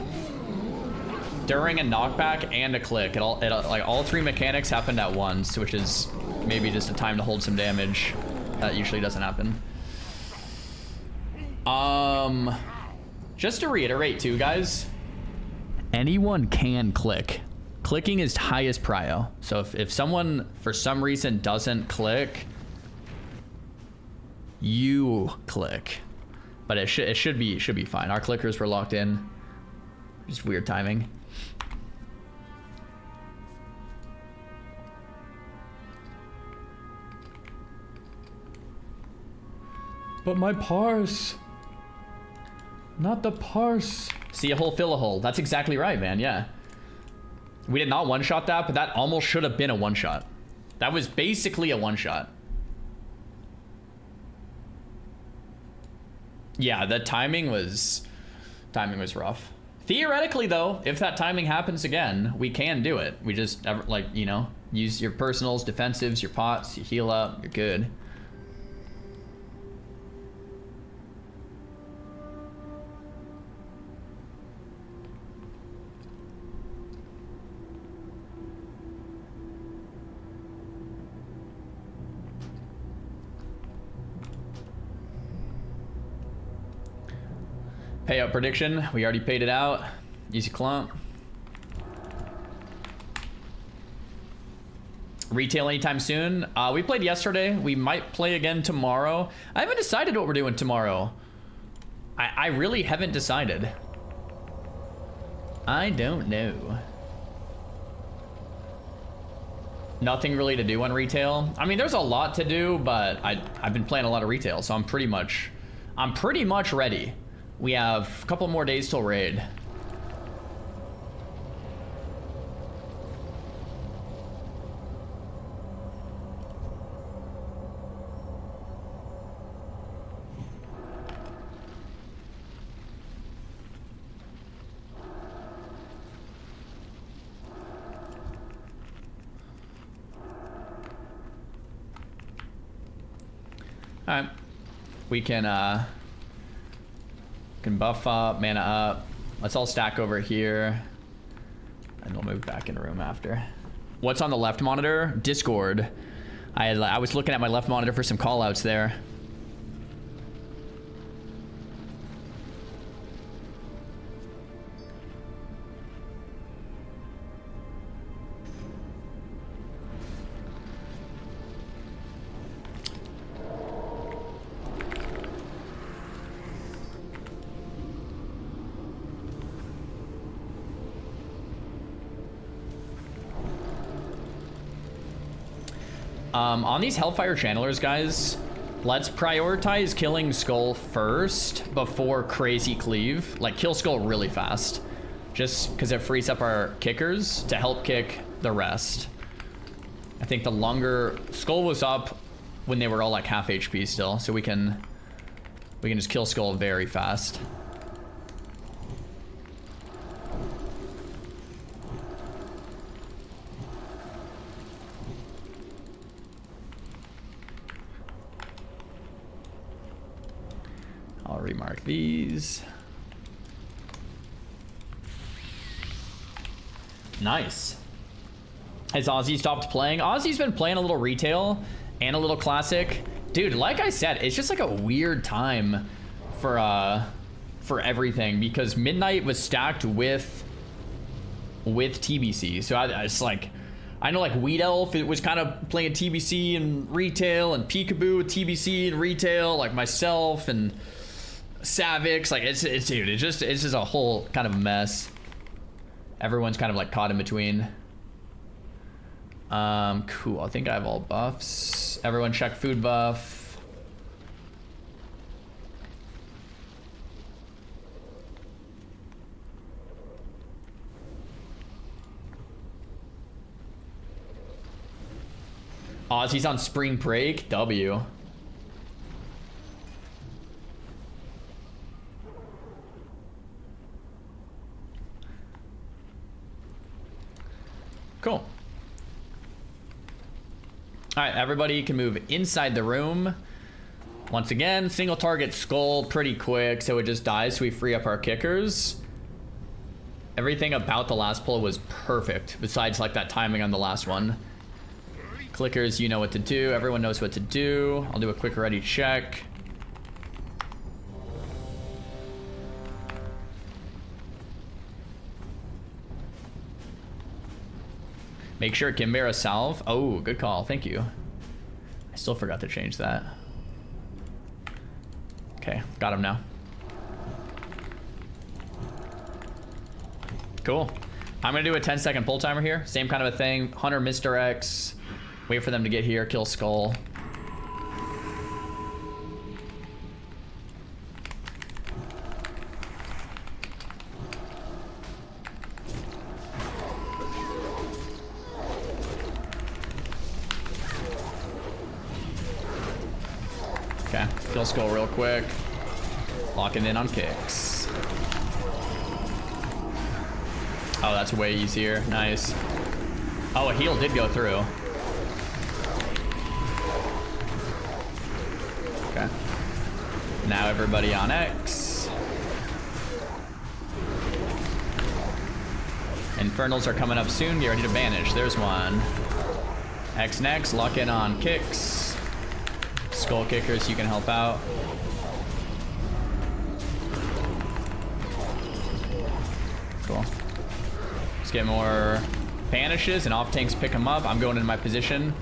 Speaker 1: during a knockback and a click. Like, all 3 mechanics happened at once, which is maybe just a time to hold some damage. That usually doesn't happen. Just to reiterate too, guys. Anyone can click. Clicking is highest prio. So if someone for some reason doesn't click, you click. But it should be fine. Our clickers were locked in. Just weird timing. But my parse. Not the parse. See a hole, fill a hole. That's exactly right, man. Yeah. We did not one-shot that, but that almost should have been a one-shot. That was basically a one-shot. Yeah, the timing was rough. Theoretically, though, if that timing happens again, we can do it. We just, like, you know, use your personals, defensives, your pots, you heal up, you're good. Payout prediction, we already paid it out. Easy clump. retail anytime soon. We played yesterday. We might play again tomorrow. I haven't decided what we're doing tomorrow. I really haven't decided. I don't know. Nothing really to do on retail. I mean, there's a lot to do, but I've been playing a lot of retail, so I'm pretty much ready. We have a couple more days till raid. Alright. We can buff up, mana up. Let's all stack over here. And we'll move back in the room after. What's on the left monitor? Discord. I was looking at my left monitor for some callouts there. On these Hellfire Channelers, guys, let's prioritize killing Skull first before Crazy Cleave. Like, kill Skull really fast. Just because it frees up our kickers to help kick the rest. I think the longer... Skull was up when they were all like half HP still, so we can just kill Skull very fast. I'll remark these. Nice. Has Ozzy stopped playing? Ozzy's been playing a little retail and a little classic. Dude, like I said, it's just like a weird time for everything because Midnight was stacked with TBC. So it's like, I know like Weed Elf, it was kind of playing TBC and retail, and Peekaboo with TBC and retail, like myself and Savix. Like dude, it's just a whole kind of mess. Everyone's kind of like caught in between. Cool. I think I have all buffs. Everyone check food buff. Ozzy's on spring break. W. Cool. Alright, everybody can move inside the room. Once again, single target Skull pretty quick, so it just dies, so we free up our kickers. Everything about the last pull was perfect, besides like that timing on the last one. Clickers, you know what to do. Everyone knows what to do. I'll do a quick ready check. Make sure it can bear a salve. Oh, good call. Thank you. I still forgot to change that. Okay, got him now. Cool. I'm gonna do a 10-second pull timer here. Same kind of a thing. Hunter misdirects. Wait for them to get here. Kill Skull. Okay, kill Skull real quick. Locking in on kicks. Oh, that's way easier. Nice. Oh, a heal did go through. Okay. Now everybody on X. Infernals are coming up soon. Get ready to banish. There's one. X next. Lock in on kicks. Skull kickers, you can help out. Cool. Let's get more vanishes and off tanks pick him up. I'm going into my position.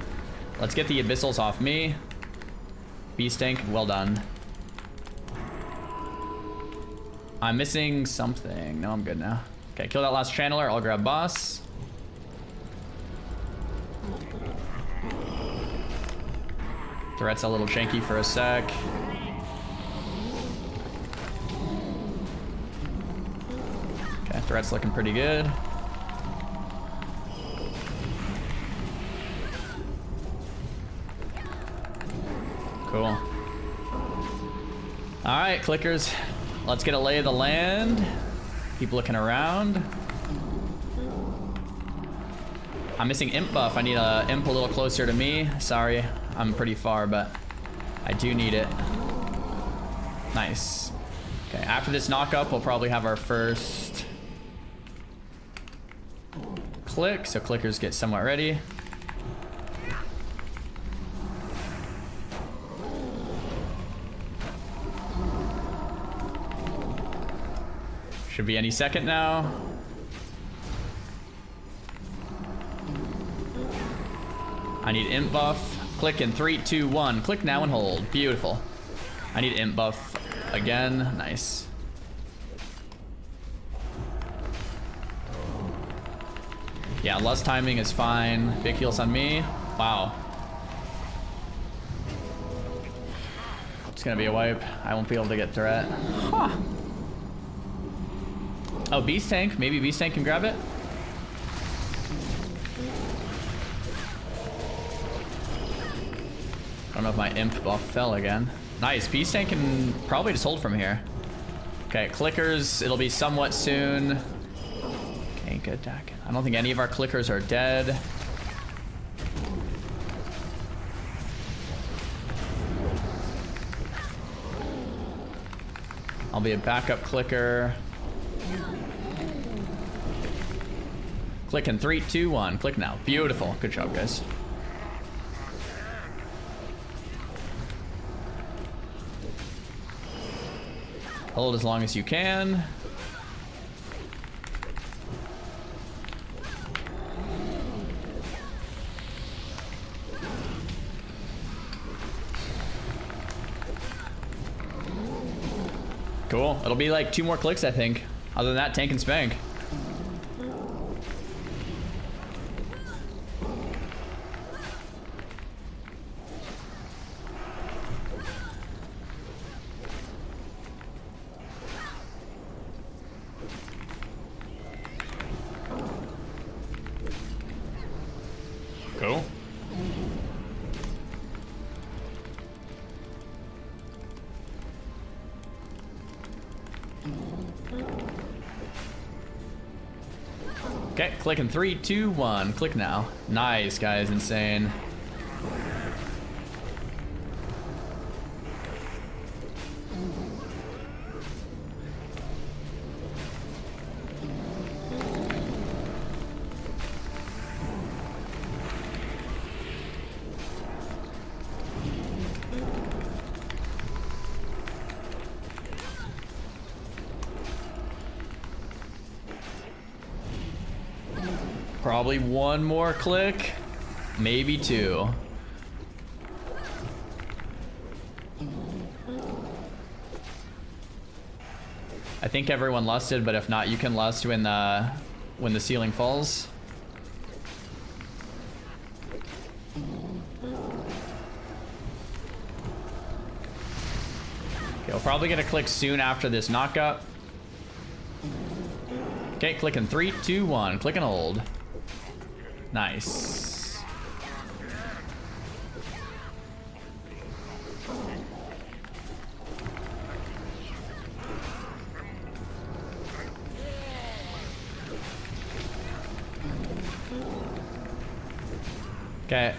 Speaker 1: Let's get the abyssals off me. Beast tank, well done. I'm missing something. No, I'm good now. Okay, kill that last channeler. I'll grab boss. Threat's a little janky for a sec. Okay, threat's looking pretty good. Cool. All right, clickers. Let's get a lay of the land. Keep looking around. I'm missing imp buff. I need a imp a little closer to me. Sorry, I'm pretty far, but I do need it. Nice. Okay, after this knock-up, we'll probably have our first click, so clickers get somewhat ready. Should be any second now. I need imp buff. Click in 3, 2, 1. Click now and hold. Beautiful. I need imp buff again. Nice. Yeah, less timing is fine. Big heals on me. Wow. It's gonna be a wipe. I won't be able to get threat. Huh. Oh, beast tank. Maybe beast tank can grab it. I don't know if my imp buff fell again. Nice. Beast tank can probably just hold from here. Okay, clickers. It'll be somewhat soon. Okay, good deck. I don't think any of our clickers are dead. I'll be a backup clicker. Click in 3, 2, 1. Click now. Beautiful. Good job, guys. Hold as long as you can. Cool. It'll be like 2 more clicks, I think. Other than that, tank and spank. Cool. Okay, click in 3, 2, 1. Click now. Nice, guys. Insane. Probably 1 more click, maybe 2. I think everyone lusted, but if not, you can lust when the ceiling falls. Okay, we'll probably get a click soon after this knockup. Okay, click in 3, 2, 1. Click and hold. Nice. Okay.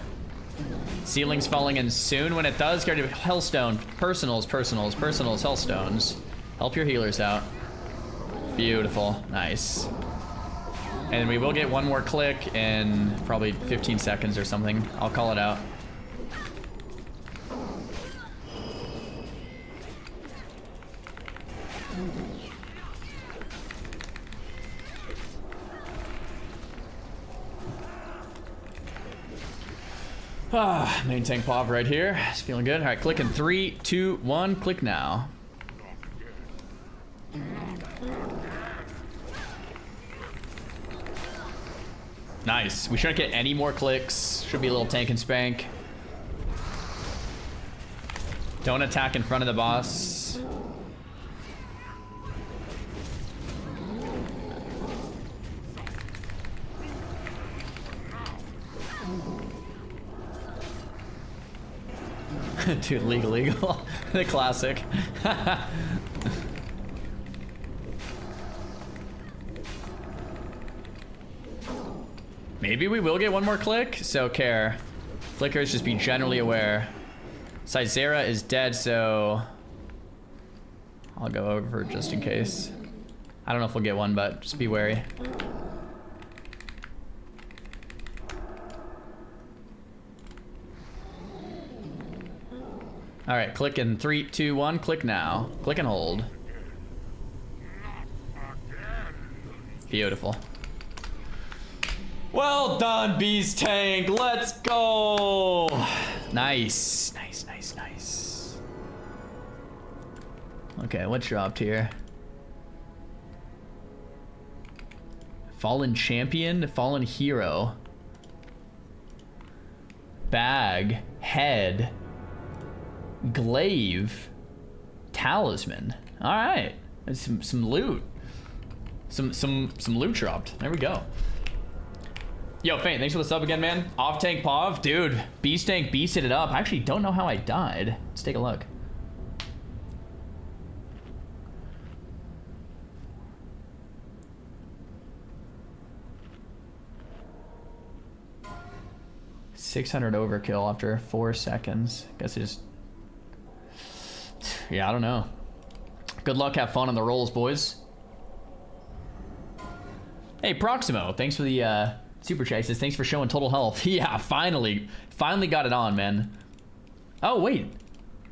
Speaker 1: Ceiling's falling in soon. When it does, get rid of Hellstone. Personals, Hellstones. Help your healers out. Beautiful. Nice. And we will get 1 more click in probably 15 seconds or something. I'll call it out. Ah, Maintankpov right here. It's feeling good. All right, click in 3, 2, 1. Click now. Nice. We shouldn't get any more clicks. Should be a little tank and spank. Don't attack in front of the boss. Dude, legal. The classic. Maybe we will get one more click, so care. Flickers, just be generally aware. Sizera is dead, so I'll go over just in case. I don't know if we'll get one, but just be wary. All right, click in 3, 2, 1. Click now. Click and hold. Beautiful. Well done, Beast Tank. Let's go. Nice. Okay, what dropped here? Fallen Champion, Fallen Hero. Bag, Head, Glaive, Talisman. All right, some loot. Some loot dropped. There we go. Yo, Feint, thanks for the sub again, man. Off tank Pov, dude. Beast Tank beasted it up. I actually don't know how I died. Let's take a look. $600 overkill after 4 seconds. Guess it just... Yeah, I don't know. Good luck, have fun on the rolls, boys. Hey, Proximo, thanks for the super chases. Thanks for showing total health. Yeah, finally got it on, man. Oh, wait.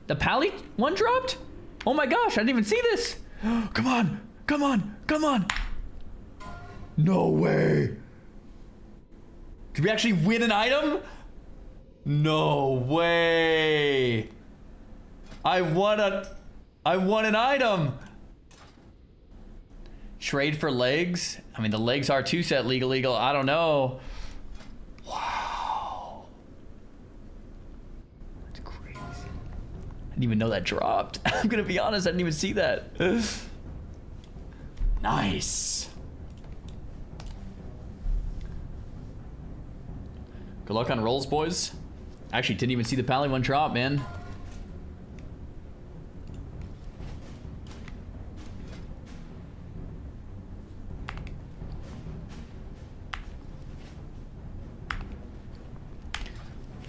Speaker 1: The Pally one dropped? Oh my gosh, I didn't even see this. Come on. No way. Did we actually win an item? No way. I won an item. Trade for legs? I mean, the legs are 2-set legal. I don't know. Wow. That's crazy. I didn't even know that dropped. I'm gonna be honest, I didn't even see that. Nice. Good luck on rolls, boys. Actually, didn't even see the Pally one drop, man.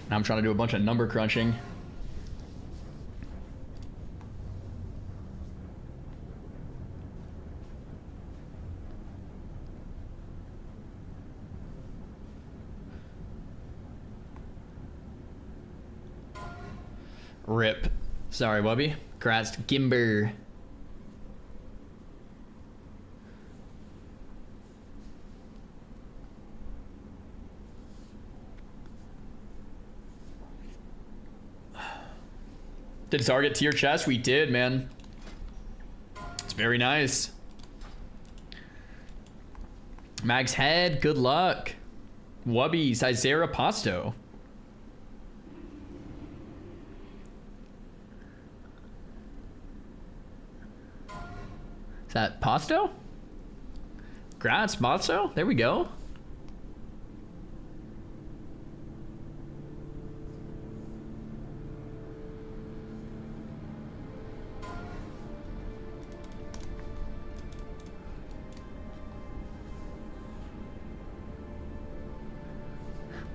Speaker 1: Now I'm trying to do a bunch of number crunching. Rip. Sorry, Wubby. Congrats to Gimber. Did target tier chest? We did, man. It's very nice. Mag's head, good luck. Wubby, Sizera, Pasto. Is that Pasto? Grats, Pasto. There we go.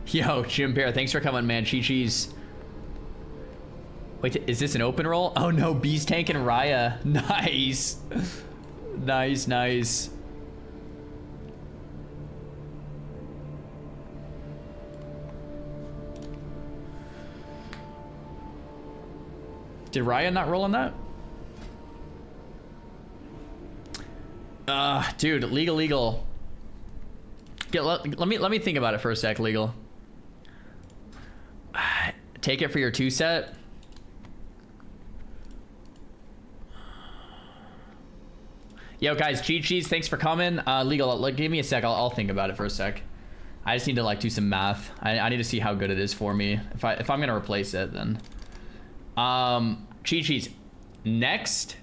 Speaker 1: Yo, Jim Bear, thanks for coming, man. Chi-Chi's. Wait, is this an open roll? Oh no, Beast Tank and Raya. Nice. Nice. Did Raya not roll on that? Dude, legal. Let me think about it for a sec, legal. Take it for your 2 set. Yo, guys, GG's, thanks for coming. Legal, like, give me a sec. I'll think about it for a sec. I just need to like do some math. I need to see how good it is for me. If I'm gonna replace it, then. Cheese. Next,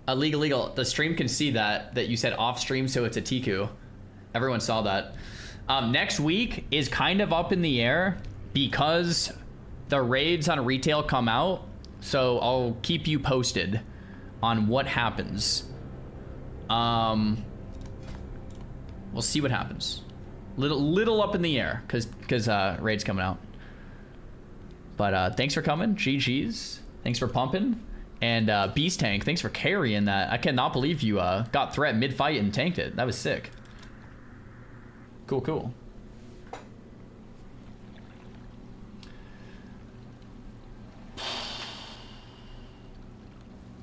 Speaker 1: legal. The stream can see that you said off stream, so it's a Tiku. Everyone saw that. Next week is kind of up in the air because the raids on retail come out. So I'll keep you posted on what happens. We'll see what happens. Little up in the air because raid's coming out. But thanks for coming. GG's. Thanks for pumping. And Beast Tank, thanks for carrying that. I cannot believe you got threat mid-fight and tanked it. That was sick. Cool.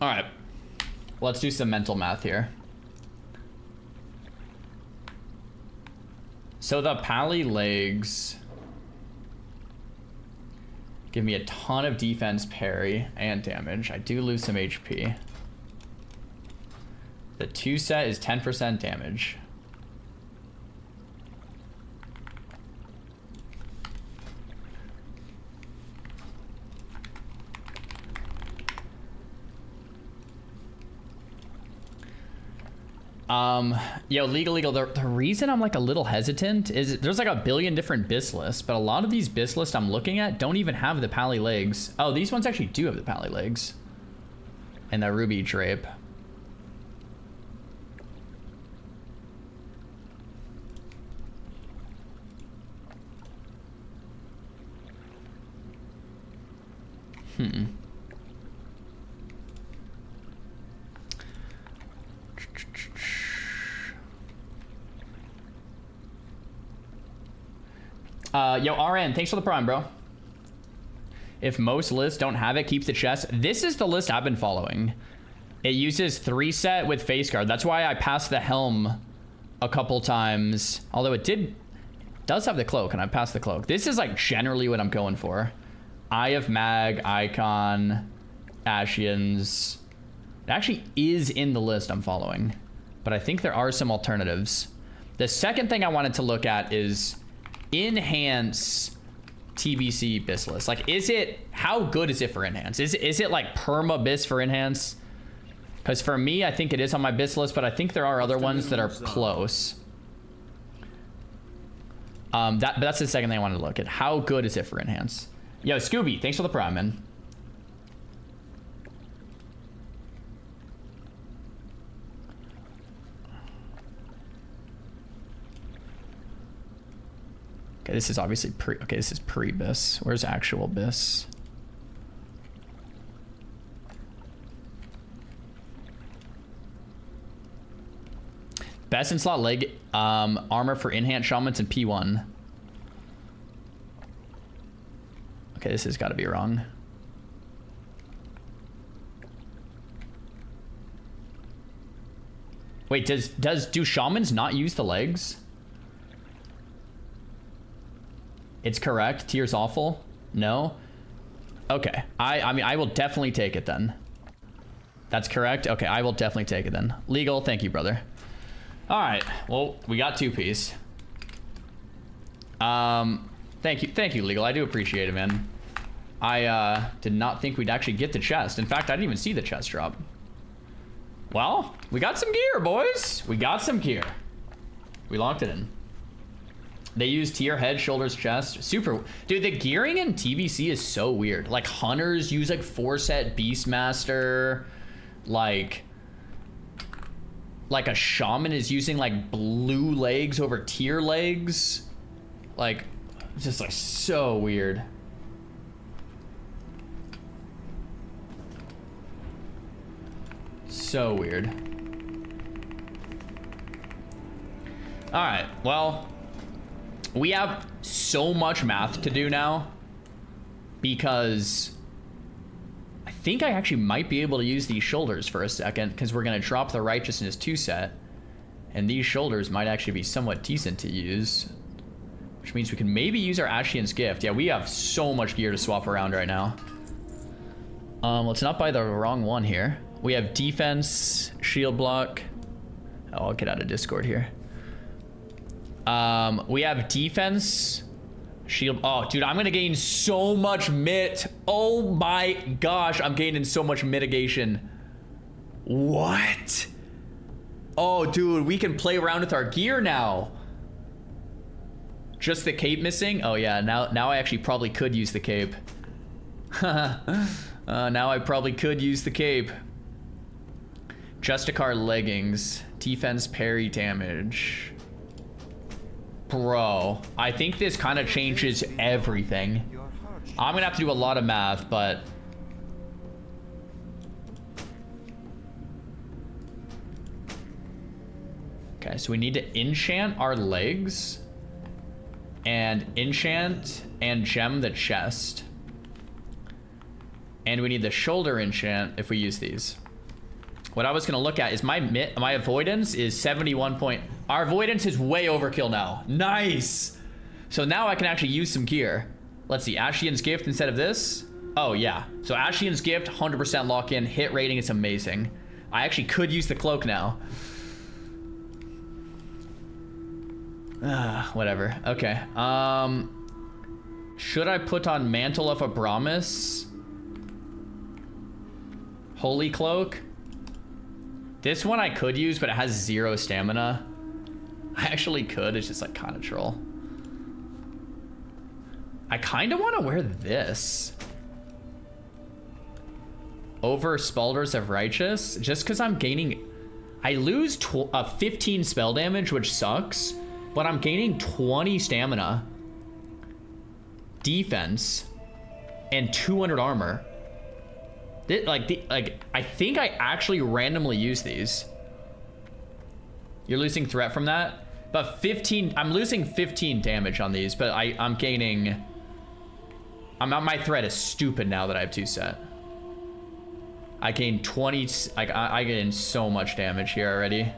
Speaker 1: All right. Let's do some mental math here. So the pally legs give me a ton of defense, parry, and damage. I do lose some HP. The 2 set is 10% damage. Yo, legal. The reason I'm like a little hesitant is there's like a billion different BIS lists, but a lot of these BIS lists I'm looking at don't even have the pally legs. Oh, these ones actually do have the pally legs. And the ruby drape. Yo, RN, thanks for the prime, bro. If most lists don't have it, keep the chest. This is the list I've been following. It uses 3 set with face guard. That's why I passed the helm a couple times. Although it does have the cloak, and I passed the cloak. This is like generally what I'm going for. Eye of Mag, Icon, Ashians. It actually is in the list I'm following. But I think there are some alternatives. The second thing I wanted to look at is enhance TBC BIS list. Like, how good is it for enhance? Is it like perma BIS for enhance? Because for me, I think it is on my BIS list, but I think there are other ones that are close. But that's the second thing I wanted to look at. How good is it for enhance? Yo, Scooby, thanks for the prime, man. Okay, this is obviously this is pre-BIS. Where's actual BIS? Best in slot leg armor for enhanced shamans and P1. Okay, this has got to be wrong. Wait, do shamans not use the legs? It's correct. Tier's awful. No. Okay. I mean, I will definitely take it then. That's correct. Okay, I will definitely take it then. Legal. Thank you, brother. All right. Well, we got 2-piece. Thank you, legal. I do appreciate it, man. I did not think we'd actually get the chest. In fact, I didn't even see the chest drop. Well, we got some gear, boys. We got some gear. We locked it in. They use tier, head, shoulders, chest. Super. Dude, the gearing in TBC is so weird. Like, hunters use like 4-set Beastmaster. Like a shaman is using like blue legs over tier legs. Like, it's just like so weird. So weird. All right, well, we have so much math to do now because I think I actually might be able to use these shoulders for a second because we're going to drop the Righteousness 2-set, and these shoulders might actually be somewhat decent to use. which means we can maybe use our Ashian's Gift. Yeah, we have so much gear to swap around right now. Let's not buy the wrong one here. We have defense, shield block. Oh, I'll get out of Discord here. We have defense, shield. Oh, dude, I'm gonna gain so much mit. Oh my gosh, I'm gaining so much mitigation. What? Oh, dude, we can play around with our gear now. Just the cape missing? Oh yeah, now I actually probably could use the cape. Now I probably could use the cape. Justicar leggings, defense, parry damage. Bro, I think this kind of changes everything. I'm gonna have to do a lot of math, but okay, so we need to enchant our legs and enchant and gem the chest. And we need the shoulder enchant if we use these. What I was gonna look at is my avoidance is 71 point. Our avoidance is way overkill now. Nice. So now I can actually use some gear. Let's see, Ashian's Gift instead of this. Oh yeah, so Ashian's Gift, 100% lock in, hit rating is amazing. I actually could use the cloak now. Whatever, okay. Should I put on Mantle of Abramus? Holy Cloak? This one I could use, but it has 0 stamina. I actually could, it's just like kind of troll. I kind of want to wear this over Spalders of Righteous, just because I'm gaining... I lose 15 spell damage, which sucks, but I'm gaining 20 stamina, defense, and 200 armor. I think I actually randomly use these. You're losing threat from that? But 15, I'm losing 15 damage on these, but I'm gaining... my threat is stupid now that I have 2 set. I gained 20, I gained so much damage here already.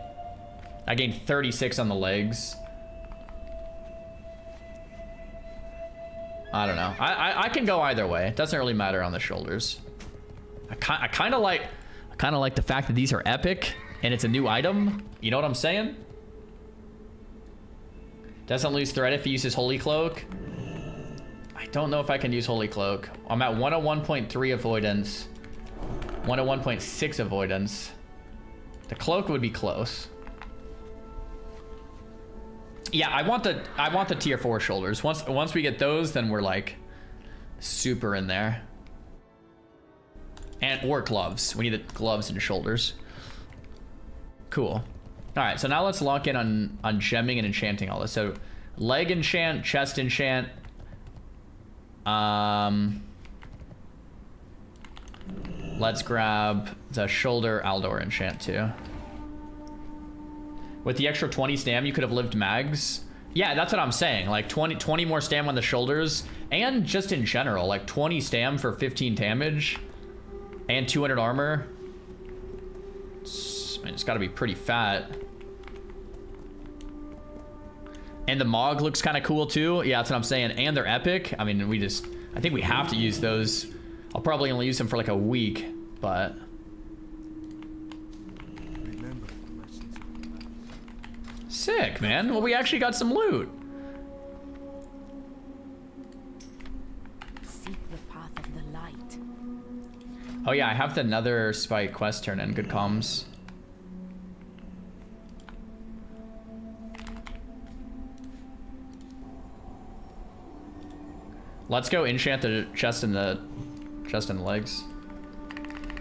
Speaker 1: I gained 36 on the legs. I don't know. I can go either way. It doesn't really matter on the shoulders. I kind of like the fact that these are epic and it's a new item. You know what I'm saying? Doesn't lose threat if he uses Holy Cloak. I don't know if I can use Holy Cloak. I'm at 101.3 avoidance, 101.6 avoidance. The cloak would be close. Yeah, I want the tier 4 shoulders. Once we get those, then we're like super in there. Or gloves. We need the gloves and shoulders. Cool. All right, so now let's lock in on gemming and enchanting all this. So leg enchant, chest enchant. Let's grab the shoulder Aldor enchant too. With the extra 20 stam, you could have lived mags. Yeah, that's what I'm saying. Like 20 more stam on the shoulders, and just in general, like 20 stam for 15 damage. And 200 armor. It's got to be pretty fat. And the Mog looks kind of cool too. Yeah, that's what I'm saying. And they're epic. I mean, I think we have to use those. I'll probably only use them for like a week, but... Sick, man. Well, we actually got some loot. Oh yeah, I have the Nether Spike quest turn in. Good comms. Let's go enchant the chest and the legs.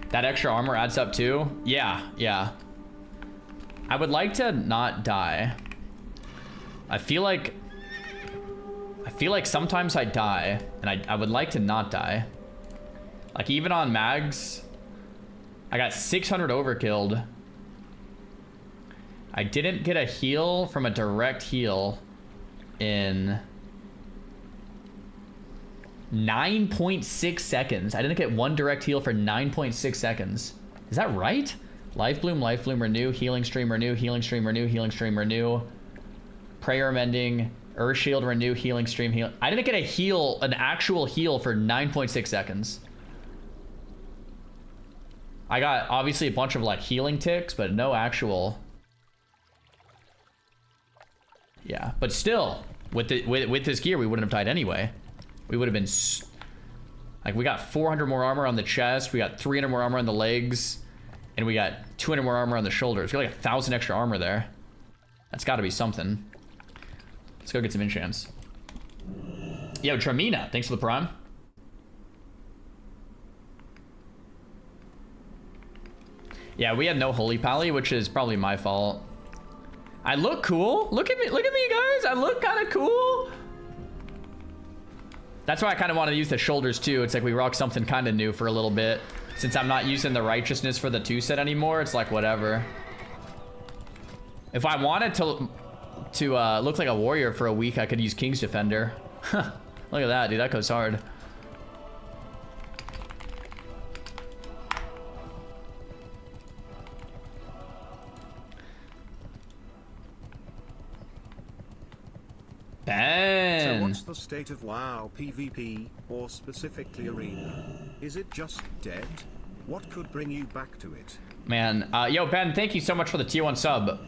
Speaker 1: That extra armor adds up too. Yeah. I would like to not die. I feel like sometimes I die, and I would like to not die. Like even on mags, I got 600 overkilled. I didn't get a heal from a direct heal in 9.6 seconds. I didn't get one direct heal for 9.6 seconds. Is that right? Life Bloom, Life Bloom, renew, healing stream, renew, healing stream, renew, healing stream, renew. Prayer mending, Earth Shield, Renew, Healing Stream, Heal. I didn't get a heal, an actual heal for 9.6 seconds. I got obviously a bunch of like healing ticks, but no actual. Yeah, but still, with this gear, we wouldn't have died anyway. We would have been like, we got 400 more armor on the chest, we got 300 more armor on the legs, and we got 200 more armor on the shoulders. We got like 1,000 extra armor there. That's got to be something. Let's go get some enchants. Yo, Tramina, thanks for the prime. Yeah, we had no Holy Pally, which is probably my fault. I look cool. Look at me, guys. I look kind of cool. That's why I kind of want to use the shoulders too. It's like we rock something kind of new for a little bit. Since I'm not using the righteousness for the 2 set anymore, it's like whatever. If I wanted to look like a warrior for a week, I could use King's Defender. Look at that, dude. That goes hard. Ben.
Speaker 2: So what's the state of WoW PvP, or specifically Arena? Is it just dead? What could bring you back to it?
Speaker 1: Man, yo, Ben, thank you so much for the tier 1 sub.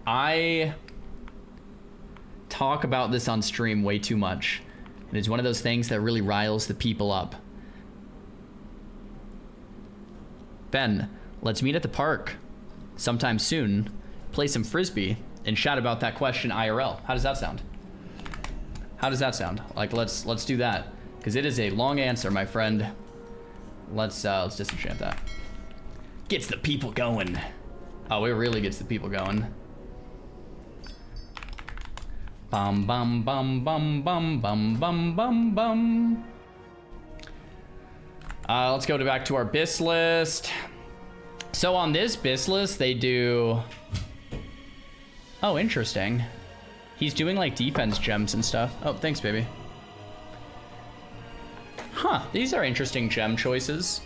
Speaker 1: I talk about this on stream way too much. And it's one of those things that really riles the people up. Ben, let's meet at the park sometime soon, play some Frisbee, and chat about that question IRL. How does that sound? How does that sound? Like, let's do that. Because it is a long answer, my friend. Let's disenchant that. Gets the people going. Oh, it really gets the people going. Bum bum bum bum bum bum bum bum bum. Let's go back to our BIS list. So on this BIS list, they do... Oh, interesting. He's doing like defense gems and stuff. Oh, thanks, baby. Huh, these are interesting gem choices.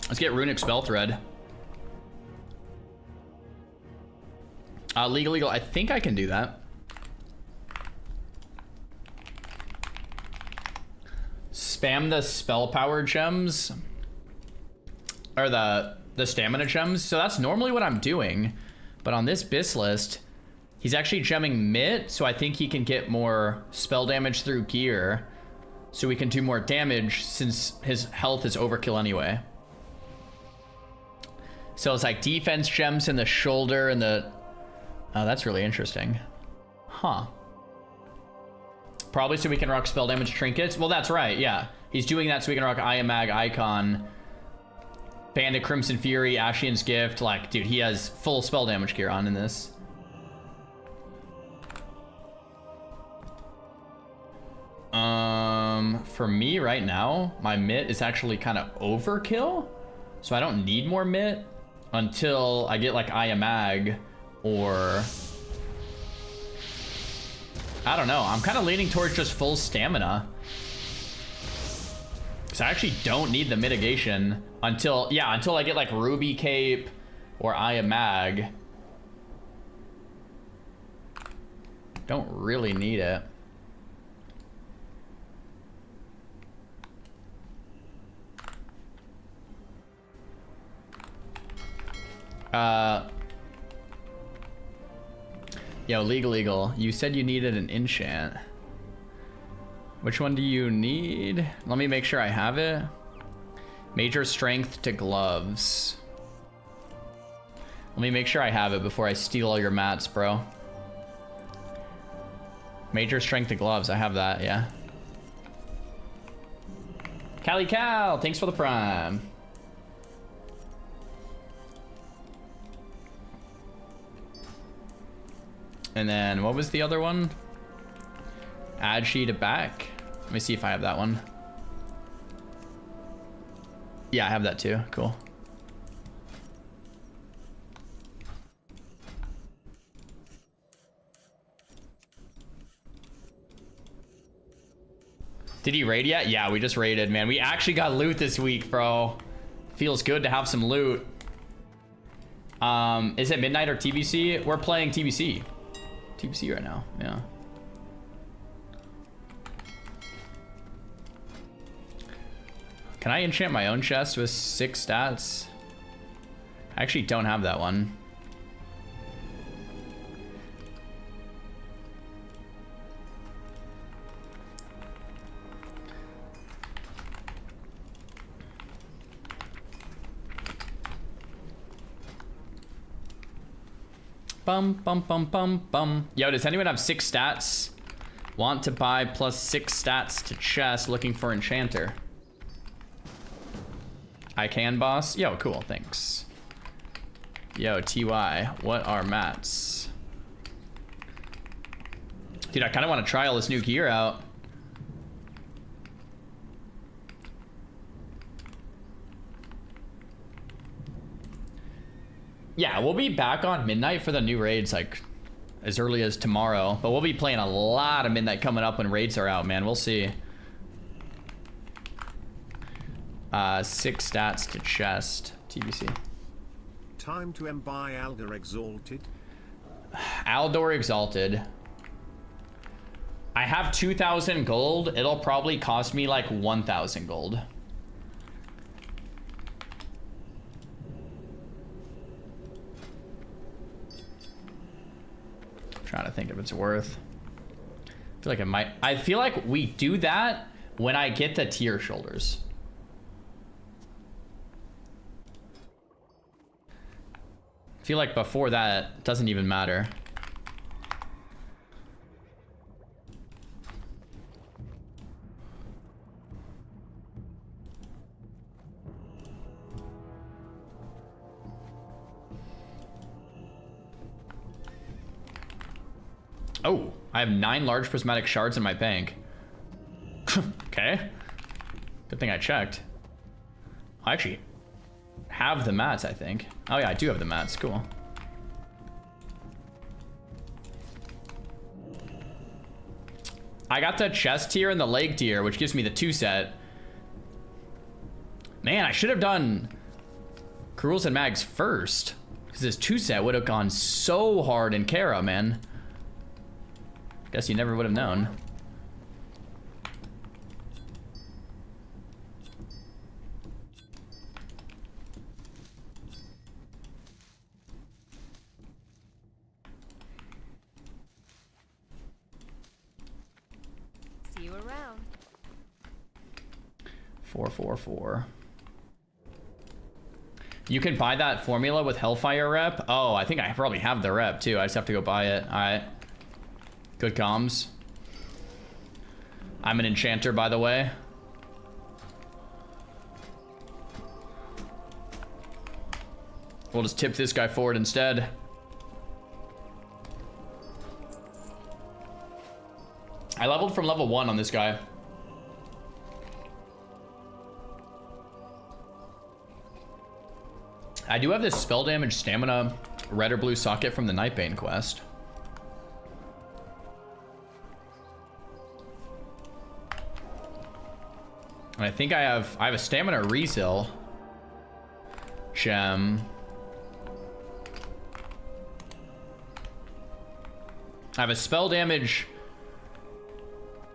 Speaker 1: Let's get Runic Spell Thread. Legal. I think I can do that. Spam the spell power gems. Or the stamina gems. So that's normally what I'm doing. But on this BIS list, he's actually gemming Mitt. So I think he can get more spell damage through gear. So we can do more damage since his health is overkill anyway. So it's like defense gems in the shoulder and the... Oh, that's really interesting. Huh. Probably so we can rock spell damage trinkets. Well, that's right, yeah. He's doing that so we can rock Iamag, Icon, Bandit Crimson Fury, Ashian's Gift. Like, dude, he has full spell damage gear on in this. For me right now, my Mitt is actually kind of overkill. So I don't need more Mitt until I get like Iamag or... I don't know. I'm kind of leaning towards just full stamina. Because I actually don't need the mitigation until... Yeah, until I get like Ruby Cape or Iamag. Don't really need it. Yo, legal. You said you needed an enchant. Which one do you need? Let me make sure I have it. Major strength to gloves. Let me make sure I have it before I steal all your mats, bro. Major strength to gloves. I have that, yeah. Cali Cal, thanks for the prime. And then what was the other one? Add she to back. Let me see if I have that one. Yeah, I have that too. Cool. Did he raid yet? Yeah, we just raided, man. We actually got loot this week, bro. Feels good to have some loot. Is it midnight or TBC? We're playing TBC. TBC right now, yeah. Can I enchant my own chest with 6 stats? I actually don't have that one. Bum, bum, bum, bum, bum. Yo, does anyone have 6 stats? Want to buy plus 6 stats to chest, looking for enchanter. I can, boss. Yo, cool, thanks. Yo, TY, what are mats? Dude, I kind of want to try all this new gear out. Yeah, we'll be back on midnight for the new raids, like, as early as tomorrow. But we'll be playing a lot of midnight coming up when raids are out, man. We'll see. 6 stats to chest. TBC.
Speaker 2: Time to buy Aldor Exalted.
Speaker 1: Aldor Exalted. I have 2,000 gold. It'll probably cost me like 1,000 gold. I'm trying to think if it's worth. I feel like it might. I feel like we do that when I get the tier shoulders. I feel like before that, it doesn't even matter. Oh, I have 9 large prismatic shards in my bank. Okay. Good thing I checked. I actually have the mats, I think. Oh yeah, I do have the mats. Cool. I got the chest tier and the leg tier, which gives me the 2 set. Man, I should have done Gruuls and Mags first, because this 2 set would have gone so hard in Kara, man. Guess you never would have known.
Speaker 7: See you around.
Speaker 1: 444. You can buy that formula with Hellfire rep. Oh, I think I probably have the rep too. I just have to go buy it. All right. Good comms. I'm an enchanter, by the way. We'll just tip this guy forward instead. I leveled from level 1 on this guy. I do have this spell damage stamina red or blue socket from the Nightbane quest. And I think I have a stamina refill gem. I have a spell damage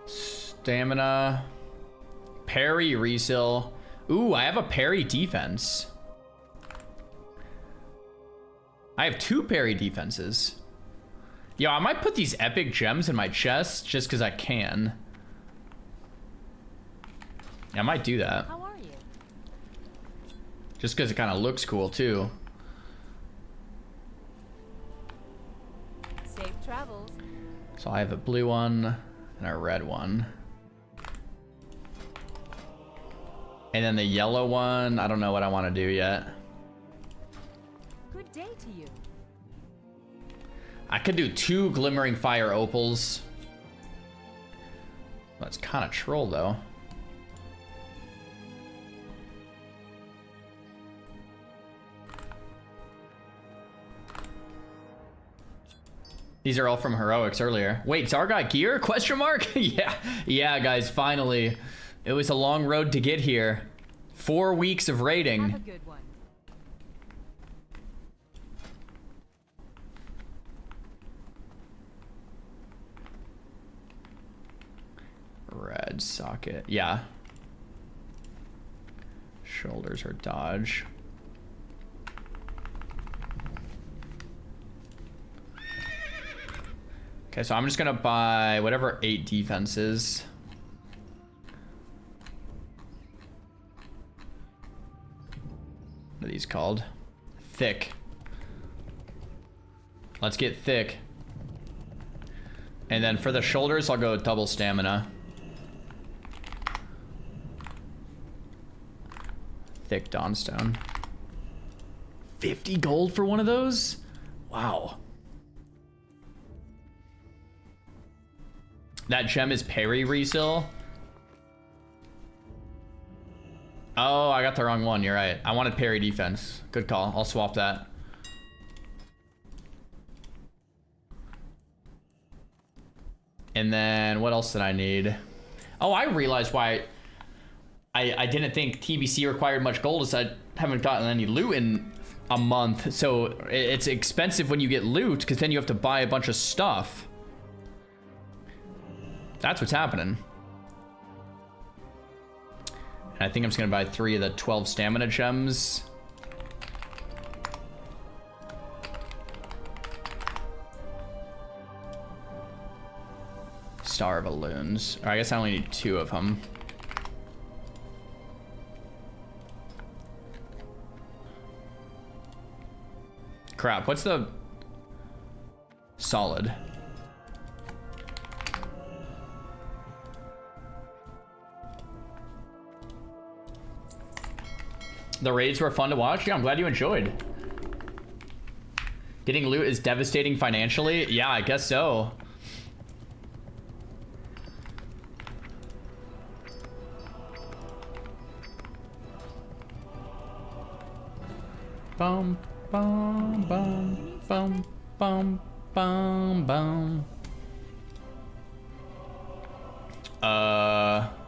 Speaker 1: stamina parry refill. Ooh, I have a parry defense. I have 2 parry defenses. Yo, I might put these epic gems in my chest just because I can. Yeah, I might do that.
Speaker 7: How are you?
Speaker 1: Just because it kind of looks cool too.
Speaker 7: Safe travels.
Speaker 1: So I have a blue one and a red one. And then the yellow one, I don't know what I want to do yet.
Speaker 7: Good day to you.
Speaker 1: I could do 2 glimmering fire opals. That's kind of troll though. These are all from heroics earlier. Wait, Zar got gear? Question mark? Yeah, guys, finally. It was a long road to get here. 4 weeks of
Speaker 7: Have a
Speaker 1: raiding.
Speaker 7: good one.
Speaker 1: Red socket. Yeah. Shoulders are dodge. Okay, so I'm just gonna buy whatever 8 defenses. What are these called? Thick. Let's get thick. And then for the shoulders, I'll go double stamina. Thick Dawnstone. 50 gold for one of those? Wow. That gem is parry reseal. Oh, I got the wrong one. You're right. I wanted parry defense. Good call. I'll swap that. And then what else did I need? Oh, I realized why I didn't think TBC required much gold is I haven't gotten any loot in a month. So it's expensive when you get loot because then you have to buy a bunch of stuff. That's what's happening. And I think I'm just gonna buy 3 of the 12 stamina gems. Star balloons. Or I guess I only need 2 of them. Crap, what's the solid? The raids were fun to watch. Yeah, I'm glad you enjoyed. Getting loot is devastating financially. Yeah, I guess so. Bum, bum, bum, bum, bum, bum, bum.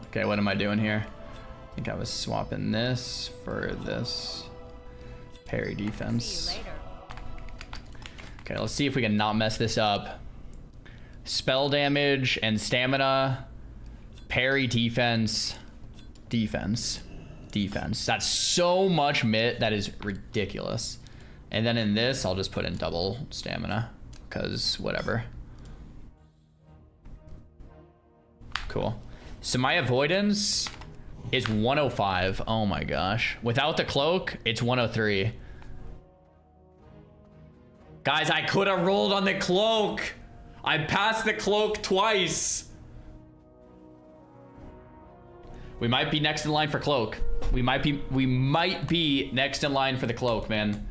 Speaker 1: Okay, what am I doing here? I think I was swapping this for this. Parry defense.
Speaker 7: See you later.
Speaker 1: Okay, let's see if we can not mess this up. Spell damage and stamina. Parry defense. Defense. Defense. That's so much mit. That is ridiculous. And then in this, I'll just put in double stamina. Because whatever. Cool. So my avoidance is 105. Oh my gosh. Without the cloak, it's 103. Guys, I could have rolled on the cloak. I passed the cloak twice. We might be next in line for cloak. We might be next in line for the cloak, man.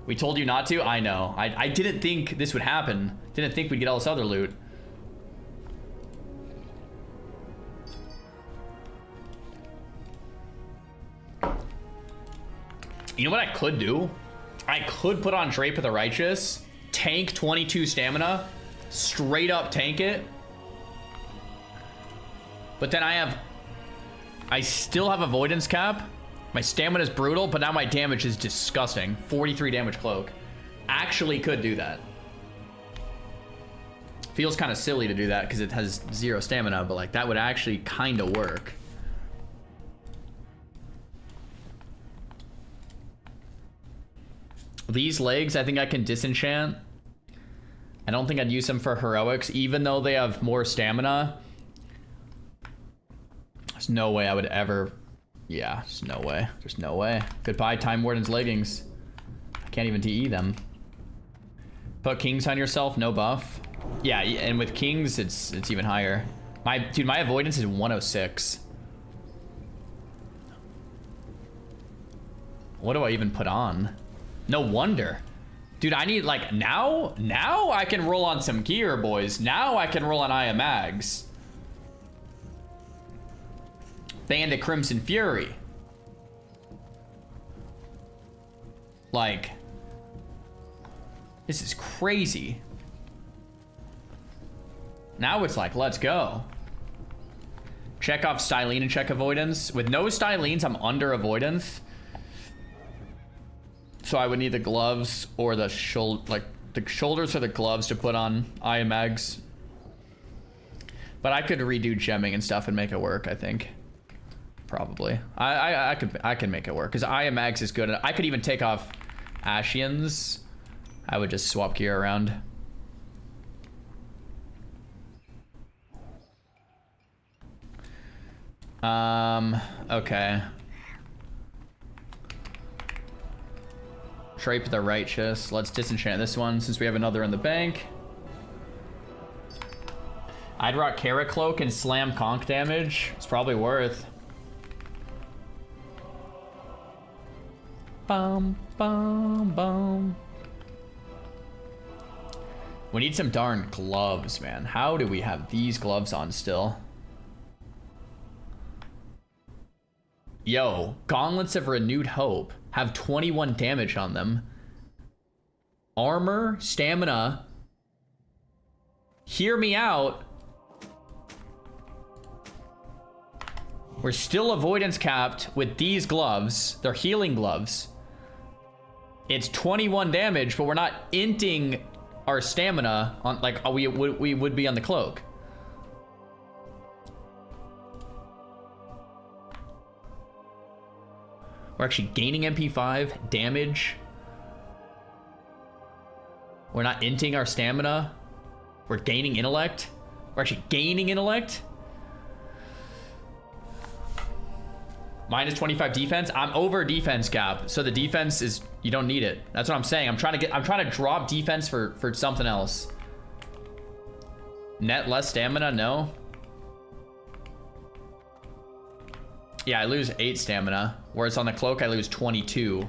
Speaker 1: We told you not to? I know. I didn't think this would happen. Didn't think we'd get all this other loot. You know what I could do? I could put on Drape of the Righteous, tank 22 stamina, straight up tank it. But then I still have avoidance cap. My stamina is brutal, but now my damage is disgusting. 43 damage cloak. Actually could do that. Feels kind of silly to do that because it has 0 stamina, but like that would actually kind of work. These legs, I think I can disenchant. I don't think I'd use them for heroics, even though they have more stamina. There's no way I would ever... Yeah, there's no way. There's no way. Goodbye, Time Warden's leggings. I can't even TE them. Put Kings on yourself, no buff. Yeah, and with Kings, it's even higher. Dude, my avoidance is 106. What do I even put on? No wonder. Dude, I need, like, now I can roll on some gear, boys. Now I can roll on Aya Mags. Band of Crimson Fury. Like, this is crazy. Now it's like, let's go. Check off Styline and check avoidance. With no Stylines, I'm under avoidance. So I would need the gloves or the the shoulders or the gloves to put on IMAGs. But I could redo gemming and stuff and make it work, I think. Probably. I can make it work because IMAGs is good. I could even take off Ashians. I would just swap gear around. Okay. Trape the Righteous. Let's disenchant this one since we have another in the bank. I'd rock Carrot Cloak and slam conch damage. It's probably worth. Bum, bum, bum. We need some darn gloves, man. How do we have these gloves on still? Yo, Gauntlets of Renewed Hope have 21 damage on them. Armor, stamina. Hear me out. We're still avoidance capped with these gloves. They're healing gloves. It's 21 damage, but we're not inting our stamina on like we would be on the cloak. We're actually gaining MP5 damage. We're not inting our stamina. We're gaining intellect. We're actually gaining intellect. Minus 25 defense. I'm over defense cap, so the defense is, you don't need it. That's what I'm saying. I'm trying to drop defense for something else. Net less stamina, no. Yeah, I lose 8 stamina, whereas on the cloak I lose 22.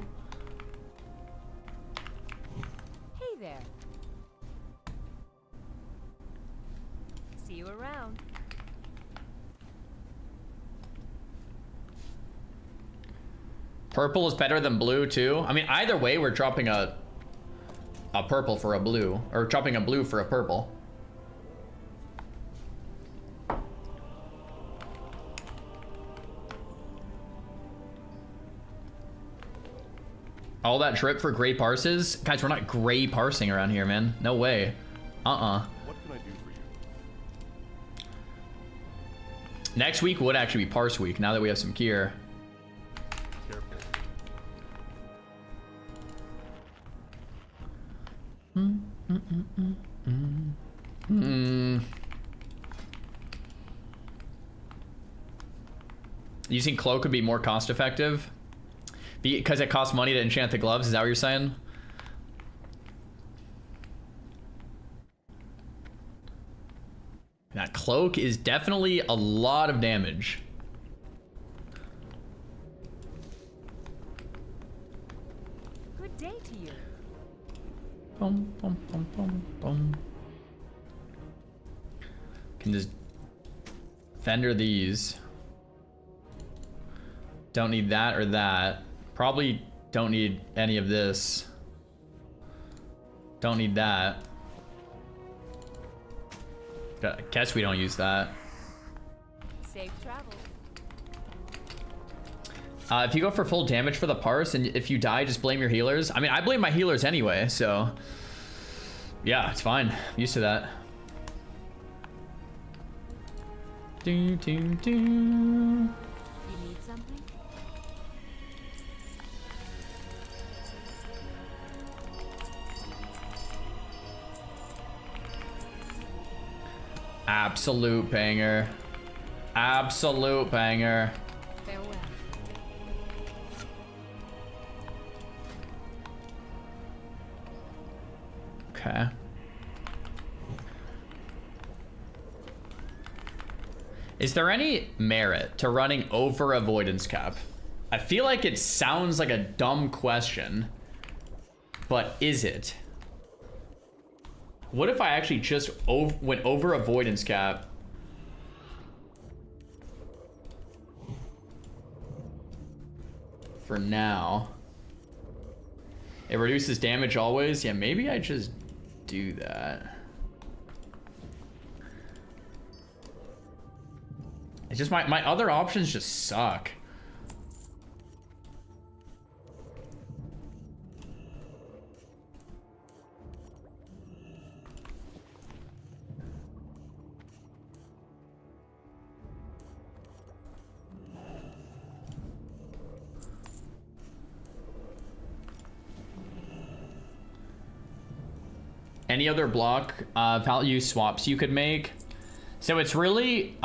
Speaker 7: Hey there. See you around.
Speaker 1: Purple is better than blue too. I mean, either way, we're dropping a purple for a blue, or dropping a blue for a purple. All that drip for gray parses? Guys, we're not gray parsing around here, man. No way. What can I do for you? Next week would actually be parse week, now that we have some gear. Using cloak would be more cost effective because it costs money to enchant the gloves. Is that what you're saying? That cloak is definitely a lot of damage.
Speaker 7: Good day to you.
Speaker 1: Boom, boom, boom, boom, boom. Can just fender these. Don't need that or that. Probably don't need any of this. Don't need that. Guess we don't use that.
Speaker 7: Safe travels.
Speaker 1: If you go for full damage for the parse and if you die, just blame your healers. I mean, I blame my healers anyway, so yeah, it's fine. I'm used to that. Do, do, do.
Speaker 7: You need something?
Speaker 1: Absolute banger. Absolute banger.
Speaker 7: Farewell.
Speaker 1: Okay. Is there any merit to running over avoidance cap? I feel like it sounds like a dumb question, but is it? What if I actually just went over avoidance cap? For now. It reduces damage always. Yeah, maybe I just do that. It's just my other options just suck. Any other block value swaps you could make? So it's really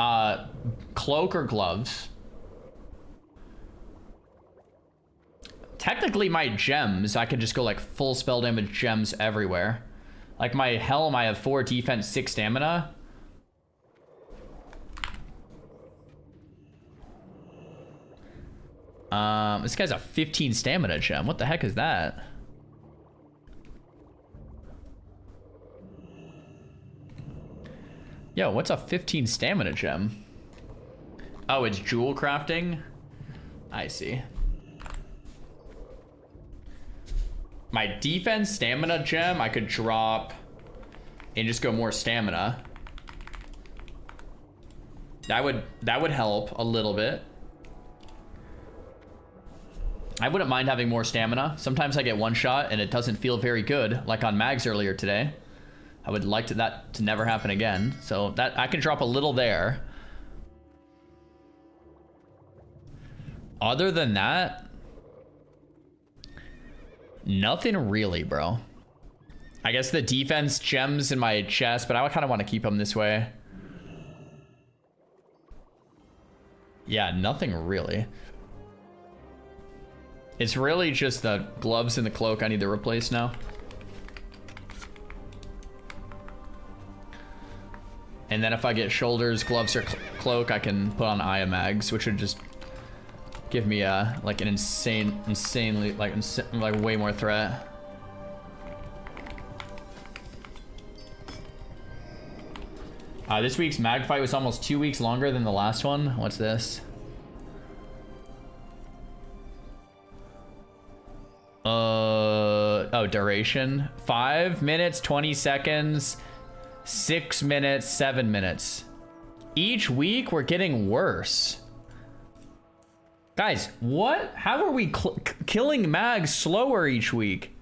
Speaker 1: cloak or gloves. Technically my gems, I could just go like full spell damage gems everywhere. Like my helm, I have 4 defense, 6 stamina. This guy's a 15 stamina gem. What the heck is that? Yo, what's a 15 stamina gem? Oh, it's jewel crafting? I see. My defense stamina gem, I could drop and just go more stamina. That would help a little bit. I wouldn't mind having more stamina. Sometimes I get one shot and it doesn't feel very good, like on Mags earlier today. I would like that to never happen again. So that I can drop a little there. Other than that, nothing really, bro. I guess the defense gems in my chest, but I kind of want to keep them this way. Yeah, nothing really. It's really just the gloves and the cloak I need to replace now. And then if I get shoulders, gloves, or cloak, I can put on Aya Mags, which would just give me like an insanely like way more threat. This week's mag fight was almost 2 weeks longer than the last one. What's this? Oh, duration. 5 minutes, 20 seconds. 6 minutes, 7 minutes. Each week we're getting worse. Guys, what? How are we killing mags slower each week?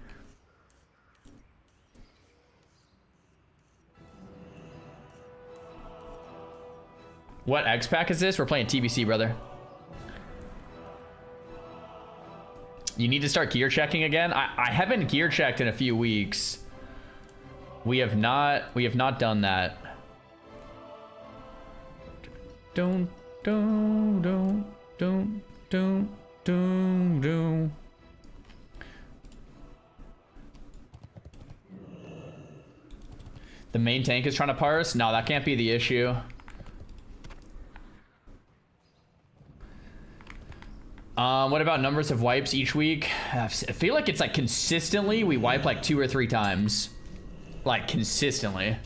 Speaker 1: What X pack is this? We're playing TBC, brother. You need to start gear checking again. I haven't gear checked in a few weeks. We have not done that. Don't. The main tank is trying to parse? No, that can't be the issue. What about numbers of wipes each week? I feel like it's like consistently we wipe like 2 or 3 times. Like consistently.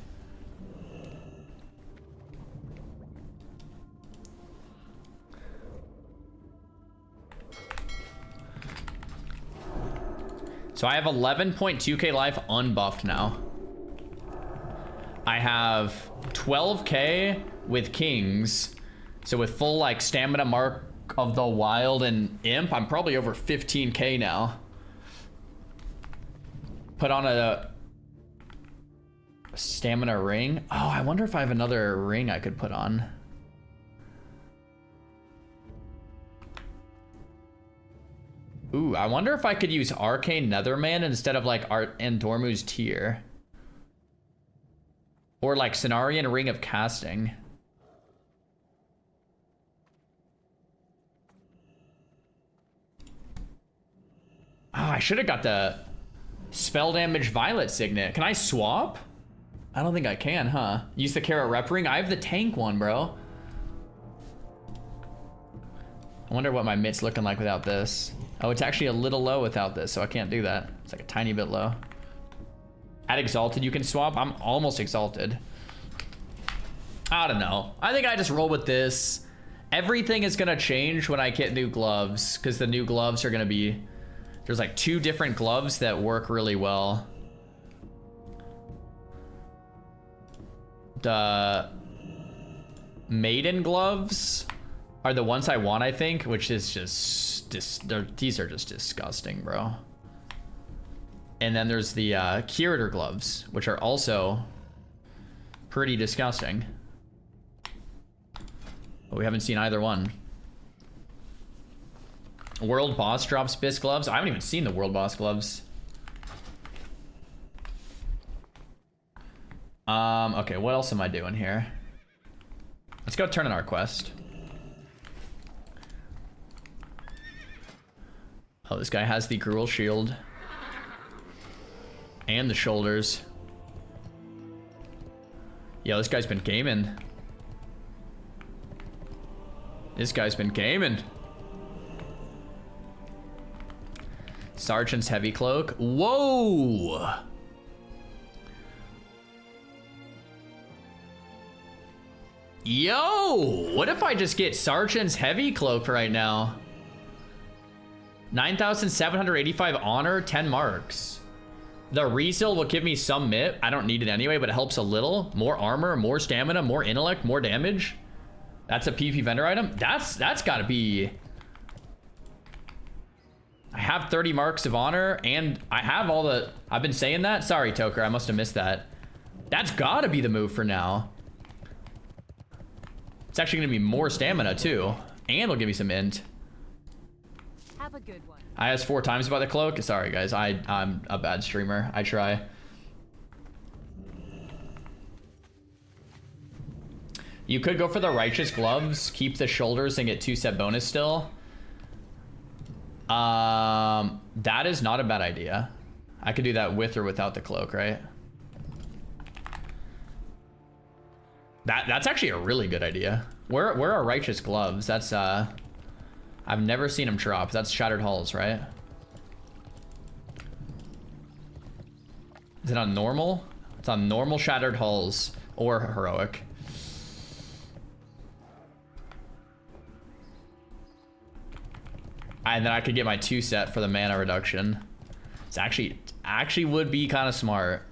Speaker 1: So I have 11.2k life unbuffed now. I have 12k with kings. So with full like stamina, mark of the wild, and imp, I'm probably over 15k now. Put on a stamina ring. Oh, I wonder if I have another ring I could put on. Ooh, I wonder if I could use Arcane Netherman instead of like Art and Dormu's Tear. Or like Cenarian Ring of Casting. Oh, I should have got the spell damage Violet Signet. Can I swap? I don't think I can, huh? Use the Carrot Rep Ring? I have the tank one, bro. I wonder what my mit's looking like without this. Oh, it's actually a little low without this, so I can't do that. It's like a tiny bit low. At Exalted, you can swap. I'm almost Exalted. I don't know. I think I just roll with this. Everything is gonna change when I get new gloves, because the new gloves are gonna be... There's like 2 different gloves that work really well. Maiden gloves are the ones I want, I think, which is just these are just disgusting, bro. And then there's the curator gloves, which are also pretty disgusting. But we haven't seen either one. World boss drops bisque gloves. I haven't even seen the world boss gloves. Okay, what else am I doing here? Let's go turn in our quest. Oh, this guy has the Gruul shield. And the shoulders. Yo, this guy's been gaming. This guy's been gaming. Sergeant's heavy cloak. Whoa! Yo! What if I just get Sergeant's heavy cloak right now? 9,785 honor, 10 marks. The reseal will give me some MIP. I don't need it anyway, but it helps a little. More armor, more stamina, more intellect, more damage. That's a PP vendor item. That's gotta be... I have 30 marks of honor, and I have all the... I've been saying that? Sorry, Toker, I must have missed that. That's gotta be the move for now. It's actually gonna be more stamina, too. And it'll give me some int.
Speaker 7: Have a good one.
Speaker 1: I asked 4 times about the cloak. Sorry, guys. I'm a bad streamer. I try. You could go for the righteous gloves, keep the shoulders, and get 2 set bonus still. That is not a bad idea. I could do that with or without the cloak, right? That's actually a really good idea. Where are righteous gloves? That's I've never seen them drop. That's Shattered Halls, right? Is it on normal? It's on normal Shattered Halls or heroic. And then I could get my 2 set for the mana reduction. It's actually would be kind of smart.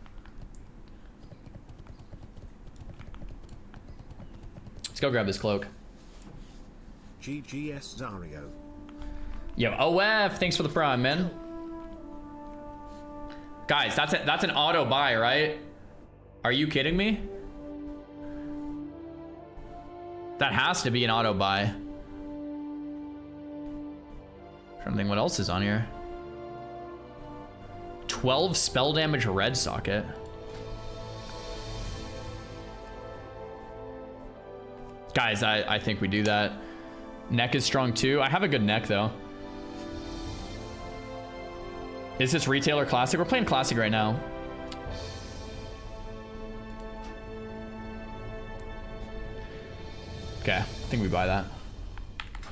Speaker 1: Let's go grab this cloak.
Speaker 2: GGS Dario.
Speaker 1: Yo, OF, thanks for the prime, man. Guys, that's an auto buy, right? Are you kidding me? That has to be an auto buy. Trying to think what else is on here. 12 spell damage red socket. Guys, I think we do that. Neck is strong too. I have a good neck though. Is this retailer classic? We're playing classic right now. Okay, I think we buy that.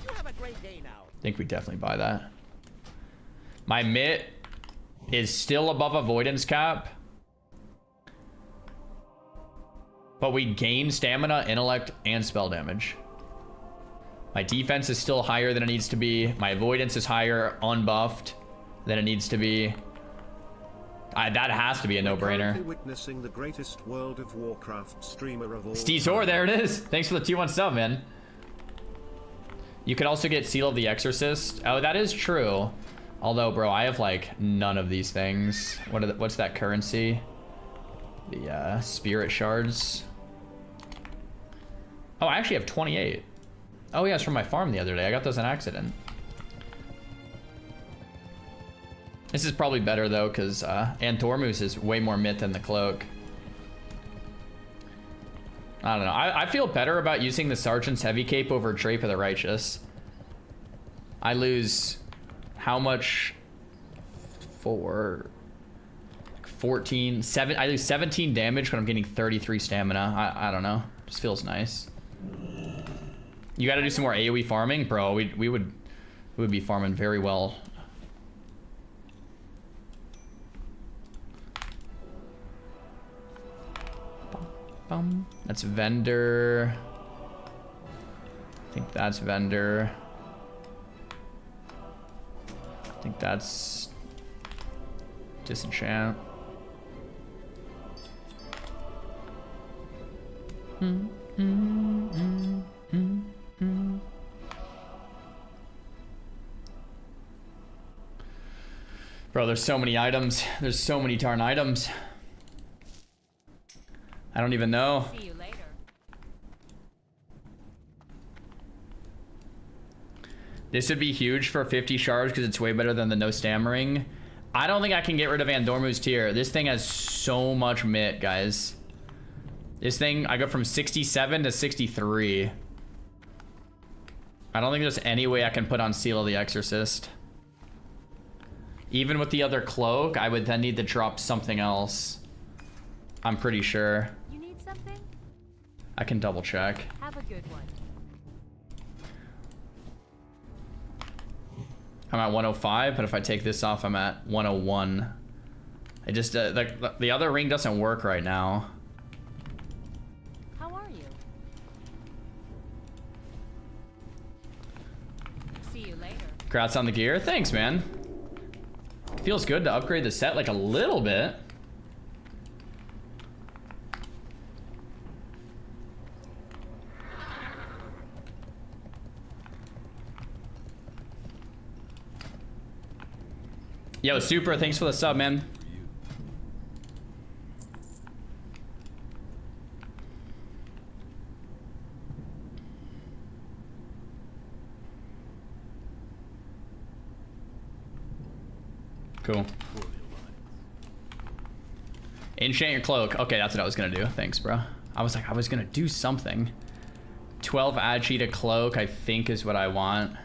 Speaker 5: You have a great day now.
Speaker 1: I think we definitely buy that. My mitt is still above avoidance cap. But we gain stamina, intellect, and spell damage. My defense is still higher than it needs to be. My avoidance is higher, unbuffed, than it needs to be. That has to be a no-brainer.
Speaker 2: Witnessing the greatest World of Warcraft streamer of all.
Speaker 1: Steezor, there it is. Thanks for the 2-1 sub, man. You could also get Seal of the Exorcist. Oh, that is true. Although, bro, I have like none of these things. What's that currency? The spirit shards. Oh, I actually have 28. Oh yeah, it's from my farm the other day. I got those in accident. This is probably better though, because Antormus is way more myth than the cloak. I don't know. I feel better about using the Sergeant's Heavy Cape over Drape of the Righteous. I lose how much? 14, 7. I lose 17 damage, but I'm getting 33 stamina. I don't know. Just feels nice. You got to do some more AoE farming, bro. We would be farming very well. That's vendor. I think that's vendor. I think that's disenchant. Bro, there's so many items. There's so many darn items. I don't even know.
Speaker 7: See you later.
Speaker 1: This would be huge for 50 shards because it's way better than the no stammering. I don't think I can get rid of Andormu's tier. This thing has so much mit, guys. This thing, I go from 67 to 63. I don't think there's any way I can put on Seal of the Exorcist. Even with the other cloak, I would then need to drop something else. I'm pretty sure.
Speaker 7: You need something?
Speaker 1: I can double check.
Speaker 7: Have a good one.
Speaker 1: I'm at 105, but if I take this off, I'm at 101. I just, the other ring doesn't work right now.
Speaker 7: How are you? See you later.
Speaker 1: Congrats on the gear. Thanks, man. Feels good to upgrade the set like a little bit. Yo, Super, thanks for the sub, man. Cool. Enchant your cloak. Okay, that's what I was gonna do. Thanks, bro. I was like, I was gonna do something. 12 agi to cloak, I think is what I want.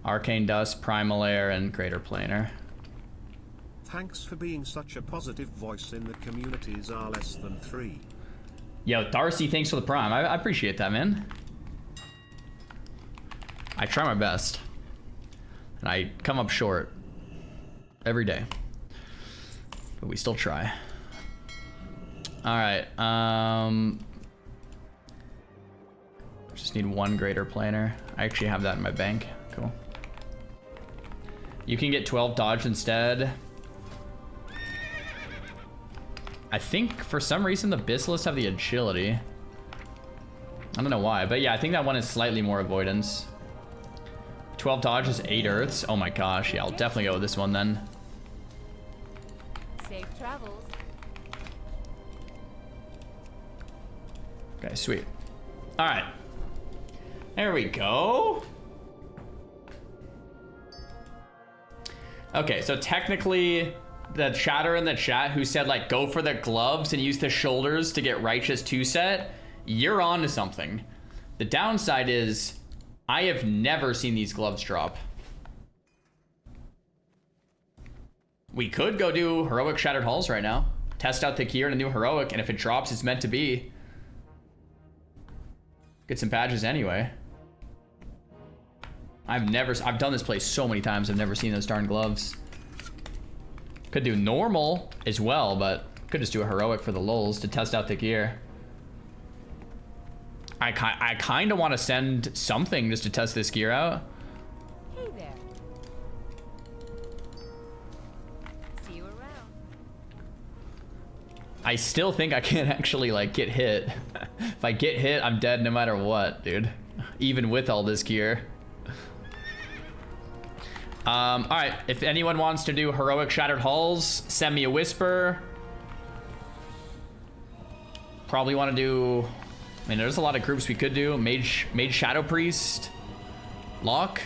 Speaker 1: Arcane Dust, Primal Lair, and Greater Planar.
Speaker 2: Thanks for being such a positive voice in the communities are less than 3.
Speaker 1: Yo, Darcy, thanks for the prime. I appreciate that, man. I try my best. And I come up short every day. But we still try. Alright, just need one Greater Planar. I actually have that in my bank. Cool. You can get 12 dodge instead. I think for some reason the Basilisks have the agility. I don't know why, but yeah, I think that one is slightly more avoidance. 12 dodge is 8 earths. Oh my gosh, yeah, I'll definitely go with this one then.
Speaker 7: Safe travels.
Speaker 1: Okay, sweet. All right. There we go. Okay, so technically the chatter in the chat who said like go for the gloves and use the shoulders to get righteous 2 set, you're on to something. The downside is I have never seen these gloves drop. We could go do heroic Shattered Halls right now. Test out the gear in a new heroic, and if it drops, it's meant to be. Get some badges anyway. I've done this place so many times, I've never seen those darn gloves. Could do normal as well, but could just do a heroic for the lulz to test out the gear. I kind of want to send something just to test this gear out.
Speaker 7: Hey there. See you around.
Speaker 1: I still think I can't actually like get hit. If I get hit, I'm dead no matter what, dude. Even with all this gear. All right, if anyone wants to do heroic Shattered Halls, send me a whisper. Probably want to do, I mean, there's a lot of groups we could do. Mage Shadow Priest, Lock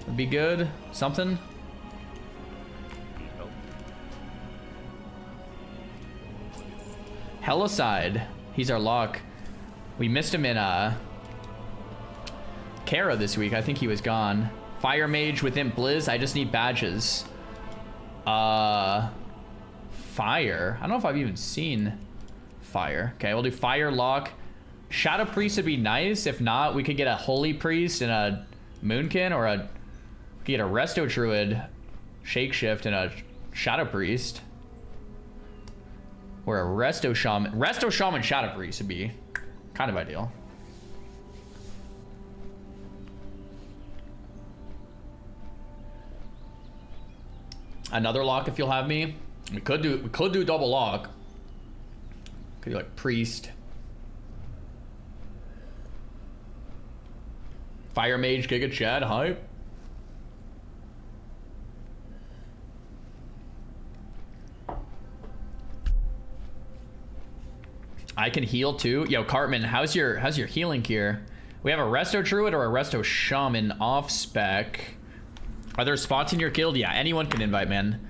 Speaker 1: would be good. Something. Hellicide, he's our Lock. We missed him in Kara this week. I think he was gone. Fire Mage with Imp Blizz. I just need badges. Fire. I don't know if I've even seen Fire. Okay, we'll do Fire, Lock. Shadow Priest would be nice. If not, we could get a Holy Priest and a Moonkin, or we could get a Resto Druid, Shakeshift, and a Shadow Priest. Or a Resto Shaman. Resto Shaman Shadow Priest would be kind of ideal. Another lock if you'll have me. We could do double lock. Could do like priest. Fire mage, Giga Chad, hype. I can heal too. Yo, Cartman, how's your healing gear? We have a Resto Druid or a Resto Shaman off spec. Are there spots in your guild? Yeah, anyone can invite, man.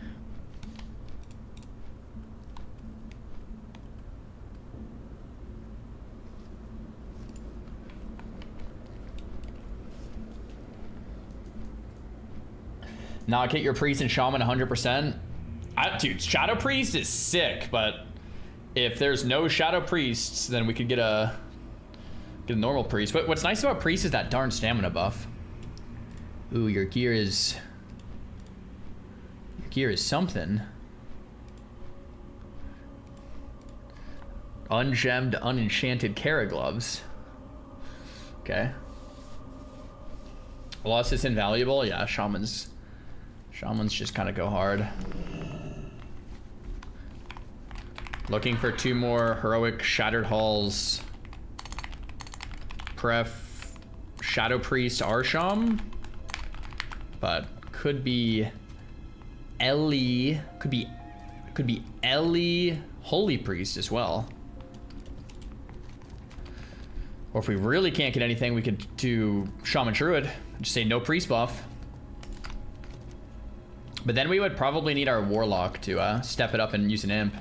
Speaker 1: Knock hit your priest and shaman 100%. Dude, Shadow Priest is sick, but if there's no Shadow Priests, then we could get a normal priest. But what's nice about priest is that darn stamina buff. Ooh, your gear is something. Ungemmed, unenchanted Kara gloves. Okay. Loss is invaluable. Yeah, shamans just kind of go hard. Looking for 2 more heroic Shattered Halls. Pref Shadow Priest Arsham. But could be Ellie. Could be Ellie Holy Priest as well. Or if we really can't get anything, we could do Shaman Druid. Just say no priest buff. But then we would probably need our Warlock to step it up and use an imp.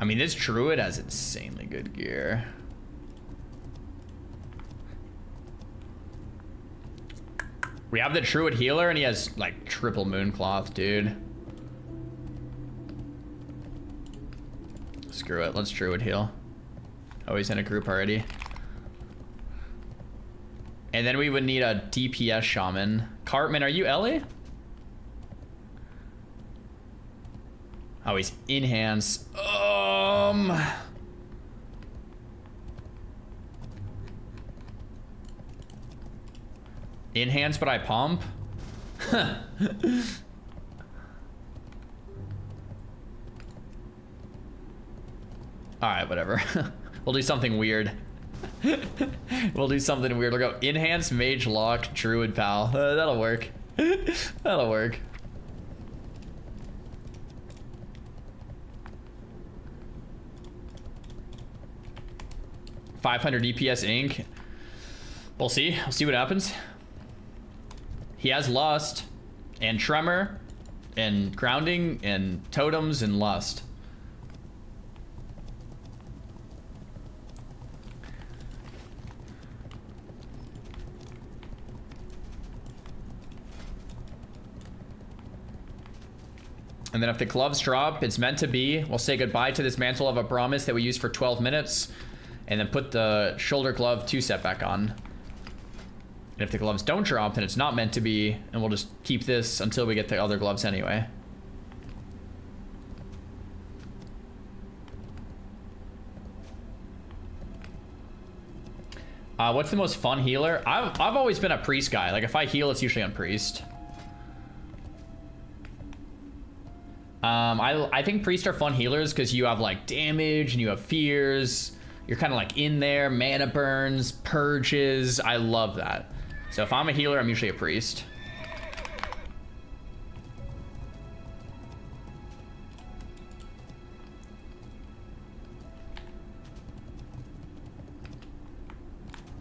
Speaker 1: I mean, this Druid has insanely good gear. We have the Druid healer and he has like triple Mooncloth, dude. Screw it, let's Druid heal. Oh, he's in a group already. And then we would need a DPS shaman. Cartman, are you Ellie? Oh, he's enhance. Enhance, but I pump? Alright, whatever. We'll do something weird. We'll do something weird. We'll go enhance, mage lock, druid pal. That'll work. That'll work. $500 DPS ink. We'll see. We'll see what happens. He has lust and tremor and grounding and totems and lust. And then if the gloves drop, it's meant to be. We'll say goodbye to this Mantle of a Promise that we used for 12 minutes. And then put the shoulder glove 2-set back on. And if the gloves don't drop, then it's not meant to be. And we'll just keep this until we get the other gloves anyway. What's the most fun healer? I've always been a priest guy. Like if I heal, it's usually on priest. I think priests are fun healers because you have like damage and you have fears. You're kind of like in there, mana burns, purges. I love that. So if I'm a healer, I'm usually a priest.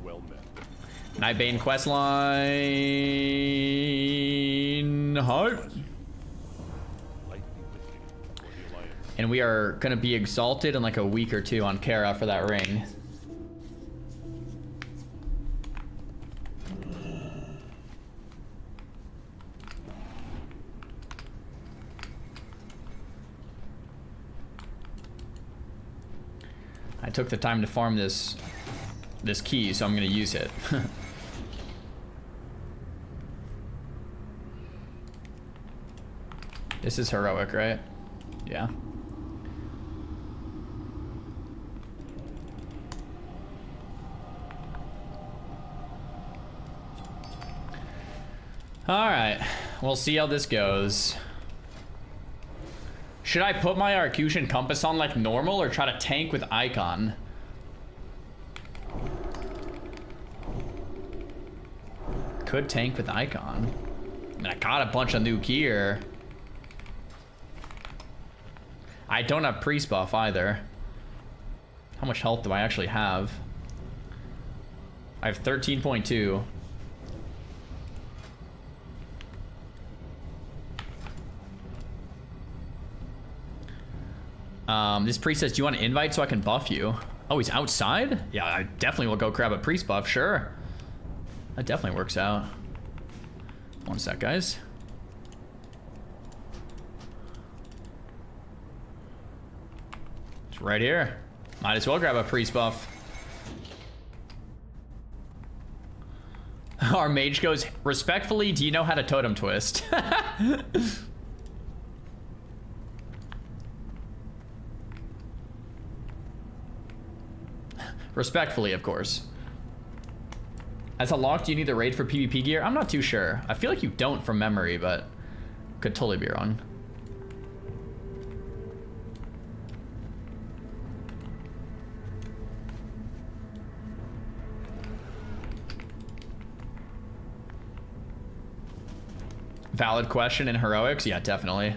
Speaker 8: Well met.
Speaker 1: Nightbane questline. Heart. And we are gonna be exalted in like a week or 2 on Kara for that ring. I took the time to farm this key, so I'm gonna use it. This is heroic, right? Yeah. Alright, we'll see how this goes. Should I put my Arcution Compass on like normal or try to tank with Icon? Could tank with Icon. I mean, I got a bunch of new gear. I don't have priest buff either. How much health do I actually have? I have 13.2. This priest says, do you want an invite so I can buff you? Oh, he's outside? Yeah, I definitely will go grab a priest buff, sure. That definitely works out. One sec, guys. It's right here. Might as well grab a priest buff. Our mage goes, respectfully, do you know how to totem twist? Respectfully, of course. As a lock, do you need the raid for PvP gear? I'm not too sure. I feel like you don't from memory, but could totally be wrong. Valid question in heroics? Yeah, definitely.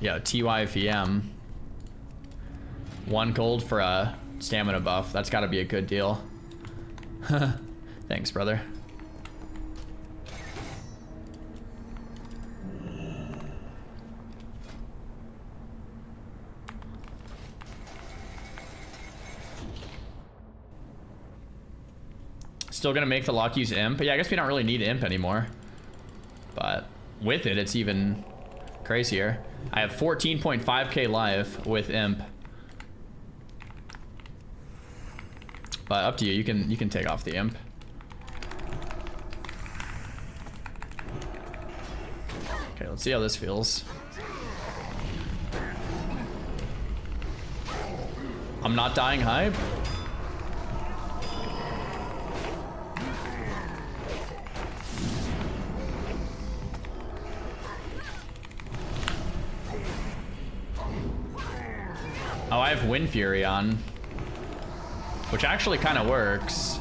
Speaker 1: Yeah, TYVM. 1 gold for a stamina buff. That's gotta be a good deal. Thanks, brother. Still gonna make the lock use imp. But yeah, I guess we don't really need imp anymore. But with it, it's even crazier. I have 14.5k life with imp. But up to you. You can take off the imp. Okay, let's see how this feels. I'm not dying hype. Oh, I have Wind Fury on, which actually kind of works.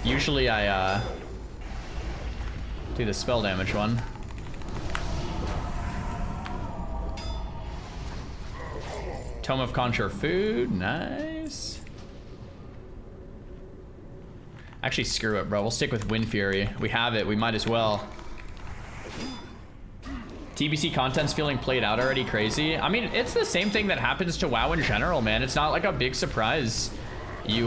Speaker 1: Usually I do the spell damage one. Tome of Conjure Food, nice. Actually, screw it, bro. We'll stick with Wind Fury. We have it, we might as well. TBC content's feeling played out already, crazy. I mean, it's the same thing that happens to WoW in general, man. It's not like a big surprise. You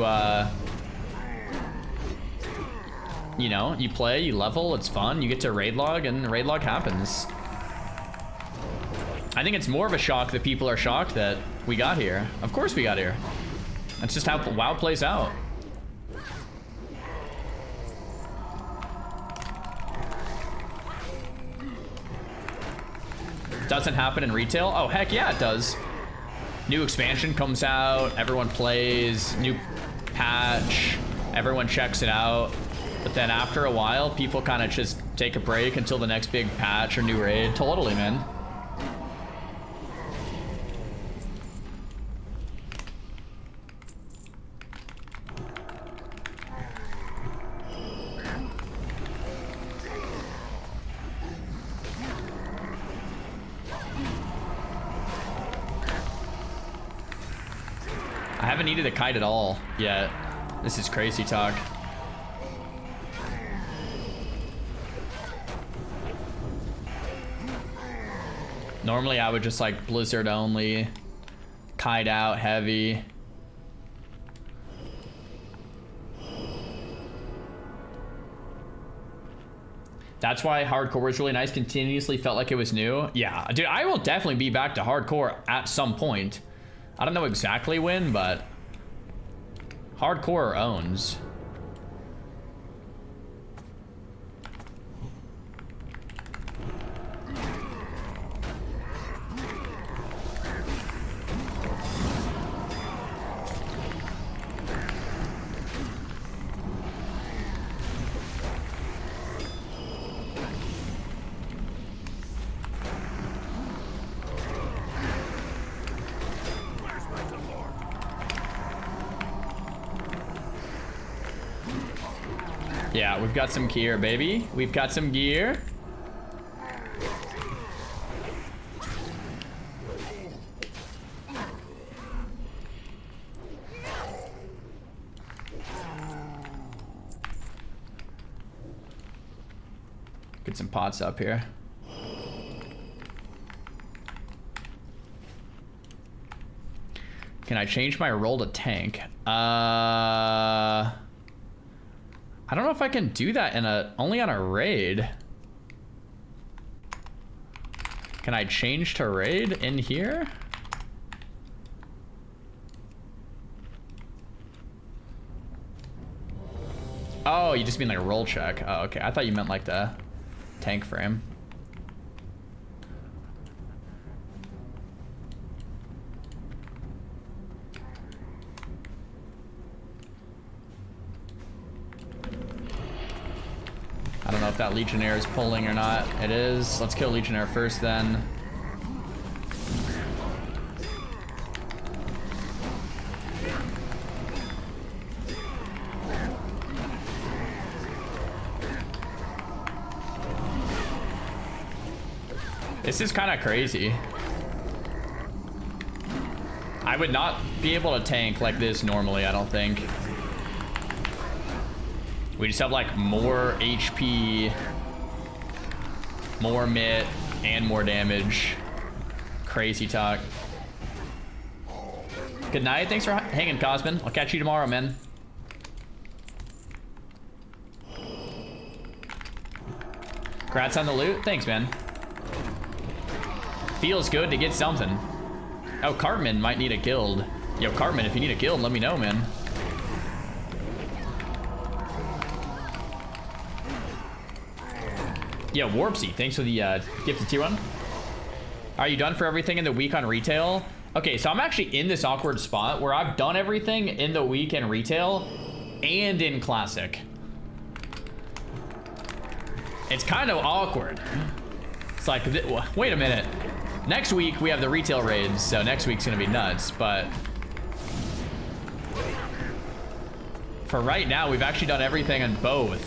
Speaker 1: know, you play, you level, it's fun. You get to raid log, and the raid log happens. I think it's more of a shock that people are shocked that we got here. Of course we got here. That's just how WoW plays out. Doesn't happen in retail? Oh, heck yeah, it does. New expansion comes out, everyone plays, new patch, everyone checks it out. But then after a while, people kind of just take a break until the next big patch or new raid. Totally, man. I haven't needed a kite at all yet. This is crazy talk. Normally I would just like blizzard only, kite out heavy. That's why hardcore was really nice. Continuously felt like it was new. Yeah, dude, I will definitely be back to hardcore at some point. I don't know exactly when, but hardcore owns. Yeah, we've got some gear, baby. We've got some gear. Get some pots up here. Can I change my role to tank? I don't know if I can do that in only on a raid. Can I change to raid in here? Oh, you just mean like a roll check. Oh, okay. I thought you meant like the tank frame. I don't know if that Legionnaire is pulling or not. It is. Let's kill Legionnaire first then. This is kind of crazy. I would not be able to tank like this normally, I don't think. We just have like more HP, more mit, and more damage. Crazy talk. Good night. Thanks for hanging, Cosmin. I'll catch you tomorrow, man. Congrats on the loot. Thanks, man. Feels good to get something. Oh, Cartman might need a guild. Yo, Cartman, if you need a guild, let me know, man. Yeah, Warpsy, thanks for the gifted tier 1. Are you done for everything in the week on retail? Okay, so I'm actually in this awkward spot where I've done everything in the week in retail and in classic. It's kind of awkward. It's like, wait a minute. Next week we have the retail raids, so next week's gonna be nuts, but for right now, we've actually done everything on both,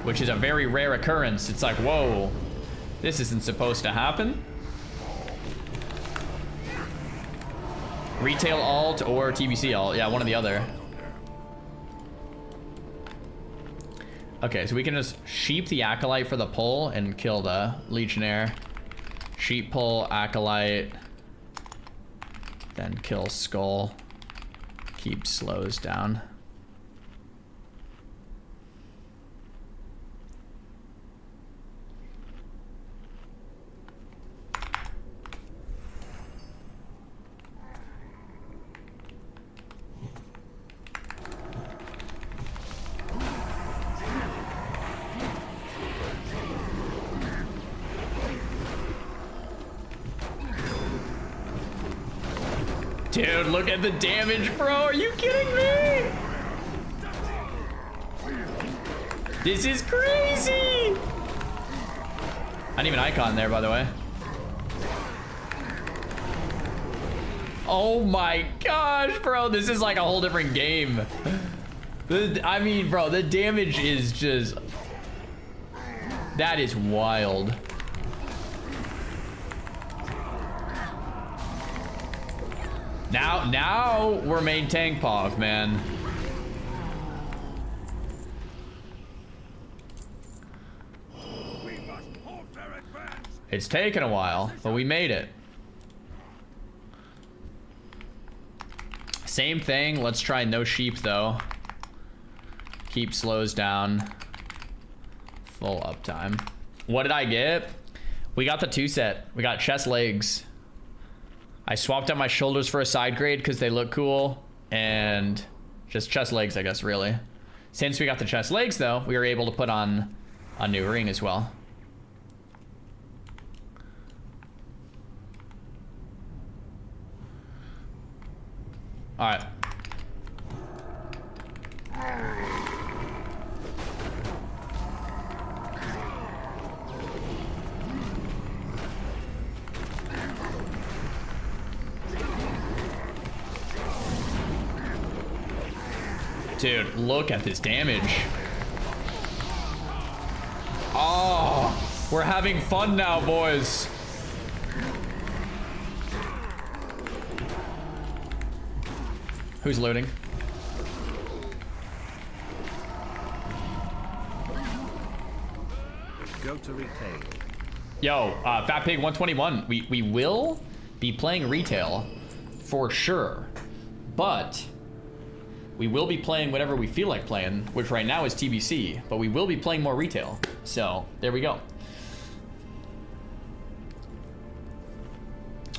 Speaker 1: which is a very rare occurrence. It's like, whoa, this isn't supposed to happen. Retail alt or TBC alt. Yeah, one or the other. Okay, so we can just sheep the Acolyte for the pull and kill the Legionnaire. Sheep pull, Acolyte. Then kill Skull. Keep slows down. Dude, look at the damage, bro. Are you kidding me? This is crazy. I didn't even icon there, by the way. Oh my gosh, bro. This is like a whole different game. I mean, bro, the damage is just... That is wild. Now we're Maintankpov, man. It's taken a while, but we made it. Same thing. Let's try no sheep though. Keep slows down. Full uptime. What did I get? We got the 2-set. We got chest legs. I swapped out my shoulders for a side grade because they look cool, and just chest legs, I guess, really. Since we got the chest legs, though, we were able to put on a new ring as well. All right. Dude, look at this damage. Oh, we're having fun now, boys. Who's looting?
Speaker 2: Go to retail.
Speaker 1: Yo, Fat Pig 121. We will be playing retail for sure, but we will be playing whatever we feel like playing, which right now is TBC, but we will be playing more retail. So there we go.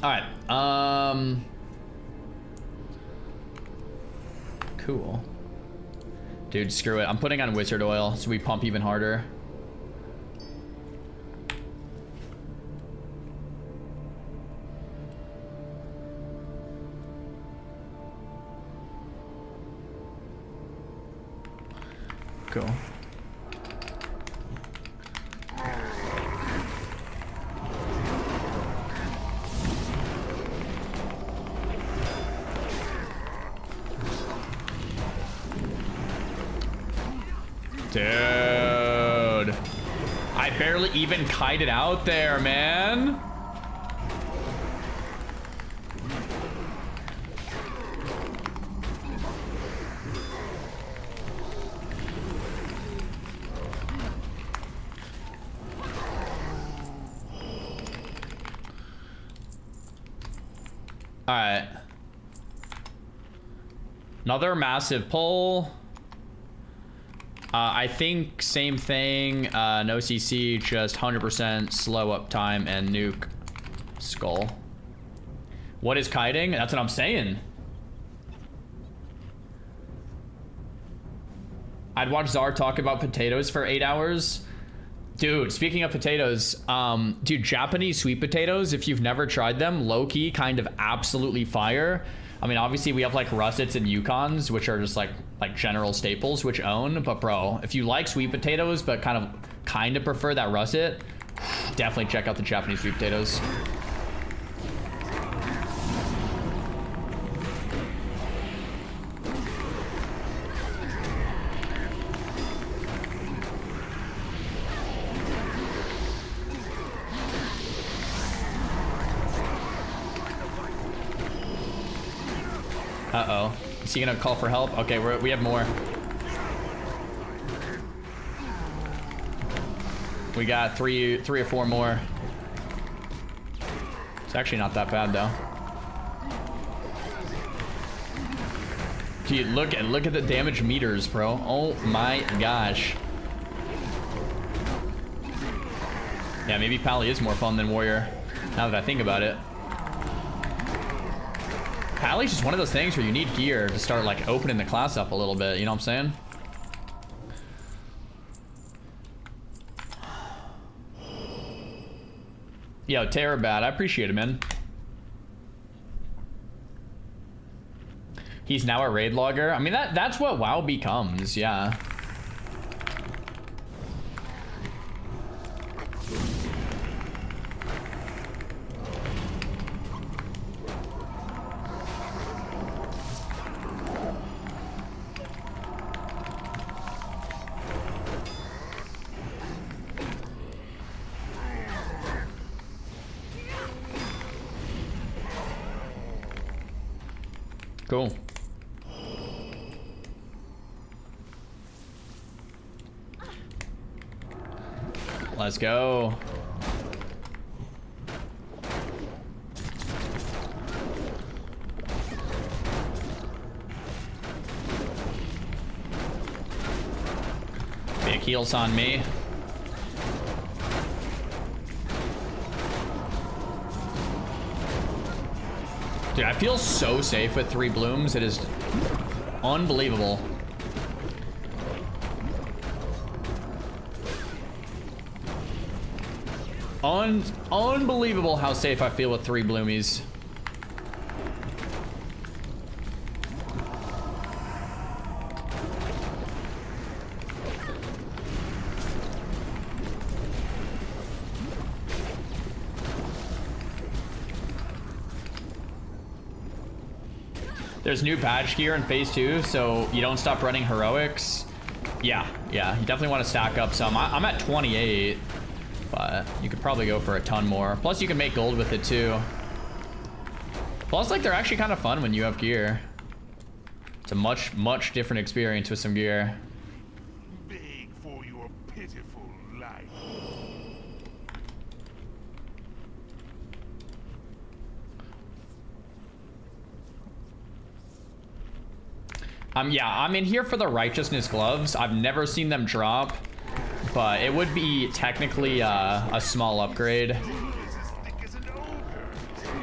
Speaker 1: All right. Cool. Dude, screw it. I'm putting on Wizard Oil so we pump even harder. Cool. Dude, I barely even kited out there, man. All right. Another massive pull. I think same thing. No CC, just 100% slow uptime and nuke skull. What is kiting? That's what I'm saying. I'd watch Czar talk about potatoes for 8 hours. Dude, speaking of potatoes, dude, Japanese sweet potatoes, if you've never tried them, low-key, kind of absolutely fire. I mean, obviously we have like russets and Yukons, which are just like general staples, which own. But bro, if you like sweet potatoes, but kind of prefer that russet, definitely check out the Japanese sweet potatoes. Uh-oh. Is he gonna call for help? Okay, we have more. We got three or four more. It's actually not that bad though. Dude, look at the damage meters, bro. Oh my gosh. Yeah, maybe Pally is more fun than Warrior, now that I think about it. Pally's just one of those things where you need gear to start like opening the class up a little bit, you know what I'm saying? Yo, Terror Bad, I appreciate it, man. He's now a raid logger. I mean, that's what WoW becomes, yeah. Cool. Let's go. Big heals on me. Dude, I feel so safe with 3 blooms. It is unbelievable. Unbelievable how safe I feel with 3 bloomies. There's new badge gear in phase 2, so you don't stop running heroics. Yeah, you definitely want to stack up some. I'm at 28, but you could probably go for a ton more. Plus, you can make gold with it too. Plus, like, they're actually kind of fun when you have gear. It's a much different experience with some gear.
Speaker 5: Beg for your pitiful life.
Speaker 1: Yeah, I'm in here for the righteousness gloves. I've never seen them drop, but it would be technically a small upgrade.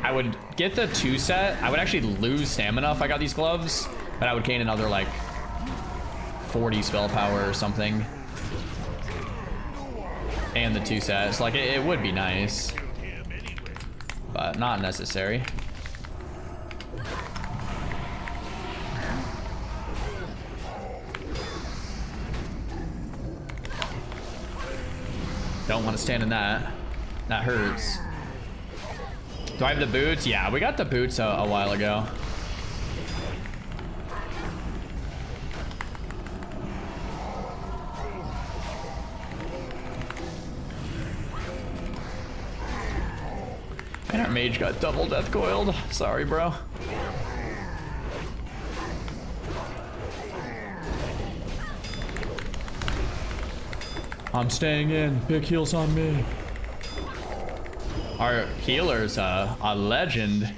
Speaker 1: I would get the 2 set. I would actually lose stamina if I got these gloves, but I would gain another like 40 spell power or something. And the 2 sets. Like it would be nice, but not necessary. Don't want to stand in that. That hurts. Do I have the boots? Yeah, we got the boots a while ago. And our mage got double death coiled. Sorry, bro. I'm staying in. Big heals on me. Our healer's a legend.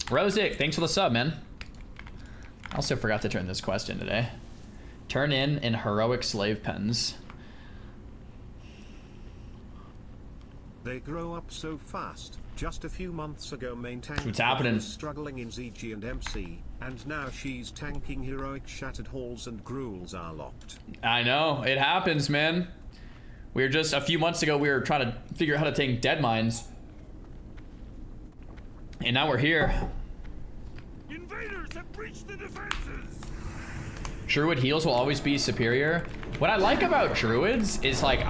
Speaker 1: Rosic, thanks for the sub, man. I also forgot to turn this quest in today. Turn in heroic slave pens.
Speaker 2: They grow up so fast. Just a few months ago, Maintankpov
Speaker 1: What's happening?
Speaker 2: was struggling in ZG and MC, and now she's tanking heroic shattered halls and Gruuls are locked.
Speaker 1: I know, it happens, man. We were just, a few months ago, we were trying to figure out how to tank dead mines. And now we're here.
Speaker 5: Invaders have breached the defenses.
Speaker 1: Druid heals will always be superior. What I like about druids is like,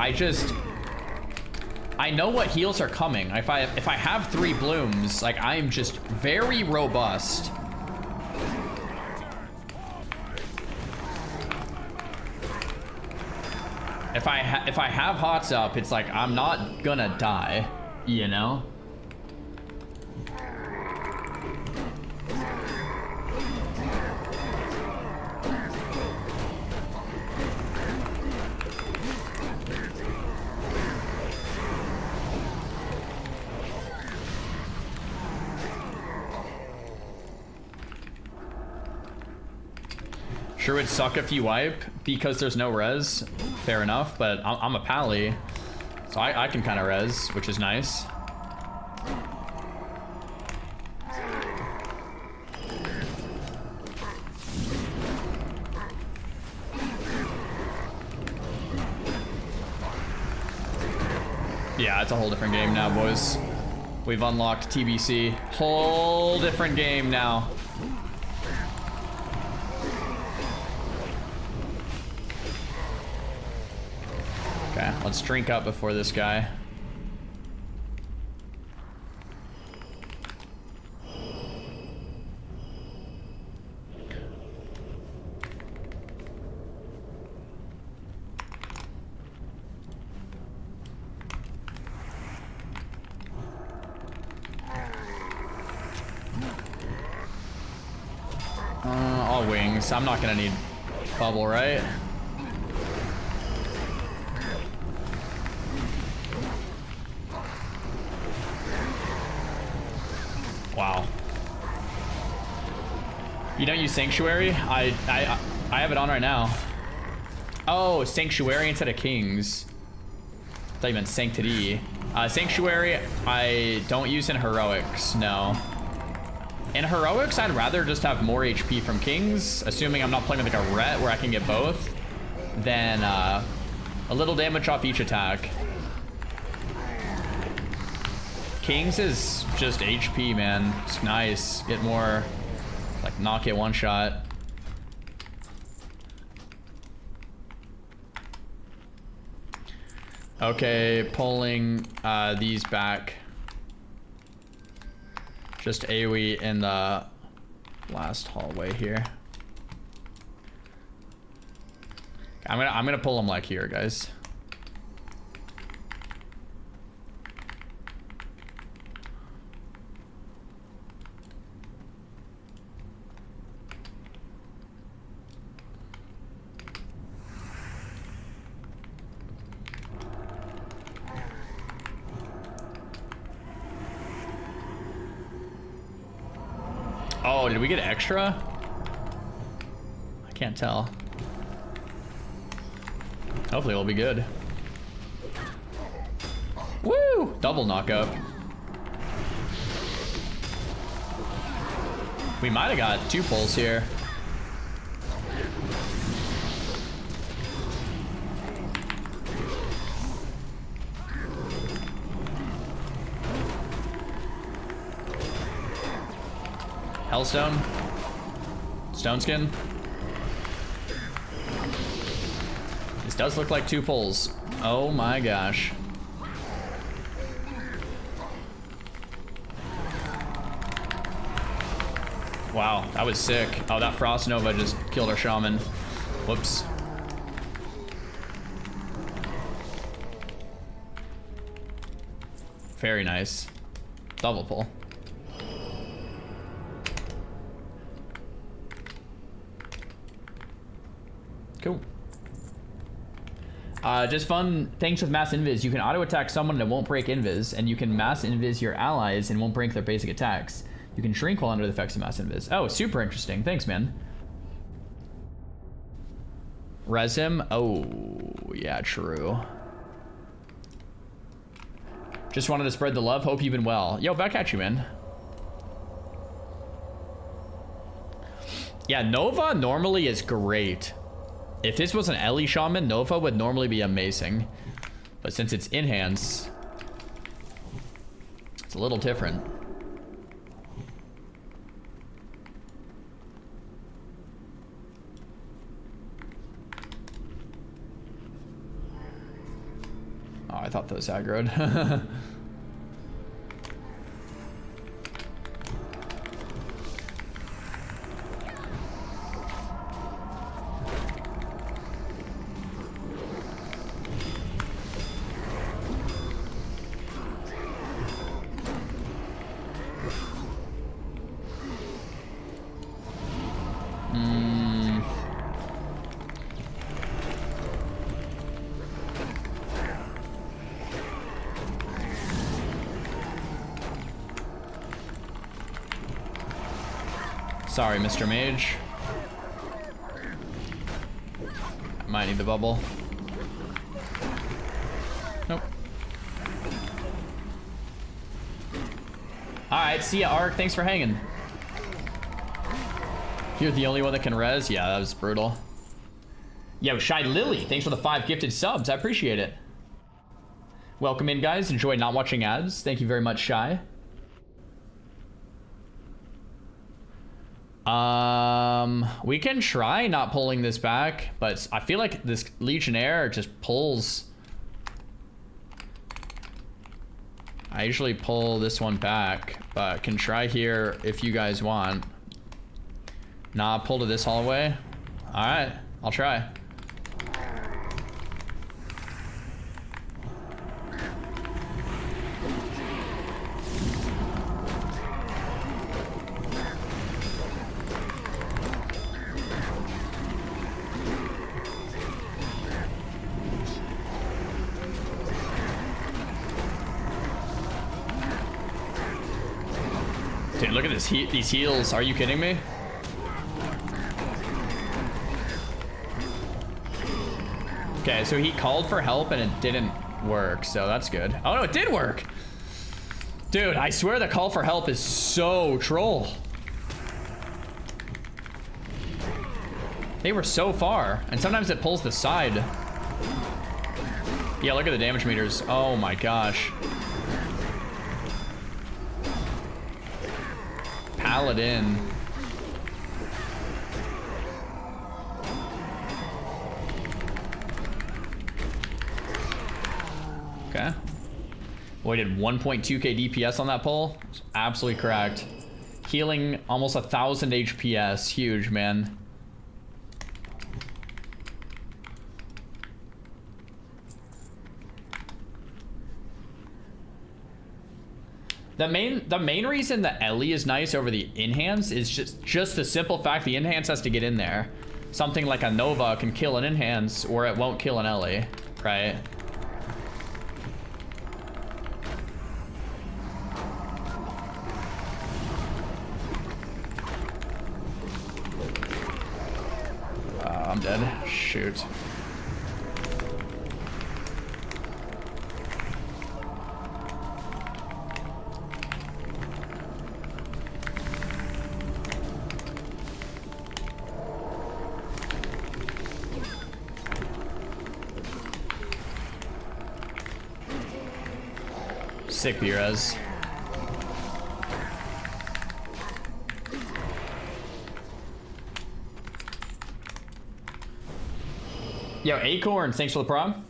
Speaker 1: I know what heals are coming. If I have 3 blooms, like I'm just very robust. If I have hots up, it's like I'm not gonna die, you know? Sure would suck if you wipe because there's no res. Fair enough, but I'm a pally, so I can kind of res, which is nice. Yeah, it's a whole different game now, boys. We've unlocked TBC. Whole different game now. Okay, let's drink up before this guy. All wings. I'm not gonna need bubble, right? Wow. You don't use Sanctuary? I have it on right now. Oh, Sanctuary instead of Kings. I thought you meant Sanctity. Sanctuary, I don't use in Heroics, no. In Heroics, I'd rather just have more HP from Kings, assuming I'm not playing with like a Ret where I can get both, than a little damage off each attack. Kings is just HP, man. It's nice. Get more, like, knock it one shot. Okay, pulling these back. Just AoE in the last hallway here. I'm gonna pull him like here, guys. Oh, did we get extra? I can't tell. Hopefully it'll be good. Woo! Double knockup. We might have got 2 pulls here. Hellstone. Stone skin. This does look like 2 pulls. Oh my gosh. Wow, that was sick. Oh, that Frost Nova just killed our shaman. Whoops. Very nice. Double pull. Cool. Just fun things with mass invis. You can auto attack someone and it won't break invis, and you can mass invis your allies and won't break their basic attacks. You can shrink while under the effects of mass invis. Oh, super interesting. Thanks, man. Res him. Oh, yeah, true. Just wanted to spread the love. Hope you've been well. Yo, back at you, man. Yeah, Nova normally is great. If this was an Ellie Shaman, Nova would normally be amazing. But since it's enhance, it's a little different. Oh, I thought those aggroed. Sorry, Mr. Mage. Might need the bubble. Nope. Alright, see ya, Ark. Thanks for hanging. You're the only one that can res? Yeah, that was brutal. Yo, Shy Lily, thanks for the 5 gifted subs. I appreciate it. Welcome in, guys. Enjoy not watching ads. Thank you very much, Shy. We can try not pulling this back, but I feel like this Legionnaire just pulls. I usually pull this one back, but can try here if you guys want. Nah, pull to this hallway. All right, I'll try. Dude, look at this these heals. Are you kidding me? Okay, so he called for help and it didn't work, so that's good. Oh no, it did work! Dude, I swear the call for help is so troll. They were so far, and sometimes it pulls the side. Yeah, look at the damage meters. Oh my gosh. Paladin. Okay. Boy, did 1.2k DPS on that pull. It's absolutely cracked. Healing almost 1,000 HPS. Huge, man. The main reason that Ellie is nice over the Enhance is just the simple fact the Enhance has to get in there. Something like a Nova can kill an Enhance, or it won't kill an Ellie, right? I'm dead. Shoot. Sick B-res. Yo, Acorn, thanks for the prom.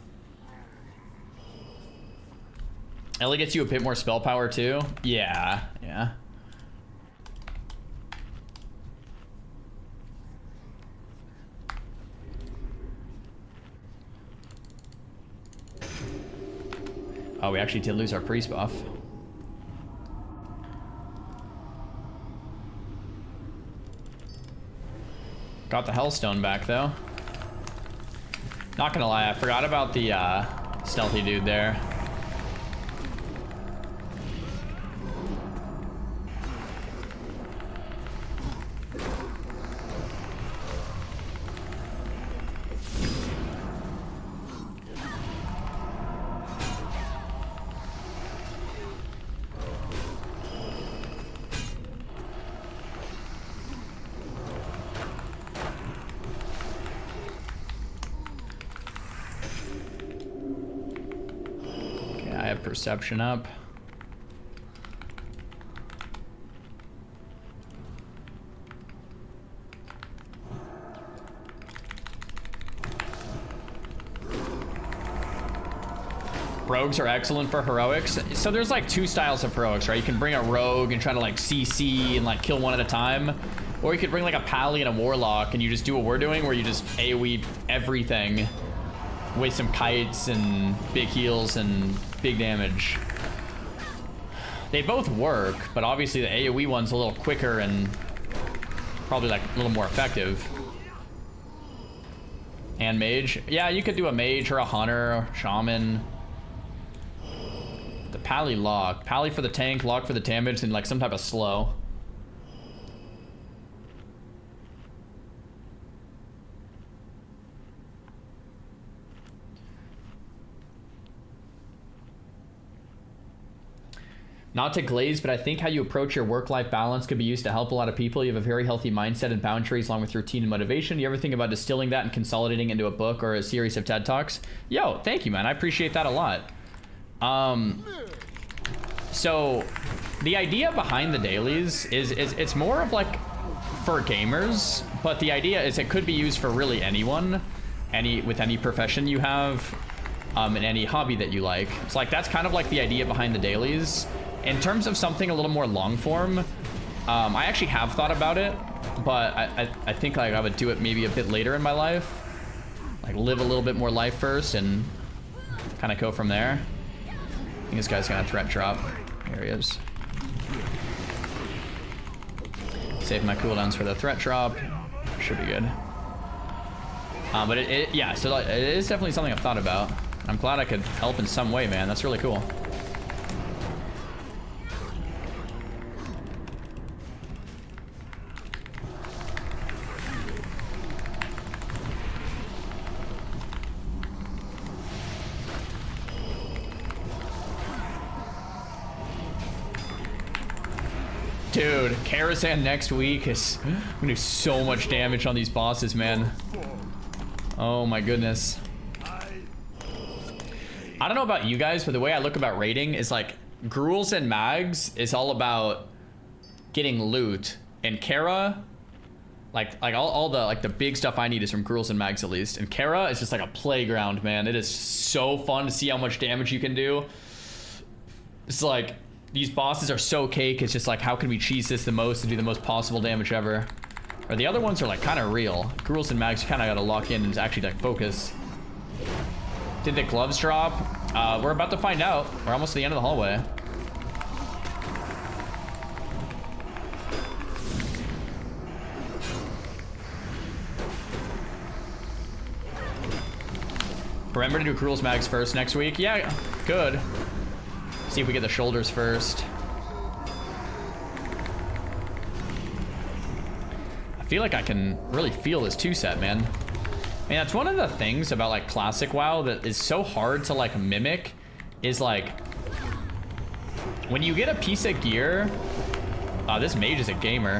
Speaker 1: Ellie gets you a bit more spell power too. Yeah, yeah. Oh, we actually did lose our priest buff. Got the Hellstone back though. Not gonna lie, I forgot about the stealthy dude there. Perception up. Rogues are excellent for heroics. So there's like two styles of heroics, right? You can bring a rogue and try to like CC and like kill one at a time. Or you could bring like a pally and a warlock and you just do what we're doing where you just AoE everything with some kites and big heals and big damage. They both work, but obviously the AoE one's a little quicker and probably like a little more effective. And mage. Yeah, you could do a mage or a hunter, or shaman. The pally lock. Pally for the tank, lock for the damage, and like some type of slow. Not to glaze, but I think how you approach your work-life balance could be used to help a lot of people. You have a very healthy mindset and boundaries along with routine and motivation. Do you ever think about distilling that and consolidating into a book or a series of TED Talks? Yo, thank you, man. I appreciate that a lot. So the idea behind the dailies is it's more of like for gamers, but the idea is it could be used for really anyone, with any profession you have, and any hobby that you like. It's like that's kind of like the idea behind the dailies. In terms of something a little more long form, I actually have thought about it, but I think like I would do it maybe a bit later in my life. Like live a little bit more life first and kind of go from there. I think this guy's gonna threat drop. Here he is. Save my cooldowns for the threat drop. Should be good. But yeah, so it is definitely something I've thought about. I'm glad I could help in some way, man. That's really cool. Dude, Karazhan next week is gonna do so much damage on these bosses, man. Oh my goodness. I don't know about you guys, but the way I look about raiding is like Gruuls and Mags is all about getting loot, and Kara, like all the like the big stuff I need is from Gruuls and Mags at least, and Kara is just like a playground, man. It is so fun to see how much damage you can do. It's like These bosses are so cake, it's just like, how can we cheese this the most to do the most possible damage ever? Or the other ones are like kind of real. Gruuls and Mags kind of got to lock in and actually like focus. Did the gloves drop? We're about to find out. We're almost to the end of the hallway. Remember to do Gruuls Mags first next week? Yeah, good. See if we get the shoulders first. I feel like I can really feel this 2-set, man. I mean, that's one of the things about like classic WoW that is so hard to like mimic is like when you get a piece of gear. Oh, this mage is a gamer.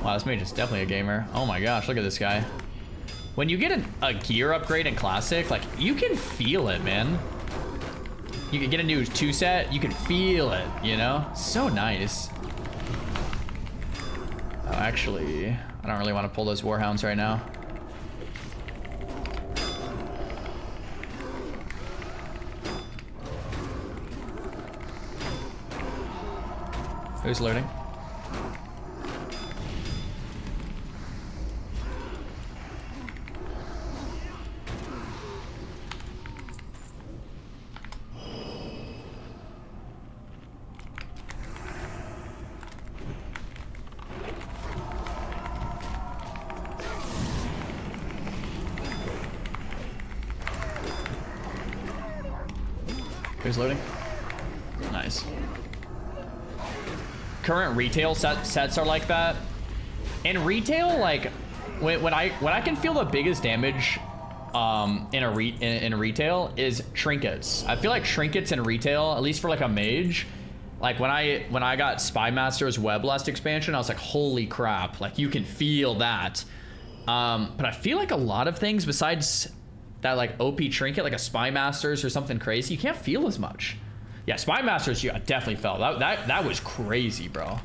Speaker 1: Wow, this mage is definitely a gamer. Oh my gosh, look at this guy. When you get a gear upgrade in classic, like you can feel it, man. You can get a new 2-set, you can feel it, you know? So nice. Oh, actually, I don't really want to pull those Warhounds right now. Who's looting? Who's loading? Nice. Current retail sets are like that. In retail, like when I can feel the biggest damage in retail is trinkets. I feel like trinkets in retail, at least for like a mage, like when I got Spy Master's Weblust expansion, I was like, holy crap, like you can feel that. But I feel like a lot of things besides that like OP trinket, like a Spy Masters or something crazy, you can't feel as much. Yeah, Spy Masters, yeah, definitely felt. That was crazy, bro.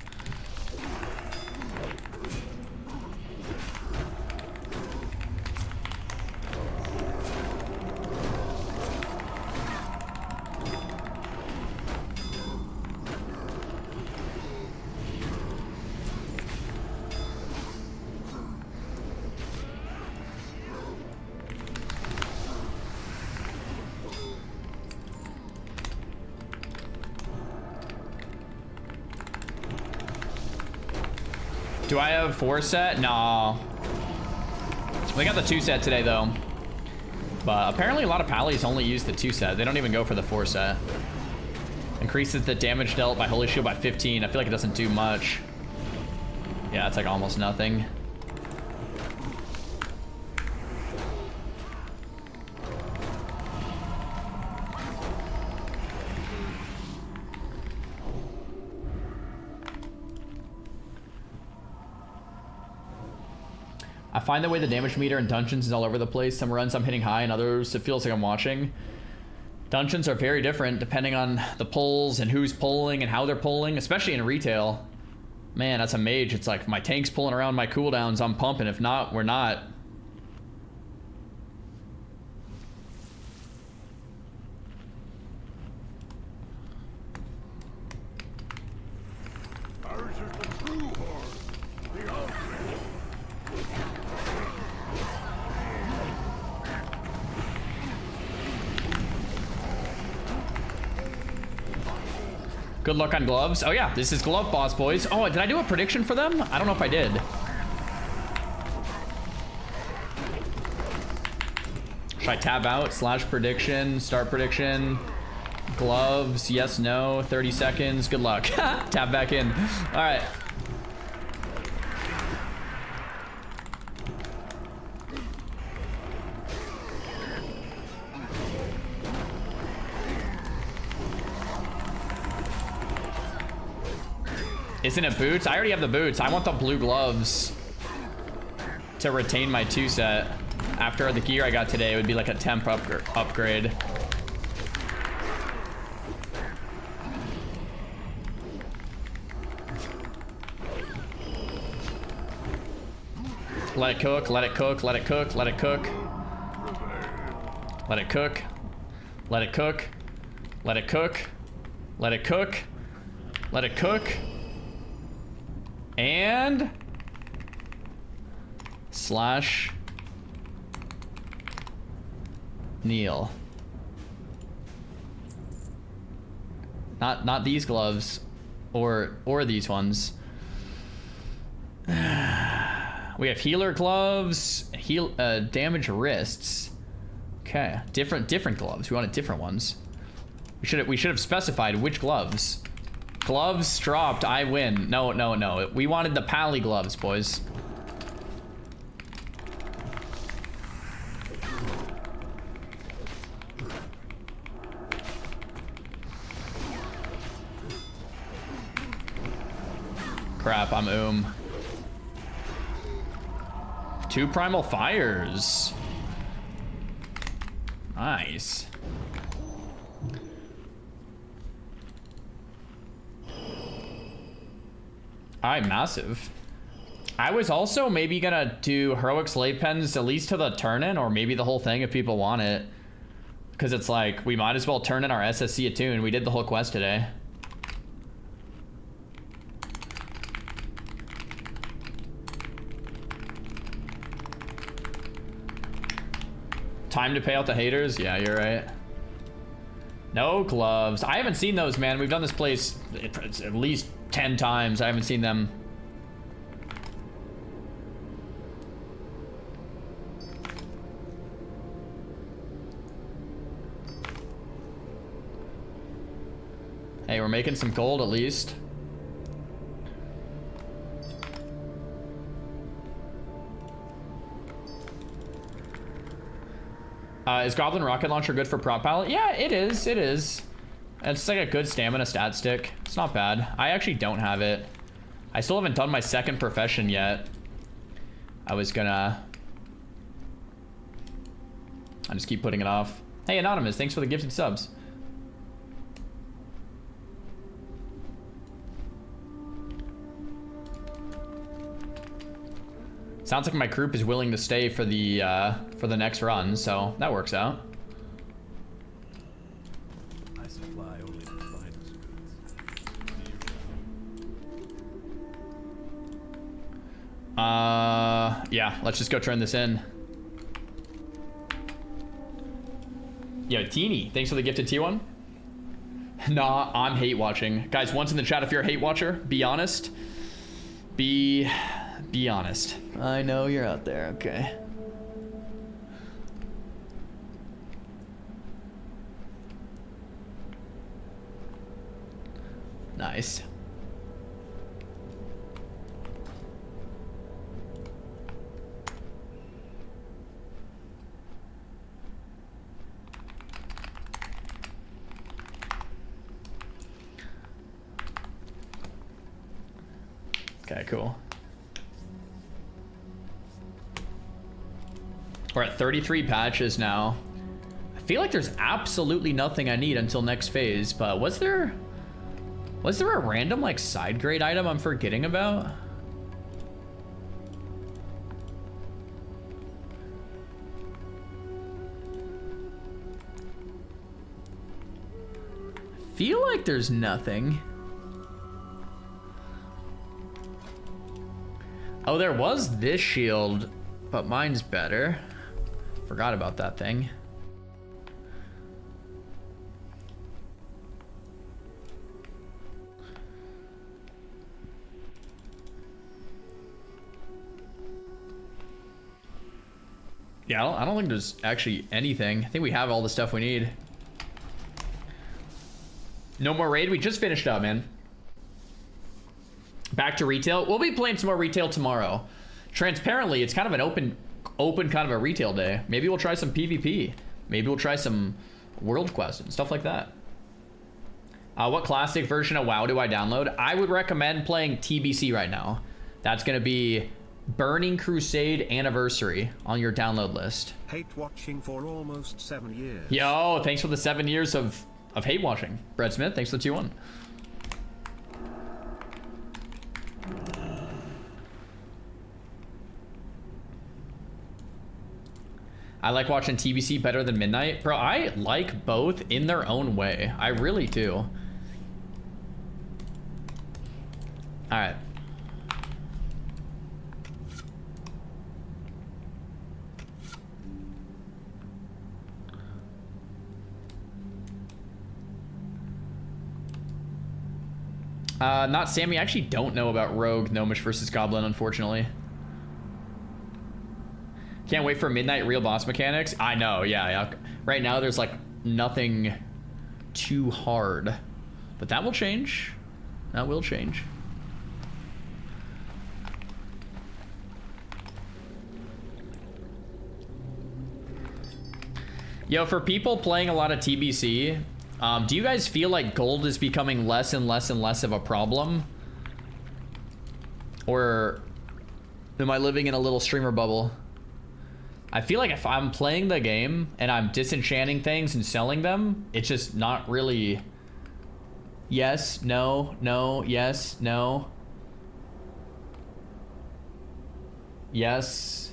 Speaker 1: Do I have 4-set? No. We got the 2-set today, though. But apparently a lot of pallies only use the 2-set. They don't even go for the 4-set. Increases the damage dealt by Holy Shield by 15. I feel like it doesn't do much. Yeah, it's like almost nothing. I find the way the damage meter in dungeons is all over the place. Some runs I'm hitting high, and others it feels like I'm watching. Dungeons are very different depending on the pulls and who's pulling and how they're pulling, especially in retail. Man, that's a mage. It's like my tank's pulling around my cooldowns, I'm pumping. If not, we're not.
Speaker 5: Ours is the true horde, the ultimate.
Speaker 1: Good luck on gloves. Oh yeah, this is glove boss, boys. Oh, did I do a prediction for them? I don't know if I did. Should I tab out, slash prediction, start prediction, gloves, yes, no, 30 seconds, good luck. Tab back in. All right. Isn't it boots? I already have the boots. I want the blue gloves to retain my 2-set. After the gear I got today, it would be like a temp upgrade. Let it cook, let it cook, let it cook, let it cook. Let it cook. Let it cook. Let it cook. Let it cook. Let it cook. And... slash... kneel. Not these gloves. Or these ones. We have healer gloves, damage wrists. Okay, different gloves. We wanted different ones. We should have specified which gloves. Gloves dropped, I win. No. We wanted the pally gloves, boys. Crap, I'm 2 primal fires. Nice. Alright, massive. I was also maybe gonna do heroic slave pens at least to the turn-in, or maybe the whole thing if people want it. Because it's like, we might as well turn in our SSC attune. We did the whole quest today. Time to pay out the haters? Yeah, you're right. No gloves. I haven't seen those, man. We've done this place at least 10 times. I haven't seen them. Hey, we're making some gold at least. Is Goblin Rocket Launcher good for prop palette? Yeah, it is. It is. It's like a good stamina stat stick. It's not bad. I actually don't have it. I still haven't done my second profession yet. I just keep putting it off. Hey, Anonymous, thanks for the gifted subs. Sounds like my group is willing to stay for the next run, so that works out.
Speaker 8: I supply only the finest goods.
Speaker 1: Yeah, let's just go turn this in. Yo, Teeny, thanks for the gifted T1. Nah, I'm hate watching. Guys, once in the chat if you're a hate watcher, be honest. Be honest. I know you're out there, okay. Nice. Okay, cool. We're at 33 patches now. I feel like there's absolutely nothing I need until next phase, but was there a random like side grade item I'm forgetting about? I feel like there's nothing. Oh, there was this shield, but mine's better. Forgot about that thing. Yeah, I don't think there's actually anything. I think we have all the stuff we need. No more raid? We just finished up, man. Back to retail. We'll be playing some more retail tomorrow. Transparently, it's kind of an open kind of a retail day. Maybe we'll try some PvP. Maybe we'll try some world quests and stuff like that. What classic version of WoW do I download? I would recommend playing TBC right now. That's going to be Burning Crusade Anniversary on your download list.
Speaker 2: Hate watching for almost 7 years.
Speaker 1: Yo, thanks for the 7 years of hate watching. Brett Smith, thanks for the 2-1. I like watching TBC better than Midnight. Bro, I like both in their own way. I really do. All right. Not Sammy. I actually don't know about Rogue, Gnomish versus Goblin, unfortunately. Can't wait for Midnight real boss mechanics. I know, yeah. Right now, there's like nothing too hard. But that will change. That will change. Yo, for people playing a lot of TBC, do you guys feel like gold is becoming less and less and less of a problem? Or am I living in a little streamer bubble? I feel like if I'm playing the game and I'm disenchanting things and selling them, it's just not really yes, no, no, yes, no. Yes.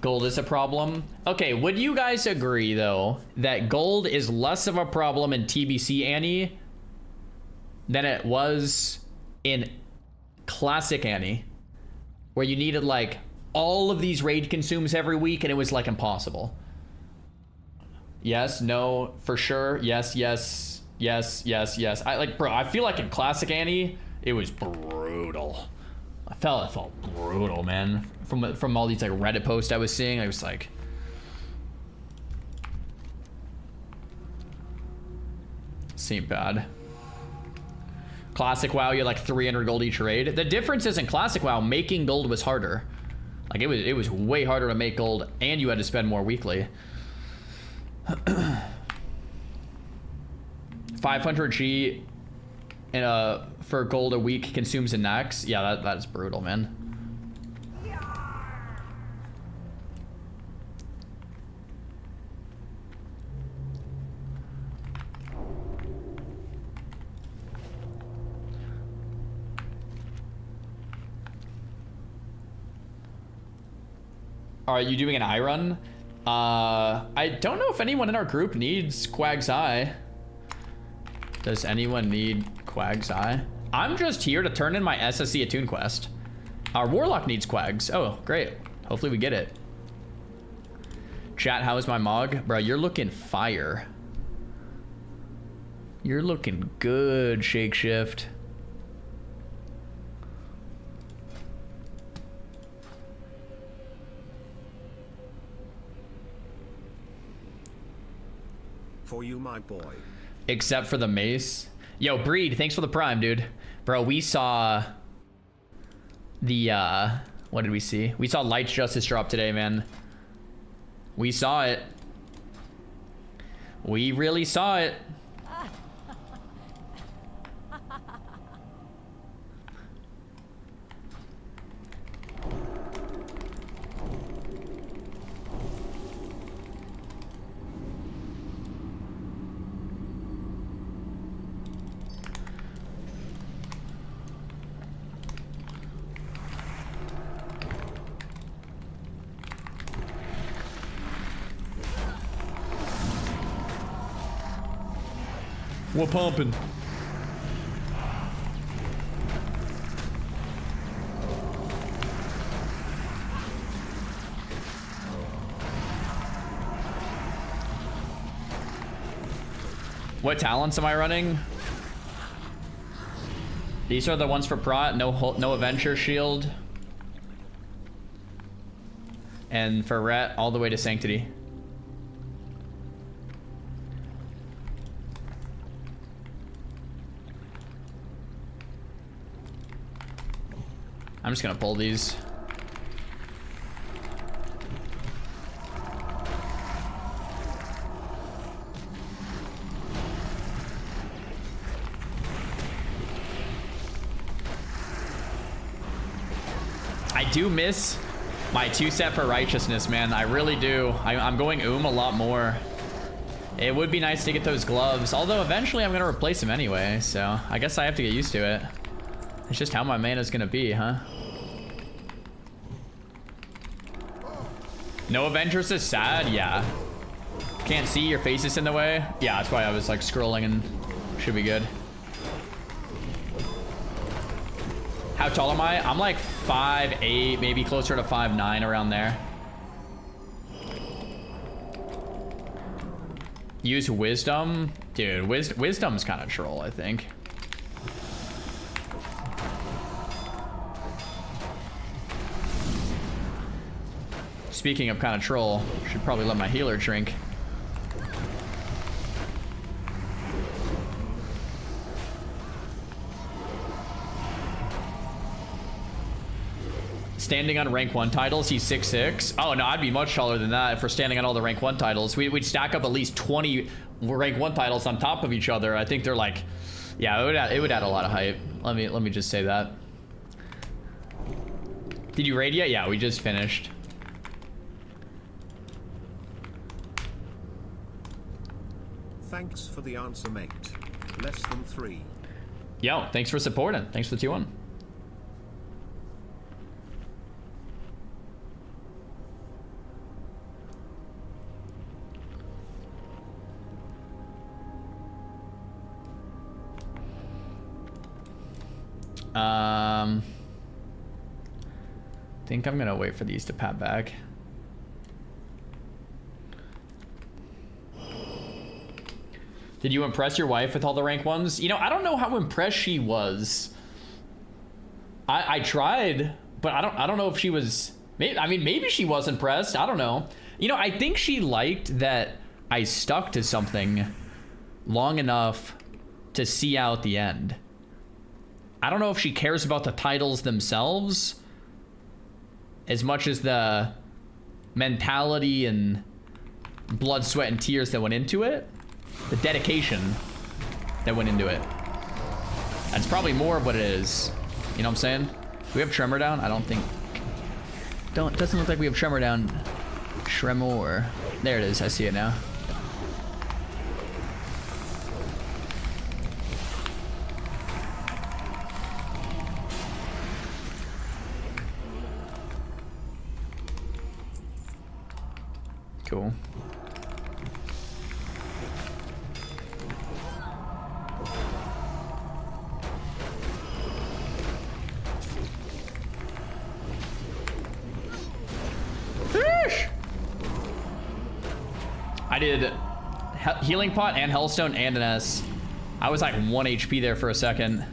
Speaker 1: Gold is a problem. Okay, would you guys agree though that gold is less of a problem in TBC Annie than it was in Classic Annie, where you needed like all of these raid consumes every week and it was like impossible? Yes, no, for sure. Yes, yes, yes, yes, yes. I feel like in Classic Annie it was brutal. It felt brutal, man. From all these like Reddit posts I was seeing, I was like, seemed bad. Classic WoW, you had like 300 gold each raid. The difference is in Classic WoW, making gold was harder. Like it was way harder to make gold, and you had to spend more weekly. 500 G in for gold a week consumes a nex. Yeah, that is brutal, man. Are you doing an eye run? I don't know if anyone in our group needs Quag's Eye. Does anyone need Quag's Eye? I'm just here to turn in my SSC Attune quest. Our Warlock needs Quags. Oh, great. Hopefully we get it. Chat, how is my Mog? Bro, you're looking fire. You're looking good, Shake Shift.
Speaker 2: For you, my boy.
Speaker 1: Except for the mace. Yo, Breed, thanks for the prime, dude. Bro, we saw the, what did we see? We saw Light's Justice drop today, man. We saw it. We really saw it. We're pumping. What talents am I running? These are the ones for Prot. No Adventure Shield. And for Ret, all the way to Sanctity. I'm just gonna pull these. I do miss my 2-set for Righteousness, man. I really do. I'm going a lot more. It would be nice to get those gloves, although eventually I'm gonna replace them anyway, so I guess I have to get used to it. It's just how my mana's gonna be, huh? No Avengers is sad? Yeah. Can't see, your face is in the way. Yeah, that's why I was like scrolling and should be good. How tall am I? I'm like 5'8", maybe closer to 5'9", around there. Use wisdom? Dude, wisdom's kind of troll, I think. Speaking of kind of troll, should probably let my healer drink. Standing on rank 1 titles, he's 6'6". Oh no, I'd be much taller than that if we're standing on all the rank 1 titles. We'd stack up at least 20 rank 1 titles on top of each other. I think they're like, yeah, it would add a lot of hype. Let me just say that. Did you raid yet? Yeah, we just finished.
Speaker 2: Thanks for the answer, mate. Less than 3.
Speaker 1: Yo, thanks for supporting. Thanks for the 2-1. Think I'm gonna wait for these to pat back. Did you impress your wife with all the rank 1s? You know, I don't know how impressed she was. I tried, but I don't know if she was. Maybe she was impressed. I don't know. You know, I think she liked that I stuck to something long enough to see out the end. I don't know if she cares about the titles themselves as much as the mentality and blood, sweat, and tears that went into it. The dedication that went into it. That's probably more of what it is. You know what I'm saying? Do we have Tremor down? I don't think. Doesn't look like we have Tremor down. Tremor. There it is. I see it now. Cool. I did healing pot and hellstone and an S. I was like 1 HP there for a second.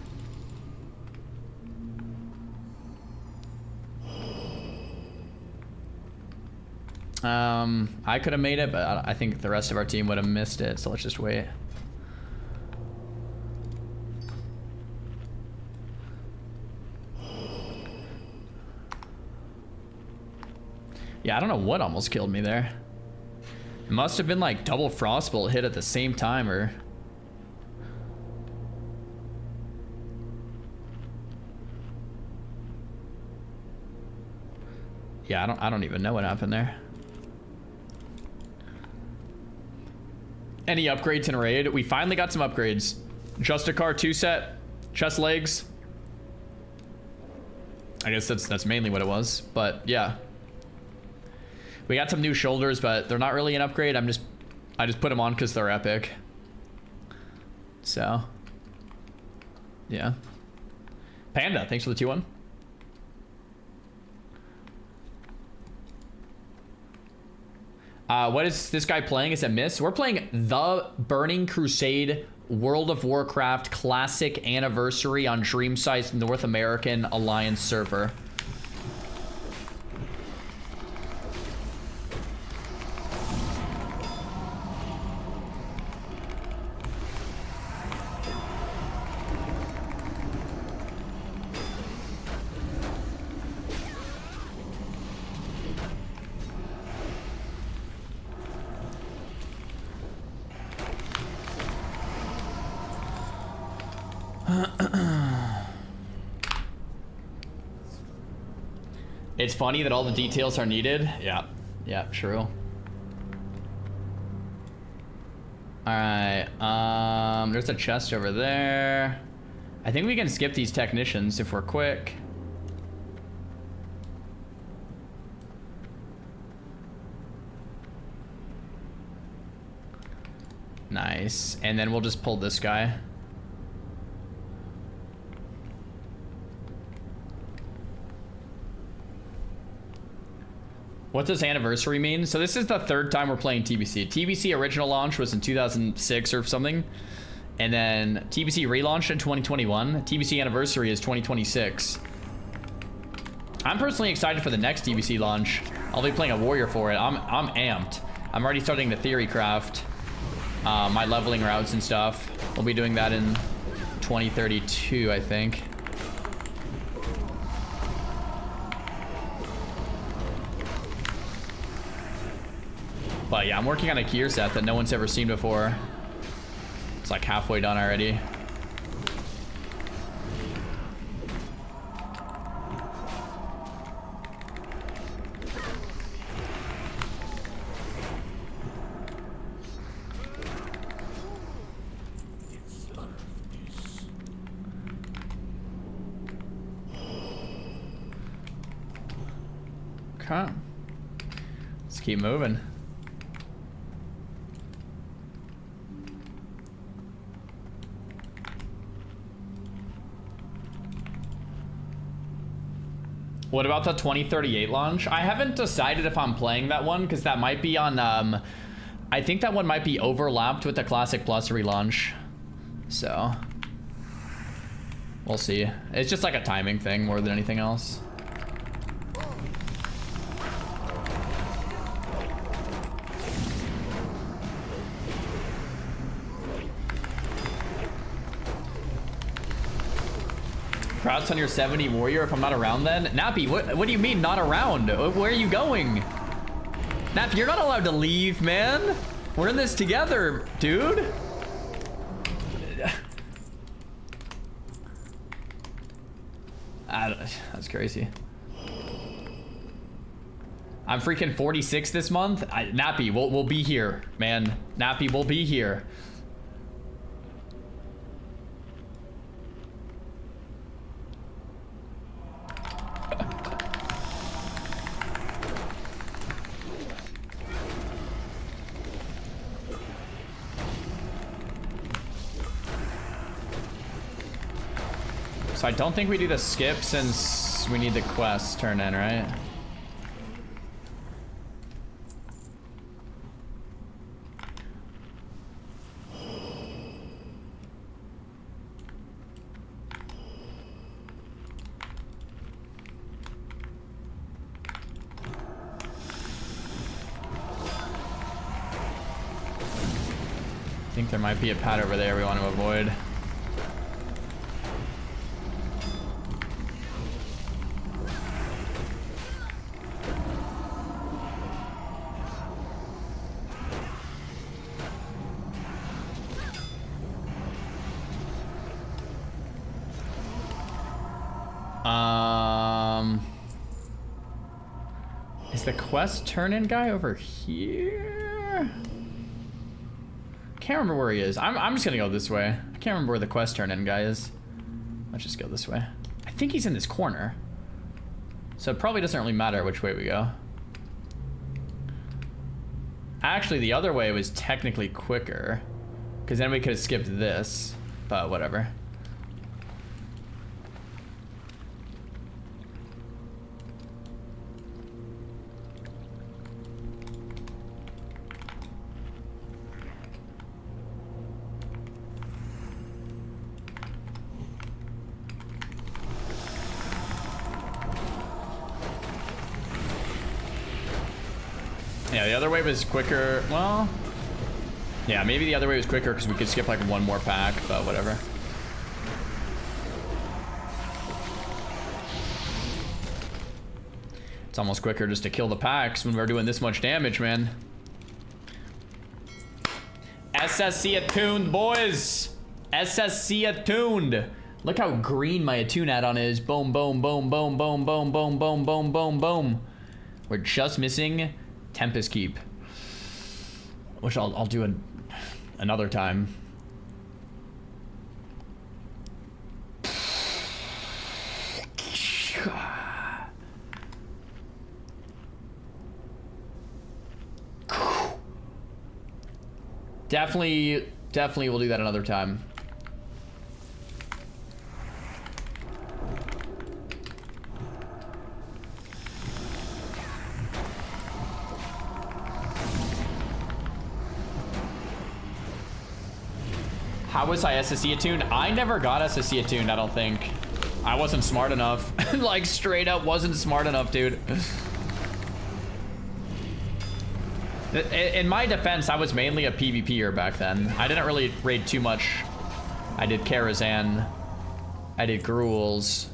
Speaker 1: I could have made it, but I think the rest of our team would have missed it, so let's just wait. Yeah, I don't know what almost killed me there. It must have been like double frostbolt hit at the same time, or... Yeah, I don't even know what happened there. Any upgrades in raid? We finally got some upgrades. Justicar 2 set, chest legs. I guess that's mainly what it was, but yeah. We got some new shoulders, but they're not really an upgrade. I just put them on because they're epic. So, yeah. Panda, thanks for the 2-1. What is this guy playing? Is it Miss? We're playing the Burning Crusade World of Warcraft Classic Anniversary on Dreamsight's North American Alliance server. It's funny that all the details are needed. Yeah, true. Alright, there's a chest over there. I think we can skip these technicians if we're quick. Nice. And then we'll just pull this guy. What does anniversary mean? So this is the third time we're playing TBC. TBC original launch was in 2006 or something. And then TBC relaunched in 2021. TBC anniversary is 2026. I'm personally excited for the next TBC launch. I'll be playing a warrior for it. I'm amped. I'm already starting the theory craft. My leveling routes and stuff. We'll be doing that in 2032, I think. But yeah, I'm working on a gear set that no one's ever seen before. It's like halfway done already. Okay. Let's keep moving. What about the 2038 launch? I haven't decided if I'm playing that one because that might be on, I think that one might be overlapped with the Classic Plus relaunch. So, we'll see. It's just like a timing thing more than anything else. Crowds on your 70 warrior if I'm not around then? Nappy, what do you mean not around? Where are you going? Nappy, you're not allowed to leave, man. We're in this together, dude. That's crazy. I'm freaking 46 this month. Nappy, we'll be here, man. Nappy, we'll be here. So I don't think we do the skip since we need the quest turned in, right? I think there might be a pad over there we want to avoid. Is the quest turn-in guy over here? Can't remember where he is. I'm just gonna go this way. I can't remember where the quest turn-in guy is. Let's just go this way. I think he's in this corner. So it probably doesn't really matter which way we go. Actually, the other way was technically quicker, because then we could have skipped this, but whatever. Yeah, the other way was quicker. Well, yeah, maybe the other way was quicker because we could skip like one more pack, but whatever. It's almost quicker just to kill the packs when we're doing this much damage, man. SSC attuned, boys. SSC attuned. Look how green my attune add-on is. Boom, boom, boom, boom, boom, boom, boom, boom, boom, boom, boom. We're just missing Tempest Keep, which I'll do another time. Definitely we'll do that another time. How was I SSE attuned? I never got SSE attuned, I don't think. I wasn't smart enough. Like, straight up wasn't smart enough, dude. In my defense, I was mainly a PvPer back then. I didn't really raid too much. I did Karazhan. I did Gruuls.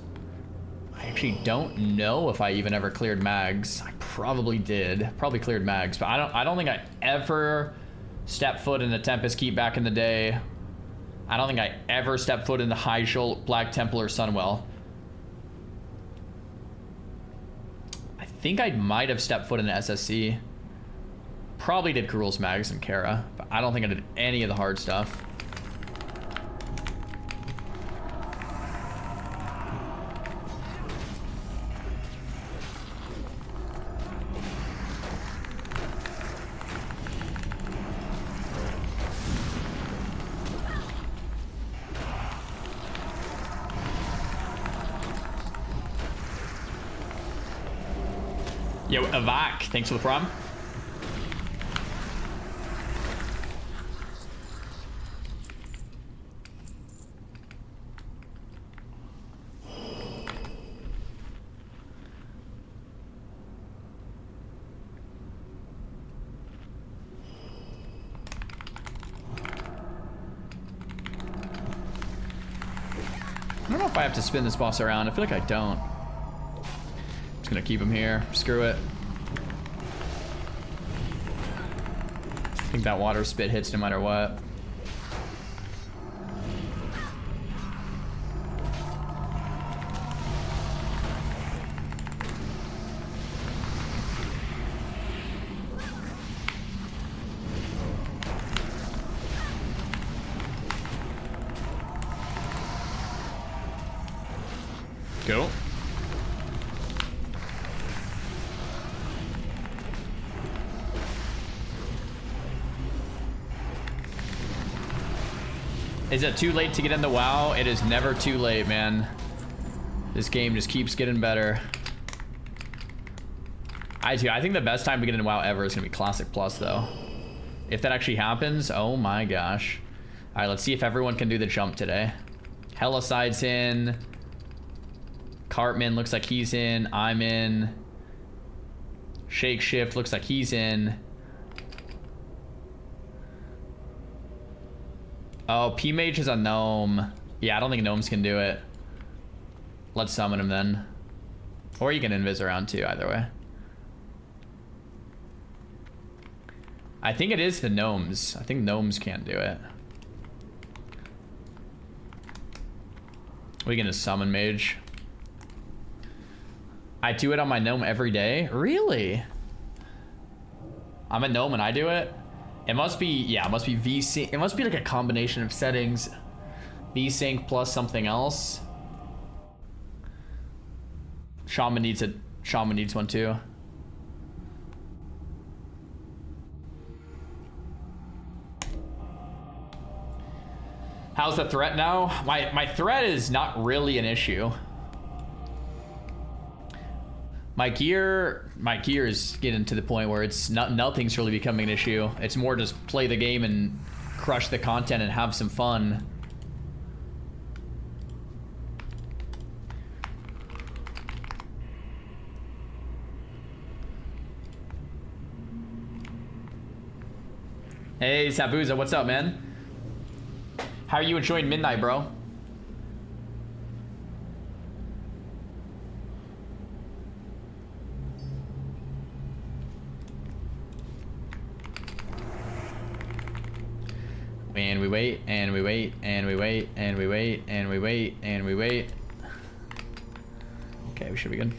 Speaker 1: I actually don't know if I even ever cleared mags. I probably did. Probably cleared mags, but I don't think I ever stepped foot in the Tempest Keep back in the day. I don't think I ever stepped foot in the High Shoal, Black Temple, or Sunwell. I think I might have stepped foot in the SSC. Probably did Gruuls, Mags, and Kara, but I don't think I did any of the hard stuff. Yo, Avak, thanks for the prom. I don't know if I have to spin this boss around. I feel like I don't. Just gonna keep him here. Screw it. I think that water spit hits no matter what. Go. Is it too late to get into WoW? It is never too late, man. This game just keeps getting better. I think the best time to get into WoW ever is gonna be Classic Plus, though. If that actually happens, oh my gosh. All right, let's see if everyone can do the jump today. Helicide's in. Cartman looks like he's in. I'm in. Shake Shift looks like he's in. Oh, P-Mage is a gnome. Yeah, I don't think gnomes can do it. Let's summon him then. Or you can invis around too, either way. I think it is the gnomes. I think gnomes can't do it. We can just summon mage. I do it on my gnome every day. Really? I'm a gnome and I do it? It must be, yeah, it must be VSync. It must be like a combination of settings. VSync plus something else. Shaman needs it. Shaman needs one too. How's the threat now? My threat is not really an issue. My gear is getting to the point where it's nothing's really becoming an issue. It's more just play the game and crush the content and have some fun. Hey Sabuza, what's up, man? How are you enjoying midnight, bro? And we wait, and we wait, and we wait, and we wait, and we wait, and we wait. Okay, we should be good.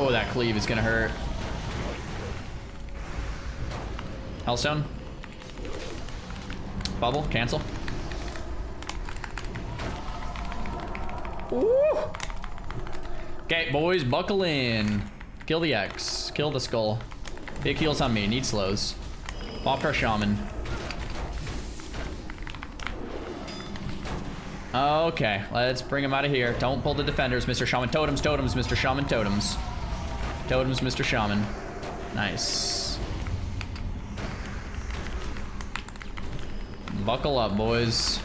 Speaker 1: Oh, that cleave is gonna hurt. Hellstone. Bubble, cancel. Ooh. Okay, boys, buckle in. Kill the X. Kill the skull. Big heals on me. Need slows. Popped our shaman. Okay, let's bring him out of here. Don't pull the defenders, Mr. Shaman. Totems, totems, Mr. Shaman, totems. Totems, Mr. Shaman. Nice. Buckle up, boys.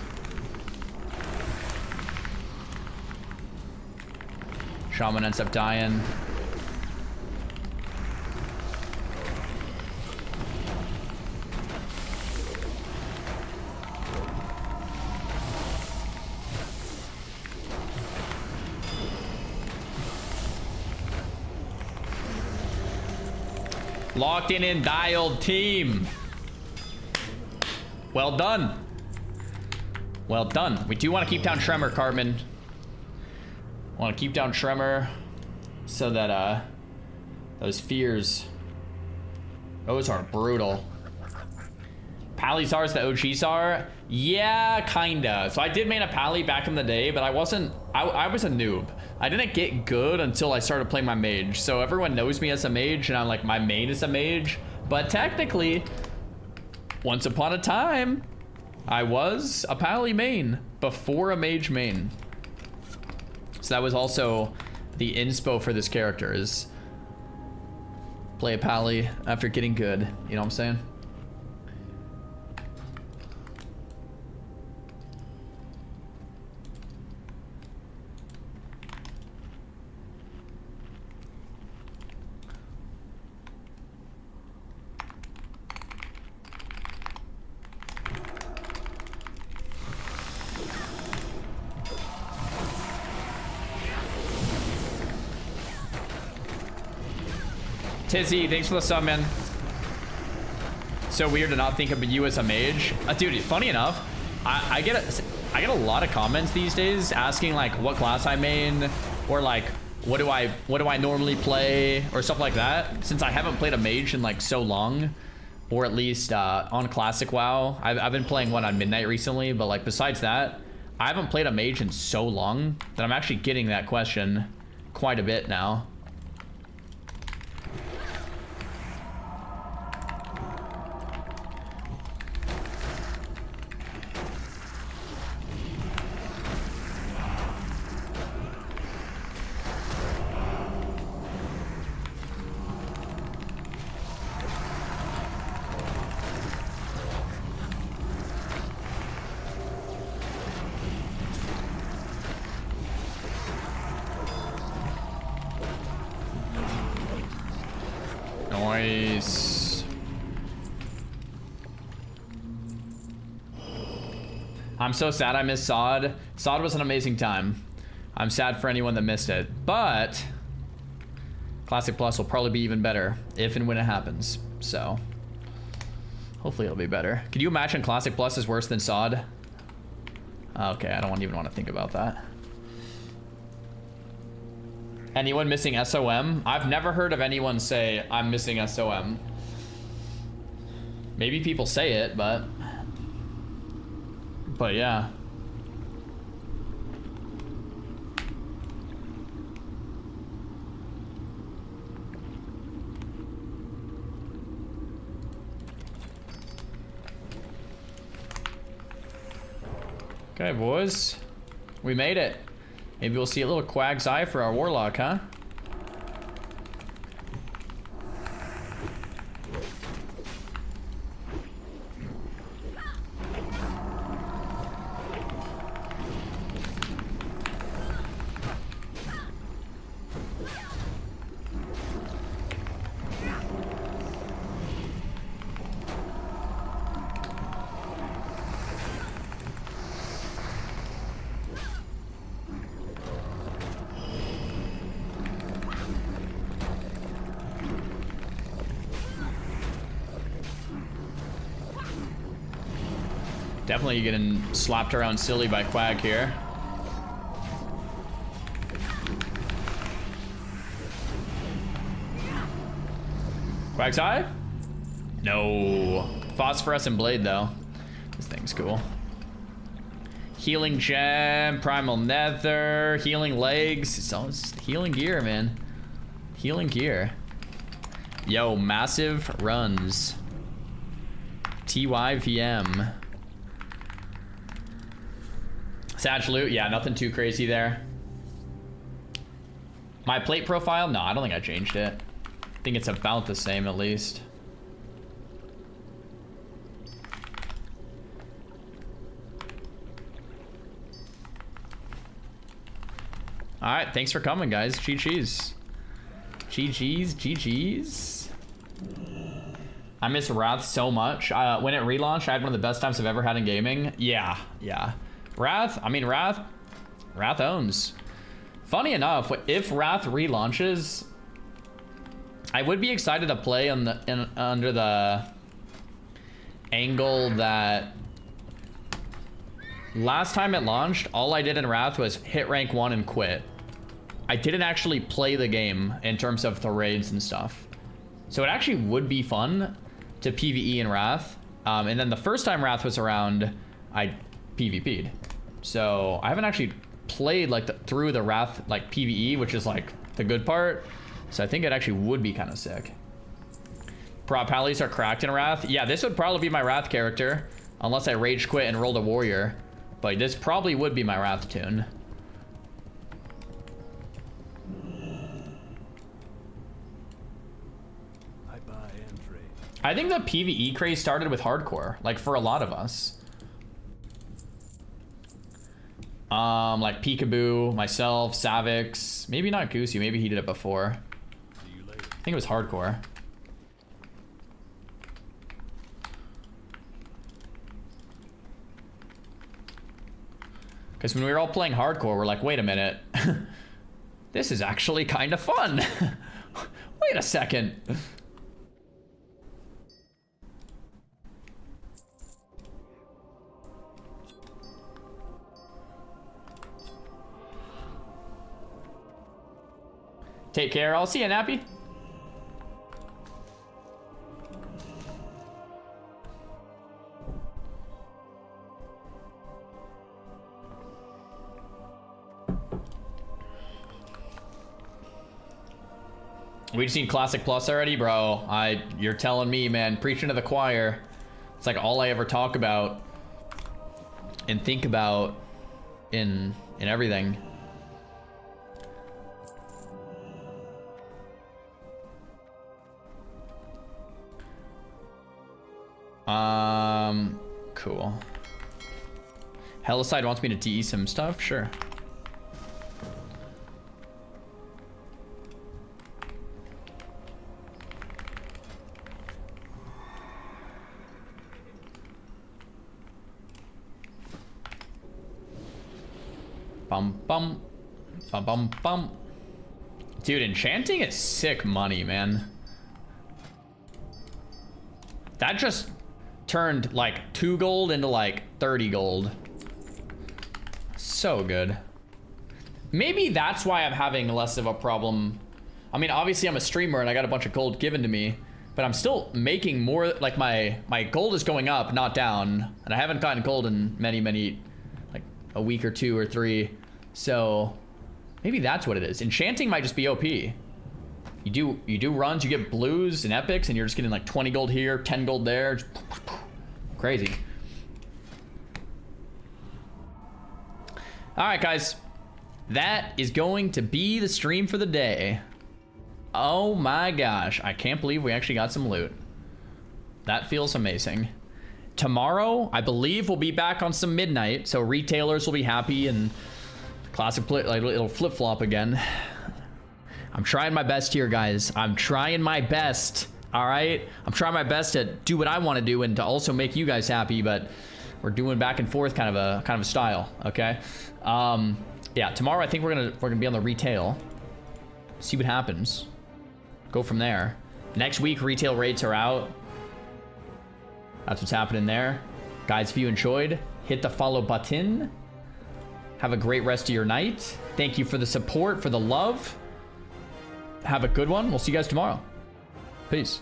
Speaker 1: Shaman ends up dying. Locked in and dialed team. Well done. Well done. We do want to keep down Tremor, Cartman. Want to keep down Tremor so that those fears, those are brutal. Pally-Czar is the OG Czar? Yeah, kinda. So I did main a Pally back in the day, but I wasn't, I was a noob. I didn't get good until I started playing my mage. So everyone knows me as a mage, and I'm like, my main is a mage. But technically, once upon a time, I was a Pally main before a mage main. So that was also the inspo for this character, is play a Pally after getting good. You know what I'm saying? Tizzy, thanks for the sub, man. So weird to not think of you as a mage. Dude, funny enough, I get a lot of comments these days asking like what class I main, or like what do I normally play, or stuff like that. Since I haven't played a mage in like so long, or at least on Classic WoW. I've been playing one on Midnight recently, but like besides that, I haven't played a mage in so long that I'm actually getting that question quite a bit now. Nice. I'm so sad I missed Sod. Sod was an amazing time. I'm sad for anyone that missed it, but Classic Plus will probably be even better if and when it happens. So hopefully it'll be better. Could you imagine Classic Plus is worse than Sod? Okay, I don't even want to think about that. Anyone missing SOM? I've never heard of anyone say I'm missing SOM. Maybe people say it, but yeah. Okay, boys, we made it. Maybe we'll see a little Quag's Eye for our Warlock, huh? Definitely getting slapped around silly by Quag here. Quack's Eye? No. Phosphorescent Blade, though. This thing's cool. Healing Gem, Primal Nether, Healing Legs. It's all healing gear, man. Healing gear. Yo, massive runs. TYVM. Sag loot, yeah, nothing too crazy there. My plate profile? No, I don't think I changed it. I think it's about the same at least. Alright, thanks for coming, guys. GG's. GG's, GG's. I miss Wrath so much. When it relaunched, I had one of the best times I've ever had in gaming. Yeah, yeah. Wrath, I mean, Wrath owns. Funny enough, if Wrath relaunches, I would be excited to play on the under the angle that last time it launched, all I did in Wrath was hit rank 1 and quit. I didn't actually play the game in terms of the raids and stuff. So it actually would be fun to PvE in Wrath. And then the first time Wrath was around, I PvP'd. So I haven't actually played like through the Wrath like PvE, which is like the good part. So I think it actually would be kind of sick. Prop pallies are cracked in Wrath. Yeah, this would probably be my Wrath character, unless I rage quit and rolled a warrior. But this probably would be my Wrath tune.
Speaker 8: I buy and trade.
Speaker 1: I think the PvE craze started with hardcore, like for a lot of us. Like Peekaboo, myself, Savix, maybe not Goosey, maybe he did it before.
Speaker 8: See you later.
Speaker 1: I think it was hardcore. Because when we were all playing hardcore, we're like, wait a minute. This is actually kind of fun. Wait a second. Take care. I'll see you, Nappy. We just seen Classic Plus already, bro. You're telling me, man, preaching to the choir. It's like all I ever talk about and think about in everything. Cool. Hellicide wants me to DE some stuff? Sure. Bum bum. Bum bum bum. Dude, Enchanting is sick money, man. That just turned like 2 gold into like 30 gold. So good. Maybe that's why I'm having less of a problem. I mean, obviously I'm a streamer and I got a bunch of gold given to me, but I'm still making more, like my gold is going up, not down. And I haven't gotten gold in many, like a week or 2 or 3. So maybe that's what it is. Enchanting might just be OP. You do runs, you get blues and epics, and you're just getting like 20 gold here, 10 gold there. Just crazy. All right, guys. That is going to be the stream for the day. Oh my gosh. I can't believe we actually got some loot. That feels amazing. Tomorrow, I believe we'll be back on some midnight, so retailers will be happy and classic play, like it'll flip-flop again. I'm trying my best here, guys. I'm trying my best. All right, I'm trying my best to do what I want to do and to also make you guys happy, but we're doing back and forth kind of a style. Okay. Yeah, tomorrow I think we're gonna be on the retail. See what happens. Go from there. Next week retail rates are out. That's what's happening there. Guys, if you enjoyed, hit the follow button. Have a great rest of your night. Thank you for the support, for the love. Have a good one. We'll see you guys tomorrow. Peace.